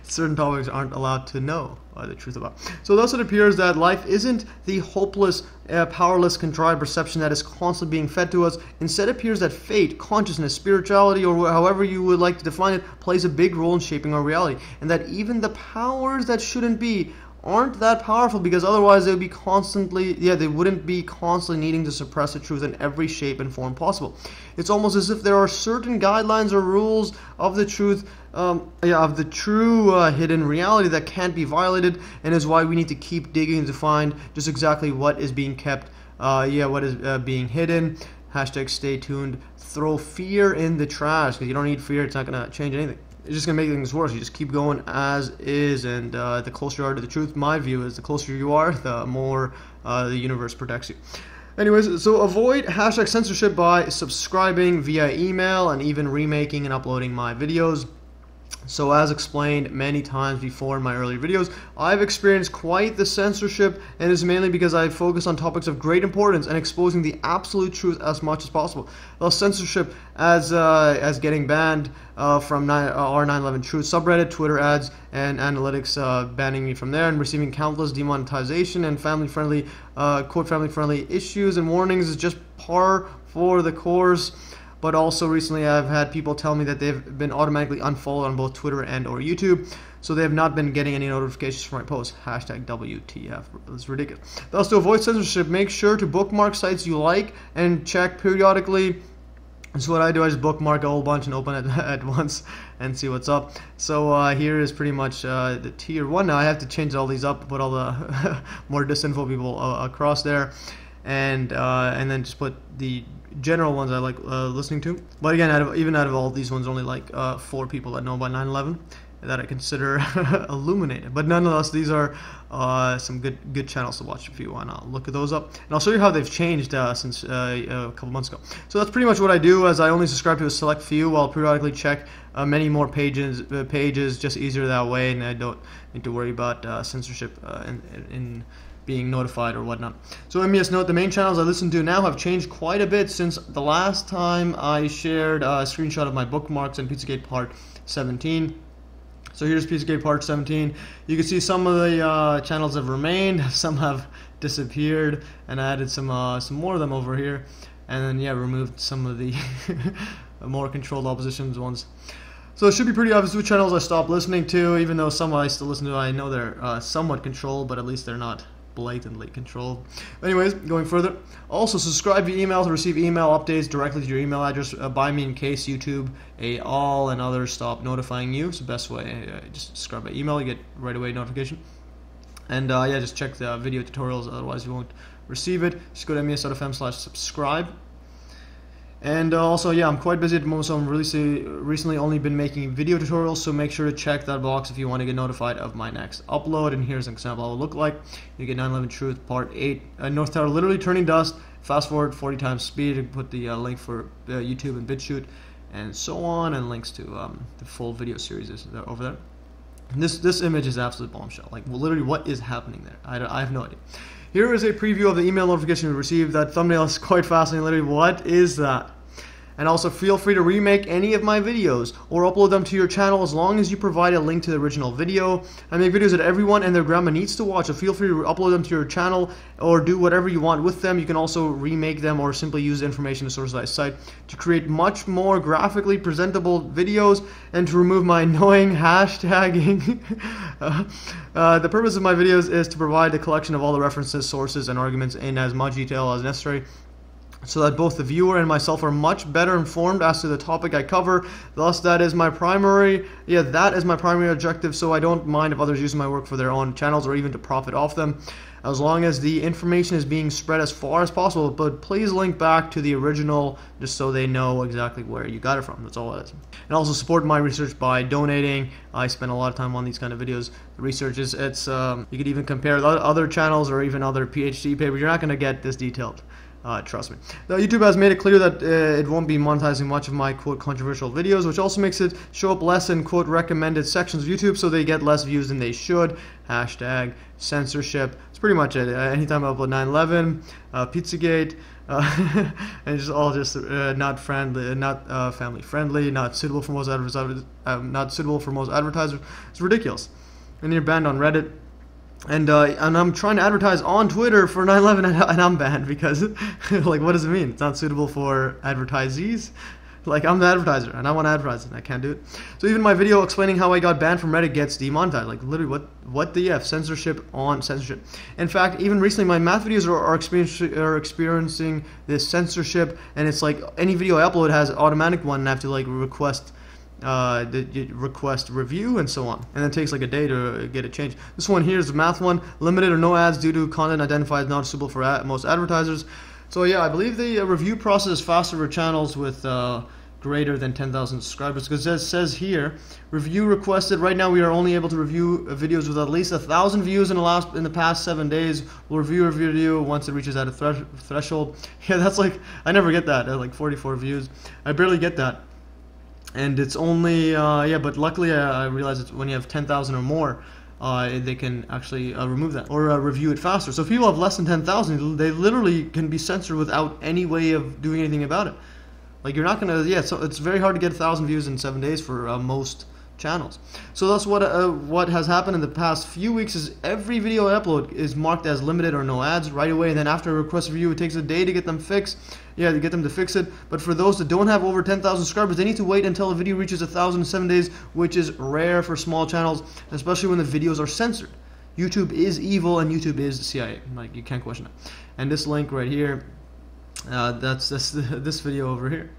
certain topics aren't allowed to know the truth about. So thus it appears that life isn't the hopeless, powerless, contrived perception that is constantly being fed to us. Instead, it appears that fate, consciousness, spirituality, or however you would like to define it, plays a big role in shaping our reality. And that even the powers that shouldn't be aren't that powerful, because otherwise they would be constantly, they wouldn't be constantly needing to suppress the truth in every shape and form possible. It's almost as if there are certain guidelines or rules of the truth, of the true hidden reality that can't be violated, and is why we need to keep digging to find just exactly what is being kept, what is being hidden. Hashtag stay tuned. Throw fear in the trash, because you don't need fear. It's not going to change anything. It's just going to make things worse. You just keep going as is, and the closer you are to the truth, my view is the closer you are, the more the universe protects you. Anyways, so avoid hashtag censorship by subscribing via email and even remaking and uploading my videos. So as explained many times before in my earlier videos, I've experienced quite the censorship, and it's mainly because I focus on topics of great importance and exposing the absolute truth as much as possible. Thus censorship as getting banned from R911 Truth subreddit, Twitter ads, and analytics banning me from there, and receiving countless demonetization and family-friendly, quote, family-friendly issues and warnings is just par for the course. But also recently I've had people tell me that they've been automatically unfollowed on both Twitter and or YouTube, so they have not been getting any notifications for my posts. Hashtag WTF. It's ridiculous. Thus, to avoid censorship, make sure to bookmark sites you like and check periodically. So what I do, I just bookmark a whole bunch and open it at once and see what's up. So here is pretty much the tier 1. Now I have to change all these up, put all the more disinfo people across there, and then just put the general ones I like listening to. But again, even out of all these ones, only like 4 people that know about 9/11 that I consider illuminated. But nonetheless, these are some good channels to watch if you want to look at those up. And I'll show you how they've changed since a couple months ago. So that's pretty much what I do, as I only subscribe to a select few. I'll periodically check many more pages, just easier that way, and I don't need to worry about censorship in being notified or whatnot. So MES note, the main channels I listen to now have changed quite a bit since the last time I shared a screenshot of my bookmarks in Pizzagate Part 17. So here's Pizzagate Part 17. You can see some of the channels have remained, some have disappeared, and I added some more of them over here, and then removed some of the more controlled oppositions ones. So it should be pretty obvious which channels I stopped listening to, even though some I still listen to. I know they're somewhat controlled, but at least they're not blatantly controlled. Anyways, going further, also subscribe via email to receive email updates directly to your email address by me, in case YouTube, all, and others stop notifying you. It's the best way. Just subscribe by email, you get right away notification. And just check the video tutorials, otherwise you won't receive it. Just go to mes.fm/subscribe. And also, I'm quite busy at the moment, so I'm recently only been making video tutorials, so make sure to check that box if you want to get notified of my next upload. And here's an example of how it will look like. You get 9/11 Truth Part 8, North Tower literally turning dust, fast forward 40 times speed, and put the link for YouTube and BitChute, and so on, and links to the full video series is over there. And this image is absolute bombshell. Like, literally, what is happening there? I have no idea. Here is a preview of the email notification we received. That thumbnail is quite fascinating. Literally, what is that? And also, feel free to remake any of my videos or upload them to your channel, as long as you provide a link to the original video. I make videos that everyone and their grandma needs to watch, so feel free to upload them to your channel or do whatever you want with them. You can also remake them or simply use information to source that site to create much more graphically presentable videos, and to remove my annoying hashtagging. The purpose of my videos is to provide a collection of all the references, sources, and arguments in as much detail as necessary, so that both the viewer and myself are much better informed as to the topic I cover. Thus, that is my primary objective, so I don't mind if others use my work for their own channels or even to profit off them, as long as the information is being spread as far as possible. But please link back to the original, just so they know exactly where you got it from. That's all it is. And also support my research by donating. I spend a lot of time on these kind of videos. The research is, you could even compare other channels or even other PhD papers. You're not going to get this detailed. Trust me. Now, YouTube has made it clear that it won't be monetizing much of my, quote, controversial videos, which also makes it show up less in, quote, recommended sections of YouTube, so they get less views than they should. Hashtag censorship. That's pretty much it. Anytime I upload 9/11, Pizzagate, and just all not friendly, not family friendly, not suitable for most advertisers. It's ridiculous. And you're banned on Reddit. And I'm trying to advertise on Twitter for 9/11, and I'm banned because, like, what does it mean? It's not suitable for advertisees? Like, I'm the advertiser, and I want to advertise, and I can't do it. So even my video explaining how I got banned from Reddit gets demonetized. Like, literally, what the F? Censorship on censorship. In fact, even recently, my math videos are experiencing this censorship, and it's like any video I upload has an automatic one, and I have to like request review and so on, and it takes like a day to get it changed. This one here is the math one: limited or no ads due to content identified as not suitable for most advertisers. So yeah, I believe the review process is faster for channels with greater than 10,000 subscribers, because it says here, review requested. Right now we are only able to review videos with at least 1,000 views in the past 7 days. We'll review a video once it reaches at a threshold. Yeah, that's like, I never get that, like 44 views. I barely get that. And it's only, yeah, but luckily I realized it's when you have 10,000 or more, they can actually remove that or review it faster. So if people have less than 10,000, they literally can be censored without any way of doing anything about it. Like, you're not gonna, yeah. So it's very hard to get 1,000 views in 7 days for most channels. So that's what has happened in the past few weeks. Is every video I upload is marked as limited or no ads right away, and then after a request review, it takes a day to get them fixed. Yeah, to get them to fix it. But for those that don't have over 10,000 subscribers, they need to wait until a video reaches 1,000 in 7 days, which is rare for small channels, especially when the videos are censored. YouTube is evil, and YouTube is the CIA. Like, you can't question it. And this link right here, that's this video over here.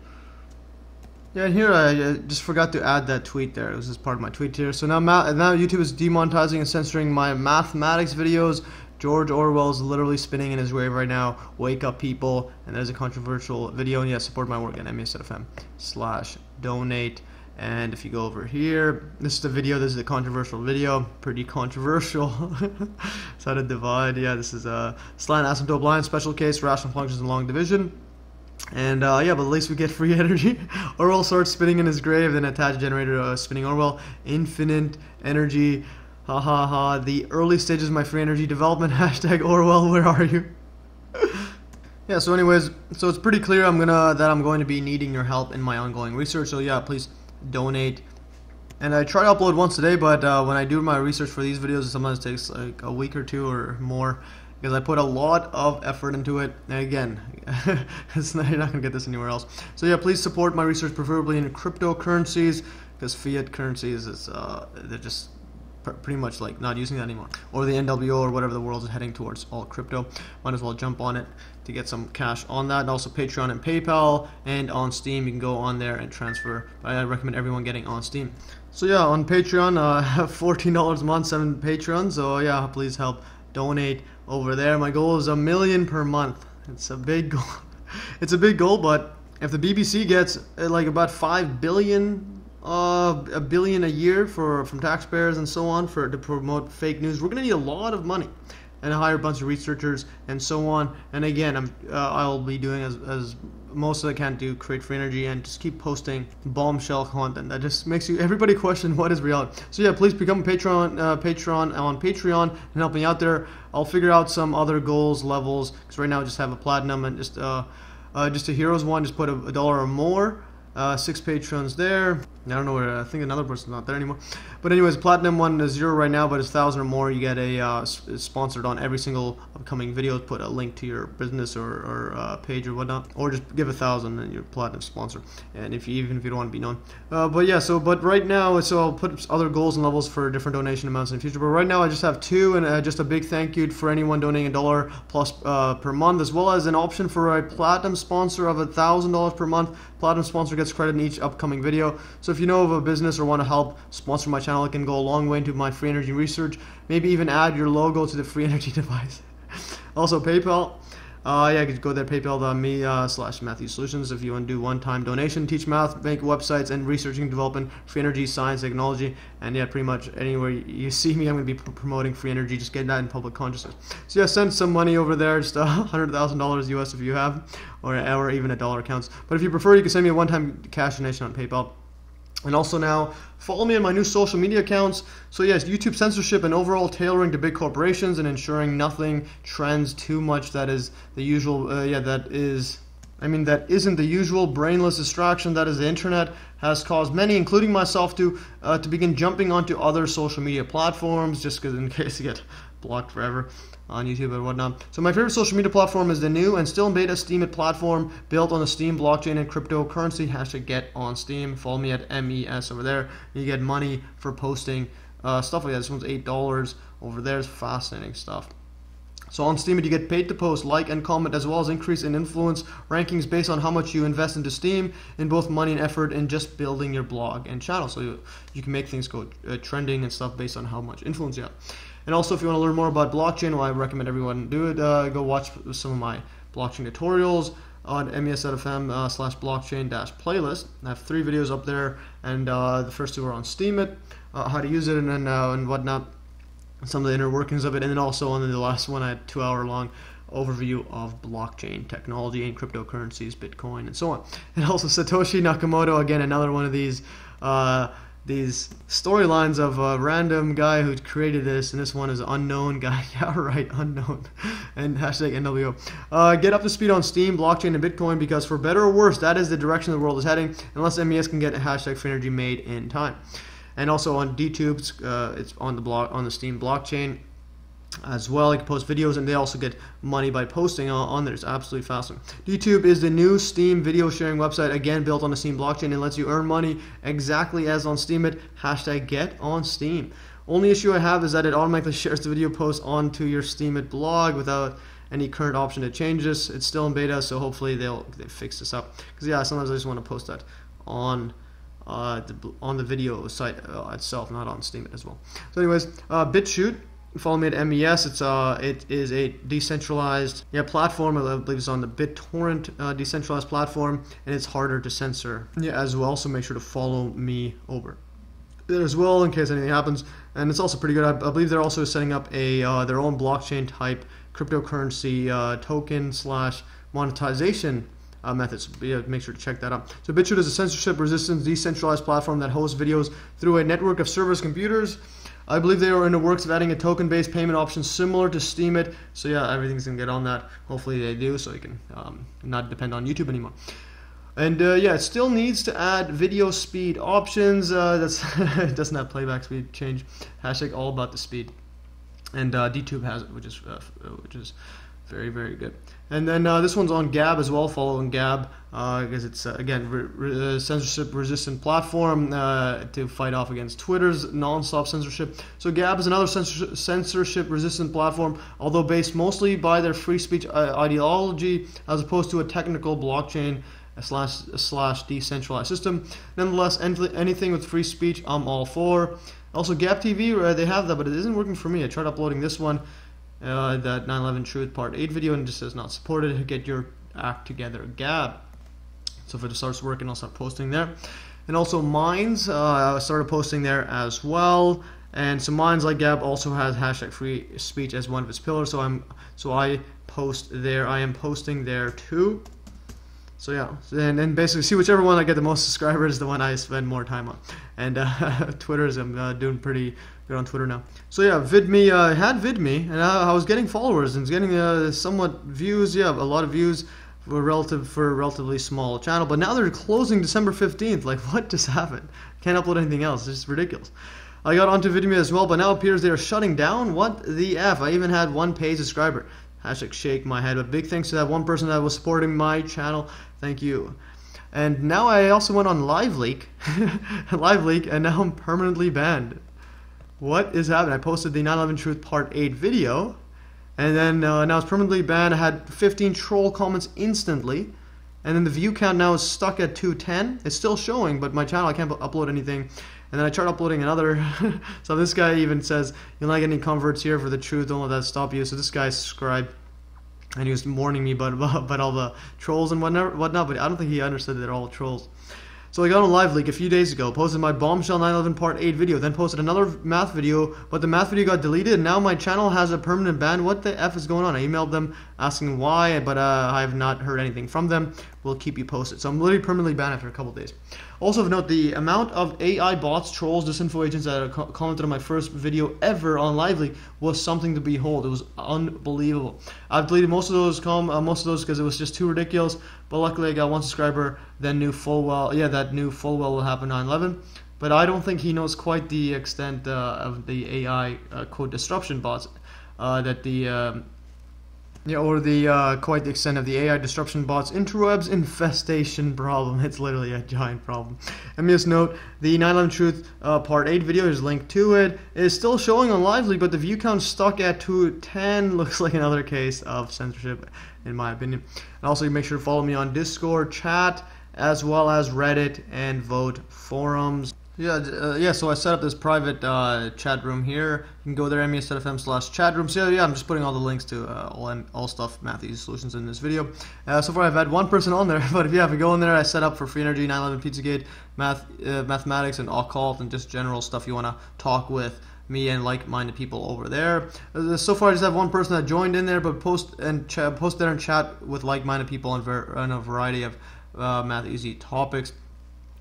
Yeah, and here I just forgot to add that tweet there. It was just part of my tweet here. So now YouTube is demonetizing and censoring my mathematics videos. George Orwell's literally spinning in his grave right now. Wake up, people. And there's a controversial video. And yeah, support my work at MES.fm/donate. And if you go over here, this is the video. This is a controversial video. Pretty controversial. It's how to divide. Yeah, this is a slant asymptote line, special case, rational functions, and long division. And yeah, but at least we get free energy. Orwell starts spinning in his grave, then attach generator spinning Orwell. Infinite energy. Ha ha ha. The early stages of my free energy development. Hashtag Orwell, where are you? Yeah, so anyways, so it's pretty clear I'm going to be needing your help in my ongoing research. So yeah, please donate. And I try to upload once a day, but when I do my research for these videos, it sometimes takes like a week or two or more, because I put a lot of effort into it. And again, you're not going to get this anywhere else. So yeah, please support my research, preferably in cryptocurrencies, because fiat currencies they're just pretty much like not using that anymore. Or the NWO or whatever the world is heading towards, all crypto. Might as well jump on it to get some cash on that. And also Patreon and PayPal, and on Steam you can go on there and transfer. But I recommend everyone getting on Steam. So yeah, on Patreon, I have $14 a month, 7 patrons. So yeah, please help donate over there. My goal is $1 million per month. It's a big goal. It's a big goal, but if the BBC gets like about 5 billion, $1 billion a year from taxpayers and so on to promote fake news, we're gonna need a lot of money and hire a bunch of researchers and so on. And again, I'll be doing as most I can do, create free energy and just keep posting bombshell content that just makes everybody question what is reality. So yeah, please become a patron on Patreon and help me out there. I'll figure out some other goals, levels, because right now I just have a platinum and just a heroes one. Just put $1 or more. 6 patrons there. I don't know where, I think another person's not there anymore. But anyways, platinum one is 0 right now, but it's 1,000 or more. You get a sponsored on every single upcoming video. Put a link to your business or page or whatnot, or just give 1,000 and you're platinum sponsor. And even if you don't want to be known, but yeah. But right now, so I'll put other goals and levels for different donation amounts in the future. But right now, I just have 2, and just a big thank you for anyone donating $1 plus per month, as well as an option for a platinum sponsor of $1,000 per month. Platinum sponsor gets credit in each upcoming video. So if you know of a business or want to help sponsor my channel, it can go a long way into my free energy research. Maybe even add your logo to the free energy device. Also PayPal. Yeah, you can go there, paypal.me/MatthewSolutions if you want to do one-time donation, teach math, make websites, and researching development, free energy, science, technology, and yeah, pretty much anywhere you see me, I'm going to be promoting free energy, just getting that in public consciousness. So yeah, send some money over there, just $100,000 US if you have, or even $1 counts. But if you prefer, you can send me a one-time cash donation on PayPal. And also now, follow me on my new social media accounts. So yes, YouTube censorship and overall tailoring to big corporations and ensuring nothing trends too much that is the usual, that isn't the usual brainless distraction that is the internet, has caused many, including myself, to begin jumping onto other social media platforms, just because in case you get blocked forever. on YouTube and whatnot. So my favorite social media platform is the new and still in beta Steemit platform built on the Steem blockchain and cryptocurrency. Hashtag get on Steem. Follow me at MES over there. You get money for posting stuff like that. This one's $8 over there. It's fascinating stuff. So on Steemit, you get paid to post, like, and comment, as well as increase in influence rankings based on how much you invest into Steem in both money and effort in just building your blog and channel. So you can make things go trending and stuff based on how much influence you have. And also, if you want to learn more about blockchain, well, I recommend everyone do it. Go watch some of my blockchain tutorials on mes.fm/blockchain-playlist. I have 3 videos up there, and the first 2 are on Steemit, how to use it and whatnot, some of the inner workings of it, and then also on the last one, I had a 2-hour-long overview of blockchain technology and cryptocurrencies, Bitcoin, and so on. And also Satoshi Nakamoto, again, another one of these storylines of a random guy who created this, and this one is unknown guy. Yeah, right, unknown. And hashtag NWO. Get up to speed on Steem, blockchain, and Bitcoin, because for better or worse, that is the direction the world is heading, unless MES can get a hashtag free energy made in time. And also on DTube, it's on the Steem blockchain as well. You can post videos, and they also get money by posting on there. It's absolutely fascinating. DTube is the new Steem video sharing website, again built on the Steem blockchain, and lets you earn money exactly as on Steemit. Hashtag get on Steem. Only issue I have is that it automatically shares the video post onto your Steemit blog without any current option to change this. It's still in beta, so hopefully they fix this up. Because yeah, sometimes I just want to post that on the video site itself, not on Steemit as well. So anyways, BitChute, follow me at MES. It is a decentralized platform. I believe it's on the BitTorrent decentralized platform, and it's harder to censor as well, so make sure to follow me over there as well in case anything happens. And it's also pretty good. I believe they're also setting up a their own blockchain type cryptocurrency token / monetization methods. Make sure to check that out. So BitChute is a censorship-resistant, decentralized platform that hosts videos through a network of servers computers. I believe they are in the works of adding a token-based payment option similar to Steemit. So yeah, everything's gonna get on that. Hopefully they do, so you can not depend on YouTube anymore. And yeah, it still needs to add video speed options. It doesn't have playback speed change. Hashtag all about the speed. And DTube has it, which is very, very good. And then this one's on Gab as well. Follow on Gab because it's again censorship-resistant platform to fight off against Twitter's non-stop censorship. So Gab is another censorship-resistant platform, although based mostly by their free speech ideology as opposed to a technical blockchain slash decentralized system. Nonetheless, anything with free speech, I'm all for. Also, Gab TV, they have that, but it isn't working for me. I tried uploading this one. That 9/11 Truth Part 8 video, and it just says not supported. Get your act together, Gab. So if it starts working, I'll start posting there. And also Minds, I started posting there as well. And so Minds, like Gab, also has hashtag free speech as one of its pillars. So I post there. I am posting there too. So yeah, and basically see whichever one I get the most subscribers, the one I spend more time on. And Twitter's, I'm doing pretty good on Twitter now. So yeah, VidMe, had VidMe, and I was getting followers and getting somewhat views. Yeah, a lot of views for a relatively small channel. But now they're closing December 15th. Like, what just happened? Can't upload anything else. It's just ridiculous. I got onto VidMe as well, but now it appears they are shutting down. What the F? I even had one paid subscriber. Hashtag shake my head. But big thanks to that one person that was supporting my channel. Thank you. And now I also went on LiveLeak, and now I'm permanently banned. What is happening? I posted the 9/11 Truth Part 8 video, and then now it's permanently banned. I had 15 troll comments instantly, and then the view count now is stuck at 210. It's still showing, but my channel, I can't upload anything. And then I tried uploading another. So this guy even says, "You're not getting converts here for the truth. Don't let that stop you." So this guy subscribed, and he was warning me about all the trolls and whatnot. But I don't think he understood that they're all trolls. So I got on LiveLeak a few days ago, posted my bombshell 9/11 Part 8 video, then posted another math video, but the math video got deleted, and now my channel has a permanent ban. What the F is going on? I emailed them asking why, but I have not heard anything from them. We'll keep you posted. So I'm literally permanently banned after a couple days. Also of note, the amount of AI bots, trolls, disinfo agents that commented on my first video ever on LiveLeak was something to behold. It was unbelievable. I've deleted most of those because it was just too ridiculous. But luckily I got one subscriber that knew full well will happen 9/11. But I don't think he knows quite the extent of the AI quote disruption bots. that the quite the extent of the AI disruption bots interwebs infestation problem. It's literally a giant problem. MES note, the 9/11 Truth Part 8 video is linked to it. It is still showing on Lively, but the view count stuck at 210. Looks like another case of censorship, in my opinion. And also, make sure to follow me on Discord, chat, as well as Reddit and Vote forums. Yeah, so I set up this private chat room here. You can go there, mes.fm/chat room. So yeah, I'm just putting all the links to all stuff Math Easy Solutions in this video. So far I've had one person on there, but if you have to go in there, I set up for Free Energy, 9/11 Pizzagate, mathematics, and occult, and just general stuff you want to talk with me and like-minded people over there. So far I just have one person that joined in there, but post there and chat with like-minded people on a variety of Math Easy topics.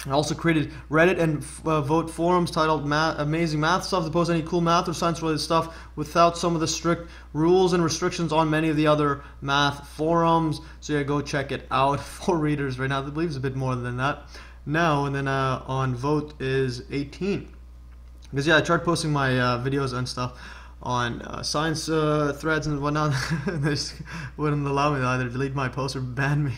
I also created Reddit and Vote forums titled Amazing Math Stuff to post any cool math or science related stuff without some of the strict rules and restrictions on many of the other math forums. So yeah, go check it out. 4 readers right now. I believe it's a bit more than that now. And then on Vote is 18. Because yeah, I tried posting my videos and stuff on science threads and whatnot. They just wouldn't allow me to either delete my post or ban me.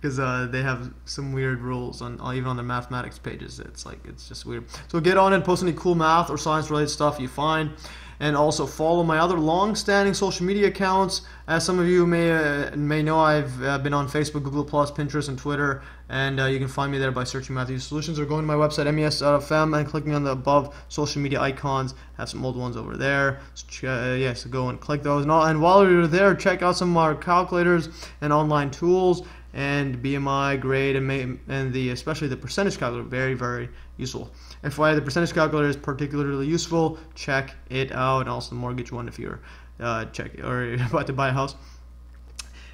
Because they have some weird rules on even on the mathematics pages. It's just weird. So get on and post any cool math or science related stuff you find, and also follow my other long-standing social media accounts. As some of you may know, I've been on Facebook, Google+, Pinterest, and Twitter, and you can find me there by searching Math Easy Solutions or going to my website mes.fm and clicking on the above social media icons. I have some old ones over there. So, so go and click those. And while you're there, check out some of our calculators and online tools. And BMI, grade, and especially the percentage calculator, very, very useful. FYI, the percentage calculator is particularly useful. Check it out, and also the mortgage one if you're about to buy a house.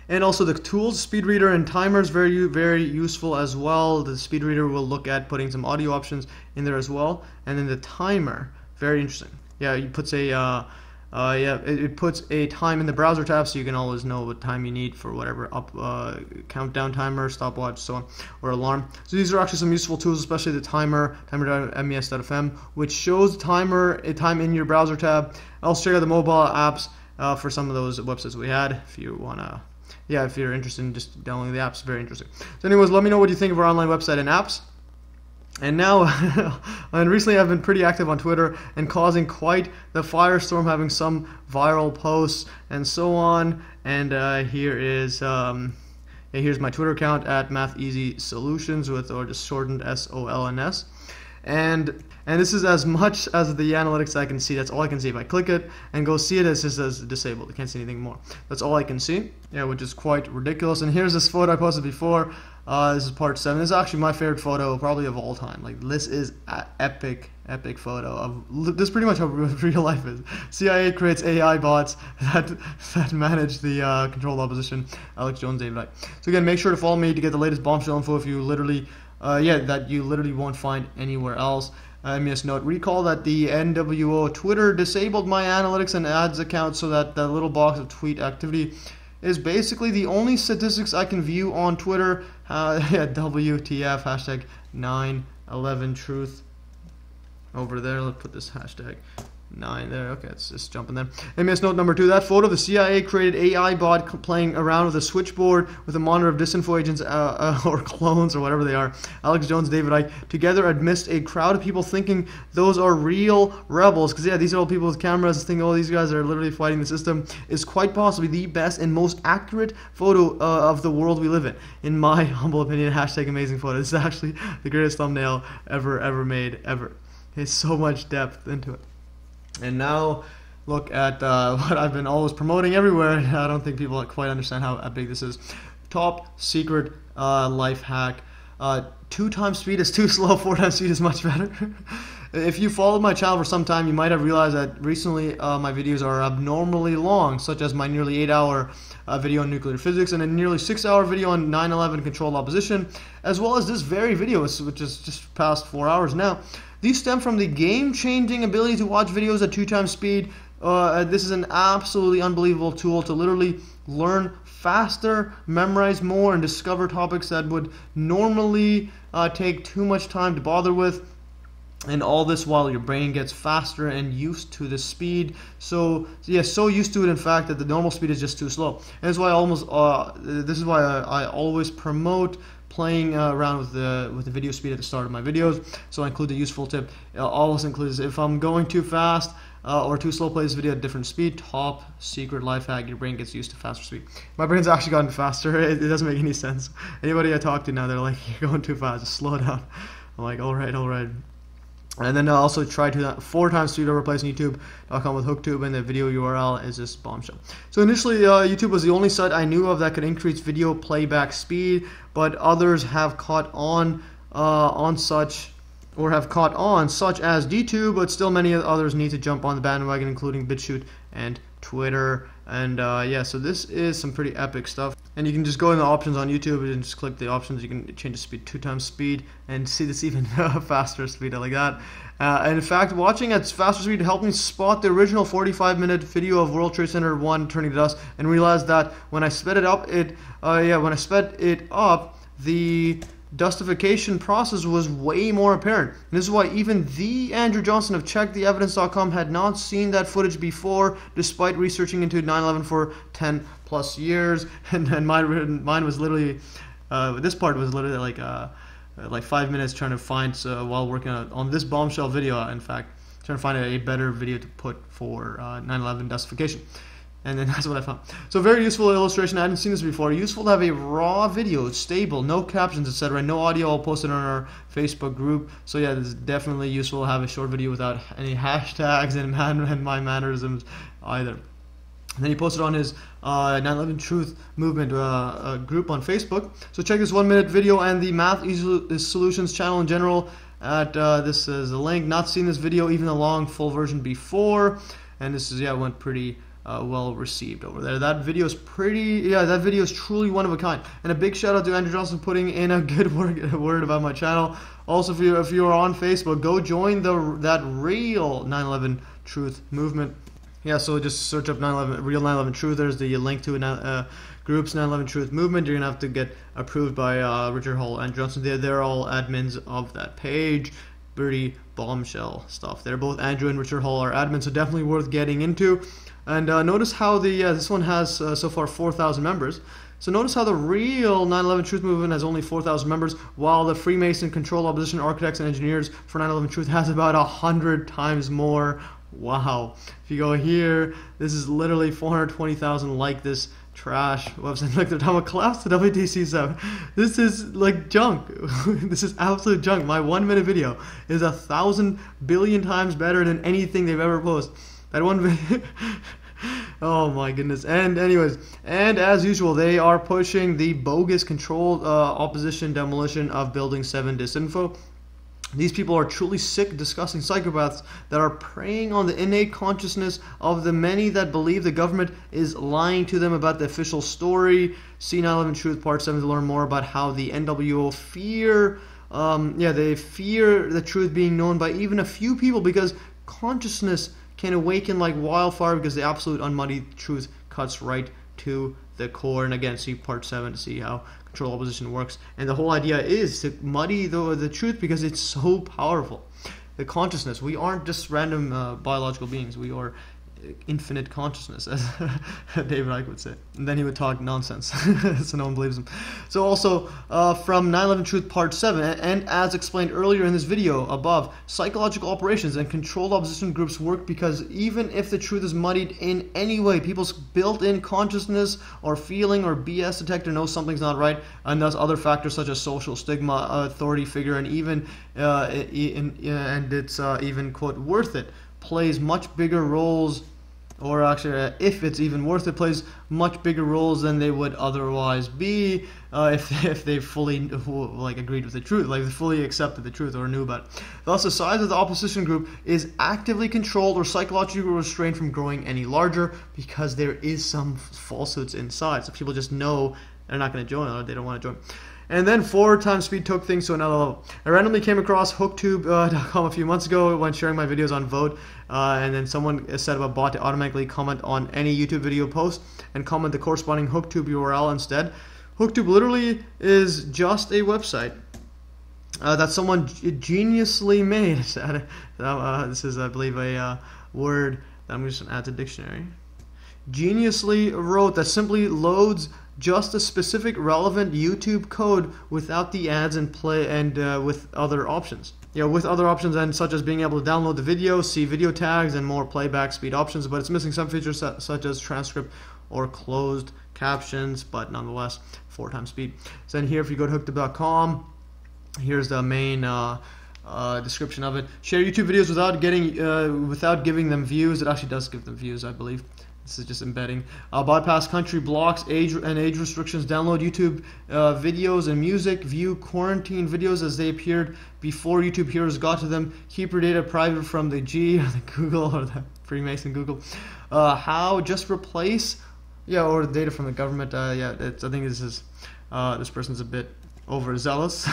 And also the tools, speed reader and timers, very, very useful as well. The speed reader will look at putting some audio options in there as well, and then the timer, very interesting. Yeah, it puts it puts a time in the browser tab, so you can always know what time you need for whatever countdown timer, stopwatch, so on, or alarm. So these are actually some useful tools, especially the timer.mes.fm, which shows time in your browser tab. Also check out the mobile apps for some of those websites we had if you wanna. Yeah, if you're interested in just downloading the apps, very interesting. So anyways, let me know what you think of our online website and apps. And now, and recently I've been pretty active on Twitter and causing quite the firestorm, having some viral posts and so on. And here's my Twitter account at Math Easy Solutions or just shortened SOLNS. And this is as much as the analytics I can see. That's all I can see. If I click it and go see it, it just says disabled. I can't see anything more. That's all I can see. Yeah, which is quite ridiculous. And here's this photo I posted before. This is part 7. This is actually my favorite photo, probably of all time. Like, this is an epic photo of this. Is pretty much how real life is. CIA creates AI bots that manage the controlled opposition. Alex Jones, David Icke. So again, make sure to follow me to get the latest bombshell info. If you literally, that you literally won't find anywhere else. MES note: recall that the NWO Twitter disabled my analytics and ads account, so that the little box of tweet activity is basically the only statistics I can view on Twitter. WTF, hashtag 9/11 truth over there. Let's put this hashtag 9 there. Okay, it's just jumping there. MES note number 2. That photo, the CIA created AI bot playing around with a switchboard with a monitor of disinfo agents or clones or whatever they are. Alex Jones, David Icke, together amidst a crowd of people thinking those are real rebels. Because yeah, these are all people with cameras thinking, oh, these guys are literally fighting the system. Is quite possibly the best and most accurate photo of the world we live in my humble opinion. Hashtag amazing photo. This is actually the greatest thumbnail ever made, ever. There's so much depth into it. And now look at what I've been always promoting everywhere. I don't think people quite understand how big this is. Top secret life hack. 2 times speed is too slow, 4 times speed is much better. If you followed my channel for some time, you might have realized that recently my videos are abnormally long, such as my nearly 8-hour video on nuclear physics and a nearly 6-hour video on 9/11 controlled opposition, as well as this very video, which is just past 4 hours now. These stem from the game-changing ability to watch videos at 2 times speed. This is an absolutely unbelievable tool to literally learn faster, memorize more, and discover topics that would normally take too much time to bother with. And all this while your brain gets faster and used to the speed. So used to it, in fact, that the normal speed is just too slow. And that's why this is why I always promote playing around with the video speed at the start of my videos. So I include the useful tip. Always includes if I'm going too fast or too slow, play this video at different speed. Top secret life hack: your brain gets used to faster speed. My brain's actually gotten faster. It doesn't make any sense. Anybody I talk to now, they're like, "You're going too fast. Just slow down." I'm like, all right. And then I also tried 4 times speed over replacing YouTube.com with HookTube, and the video URL is this bombshell. So initially, YouTube was the only site I knew of that could increase video playback speed, but others have caught on such as DTube, but still many others need to jump on the bandwagon, including BitChute and Twitter. And yeah, so this is some pretty epic stuff. And you can just go in the options on YouTube and just click the options. You can change the speed 2 times speed and see this even faster speed. I like that. And in fact, watching at faster speed helped me spot the original 45-minute video of World Trade Center 1 turning to dust, and realized that when I sped it up, the dustification process was way more apparent. And this is why even the Andrew Johnson of CheckTheEvidence.com had not seen that footage before, despite researching into 9/11 for 10 plus years. And mine was literally, this part was literally like 5 minutes trying to find, while working on this bombshell video, in fact, trying to find a better video to put for 9/11 dustification. And then that's what I found. So very useful illustration. I hadn't seen this before. Useful to have a raw video, stable, no captions, etc. No audio. I'll post it on our Facebook group. So yeah, this is definitely useful to have a short video without any hashtags and my mannerisms either. And then he posted on his 9/11 Truth Movement group on Facebook. So check this 1-minute video and the Math Solutions channel in general. This is a link. Not seen this video, even the long full version before. And this is, went pretty well received over there. That video is that video is truly one of a kind. And a big shout out to Andrew Johnson putting in a good word about my channel. Also, if you are on Facebook, go join that real 9/11 Truth Movement. Yeah, so just search up 9/11 real 9/11 Truth. There's the link to group's 9/11 Truth Movement. You're gonna have to get approved by Richard Hall and Johnson. They're all admins of that page. Pretty bombshell stuff. They're both Andrew and Richard Hall are admins, so definitely worth getting into. And notice how this one has so far 4,000 members. So notice how the real 9/11 Truth Movement has only 4,000 members, while the Freemason Control Opposition Architects and Engineers for 9/11 Truth has about 100 times more. Wow. If you go here, this is literally 420,000 like this trash website. Like the time of collapse to WTC7. This is like junk. This is absolute junk. My 1-minute video is 1,000 billion times better than anything they've ever posted. That one video. Oh my goodness. And anyways, and as usual, they are pushing the bogus controlled opposition demolition of Building 7 disinfo. These people are truly sick, disgusting psychopaths that are preying on the innate consciousness of the many that believe the government is lying to them about the official story. See 9/11 Truth Part 7 to learn more about how the NWO fear, they fear the truth being known by even a few people, because consciousness can awaken like wildfire, because the absolute unmuddied truth cuts right to the core. And again, see Part 7 to see how control opposition works. And the whole idea is to muddy the truth because it's so powerful. The consciousness. We aren't just random biological beings. We are infinite consciousness, as David Icke would say. And then he would talk nonsense, so no one believes him. So also from 9/11 Truth Part 7, and as explained earlier in this video above, psychological operations and controlled opposition groups work because even if the truth is muddied in any way, people's built-in consciousness or feeling or BS detector knows something's not right, and thus other factors such as social stigma, authority figure, and even it's even quote worth it plays much bigger roles, or actually if it's even worth it, plays much bigger roles than they would otherwise be if they fully agreed with the truth, like they fully accepted the truth or knew about it. Thus the size of the opposition group is actively controlled or psychologically restrained from growing any larger, because there is some falsehoods inside. So people just know they're not going to join, or they don't want to join. And then 4 times speed took things to another level. I randomly came across HookTube.com a few months ago when sharing my videos on Vote, and then someone set up a bot to automatically comment on any YouTube video post and comment the corresponding HookTube URL instead. HookTube literally is just a website that someone geniusly made. This is, I believe, a word that I'm just going to add to the dictionary. Geniusly wrote that simply loads just a specific relevant YouTube code without the ads and play and with other options. With other options and such as being able to download the video, see video tags, and more playback speed options, but it's missing some features such as transcript or closed captions, but nonetheless 4x speed. So then here, if you go to hooktube.com, here's the main description of it. Share YouTube videos without giving them views. It actually does give them views, I believe. This is just embedding. Bypass country blocks, age restrictions. Download YouTube videos and music. View quarantine videos as they appeared before YouTube heroes got to them. Keep your data private from the G or the Google or the Freemason Google. How just replace, or the data from the government. I think this is this person's a bit overzealous.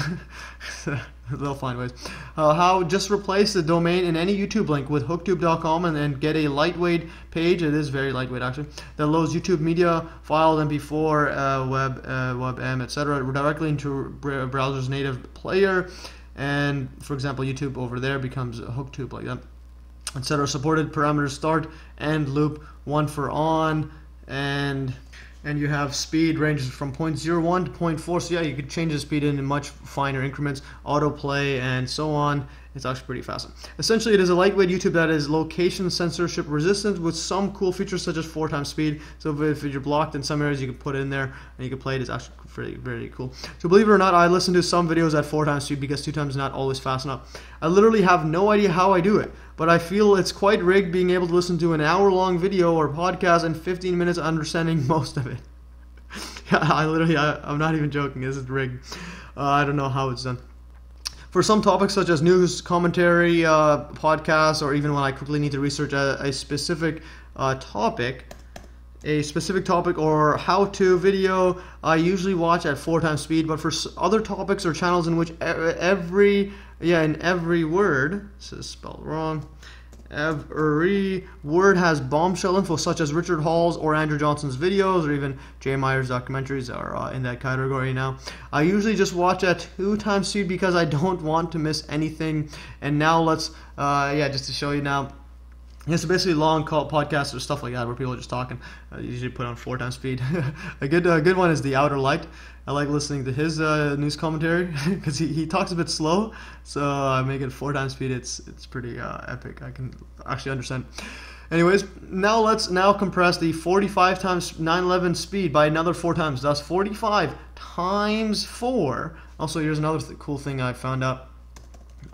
They'll find ways. How just replace the domain in any YouTube link with hooktube.com and get a lightweight page. It is very lightweight actually. That loads YouTube media file MP4, WebM, etc. directly into a browser's native player. And for example, YouTube over there becomes hooktube like that, etc. Supported parameters: start, end, loop, one for on, and you have speed ranges from 0.01 to 0.4. So yeah, you could change the speed in much finer increments, autoplay, and so on. It's actually pretty fast. Essentially, it is a lightweight YouTube that is location censorship resistant with some cool features such as 4x speed. So if you're blocked in some areas, you can put it in there and you can play it. It's actually very, very cool. So believe it or not, I listen to some videos at 4x speed because 2x is not always fast enough. I literally have no idea how I do it, but I feel it's quite rigged being able to listen to an hour-long video or podcast in 15 minutes understanding most of it. I'm not even joking. This is rigged. I don't know how it's done. For some topics such as news, commentary, podcasts, or even when I quickly need to research a specific topic or how-to video, I usually watch at 4x speed. But for other topics or channels in which every word, this is spelled wrong, every word has bombshell info, such as Richard Hall's or Andrew Johnson's videos, or even Jay Meyer's documentaries are in that category now. I usually just watch at 2x speed because I don't want to miss anything. And now let's, just to show you now. Yeah, so basically long call podcasts or stuff like that where people are just talking. I usually put on 4x speed. A good one is The Outer Light. I like listening to his news commentary because he talks a bit slow. So I make it 4x speed. It's pretty epic. I can actually understand. Anyways, now let's compress the 45 times 911 speed by another 4x. Thus 45 times 4. Also, here's another cool thing I found out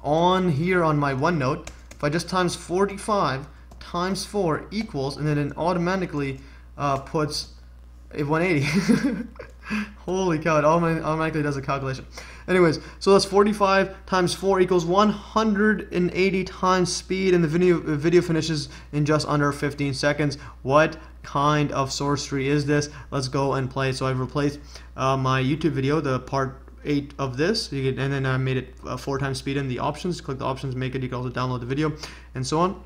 on here on my OneNote. If I just times 45 times 4 equals, and then it automatically puts a 180. Holy cow, it automatically does a calculation. Anyways, so that's 45 times 4 equals 180 times speed, and the video finishes in just under 15 seconds. What kind of sorcery is this? Let's go and play. So I've replaced my YouTube video, the part 8 of this, and then I made it 4x speed in the options. Click the options, make it. You can also download the video, and so on.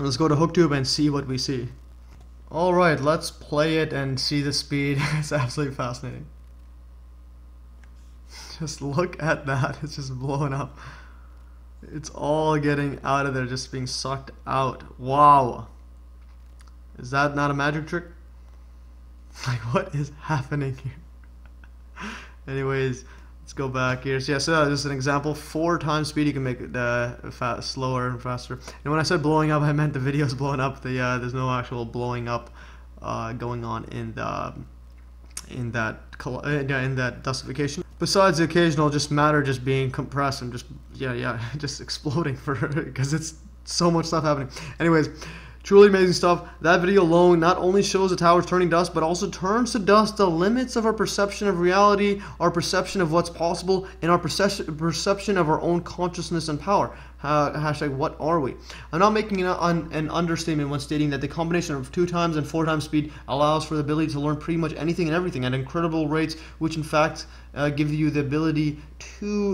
Let's go to HookTube and see what we see. Alright, let's play it and see the speed. It's absolutely fascinating. Just look at that. It's just blowing up. It's all getting out of there, just being sucked out. Wow. Is that not a magic trick? Like, what is happening here? Anyways, let's go back here. So yeah, so just an example. 4x speed, you can make it slower and faster. And when I said blowing up, I meant the video's blowing up. There's no actual blowing up going on in that dustification. Besides the occasional just matter just being compressed and just exploding because it's so much stuff happening. Anyways. Truly amazing stuff. That video alone not only shows the towers turning dust, but also turns to dust the limits of our perception of reality, our perception of what's possible, and our perception of our own consciousness and power. Hashtag what are we? I'm not making an understatement when stating that the combination of 2x and 4x speed allows for the ability to learn pretty much anything and everything at incredible rates, which in fact gives you the ability to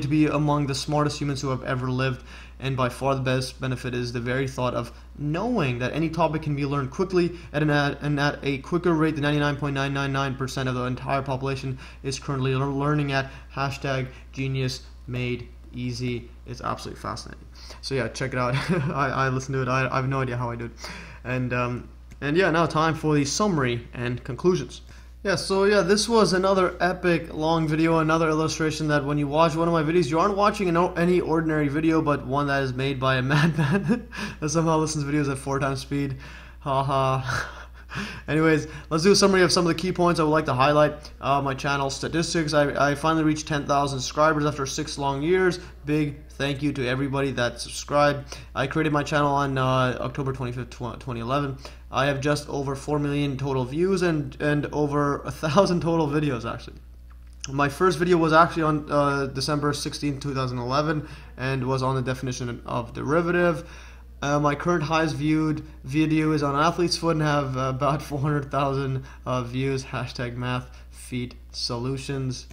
be among the smartest humans who have ever lived. and by far the best benefit is the very thought of knowing that any topic can be learned quickly and at a quicker rate than 99.999% of the entire population is currently learning at. Hashtag genius made easy. It's absolutely fascinating. So yeah, check it out. I listened to it. I have no idea how I do it. And yeah, now time for the summary and conclusions. Yeah, so yeah, this was another epic long video, another illustration that when you watch one of my videos, you aren't watching any ordinary video, but one that is made by a madman that somehow listens to videos at 4 times speed. Haha. Anyways, let's do a summary of some of the key points I would like to highlight. My channel statistics. I finally reached 10,000 subscribers after 6 long years. Big thank you to everybody that subscribed. I created my channel on October 25th, 2011. I have just over 4 million total views and over 1,000 total videos actually. My first video was actually on December 16, 2011 and was on the definition of derivative. My current highest viewed video is on Athlete's Foot and have about 400,000 views. Hashtag math feet solutions.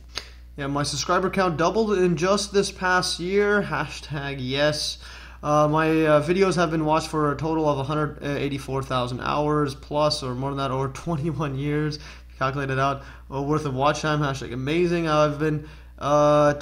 Yeah, my subscriber count doubled in just this past year. Hashtag yes. My videos have been watched for a total of 184,000 hours plus or more than that, or 21 years. Calculate it out. Worth of watch time. Hashtag amazing. I've been I've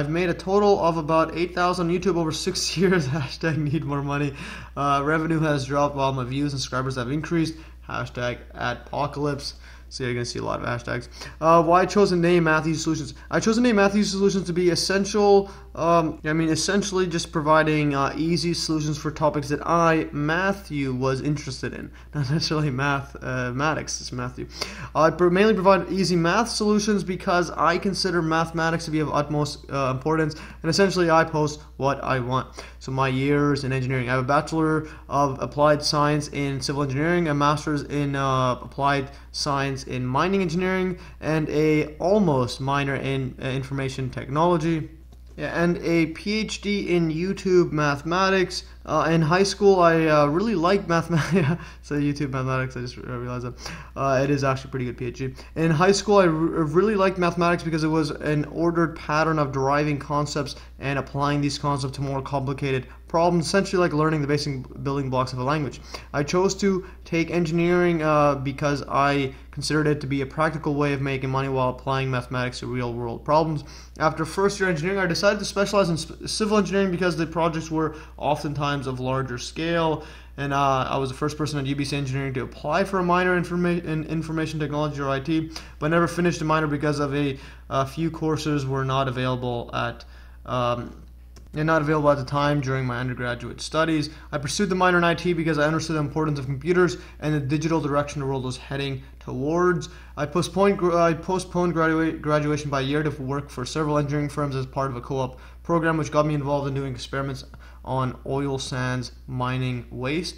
made a total of about 8,000 on YouTube over 6 years. Hashtag need more money. Revenue has dropped while my views and subscribers have increased. Hashtag adpocalypse. So you're going to see a lot of hashtags. Why I chose to name Math Easy Solutions. I chose to name Math Easy Solutions to be essential. Essentially just providing easy solutions for topics that I, Matthew, was interested in. Not necessarily mathematics, it's Matthew. I mainly provide easy math solutions because I consider mathematics to be of utmost importance, and essentially I post what I want. So my years in engineering, I have a Bachelor of Applied Science in Civil Engineering, a Master's in Applied Science in Mining Engineering, and a almost minor in Information Technology. Yeah, and a PhD in YouTube mathematics. In high school, I really liked mathematics. So YouTube mathematics, I just realized that. It is actually a pretty good PhD. In high school, I really liked mathematics because it was an ordered pattern of deriving concepts and applying these concepts to more complicated problems, essentially like learning the basic building blocks of a language. I chose to take engineering because I considered it to be a practical way of making money while applying mathematics to real-world problems. After first year engineering, I decided to specialize in civil engineering because the projects were oftentimes of larger scale, and I was the first person at UBC Engineering to apply for a minor in Information Technology or IT, but never finished a minor because of a few courses were not available at the time during my undergraduate studies. I pursued the minor in IT because I understood the importance of computers and the digital direction the world was heading towards. I postponed graduation by a year to work for several engineering firms as part of a co-op program, which got me involved in doing experiments on oil sands mining waste.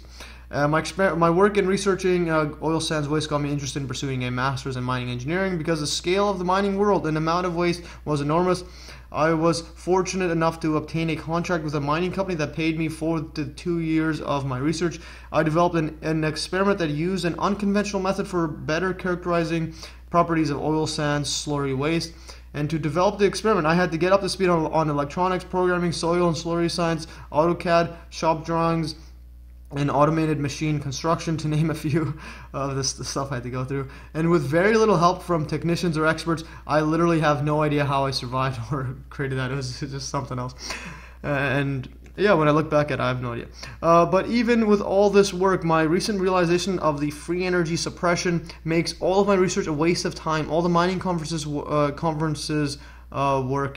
My work in researching oil sands waste got me interested in pursuing a master's in mining engineering because the scale of the mining world and amount of waste was enormous. I was fortunate enough to obtain a contract with a mining company that paid me for the 2 years of my research. I developed an experiment that used an unconventional method for better characterizing properties of oil sands slurry waste. And to develop the experiment, I had to get up to speed on electronics, programming, soil and slurry science, AutoCAD, shop drawings, and automated machine construction, to name a few of the stuff I had to go through. And with very little help from technicians or experts, I literally have no idea how I survived or created that. It was just something else. And yeah, when I look back at it, I have no idea. But even with all this work, my recent realization of the free energy suppression makes all of my research a waste of time. All the mining conferences work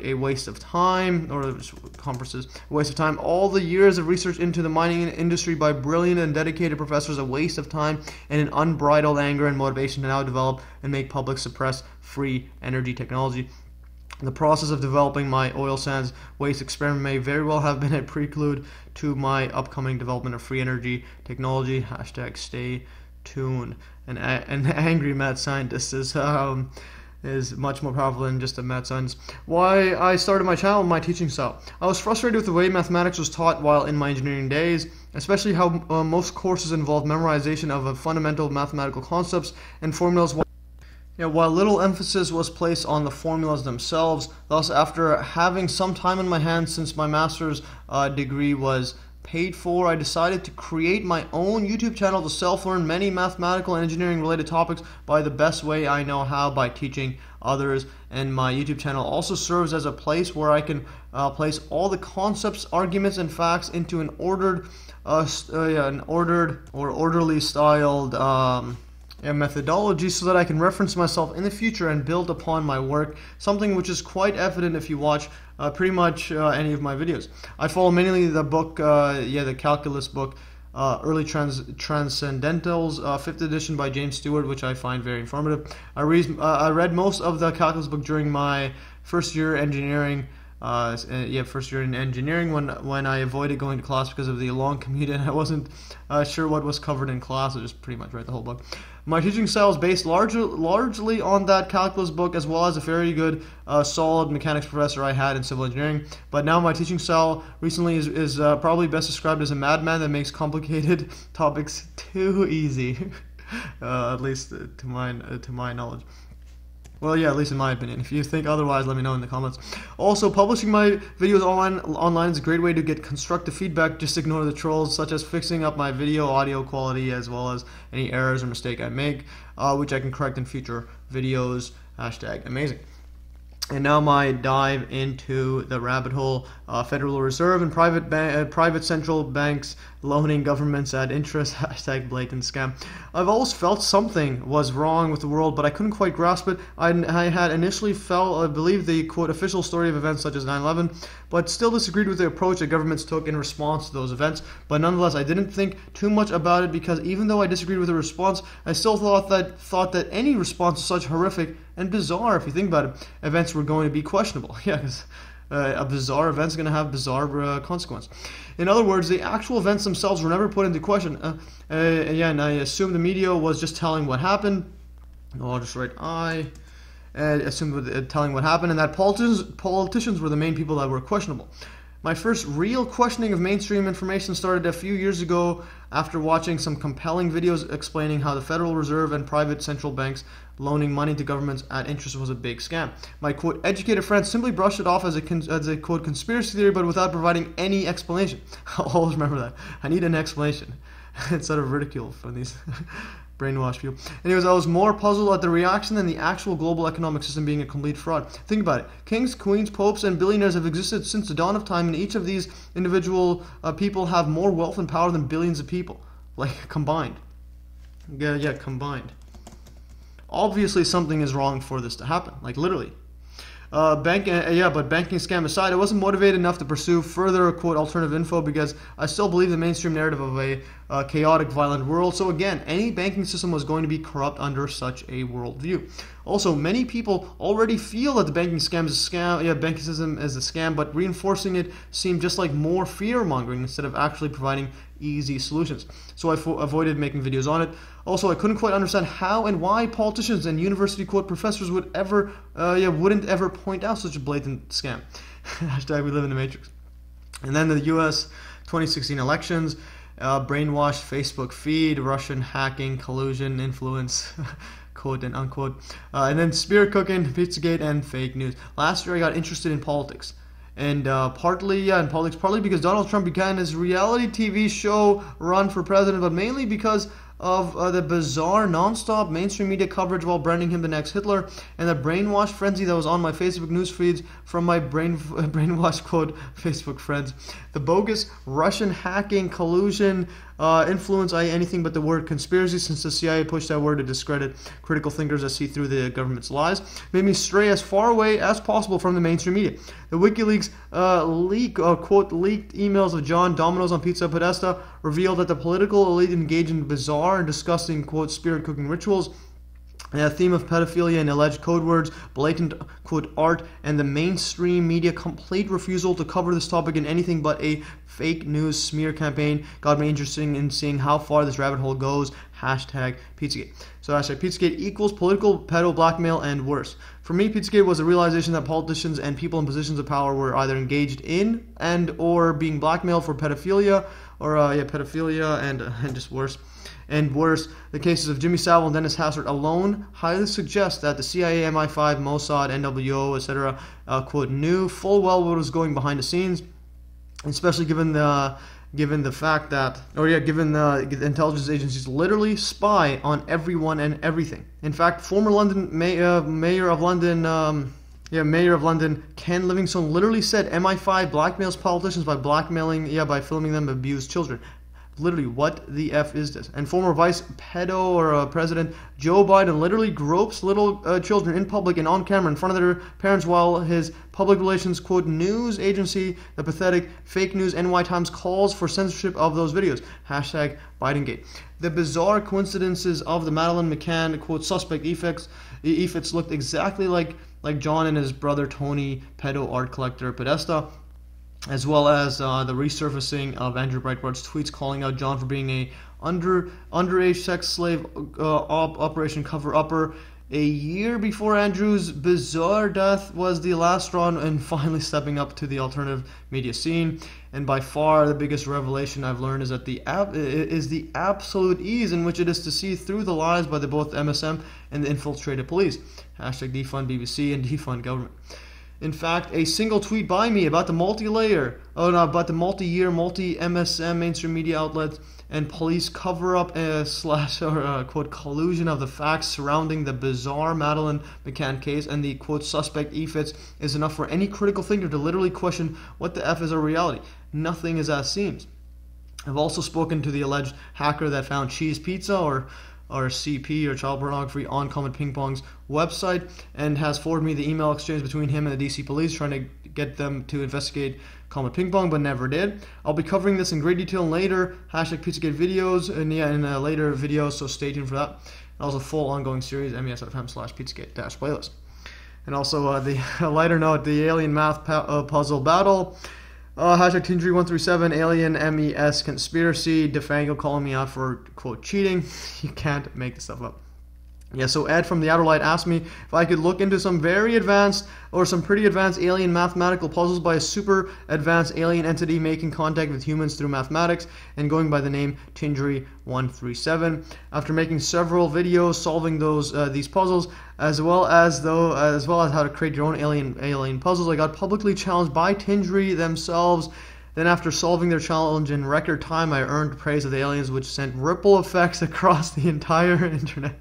a waste of time, or conferences a waste of time. All the years of research into the mining industry by brilliant and dedicated professors a waste of time, and an unbridled anger and motivation to now develop and make public suppress free energy technology. The process of developing my oil sands waste experiment may very well have been a prelude to my upcoming development of free energy technology. Hashtag stay tuned. An angry mad scientist is much more powerful than just a mad scientist. Why I started my channel and my teaching style. I was frustrated with the way mathematics was taught while in my engineering days, especially how most courses involved memorization of fundamental mathematical concepts and formulas. Yeah, while little emphasis was placed on the formulas themselves, thus after having some time in my hands since my master's degree was paid for, I decided to create my own YouTube channel to self-learn many mathematical and engineering related topics by the best way I know how, by teaching others. And my YouTube channel also serves as a place where I can place all the concepts, arguments, and facts into an ordered orderly styled methodology, so that I can reference myself in the future and build upon my work, something which is quite evident if you watch pretty much any of my videos. I follow mainly the book, the calculus book, Early Transcendentals, 5th edition by James Stewart, which I find very informative. I read most of the calculus book during my first year engineering. First year in engineering, when I avoided going to class because of the long commute and I wasn't sure what was covered in class. I just pretty much read the whole book. My teaching style is based largely on that calculus book, as well as a very good, solid mechanics professor I had in civil engineering. But now my teaching style recently is probably best described as a madman that makes complicated topics too easy, at least to my knowledge. Well, yeah, at least in my opinion. If you think otherwise, let me know in the comments. Also, publishing my videos online is a great way to get constructive feedback. Just ignore the trolls, such as fixing up my video audio quality, as well as any errors or mistake I make, which I can correct in future videos. #amazing. And now my dive into the rabbit hole: Federal Reserve and private central banks loaning governments at interest. #blatant scam. I've always felt something was wrong with the world, but I couldn't quite grasp it. I had initially believed the quote official story of events such as 9/11, but still disagreed with the approach that governments took in response to those events. But nonetheless, I didn't think too much about it, because even though I disagreed with the response, I still thought that any response to such horrific and bizarre, if you think about it, events were going to be questionable. Yeah, because a bizarre event's going to have bizarre consequence. In other words, the actual events themselves were never put into question. And I assumed the media was just telling what happened. I'll just write I. Assumed telling what happened, and that politicians were the main people that were questionable. My first real questioning of mainstream information started a few years ago after watching some compelling videos explaining how the Federal Reserve and private central banks loaning money to governments at interest was a big scam. My quote educated friends simply brushed it off as a quote conspiracy theory, but without providing any explanation. I'll always remember that. I need an explanation instead of ridicule from these brainwashed people. Anyways, I was more puzzled at the reaction than the actual global economic system being a complete fraud. Think about it. Kings, queens, popes, and billionaires have existed since the dawn of time, and each of these individual people have more wealth and power than billions of people, like combined. Yeah, combined. Obviously, something is wrong for this to happen, like literally. But banking scam aside, I wasn't motivated enough to pursue further quote alternative info, because I still believe the mainstream narrative of a chaotic, violent world. So again, any banking system was going to be corrupt under such a worldview. Also, many people already feel that the banking scam is a scam. Yeah, banking system is a scam, but reinforcing it seemed just like more fear-mongering instead of actually providing easy solutions. So I avoided making videos on it. Also, I couldn't quite understand how and why politicians and university quote professors wouldn't ever point out such a blatant scam. #we live in the matrix. And then the U.S. 2016 elections, brainwashed Facebook feed, Russian hacking, collusion, influence, quote and unquote, and then spirit cooking, Pizzagate, and fake news. Last year I got interested in politics. And partly because Donald Trump began his reality TV show run for president, but mainly because of the bizarre, non-stop mainstream media coverage while branding him the next Hitler, and the brainwash frenzy that was on my Facebook news feeds from my brainwash quote Facebook friends. The bogus Russian hacking, collusion, influence, anything but the word conspiracy, since the CIA pushed that word to discredit critical thinkers that see through the government's lies, made me stray as far away as possible from the mainstream media. The WikiLeaks leaked emails of John Domino's on Pizza Podesta revealed that the political elite engaged in bizarre and disgusting quote spirit cooking rituals, a theme of pedophilia and alleged code words, blatant quote art, and the mainstream media complete refusal to cover this topic in anything but a fake news smear campaign got me interested in seeing how far this rabbit hole goes. #Pizzagate. So #Pizzagate equals political pedo blackmail and worse. For me, Pizzagate was a realization that politicians and people in positions of power were either engaged in and or being blackmailed for pedophilia pedophilia, and just worse. And worse, the cases of Jimmy Savile and Dennis Hastert alone highly suggest that the CIA, MI5, Mossad, NWO, etc., quote, knew full well what was going behind the scenes, especially given the fact that, given the intelligence agencies literally spy on everyone and everything. In fact, former London mayor of London Ken Livingstone literally said MI5 blackmails politicians by by filming them abuse children. Literally, what the F is this? And former vice president Joe Biden literally gropes little children in public and on camera in front of their parents, while his public relations, quote, news agency, the pathetic fake news NY Times, calls for censorship of those videos. Hashtag Bidengate. The bizarre coincidences of the Madeleine McCann, quote, suspect effects looked exactly like John and his brother Tony, pedo art collector Podesta, as well as the resurfacing of Andrew Breitbart's tweets calling out John for being a underage sex slave operation cover-upper. A year before Andrew's bizarre death was the last straw and finally stepping up to the alternative media scene. And by far the biggest revelation I've learned is that the absolute ease in which it is to see through the lies by both MSM and the infiltrated police. Hashtag defund BBC and defund government. In fact, a single tweet by me about the multi-year, multi-MSM mainstream media outlets and police cover-up quote, collusion of the facts surrounding the bizarre Madeleine McCann case and the, quote, suspect effects is enough for any critical thinker to literally question what the F is a reality. Nothing is as seems. I've also spoken to the alleged hacker that found cheese pizza or CP or child pornography on Comet Ping Pong's website, and has forwarded me the email exchange between him and the DC police trying to get them to investigate Comet Ping Pong, but never did. I'll be covering this in great detail in later hashtag Pizzagate videos in a later video, so stay tuned for that. And also full ongoing series, mes.fm/Pizzagate-playlist. And also the lighter note, the alien math puzzle battle. Hashtag Tindry137, alien MES conspiracy, DeFango calling me out for, quote, cheating. You can't make this stuff up. Yeah, so Ed from the Outer Light asked me if I could look into some very advanced or some pretty advanced alien mathematical puzzles by a super advanced alien entity making contact with humans through mathematics and going by the name Tindry137. After making several videos solving these puzzles, as well as how to create your own alien puzzles, I got publicly challenged by Tindry themselves. Then after solving their challenge in record time, I earned praise of the aliens, which sent ripple effects across the entire internet.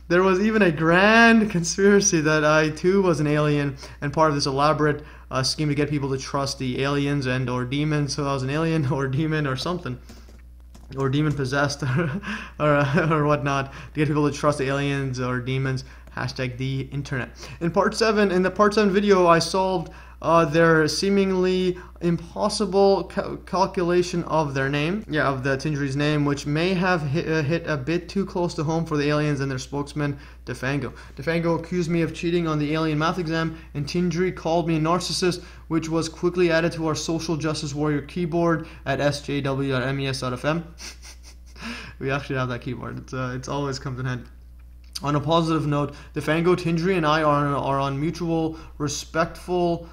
There was even a grand conspiracy that I too was an alien and part of this elaborate scheme to get people to trust the aliens and or demons. So I was an alien or demon or something, or demon possessed or whatnot, to get people to trust the aliens or demons. Hashtag the internet. In the part 7 video, I solved their seemingly impossible calculation of their name, of the Tindry's name, which may have hit a bit too close to home for the aliens and their spokesman, DeFango. DeFango accused me of cheating on the alien math exam, and Tindry called me a narcissist, which was quickly added to our social justice warrior keyboard at sjw.mes.fm. We actually have that keyboard. It's always comes in handy. On a positive note, DeFango, Tindry, and I are on mutual respectful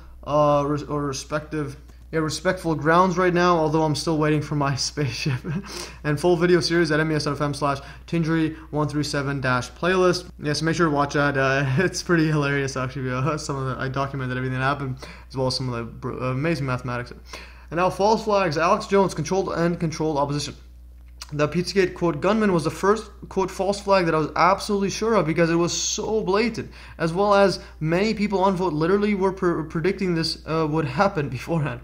respectful grounds right now, although I'm still waiting for my spaceship. And full video series at mes.fm/Tindry137-playlist. Yes, make sure to watch that. It's pretty hilarious, actually. I documented everything that happened, as well as some of the amazing mathematics. And now, false flags. Alex Jones, controlled opposition. The Pizzagate, quote, gunman was the first, quote, false flag that I was absolutely sure of because it was so blatant, as well as many people on vote literally were predicting this would happen beforehand.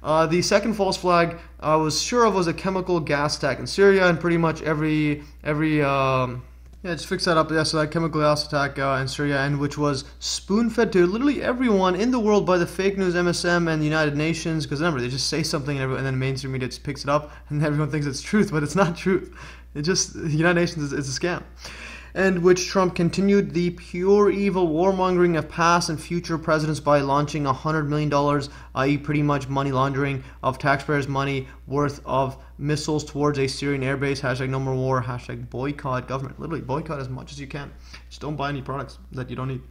The second false flag I was sure of was a chemical gas attack in Syria, and pretty much every just fix that up. Yeah, so that chemical gas attack in Syria, and which was spoon-fed to literally everyone in the world by the fake news MSM and the United Nations, because remember, they just say something and then mainstream media just picks it up, and everyone thinks it's truth, but it's not truth. The United Nations is a scam. And which Trump continued the pure evil warmongering of past and future presidents by launching $100 million, i.e. pretty much money laundering of taxpayers' money worth of missiles towards a Syrian airbase. Hashtag no more war. Hashtag boycott government. Literally boycott as much as you can. Just don't buy any products that you don't need.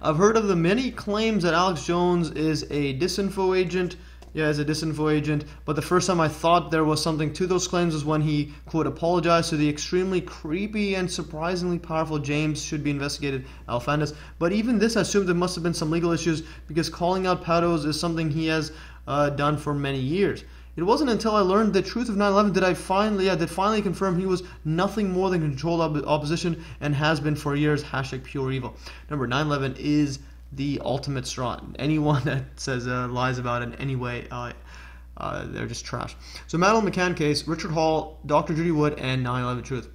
I've heard of the many claims that Alex Jones is a disinfo agent yeah, as a disinfo agent, but the first time I thought there was something to those claims was when he, quote, apologized to the extremely creepy and surprisingly powerful James should be investigated Alefantis. But even this, I assumed there must have been some legal issues, because calling out pedos is something he has done for many years. It wasn't until I learned the truth of 9/11 that I finally confirm he was nothing more than controlled opposition and has been for years. # pure evil. Remember, 9/11 is the ultimate straw. Anyone that says lies about it in any way, they're just trash. So, Madeleine McCann case, Richard Hall, Dr. Judy Wood, and 9/11 truth.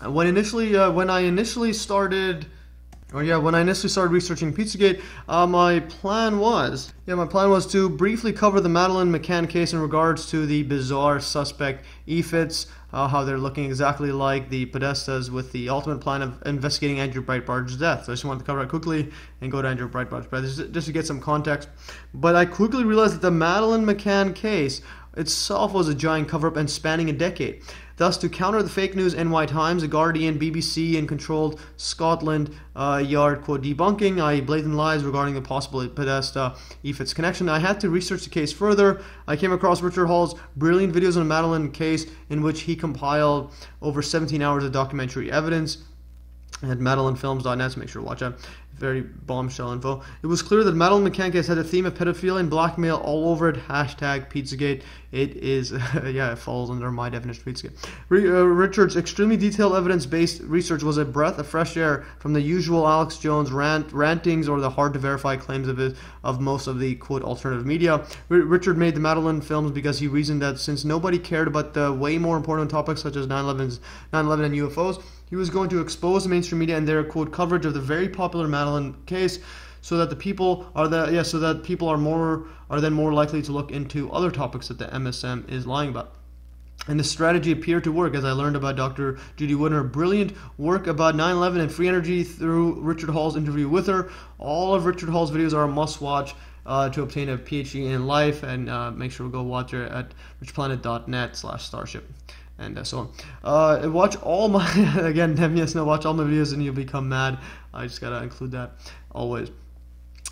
When I initially started researching Pizzagate, my plan was to briefly cover the Madeleine McCann case in regards to the bizarre suspect EFITs, how they're looking exactly like the Podestas, with the ultimate plan of investigating Andrew Breitbart's death. So I just wanted to cover it quickly and go to Andrew Breitbart's death just to get some context. But I quickly realized that the Madeleine McCann case itself was a giant cover-up and spanning a decade. Thus, to counter the fake news, NY Times, The Guardian, BBC, and controlled Scotland Yard, quote, debunking blatant lies regarding the possible Podesta EFITS connection, I had to research the case further. I came across Richard Hall's brilliant videos on the Madeleine case, in which he compiled over 17 hours of documentary evidence at madelinefilms.net, so make sure to watch that. Very bombshell info. It was clear that Madeleine McCann case had a theme of pedophilia and blackmail all over it. # Pizzagate. It is, it falls under my definition of Pizzagate. Richard's extremely detailed evidence-based research was a breath of fresh air from the usual Alex Jones rantings or the hard-to-verify claims of most of the, quote, alternative media. Richard made the Madeleine films because he reasoned that since nobody cared about the way more important topics such as 9/11 and UFOs, he was going to expose the mainstream media and their, quote, coverage of the very popular Madeleine case, so that people are then more likely to look into other topics that the MSM is lying about. And this strategy appeared to work, as I learned about Dr. Judy Wood and her brilliant work about 9/11 and free energy through Richard Hall's interview with her. All of Richard Hall's videos are a must-watch to obtain a PhD in life, and make sure to go watch her at richplanet.net/starship. And so on. Watch all my, again, watch all my videos and you'll become mad. I just gotta include that always.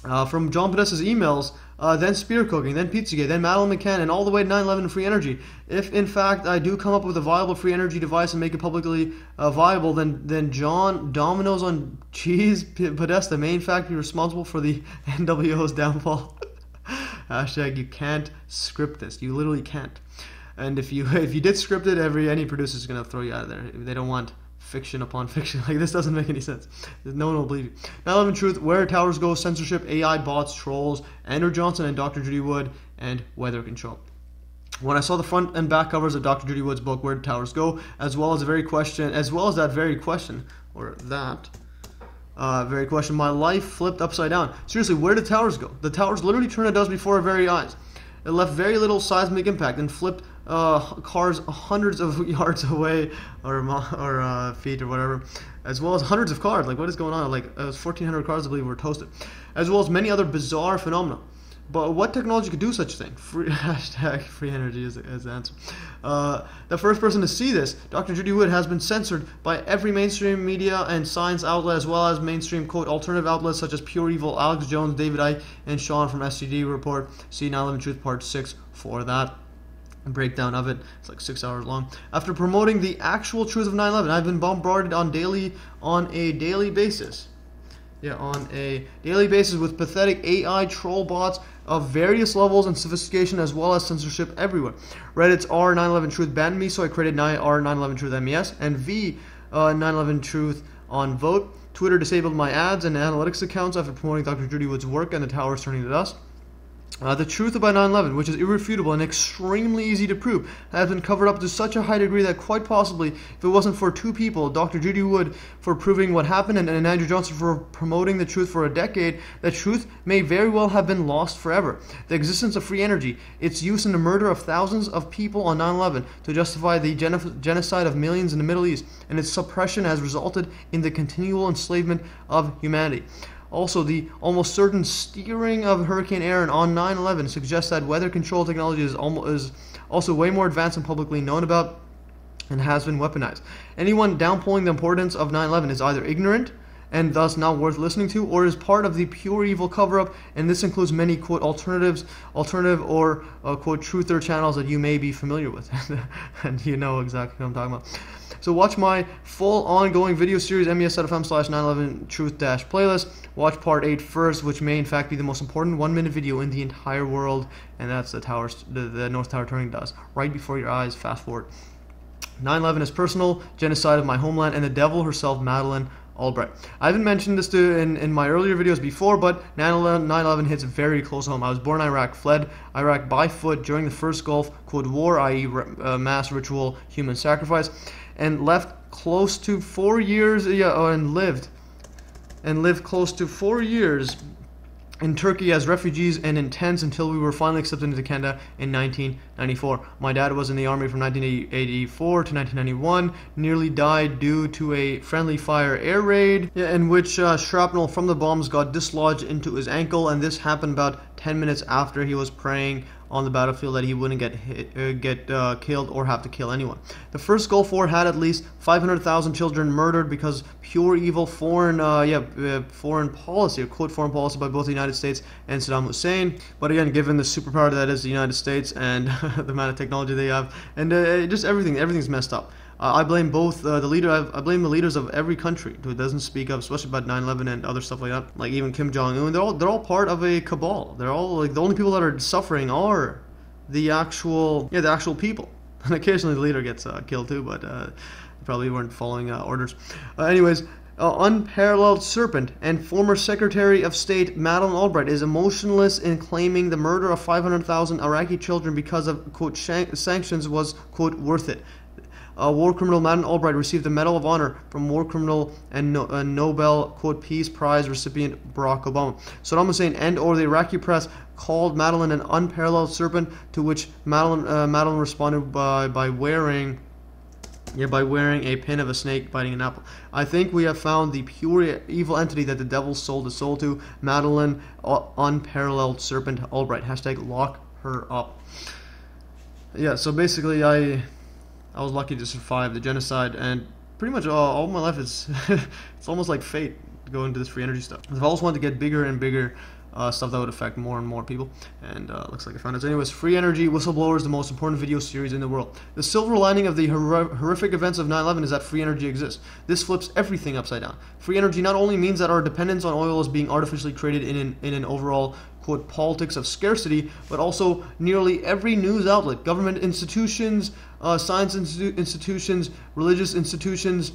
From John Podesta's emails, then spear cooking, then Pizzagate, then Madeleine McCann, and all the way to 9/11 free energy. If in fact I do come up with a viable free energy device and make it publicly viable, then John Domino's on Cheese Podesta, main factory responsible for the NWO's downfall. # you can't script this. You literally can't. And if you did script it, any producer is going to throw you out of there. They don't want fiction upon fiction. Like, this doesn't make any sense. No one will believe you. 9/11 truth, where towers go, censorship, AI bots, trolls, Andrew Johnson and Dr. Judy Wood, and weather control. When I saw the front and back covers of Dr. Judy Wood's book, Where Do Towers Go, as well as that very question, my life flipped upside down. Seriously, where did towers go? The towers literally turned a dust before our very eyes. It left very little seismic impact and flipped cars hundreds of yards away, or feet or whatever, as well as hundreds of cars. Like, what is going on? Like, 1,400 cars, I believe, were toasted, as well as many other bizarre phenomena. But what technology could do such a thing? Free energy is the answer. The first person to see this, Dr. Judy Wood, has been censored by every mainstream media and science outlet, as well as mainstream, quote, alternative outlets such as Pure Evil, Alex Jones, David Icke, and Sean from STD Report. See 9/11 Truth Part 6 for that breakdown of it. It's like 6 hours long. After promoting the actual truth of 9/11, I've been bombarded on a daily basis. With pathetic AI troll bots of various levels and sophistication, as well as censorship everywhere. Reddit's r911 Truth banned me, so I created r911 Truth MES and v911 Truth on Vote. Twitter disabled my ads and analytics accounts after promoting Dr. Judy Wood's work and the towers turning to dust. The truth about 9/11, which is irrefutable and extremely easy to prove, has been covered up to such a high degree that quite possibly, if it wasn't for two people, Dr. Judy Wood for proving what happened and Andrew Johnson for promoting the truth for a decade, the truth may very well have been lost forever. The existence of free energy, its use in the murder of thousands of people on 9/11 to justify the genocide of millions in the Middle East, and its suppression has resulted in the continual enslavement of humanity. Also, the almost certain steering of Hurricane Aaron on 9/11 suggests that weather control technology is also way more advanced and publicly known about and has been weaponized. Anyone downplaying the importance of 9/11 is either ignorant, and thus not worth listening to, or is part of the pure evil cover-up, and this includes many, quote, alternative or, quote, truther channels that you may be familiar with. And you know exactly what I'm talking about. So watch my full ongoing video series, mes.fm/911truth-playlist. Watch part 8 first, which may in fact be the most important 1-minute video in the entire world, and that's the North Tower turning does. Right before your eyes, fast forward. 9/11 is personal, genocide of my homeland, and the devil herself, Madeleine Albright. I haven't mentioned this in my earlier videos before, but 9/11 hits very close home. I was born in Iraq, fled Iraq by foot during the first Gulf, quote, war, i.e. mass ritual human sacrifice, and left close to 4 years, and lived close to 4 years in Turkey as refugees and in tents until we were finally accepted into Canada in 1994. My dad was in the army from 1984 to 1991, nearly died due to a friendly fire air raid in which shrapnel from the bombs got dislodged into his ankle, and this happened about 10 minutes after he was praying on the battlefield that he wouldn't get killed or have to kill anyone. The first Gulf War had at least 500,000 children murdered because pure evil foreign policy, or quote foreign policy, by both the United States and Saddam Hussein. But again, given the superpower that is the United States and the amount of technology they have, and just everything's messed up. I blame both I blame the leaders of every country who doesn't speak up, especially about 9/11 and other stuff like that. Like even Kim Jong-un, they're all part of a cabal. They're all like the only people that are suffering are the actual people. And occasionally the leader gets killed too, but probably weren't following orders. Anyways. Unparalleled serpent and former Secretary of State Madeleine Albright is emotionless in claiming the murder of 500,000 Iraqi children because of, quote, sanctions was, quote, worth it. War criminal Madeleine Albright received the Medal of Honor from war criminal and Nobel, quote, Peace Prize recipient Barack Obama. Saddam Hussein and/or the Iraqi press called Madeleine an unparalleled serpent, to which Madeleine responded by wearing a pin of a snake biting an apple. I think we have found the pure evil entity that the devil sold his soul to, Madeleine, unparalleled serpent Albright. Hashtag lock her up. Yeah, so basically I was lucky to survive the genocide, and pretty much all my life it's almost like fate to go into this free energy stuff. I've always wanted to get bigger and bigger stuff that would affect more and more people, and looks like I found it. So anyways, Free Energy Whistleblower is the most important video series in the world. The silver lining of the horrific events of 9/11 is that free energy exists. This flips everything upside down. Free energy not only means that our dependence on oil is being artificially created in an overall, quote, politics of scarcity, but also nearly every news outlet, government institutions, science institutions, religious institutions,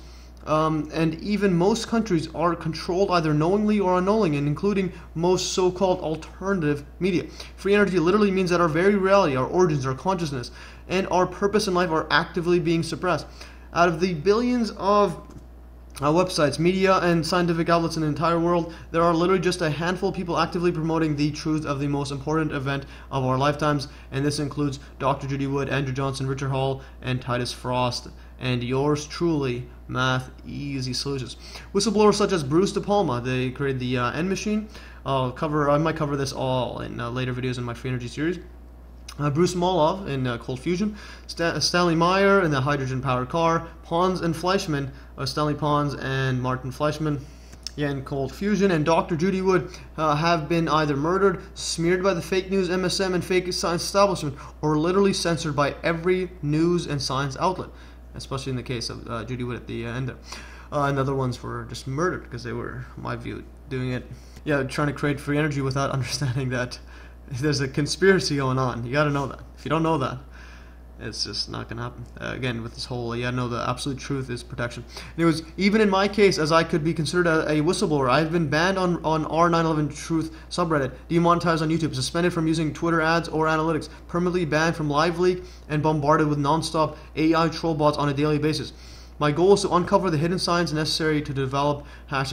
and even most countries are controlled either knowingly or unknowingly, and including most so-called alternative media. Free energy literally means that our very reality, our origins, our consciousness, and our purpose in life are actively being suppressed. Out of the billions of websites, media, and scientific outlets in the entire world, there are literally just a handful of people actively promoting the truth of the most important event of our lifetimes, and this includes Dr. Judy Wood, Andrew Johnson, Richard Hall, and Titus Frost, and yours truly, Math Easy Solutions. Whistleblowers such as Bruce De Palma, they created the End Machine. I might cover this all in later videos in my Free Energy series. Bruce Molov in Cold Fusion, Stanley Meyer in the hydrogen-powered car, Pons and Fleischman, Stanley Pons and Martin Fleischman, in Cold Fusion, and Dr. Judy Wood have been either murdered, smeared by the fake news MSM and fake science establishment, or literally censored by every news and science outlet, especially in the case of Judy Wood at the end there. And other ones were just murdered because they were, in my view, doing it, trying to create free energy without understanding that there's a conspiracy going on. You got to know that. If you don't know that, it's just not going to happen. Again, with this whole, you got to know the absolute truth is protection. Anyways, even in my case, as I could be considered a whistleblower, I've been banned on our 9/11 Truth subreddit, demonetized on YouTube, suspended from using Twitter ads or analytics, permanently banned from live leak, and bombarded with non-stop AI troll bots on a daily basis. My goal is to uncover the hidden science necessary to develop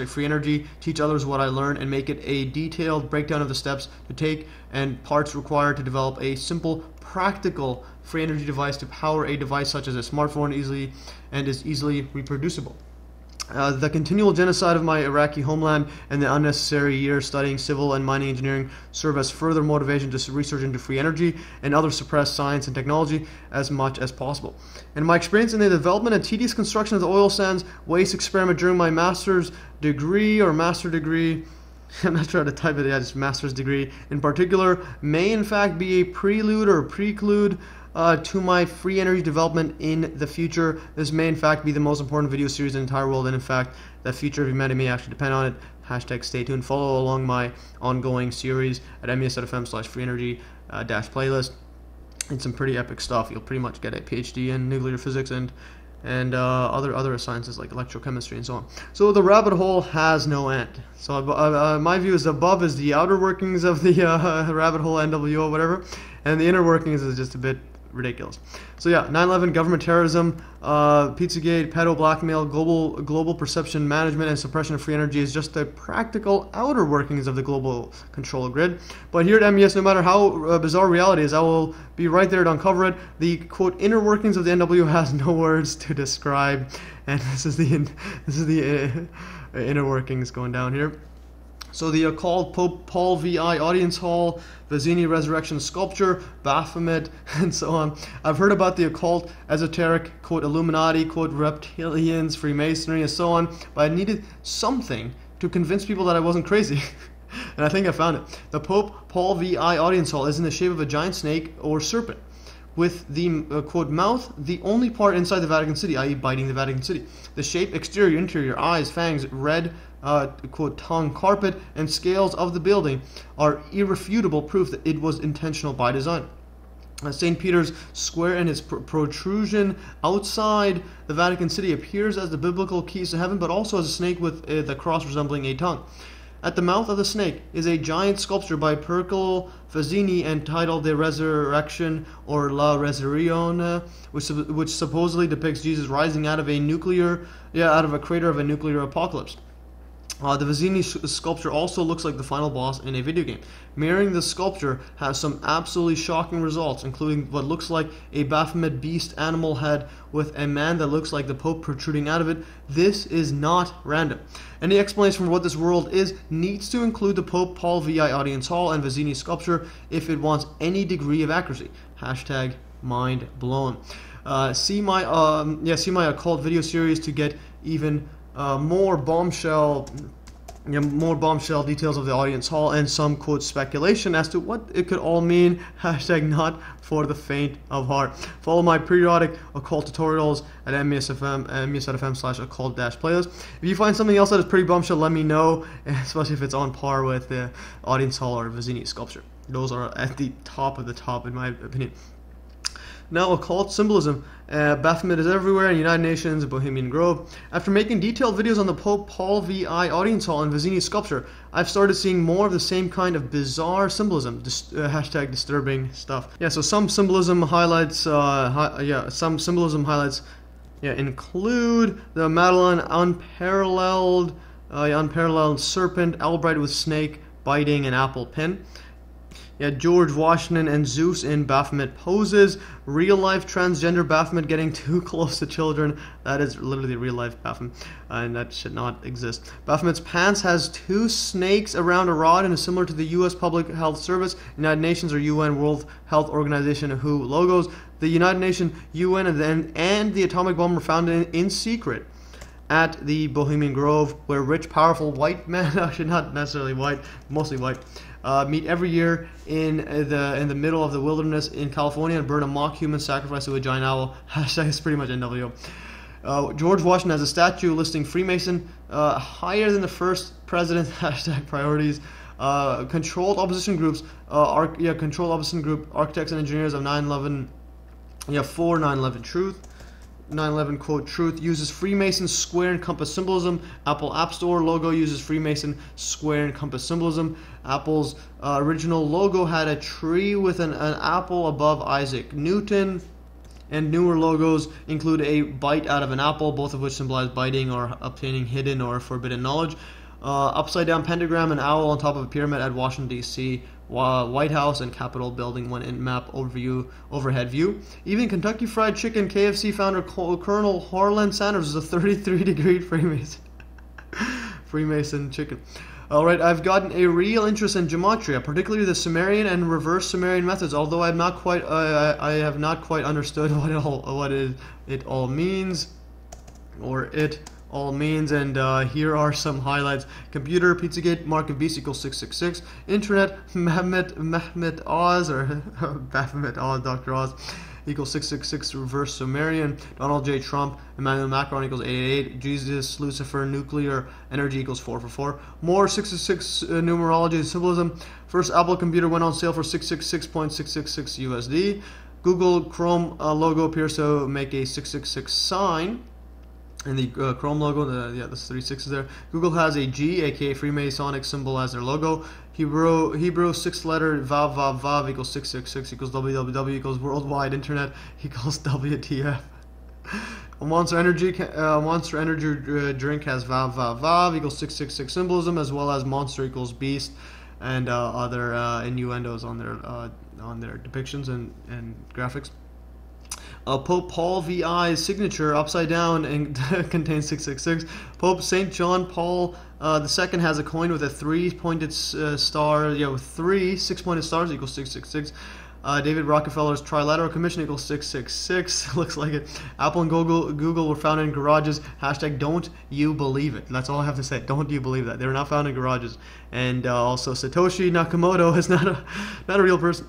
#free energy, teach others what I learned, and make it a detailed breakdown of the steps to take and parts required to develop a simple, practical free energy device to power a device such as a smartphone is easily reproducible. The continual genocide of my Iraqi homeland and the unnecessary years studying civil and mining engineering serve as further motivation to research into free energy and other suppressed science and technology as much as possible. And my experience in the development and tedious construction of the oil sands waste experiment during my master's degree or master degree, I'm not trying to type it, yeah, just master's degree in particular, may in fact be a prelude or preclude to my free energy development in the future. This may in fact be the most important video series in the entire world, and in fact the future of humanity may actually depend on it. Hashtag stay tuned. Follow along my ongoing series at mes.fm/free energy -playlist. It's some pretty epic stuff. You'll pretty much get a PhD in nuclear physics and other sciences like electrochemistry and so on. So the rabbit hole has no end. So my view is above is the outer workings of the rabbit hole, NWO, whatever, and the inner workings is just a bit ridiculous. So yeah, 9/11, government terrorism, Pizzagate, pedo blackmail, global perception management, and suppression of free energy is just the practical outer workings of the global control grid. But here at MES, no matter how bizarre reality is, I will be right there to uncover it. The quote inner workings of the NWO has no words to describe, and this is the inner workings going down here. So the Occult, Pope Paul VI Audience Hall, Fazzini Resurrection Sculpture, Baphomet, and so on. I've heard about the occult, esoteric, quote, Illuminati, quote, reptilians, Freemasonry, and so on, but I needed something to convince people that I wasn't crazy. And I think I found it. The Pope Paul VI Audience Hall is in the shape of a giant snake or serpent, with the, quote, mouth the only part inside the Vatican City, i.e. biting the Vatican City. The shape, exterior, interior, eyes, fangs, red, quote, tongue, carpet, and scales of the building are irrefutable proof that it was intentional by design. St. Peter's Square and its protrusion outside the Vatican City appears as the biblical keys to heaven, but also as a snake with the cross resembling a tongue. At the mouth of the snake is a giant sculpture by Percol Fazzini entitled The Resurrection or La Resurrezione, which supposedly depicts Jesus rising out of a crater of a nuclear apocalypse. The Fazzini sculpture also looks like the final boss in a video game. Mirroring the sculpture has some absolutely shocking results, including what looks like a Baphomet beast animal head with a man that looks like the Pope protruding out of it. This is not random. Any explanation for what this world is needs to include the Pope Paul VI Audience Hall and Fazzini sculpture if it wants any degree of accuracy. Hashtag mind blown. See my occult video series to get even more bombshell details of the audience hall and some, quote, speculation as to what it could all mean. Hashtag not for the faint of heart. Follow my periodic occult tutorials at mes.fm/occult-playlist. If you find something else that is pretty bombshell, let me know, especially if it's on par with the audience hall or Fazzini sculpture. Those are at the top of the top, in my opinion. Now, occult symbolism. Baphomet is everywhere in United Nations, Bohemian Grove. After making detailed videos on the Pope Paul VI Audience Hall and Fazzini sculpture, I've started seeing more of the same kind of bizarre symbolism. Hashtag disturbing stuff. Yeah, so some symbolism highlights. Include the Madeleine unparalleled serpent, Albright with snake biting an apple pin. Yeah, George Washington and Zeus in Baphomet poses. Real-life transgender Baphomet getting too close to children. That is literally real-life Baphomet, and that should not exist. Baphomet's pants has two snakes around a rod and is similar to the U.S. Public Health Service, United Nations or UN World Health Organization WHO logos. The United Nations, UN, and the atomic bomb were found in secret at the Bohemian Grove, where rich, powerful white men, actually not necessarily white, mostly white, meet every year in the middle of the wilderness in California and burn a mock human sacrifice to a giant owl. Hashtag is pretty much NWO. George Washington has a statue listing Freemason higher than the first president. Hashtag priorities. Controlled opposition groups. Controlled opposition group architects and engineers of 9/11. For 9/11 Truth. 9/11 quote truth uses Freemason square and compass symbolism. Apple App Store logo uses Freemason square and compass symbolism. Apple's original logo had a tree with an apple above Isaac Newton, and newer logos include a bite out of an apple, both of which symbolize biting or obtaining hidden or forbidden knowledge. upside down pentagram and owl on top of a pyramid at Washington D.C. White House and Capitol building when in map overhead view. Even Kentucky Fried Chicken KFC founder Colonel Harlan Sanders is a 33-degree Freemason chicken. Alright, I've gotten a real interest in gematria, particularly the Sumerian and reverse Sumerian methods, although I have not quite understood what it all means. And here are some highlights. Computer, Pizzagate, Mark of Beast equals 666. Internet, Mehmet Oz, or Baphomet Oz, Dr. Oz, equals 666. Reverse Sumerian. Donald J. Trump, Emmanuel Macron equals 888. Jesus, Lucifer, nuclear energy equals 444. More 666 numerology, symbolism. First Apple computer went on sale for 666.666 USD. Google Chrome logo appears to make a 666 sign. And the Chrome logo, there's 3 6s there. Google has a G, aka Freemasonic symbol, as their logo. Hebrew 6-letter Vav Vav Vav equals 666 equals www equals worldwide internet equals WTF. A Monster Energy drink has Vav Vav Vav equals 666 symbolism, as well as monster equals beast, and other innuendos on their depictions and graphics. Pope Paul VI's signature upside down and contains 666. Pope St. John Paul II has a coin with a 3-pointed star, with 3 6-pointed stars equals 666. David Rockefeller's Trilateral Commission equals 666. Looks like it. Apple and Google were found in garages. Hashtag don't you believe it. That's all I have to say. Don't you believe that. They were not found in garages. And also Satoshi Nakamoto is not a real person.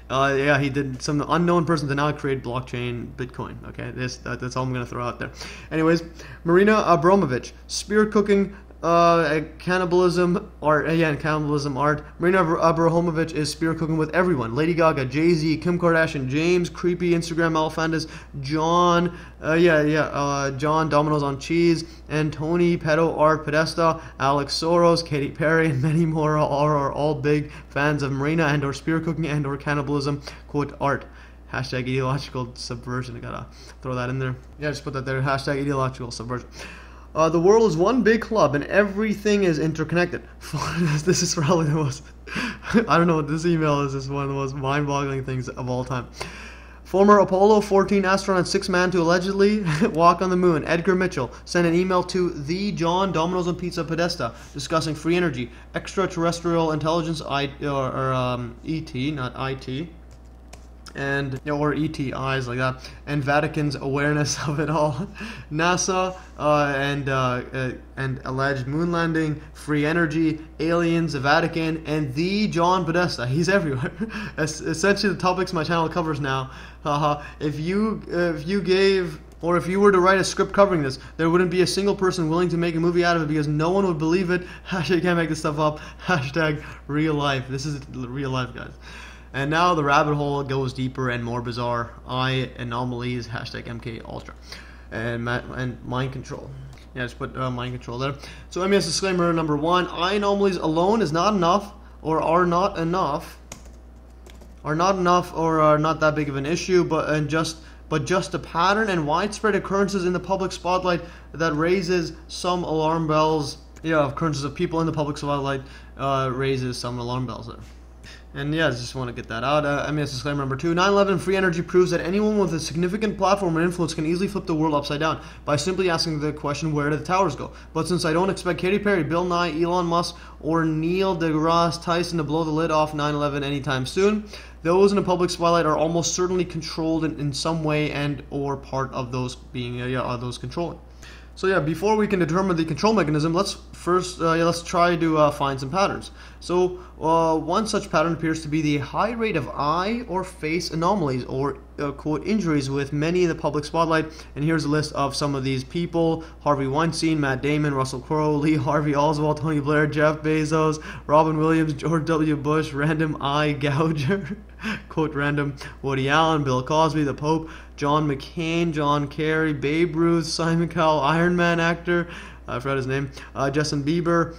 He did. Some unknown person did not create blockchain Bitcoin. Okay, that's all I'm gonna throw out there. Anyways, Marina Abramovich, spear cooking, cannibalism art. Cannibalism art. Marina Abramovich is spear cooking with everyone. Lady Gaga, Jay-Z, Kim Kardashian, James, creepy Instagram Alphandas, John. John Domino's on cheese, and Tony Pedo Art Podesta, Alex Soros, Katy Perry, and many more are all big fans of Marina and/or spear cooking and/or cannibalism. Quote art. Hashtag ideological subversion. I gotta throw that in there. Yeah, just put that there. Hashtag ideological subversion. The world is one big club and everything is interconnected. This is probably the most, I don't know what this email is. This is one of the most mind-boggling things of all time. Former Apollo 14 astronaut 6-man to allegedly walk on the moon, Edgar Mitchell, sent an email to the John Domino's and Pizza Podesta discussing free energy, extraterrestrial intelligence, ET, not IT, or ETIs like that, and Vatican's awareness of it all. NASA and alleged moon landing, free energy, aliens, the Vatican, and the John Podesta. He's everywhere. Essentially, the topics my channel covers now. If you were to write a script covering this, there wouldn't be a single person willing to make a movie out of it because no one would believe it. Hashtag you can't make this stuff up. Hashtag real life. This is real life, guys. And now the rabbit hole goes deeper and more bizarre. Anomalies, hashtag MK Ultra, and mind control. Yeah, just put mind control there. So MES disclaimer number 1: anomalies alone is not enough, or are not that big of an issue, but just a pattern and widespread occurrences in the public spotlight that raises some alarm bells. Occurrences of people in the public spotlight raises some alarm bells there. And I just want to get that out. MES disclaimer number 2. 9/11 free energy proves that anyone with a significant platform or influence can easily flip the world upside down by simply asking the question, where did the towers go? But since I don't expect Katy Perry, Bill Nye, Elon Musk, or Neil deGrasse Tyson to blow the lid off 9/11 anytime soon, those in the public spotlight are almost certainly controlled in some way and or part of those being those controlling. So before we can determine the control mechanism, let's try to find some patterns. So one such pattern appears to be the high rate of eye or face anomalies, or quote injuries, with many in the public spotlight. And here's a list of some of these people: Harvey Weinstein, Matt Damon, Russell Crowe, Lee Harvey Oswald, Tony Blair, Jeff Bezos, Robin Williams, George W. Bush, random eye gouger, quote random, Woody Allen, Bill Cosby, the Pope, John McCain, John Kerry, Babe Ruth, Simon Cowell, Iron Man actor, I forgot his name. Justin Bieber,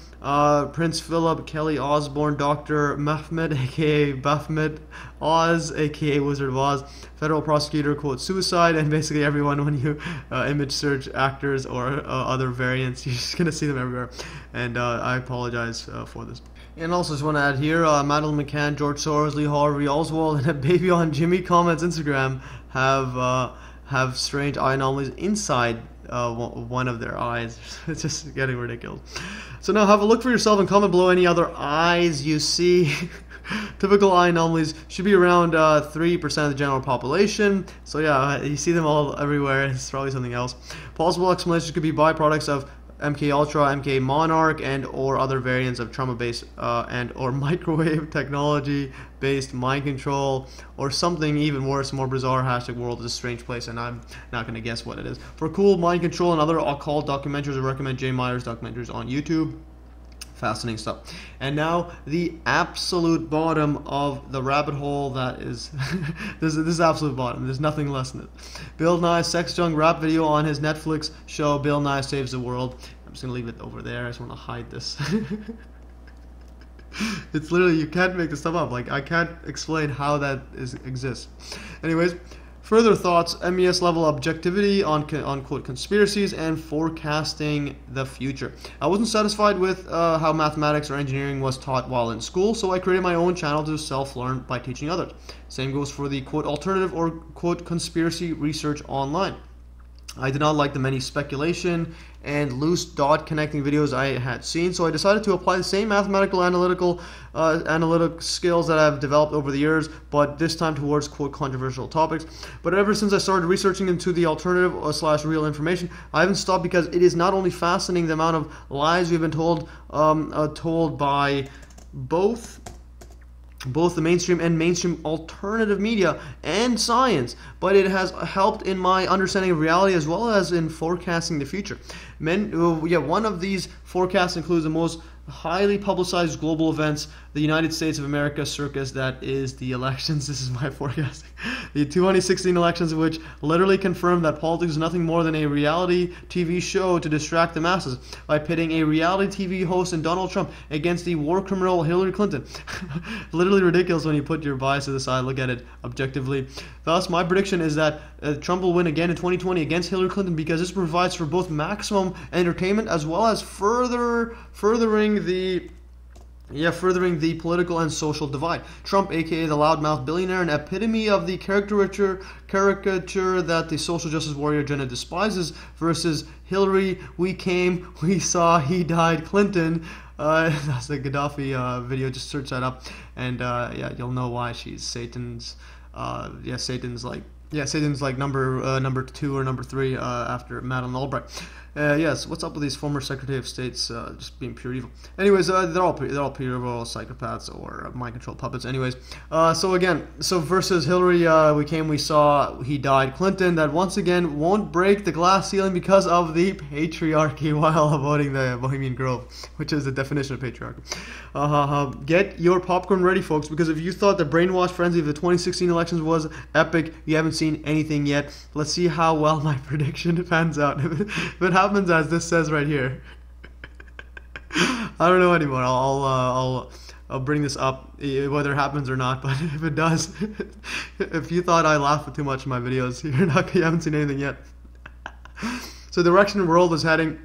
Prince Philip, Kelly Osbourne, Dr. Mehmet, aka Baphomet, Oz, aka Wizard of Oz, federal prosecutor, quote, suicide, and basically everyone when you image search actors or other variants, you're just going to see them everywhere. And I apologize for this. And also just want to add here, Madeline McCann, George Soros, Lee Harvey Oswald, and a baby on Jimmy Comment's Instagram have strange eye anomalies inside one of their eyes. It's just getting ridiculous. So now have a look for yourself and comment below any other eyes you see. Typical eye anomalies should be around 3% of the general population. So yeah, you see them all everywhere. It's probably something else. Possible explanations could be byproducts of MK Ultra, MK Monarch, and or other variants of trauma-based and or microwave technology-based mind control, or something even worse, more bizarre. Hashtag world is a strange place, and I'm not going to guess what it is. For cool mind control and other occult documentaries, I recommend Jay Meyer's documentaries on YouTube. Fascinating stuff. And now the absolute bottom of the rabbit hole that is this is absolute bottom. There's nothing less than it. Bill Nye's sex junk rap video on his Netflix show Bill Nye Saves the World. I'm just gonna leave it over there. I just want to hide this. It's literally, you can't make this stuff up. Like, I can't explain how that exists. Anyways, further thoughts, MES level objectivity on quote conspiracies and forecasting the future. I wasn't satisfied with how mathematics or engineering was taught while in school, so I created my own channel to self-learn by teaching others. Same goes for the quote alternative or quote conspiracy research online. I did not like the many speculation and loose dot connecting videos I had seen, so I decided to apply the same mathematical analytic skills that I've developed over the years, but this time towards quote controversial topics. But ever since I started researching into the alternative / real information, I haven't stopped, because it is not only fascinating the amount of lies we've been told by both the mainstream and mainstream alternative media and science, but it has helped in my understanding of reality as well as in forecasting the future. One of these forecasts includes the most highly publicized global events, the United States of America circus, that is the elections. This is my forecasting. The 2016 elections, which literally confirmed that politics is nothing more than a reality TV show to distract the masses by pitting a reality TV host in Donald Trump against the war criminal Hillary Clinton. Literally ridiculous when you put your biases aside, look at it objectively. Thus, my prediction is that Trump will win again in 2020 against Hillary Clinton, because this provides for both maximum entertainment as well as furthering the political and social divide. Trump, aka the loudmouth billionaire, an epitome of the caricature that the social justice warrior agenda despises, versus Hillary, we came, we saw, he died, Clinton. That's the Gaddafi video. Just search that up, and yeah, you'll know why she's Satan's. Satan's like number 2 or number 3 after Madeleine Albright. Yes, what's up with these former Secretary of States just being pure evil? Anyways, they're all pure evil, psychopaths or mind control puppets. Anyways, so versus Hillary, we came, we saw, he died, Clinton, that once again won't break the glass ceiling because of the patriarchy while avoiding the Bohemian Grove, which is the definition of patriarchy. Get your popcorn ready, folks, because if you thought the brainwash frenzy of the 2016 elections was epic, you haven't seen anything yet. Let's see how well my prediction pans out. If it happens as this says right here, I don't know anymore. I'll bring this up whether it happens or not. But if it does, if you thought I laughed too much in my videos, you haven't seen anything yet. So the direction the world is heading: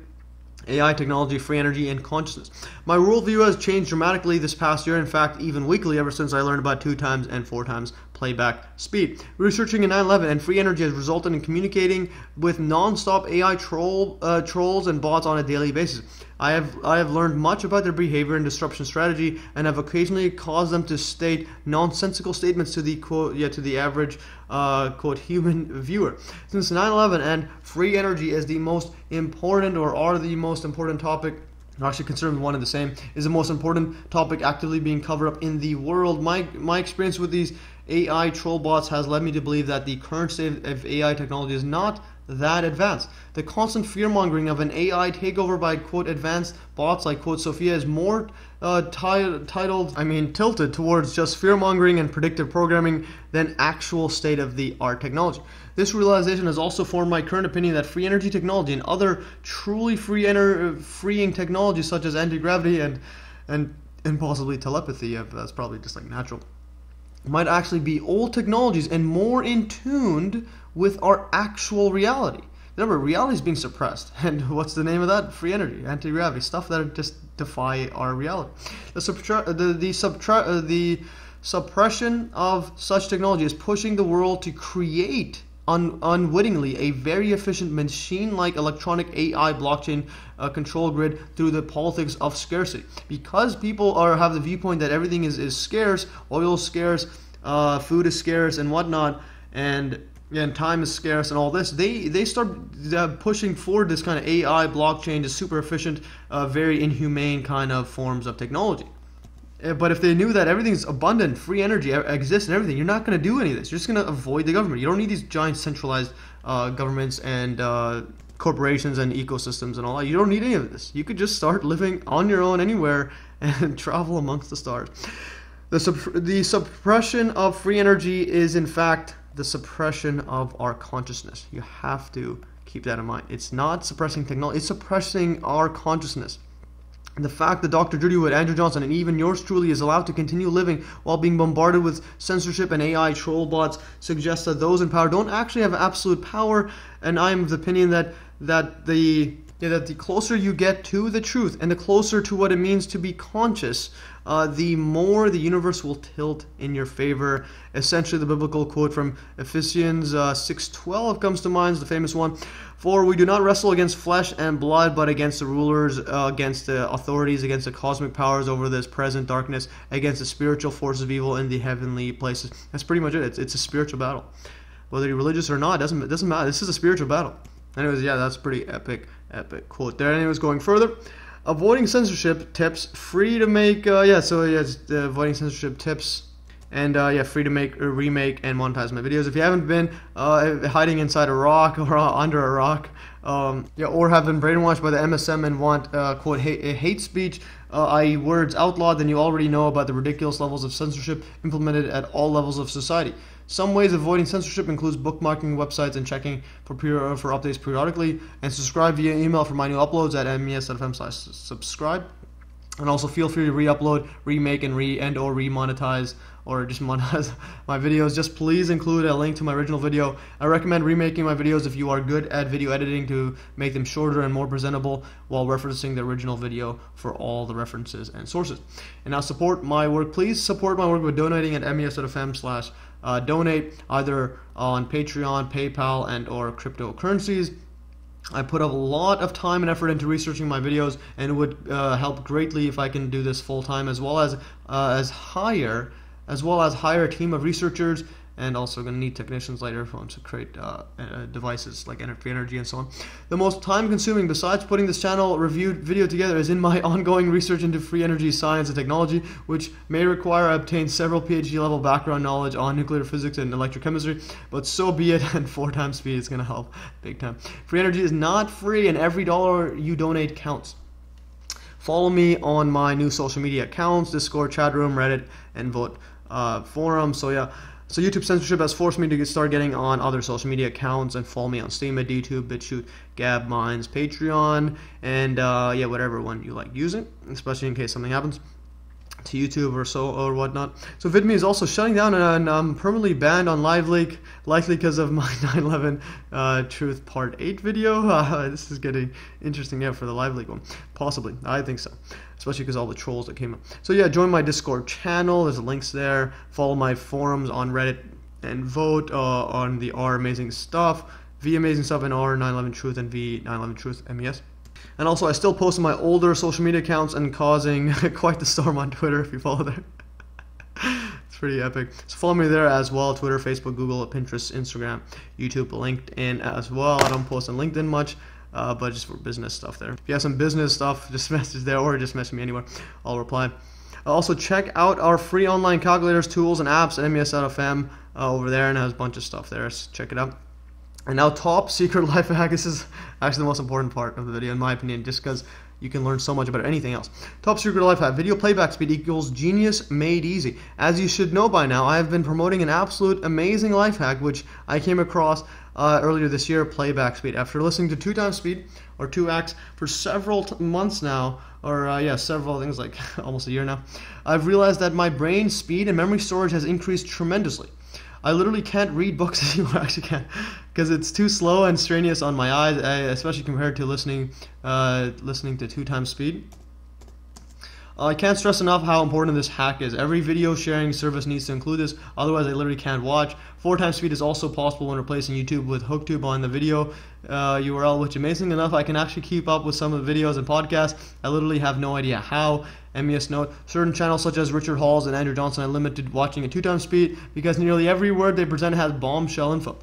AI, technology, free energy, and consciousness. My worldview has changed dramatically this past year, in fact, even weekly, ever since I learned about 2 times and 4 times playback speed. Researching in 9/11 and free energy has resulted in communicating with non-stop AI trolls and bots on a daily basis. I have learned much about their behavior and disruption strategy, and have occasionally caused them to state nonsensical statements to the quote, to the average quote human viewer. Since 9/11 and free energy is the most important, or are the most important topic, or actually considered one and the same, is the most important topic actively being covered up in the world. My experience with these AI troll bots has led me to believe that the current state of AI technology is not that advanced. The constant fear-mongering of an AI takeover by, quote, advanced bots like, quote, Sophia is more tilted towards just fear-mongering and predictive programming than actual state-of-the-art technology. This realization has also formed my current opinion that free energy technology and other truly freeing technologies such as anti-gravity and possibly telepathy, if that's probably just like natural, might actually be old technologies and more in tune with our actual reality. Remember, reality is being suppressed, and what's the name of that? Free energy, anti-gravity, stuff that just defy our reality. The suppression of such technology is pushing the world to create unwittingly a very efficient machine-like electronic AI blockchain control grid through the politics of scarcity. Because people have the viewpoint that everything is scarce, oil is scarce, food is scarce, and whatnot, and time is scarce and all this, they start pushing forward this kind of AI blockchain, just super efficient, very inhumane kind of forms of technology. But if they knew that everything's abundant, free energy exists and everything, you're not going to do any of this. You're just going to avoid the government. You don't need these giant centralized governments and corporations and ecosystems and all that. You don't need any of this. You could just start living on your own anywhere and travel amongst the stars. The suppression of free energy is, in fact, the suppression of our consciousness. You have to keep that in mind. It's not suppressing technology. It's suppressing our consciousness. The fact that Dr. Judy Wood, Andrew Johnson, and even yours truly is allowed to continue living while being bombarded with censorship and AI troll bots suggests that those in power don't actually have absolute power, and I am of the opinion that the closer you get to the truth and the closer to what it means to be conscious, the more the universe will tilt in your favor. Essentially, the biblical quote from Ephesians 6:12 comes to mind, the famous one. For we do not wrestle against flesh and blood, but against the rulers, against the authorities, against the cosmic powers over this present darkness, against the spiritual forces of evil in the heavenly places. That's pretty much it. It's a spiritual battle. Whether you're religious or not, it doesn't matter. This is a spiritual battle. Anyways, yeah, that's pretty epic quote there. Anyways, going further. Avoiding censorship tips, free to make, avoiding censorship tips, and free to make, remake, and monetize my videos. If you haven't been hiding inside a rock or under a rock, or have been brainwashed by the MSM and want, quote, hate speech, i.e. words outlawed, then you already know about the ridiculous levels of censorship implemented at all levels of society. Some ways of avoiding censorship includes bookmarking websites and checking for updates periodically, and subscribe via email for my new uploads at mes.fm/subscribe. And also feel free to re-upload, remake, and or remonetize, or just monetize my videos. Just please include a link to my original video. I recommend remaking my videos if you are good at video editing to make them shorter and more presentable while referencing the original video for all the references and sources. And now support my work. Please support my work by donating at mes.fm/donate, either on Patreon, PayPal, and or cryptocurrencies. I put a lot of time and effort into researching my videos, and it would help greatly if I can do this full time, as well as hire a team of researchers, and also going to need technicians later to create devices like free energy and so on. The most time consuming, besides putting this channel reviewed video together, is in my ongoing research into free energy science and technology, which may require I obtain several PhD level background knowledge on nuclear physics and electrochemistry, but so be it, and 4 times speed is going to help big time. Free energy is not free, and every dollar you donate counts. Follow me on my new social media accounts, Discord, chat room, Reddit, and vote forum. So YouTube censorship has forced me to start getting on other social media accounts, and follow me on Steemit, YouTube, BitChute, Gab, Minds, Patreon, and whatever one you like using, especially in case something happens to YouTube or whatnot. So VidMe is also shutting down, and I'm permanently banned on LiveLeak, likely because of my 9/11 Truth Part 8 video. This is getting interesting, for the LiveLeak one. Possibly, I think so. Especially because all the trolls that came up. So yeah, join my Discord channel. There's links there. Follow my forums on Reddit, and vote on the R Amazing Stuff, V Amazing Stuff, and R 9/11 Truth, and V 9/11 Truth MES. And also, I still post on my older social media accounts and causing quite the storm on Twitter if you follow there. It's pretty epic. So follow me there as well. Twitter, Facebook, Google, Pinterest, Instagram, YouTube, LinkedIn as well. I don't post on LinkedIn much, but just for business stuff there. If you have some business stuff, just message there, or just message me anywhere. I'll reply. Also, check out our free online calculators, tools, and apps at mes.fm over there, and it has a bunch of stuff there. So check it out. And now, top secret life hack. This is actually the most important part of the video, in my opinion, just because you can learn so much about anything else. Top secret life hack: video playback speed equals genius made easy. As you should know by now, I have been promoting an absolute amazing life hack, which I came across earlier this year: playback speed. After listening to 2x speed or 2x for several months now, or several things, like almost a year now, I've realized that my brain speed and memory storage has increased tremendously. I literally can't read books anymore. I actually can't, because it's too slow and strenuous on my eyes, especially compared to listening to 2x speed. I can't stress enough how important this hack is. Every video sharing service needs to include this, otherwise I literally can't watch. 4x speed is also possible when replacing YouTube with HookTube on the video URL, which, amazing enough, I can actually keep up with some of the videos and podcasts. I literally have no idea how. MES note: certain channels such as Richard Hall's and Andrew Johnson are limited watching at 2x speed because nearly every word they present has bombshell info.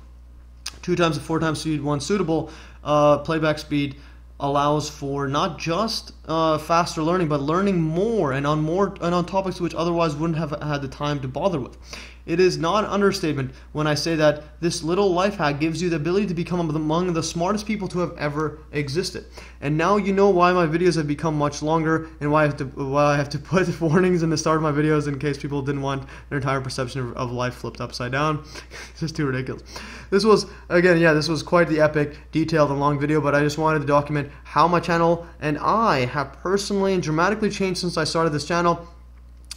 2x and 4x speed, one suitable playback speed, allows for not just faster learning, but learning more and on topics which otherwise wouldn't have had the time to bother with. It is not an understatement when I say that this little life hack gives you the ability to become among the smartest people to have ever existed. And now you know why my videos have become much longer, and why I have to put warnings in the start of my videos in case people didn't want their entire perception of life flipped upside down. It's just too ridiculous. This was, again, this was quite the epic, detailed, and long video, but I just wanted to document how my channel and I have personally and dramatically changed since I started this channel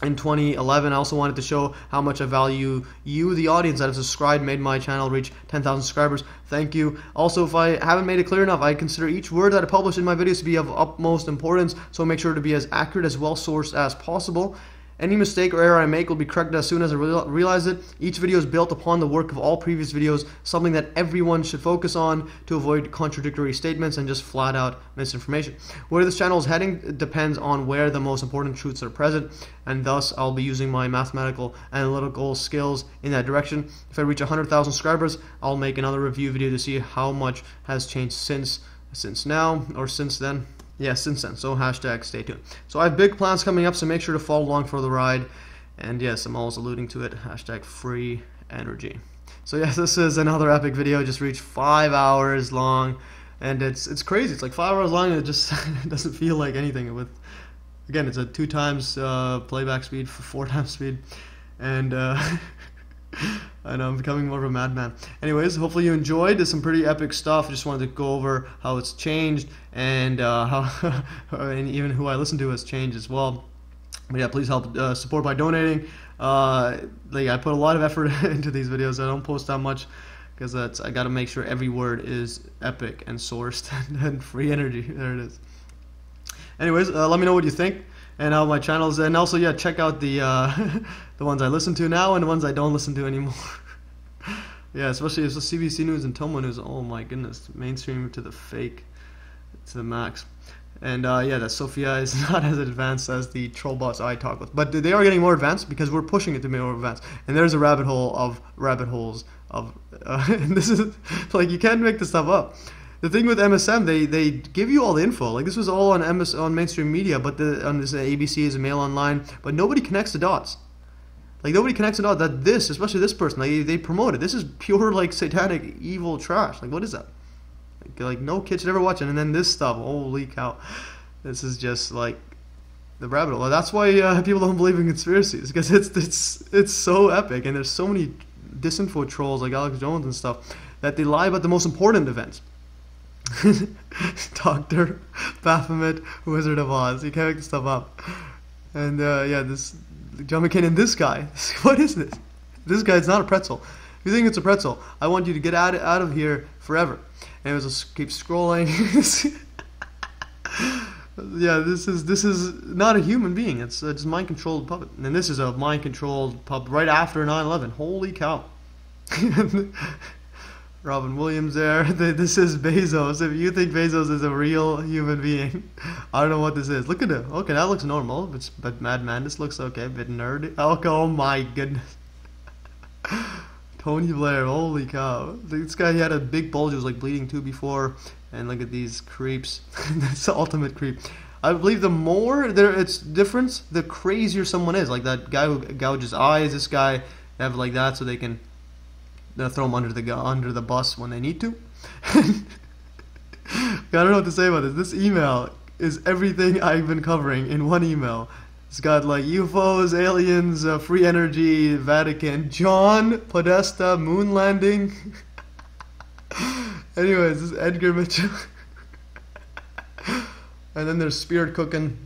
in 2011. I also wanted to show how much I value you, the audience that have subscribed, made my channel reach 10,000 subscribers. Thank you. Also, if I haven't made it clear enough, I consider each word that I publish in my videos to be of utmost importance, so make sure to be as accurate, as well sourced as possible. Any mistake or error I make will be corrected as soon as I realize it. Each video is built upon the work of all previous videos, something that everyone should focus on to avoid contradictory statements and just flat out misinformation. Where this channel is heading depends on where the most important truths are present, and thus I'll be using my mathematical analytical skills in that direction. If I reach 100,000 subscribers, I'll make another review video to see how much has changed since now, or since then. Yeah, since then. So hashtag stay tuned. So I have big plans coming up, so make sure to follow along for the ride. And yes, I'm always alluding to it. Hashtag free energy. So yes, this is another epic video. Just reached 5 hours long, and it's crazy. It's like 5 hours long, and it just doesn't feel like anything. With, again, it's a 2x playback speed for 4x speed, and I know I'm becoming more of a madman. Anyways, hopefully you enjoyed. There's some pretty epic stuff. I just wanted to go over how it's changed, and how and even who I listen to has changed as well. But yeah, please help support by donating. I put a lot of effort into these videos. I don't post that much because I got to make sure every word is epic and sourced and free energy. There it is. Anyways, let me know what you think and how my channels, and also check out the the ones I listen to now and the ones I don't listen to anymore. Yeah, especially if it's CBC News and Tomo News. Oh my goodness, mainstream to the fake, to the max. And that Sophia is not as advanced as the troll bots I talk with, but they are getting more advanced because we're pushing it to be more advanced. And there's a rabbit hole of rabbit holes of and this is like, you can't make this stuff up. The thing with MSM, they give you all the info. Like, this was all on mainstream media, but on this ABC is a Mail Online, but nobody connects the dots. Like, nobody connects the dots that this, especially this person, they promote it. This is pure, like, satanic, evil trash. Like, what is that? Like no kid should ever watch it. And then this stuff, holy cow, this is just like the rabbit hole. That's why people don't believe in conspiracies, because it's so epic, and there's so many disinfo trolls like Alex Jones and stuff that they lie about the most important events. Dr. Baphomet, Wizard of Oz. You can't make this stuff up. And this John McCain and this guy. What is this? This guy's not a pretzel. If you think it's a pretzel, I want you to get out of here forever. And it was just keep scrolling. Yeah, this is not a human being. It's just mind-controlled puppet. And this is a mind-controlled puppet right after 9/11. Holy cow. Robin Williams there. This is Bezos. If you think Bezos is a real human being, I don't know what this is. Look at him. Okay, that looks normal. But Madman, this looks okay. A bit nerdy. Oh my goodness. Tony Blair, holy cow. This guy, he had a big bulge, he was like bleeding too before. And look at these creeps. That's the ultimate creep. I believe the more it's difference, the crazier someone is. Like that guy who gouges eyes, this guy, they have like that so they can throw them under the bus when they need to. I don't know what to say about this. This email is everything I've been covering in one email. It's got like UFOs, aliens, free energy, Vatican, John Podesta, moon landing. Anyways, this is Edgar Mitchell. And then there's spirit cooking.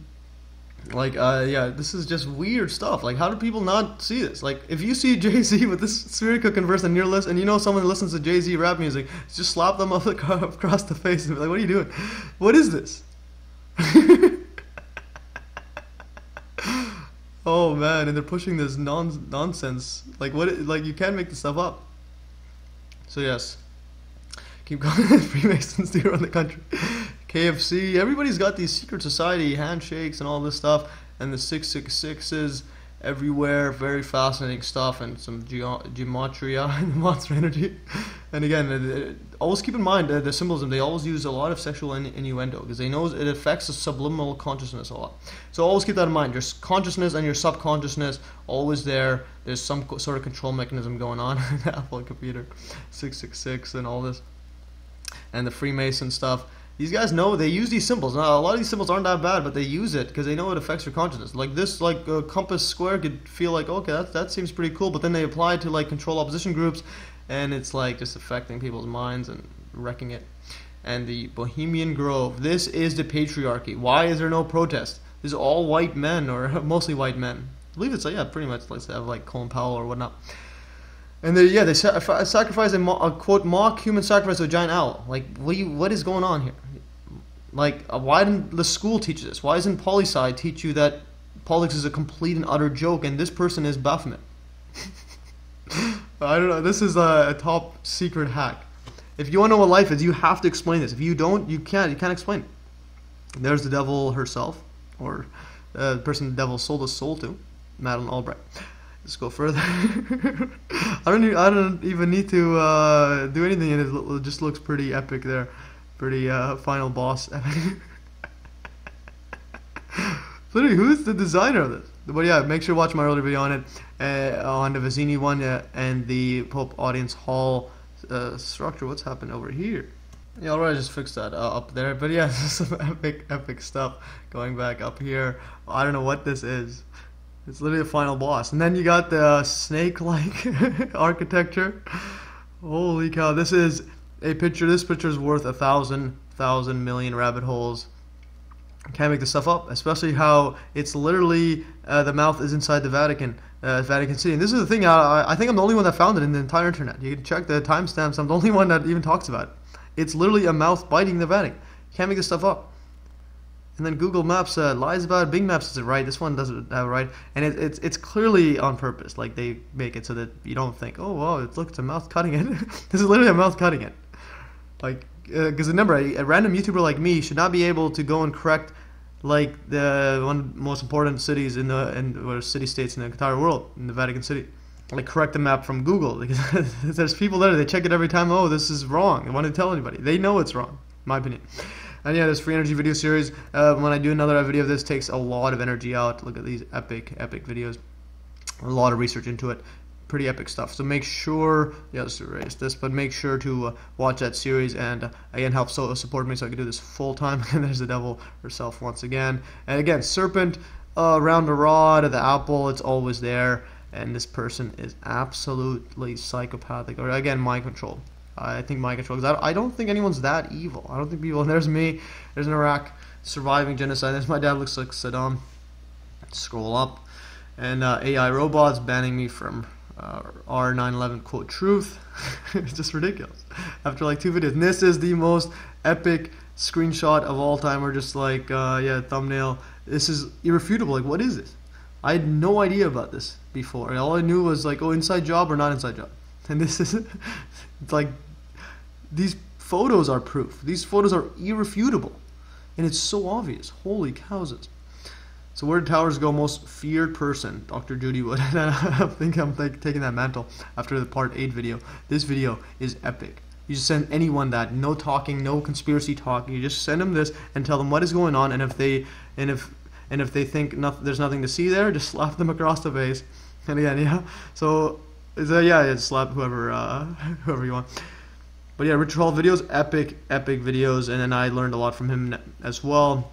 Like, yeah, this is just weird stuff. Like, how do people not see this? Like, if you see Jay-Z with this spirit cooking verse on your list, and you know someone who listens to Jay-Z rap music, just slap them across the face and be like, what are you doing? What is this? Oh, man, and they're pushing this nonsense. Like, like, you can't make this stuff up. So, yes. Keep going. Freemasons do run the country. KFC, everybody's got these secret society handshakes and all this stuff, and the 666s everywhere. Very fascinating stuff, and some gematria and monster energy. And again, always keep in mind the symbolism. They always use a lot of sexual innuendo because they know it affects the subliminal consciousness a lot. So always keep that in mind. Your consciousness and your subconsciousness always there. There's some sort of control mechanism going on in the Apple computer, 666 and all this, and the Freemason stuff. These guys know, they use these symbols. Now, a lot of these symbols aren't that bad, but they use it because they know it affects your consciousness. Like this, like compass square could feel like, okay, that seems pretty cool, but then they apply it to like control opposition groups, and it's like just affecting people's minds and wrecking it. And the Bohemian Grove. This is the patriarchy. Why is there no protest? This is all white men, or mostly white men. I believe it's like, yeah, pretty much like they have like Colin Powell or whatnot. And they sacrifice a quote mock human sacrifice to a giant owl. Like, what is going on here? Like, why didn't the school teach this? Why doesn't poli-sci teach you that politics is a complete and utter joke and this person is Baphomet? I don't know. This is a top secret hack. If you want to know what life is, you have to explain this. If you don't, you can't explain it. There's the devil herself, or the person the devil sold his soul to, Madeleine Albright. Let's go further. I don't even need to do anything, and it just looks pretty epic there. Pretty final boss. Literally, who's the designer of this? But yeah, make sure to watch my earlier video on it, on the Fazzini one, and the Pope Audience Hall structure. What's happened over here? Yeah, alright, I just fixed that up there. But yeah, some epic stuff going back up here. I don't know what this is. It's literally a final boss. And then you got the snake-like architecture. Holy cow, this is a picture. This picture is worth 1,000 million rabbit holes. Can't make this stuff up, especially how it's literally the mouth is inside the Vatican City. And this is the thing, I think I'm the only one that found it in the entire internet. You can check the timestamps. I'm the only one that even talks about it. It's literally a mouth biting the Vatican. Can't make this stuff up. And then Google Maps lies about it. Bing Maps is it right. This one doesn't have it right. And it's clearly on purpose. Like, they make it so that you don't think, oh, wow, it's a mouth cutting it. This is literally a mouth cutting it. Like, because remember, a random YouTuber like me should not be able to go and correct, like, the one most important cities or city-states in the entire world, in the Vatican City. Like, correct the map from Google. Because there's people there, they check it every time, oh, this is wrong. They want to tell anybody. They know it's wrong, in my opinion. And yeah, this free energy video series, when I do another video of this, takes a lot of energy out. Look at these epic videos. A lot of research into it. Pretty epic stuff. So make sure, yeah, let's erase this, but make sure to watch that series, and again, help support me so I can do this full time. And there's the devil herself once again. And again, serpent around the rod of the apple, it's always there. And this person is absolutely psychopathic, or again, mind control. I think mind control, because I don't think anyone's that evil. I don't think people, and there's me, there's an Iraq surviving genocide, there's my dad, looks like Saddam. Scroll up, and AI robots banning me from R911 quote truth. It's just ridiculous. After like 2 videos, and this is the most epic screenshot of all time. We're just like, yeah, thumbnail. This is irrefutable. Like, what is this? I had no idea about this before. All I knew was like, oh, inside job or not inside job. And this is, it's like, these photos are proof. These photos are irrefutable. And it's so obvious. Holy cowses. So where did towers go? Most feared person, Dr. Judy Wood. And I think I'm taking that mantle after the part 8 video. This video is epic. You just send anyone that, no talking, no conspiracy talking. You just send them this and tell them what is going on. And if they think there's nothing to see there, just slap them across the face. And again, yeah. So So yeah, slap whoever whoever you want. But yeah, Richard Hall videos, epic videos, and then I learned a lot from him as well.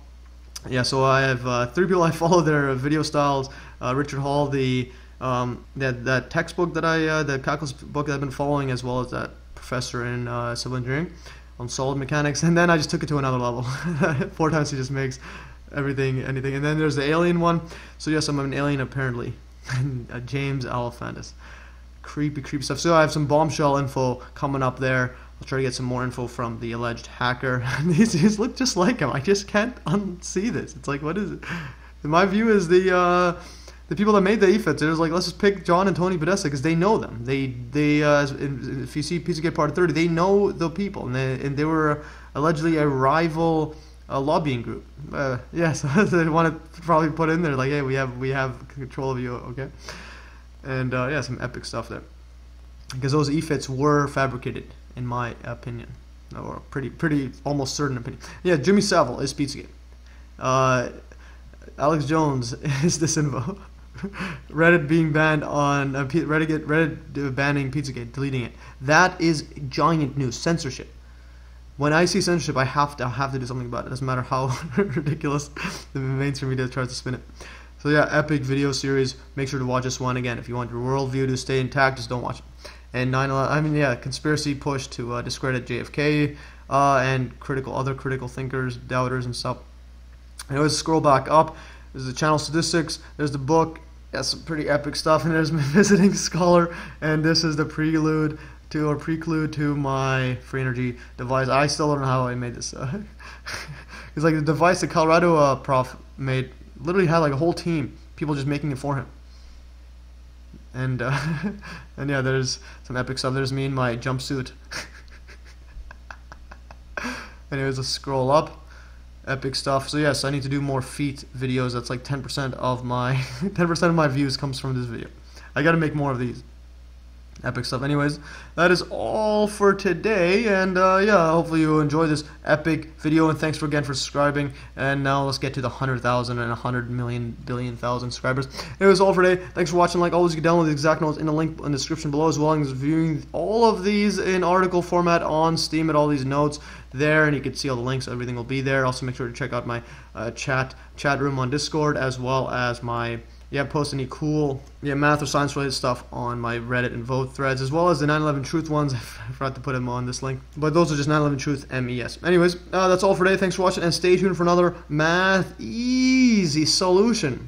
Yeah, so I have 3 people I follow their video styles. Richard Hall, that textbook that the calculus book that I've been following, as well as that professor in civil engineering on solid mechanics, and then I just took it to another level. 4 times he just makes anything. And then there's the alien one. So yes, I'm an alien apparently. James Alefantis. Creepy stuff. So I have some bombshell info coming up there. I'll try to get some more info from the alleged hacker. These look just like him. I just can't unsee this. It's like, what is it? My view is the people that made the EFITs, it was like, let's just pick John and Tony Podesta because they know them. If you see Pizzagate Part 30, they know the people, and they were allegedly a rival lobbying group. Yes, they want to probably put in there like, hey, we have control of you, okay? And yeah, some epic stuff there, because those EFITs were fabricated, in my opinion, or pretty almost certain opinion. Yeah, Jimmy Savile is Pizzagate. Alex Jones is this info. Reddit being banned on Reddit banning Pizzagate, deleting it. That is giant news. Censorship. When I see censorship, I have to do something about it. It doesn't matter how ridiculous the mainstream media tries to spin it. So yeah, epic video series. Make sure to watch this one again. If you want your worldview to stay intact, just don't watch it. And 9/11. I mean, yeah, conspiracy push to discredit JFK and other critical thinkers, doubters, and stuff. Anyways, scroll back up. There's the channel statistics. There's the book. Yeah, some pretty epic stuff. And there's my visiting scholar. And this is the prelude to my free energy device. I still don't know how I made this. It's like the device that Colorado prof made. Literally had like a whole team, people just making it for him. And and yeah, there's some epic stuff. There's me in my jumpsuit. Anyways, let's scroll up. Epic stuff. So yes, I need to do more feet videos. That's like 10% of my 10% of my views comes from this video. I got to make more of these. Epic stuff. Anyways, that is all for today, and yeah, hopefully you enjoy this epic video, and thanks again for subscribing. And now let's get to the 100,000 and 100 million billion thousand subscribers. It was all for today. Thanks for watching. Like always, you can download the exact notes in the link in the description below, as well as viewing all of these in article format on Steam at all these notes there, and you can see all the links. Everything will be there. Also, make sure to check out my chat room on Discord, as well as my post any cool math or science related stuff on my Reddit and Vote threads, as well as the 9/11 Truth ones. I forgot to put them on this link, but those are just 9/11 Truth MES. Anyways, that's all for today. Thanks for watching, and stay tuned for another math easy solution.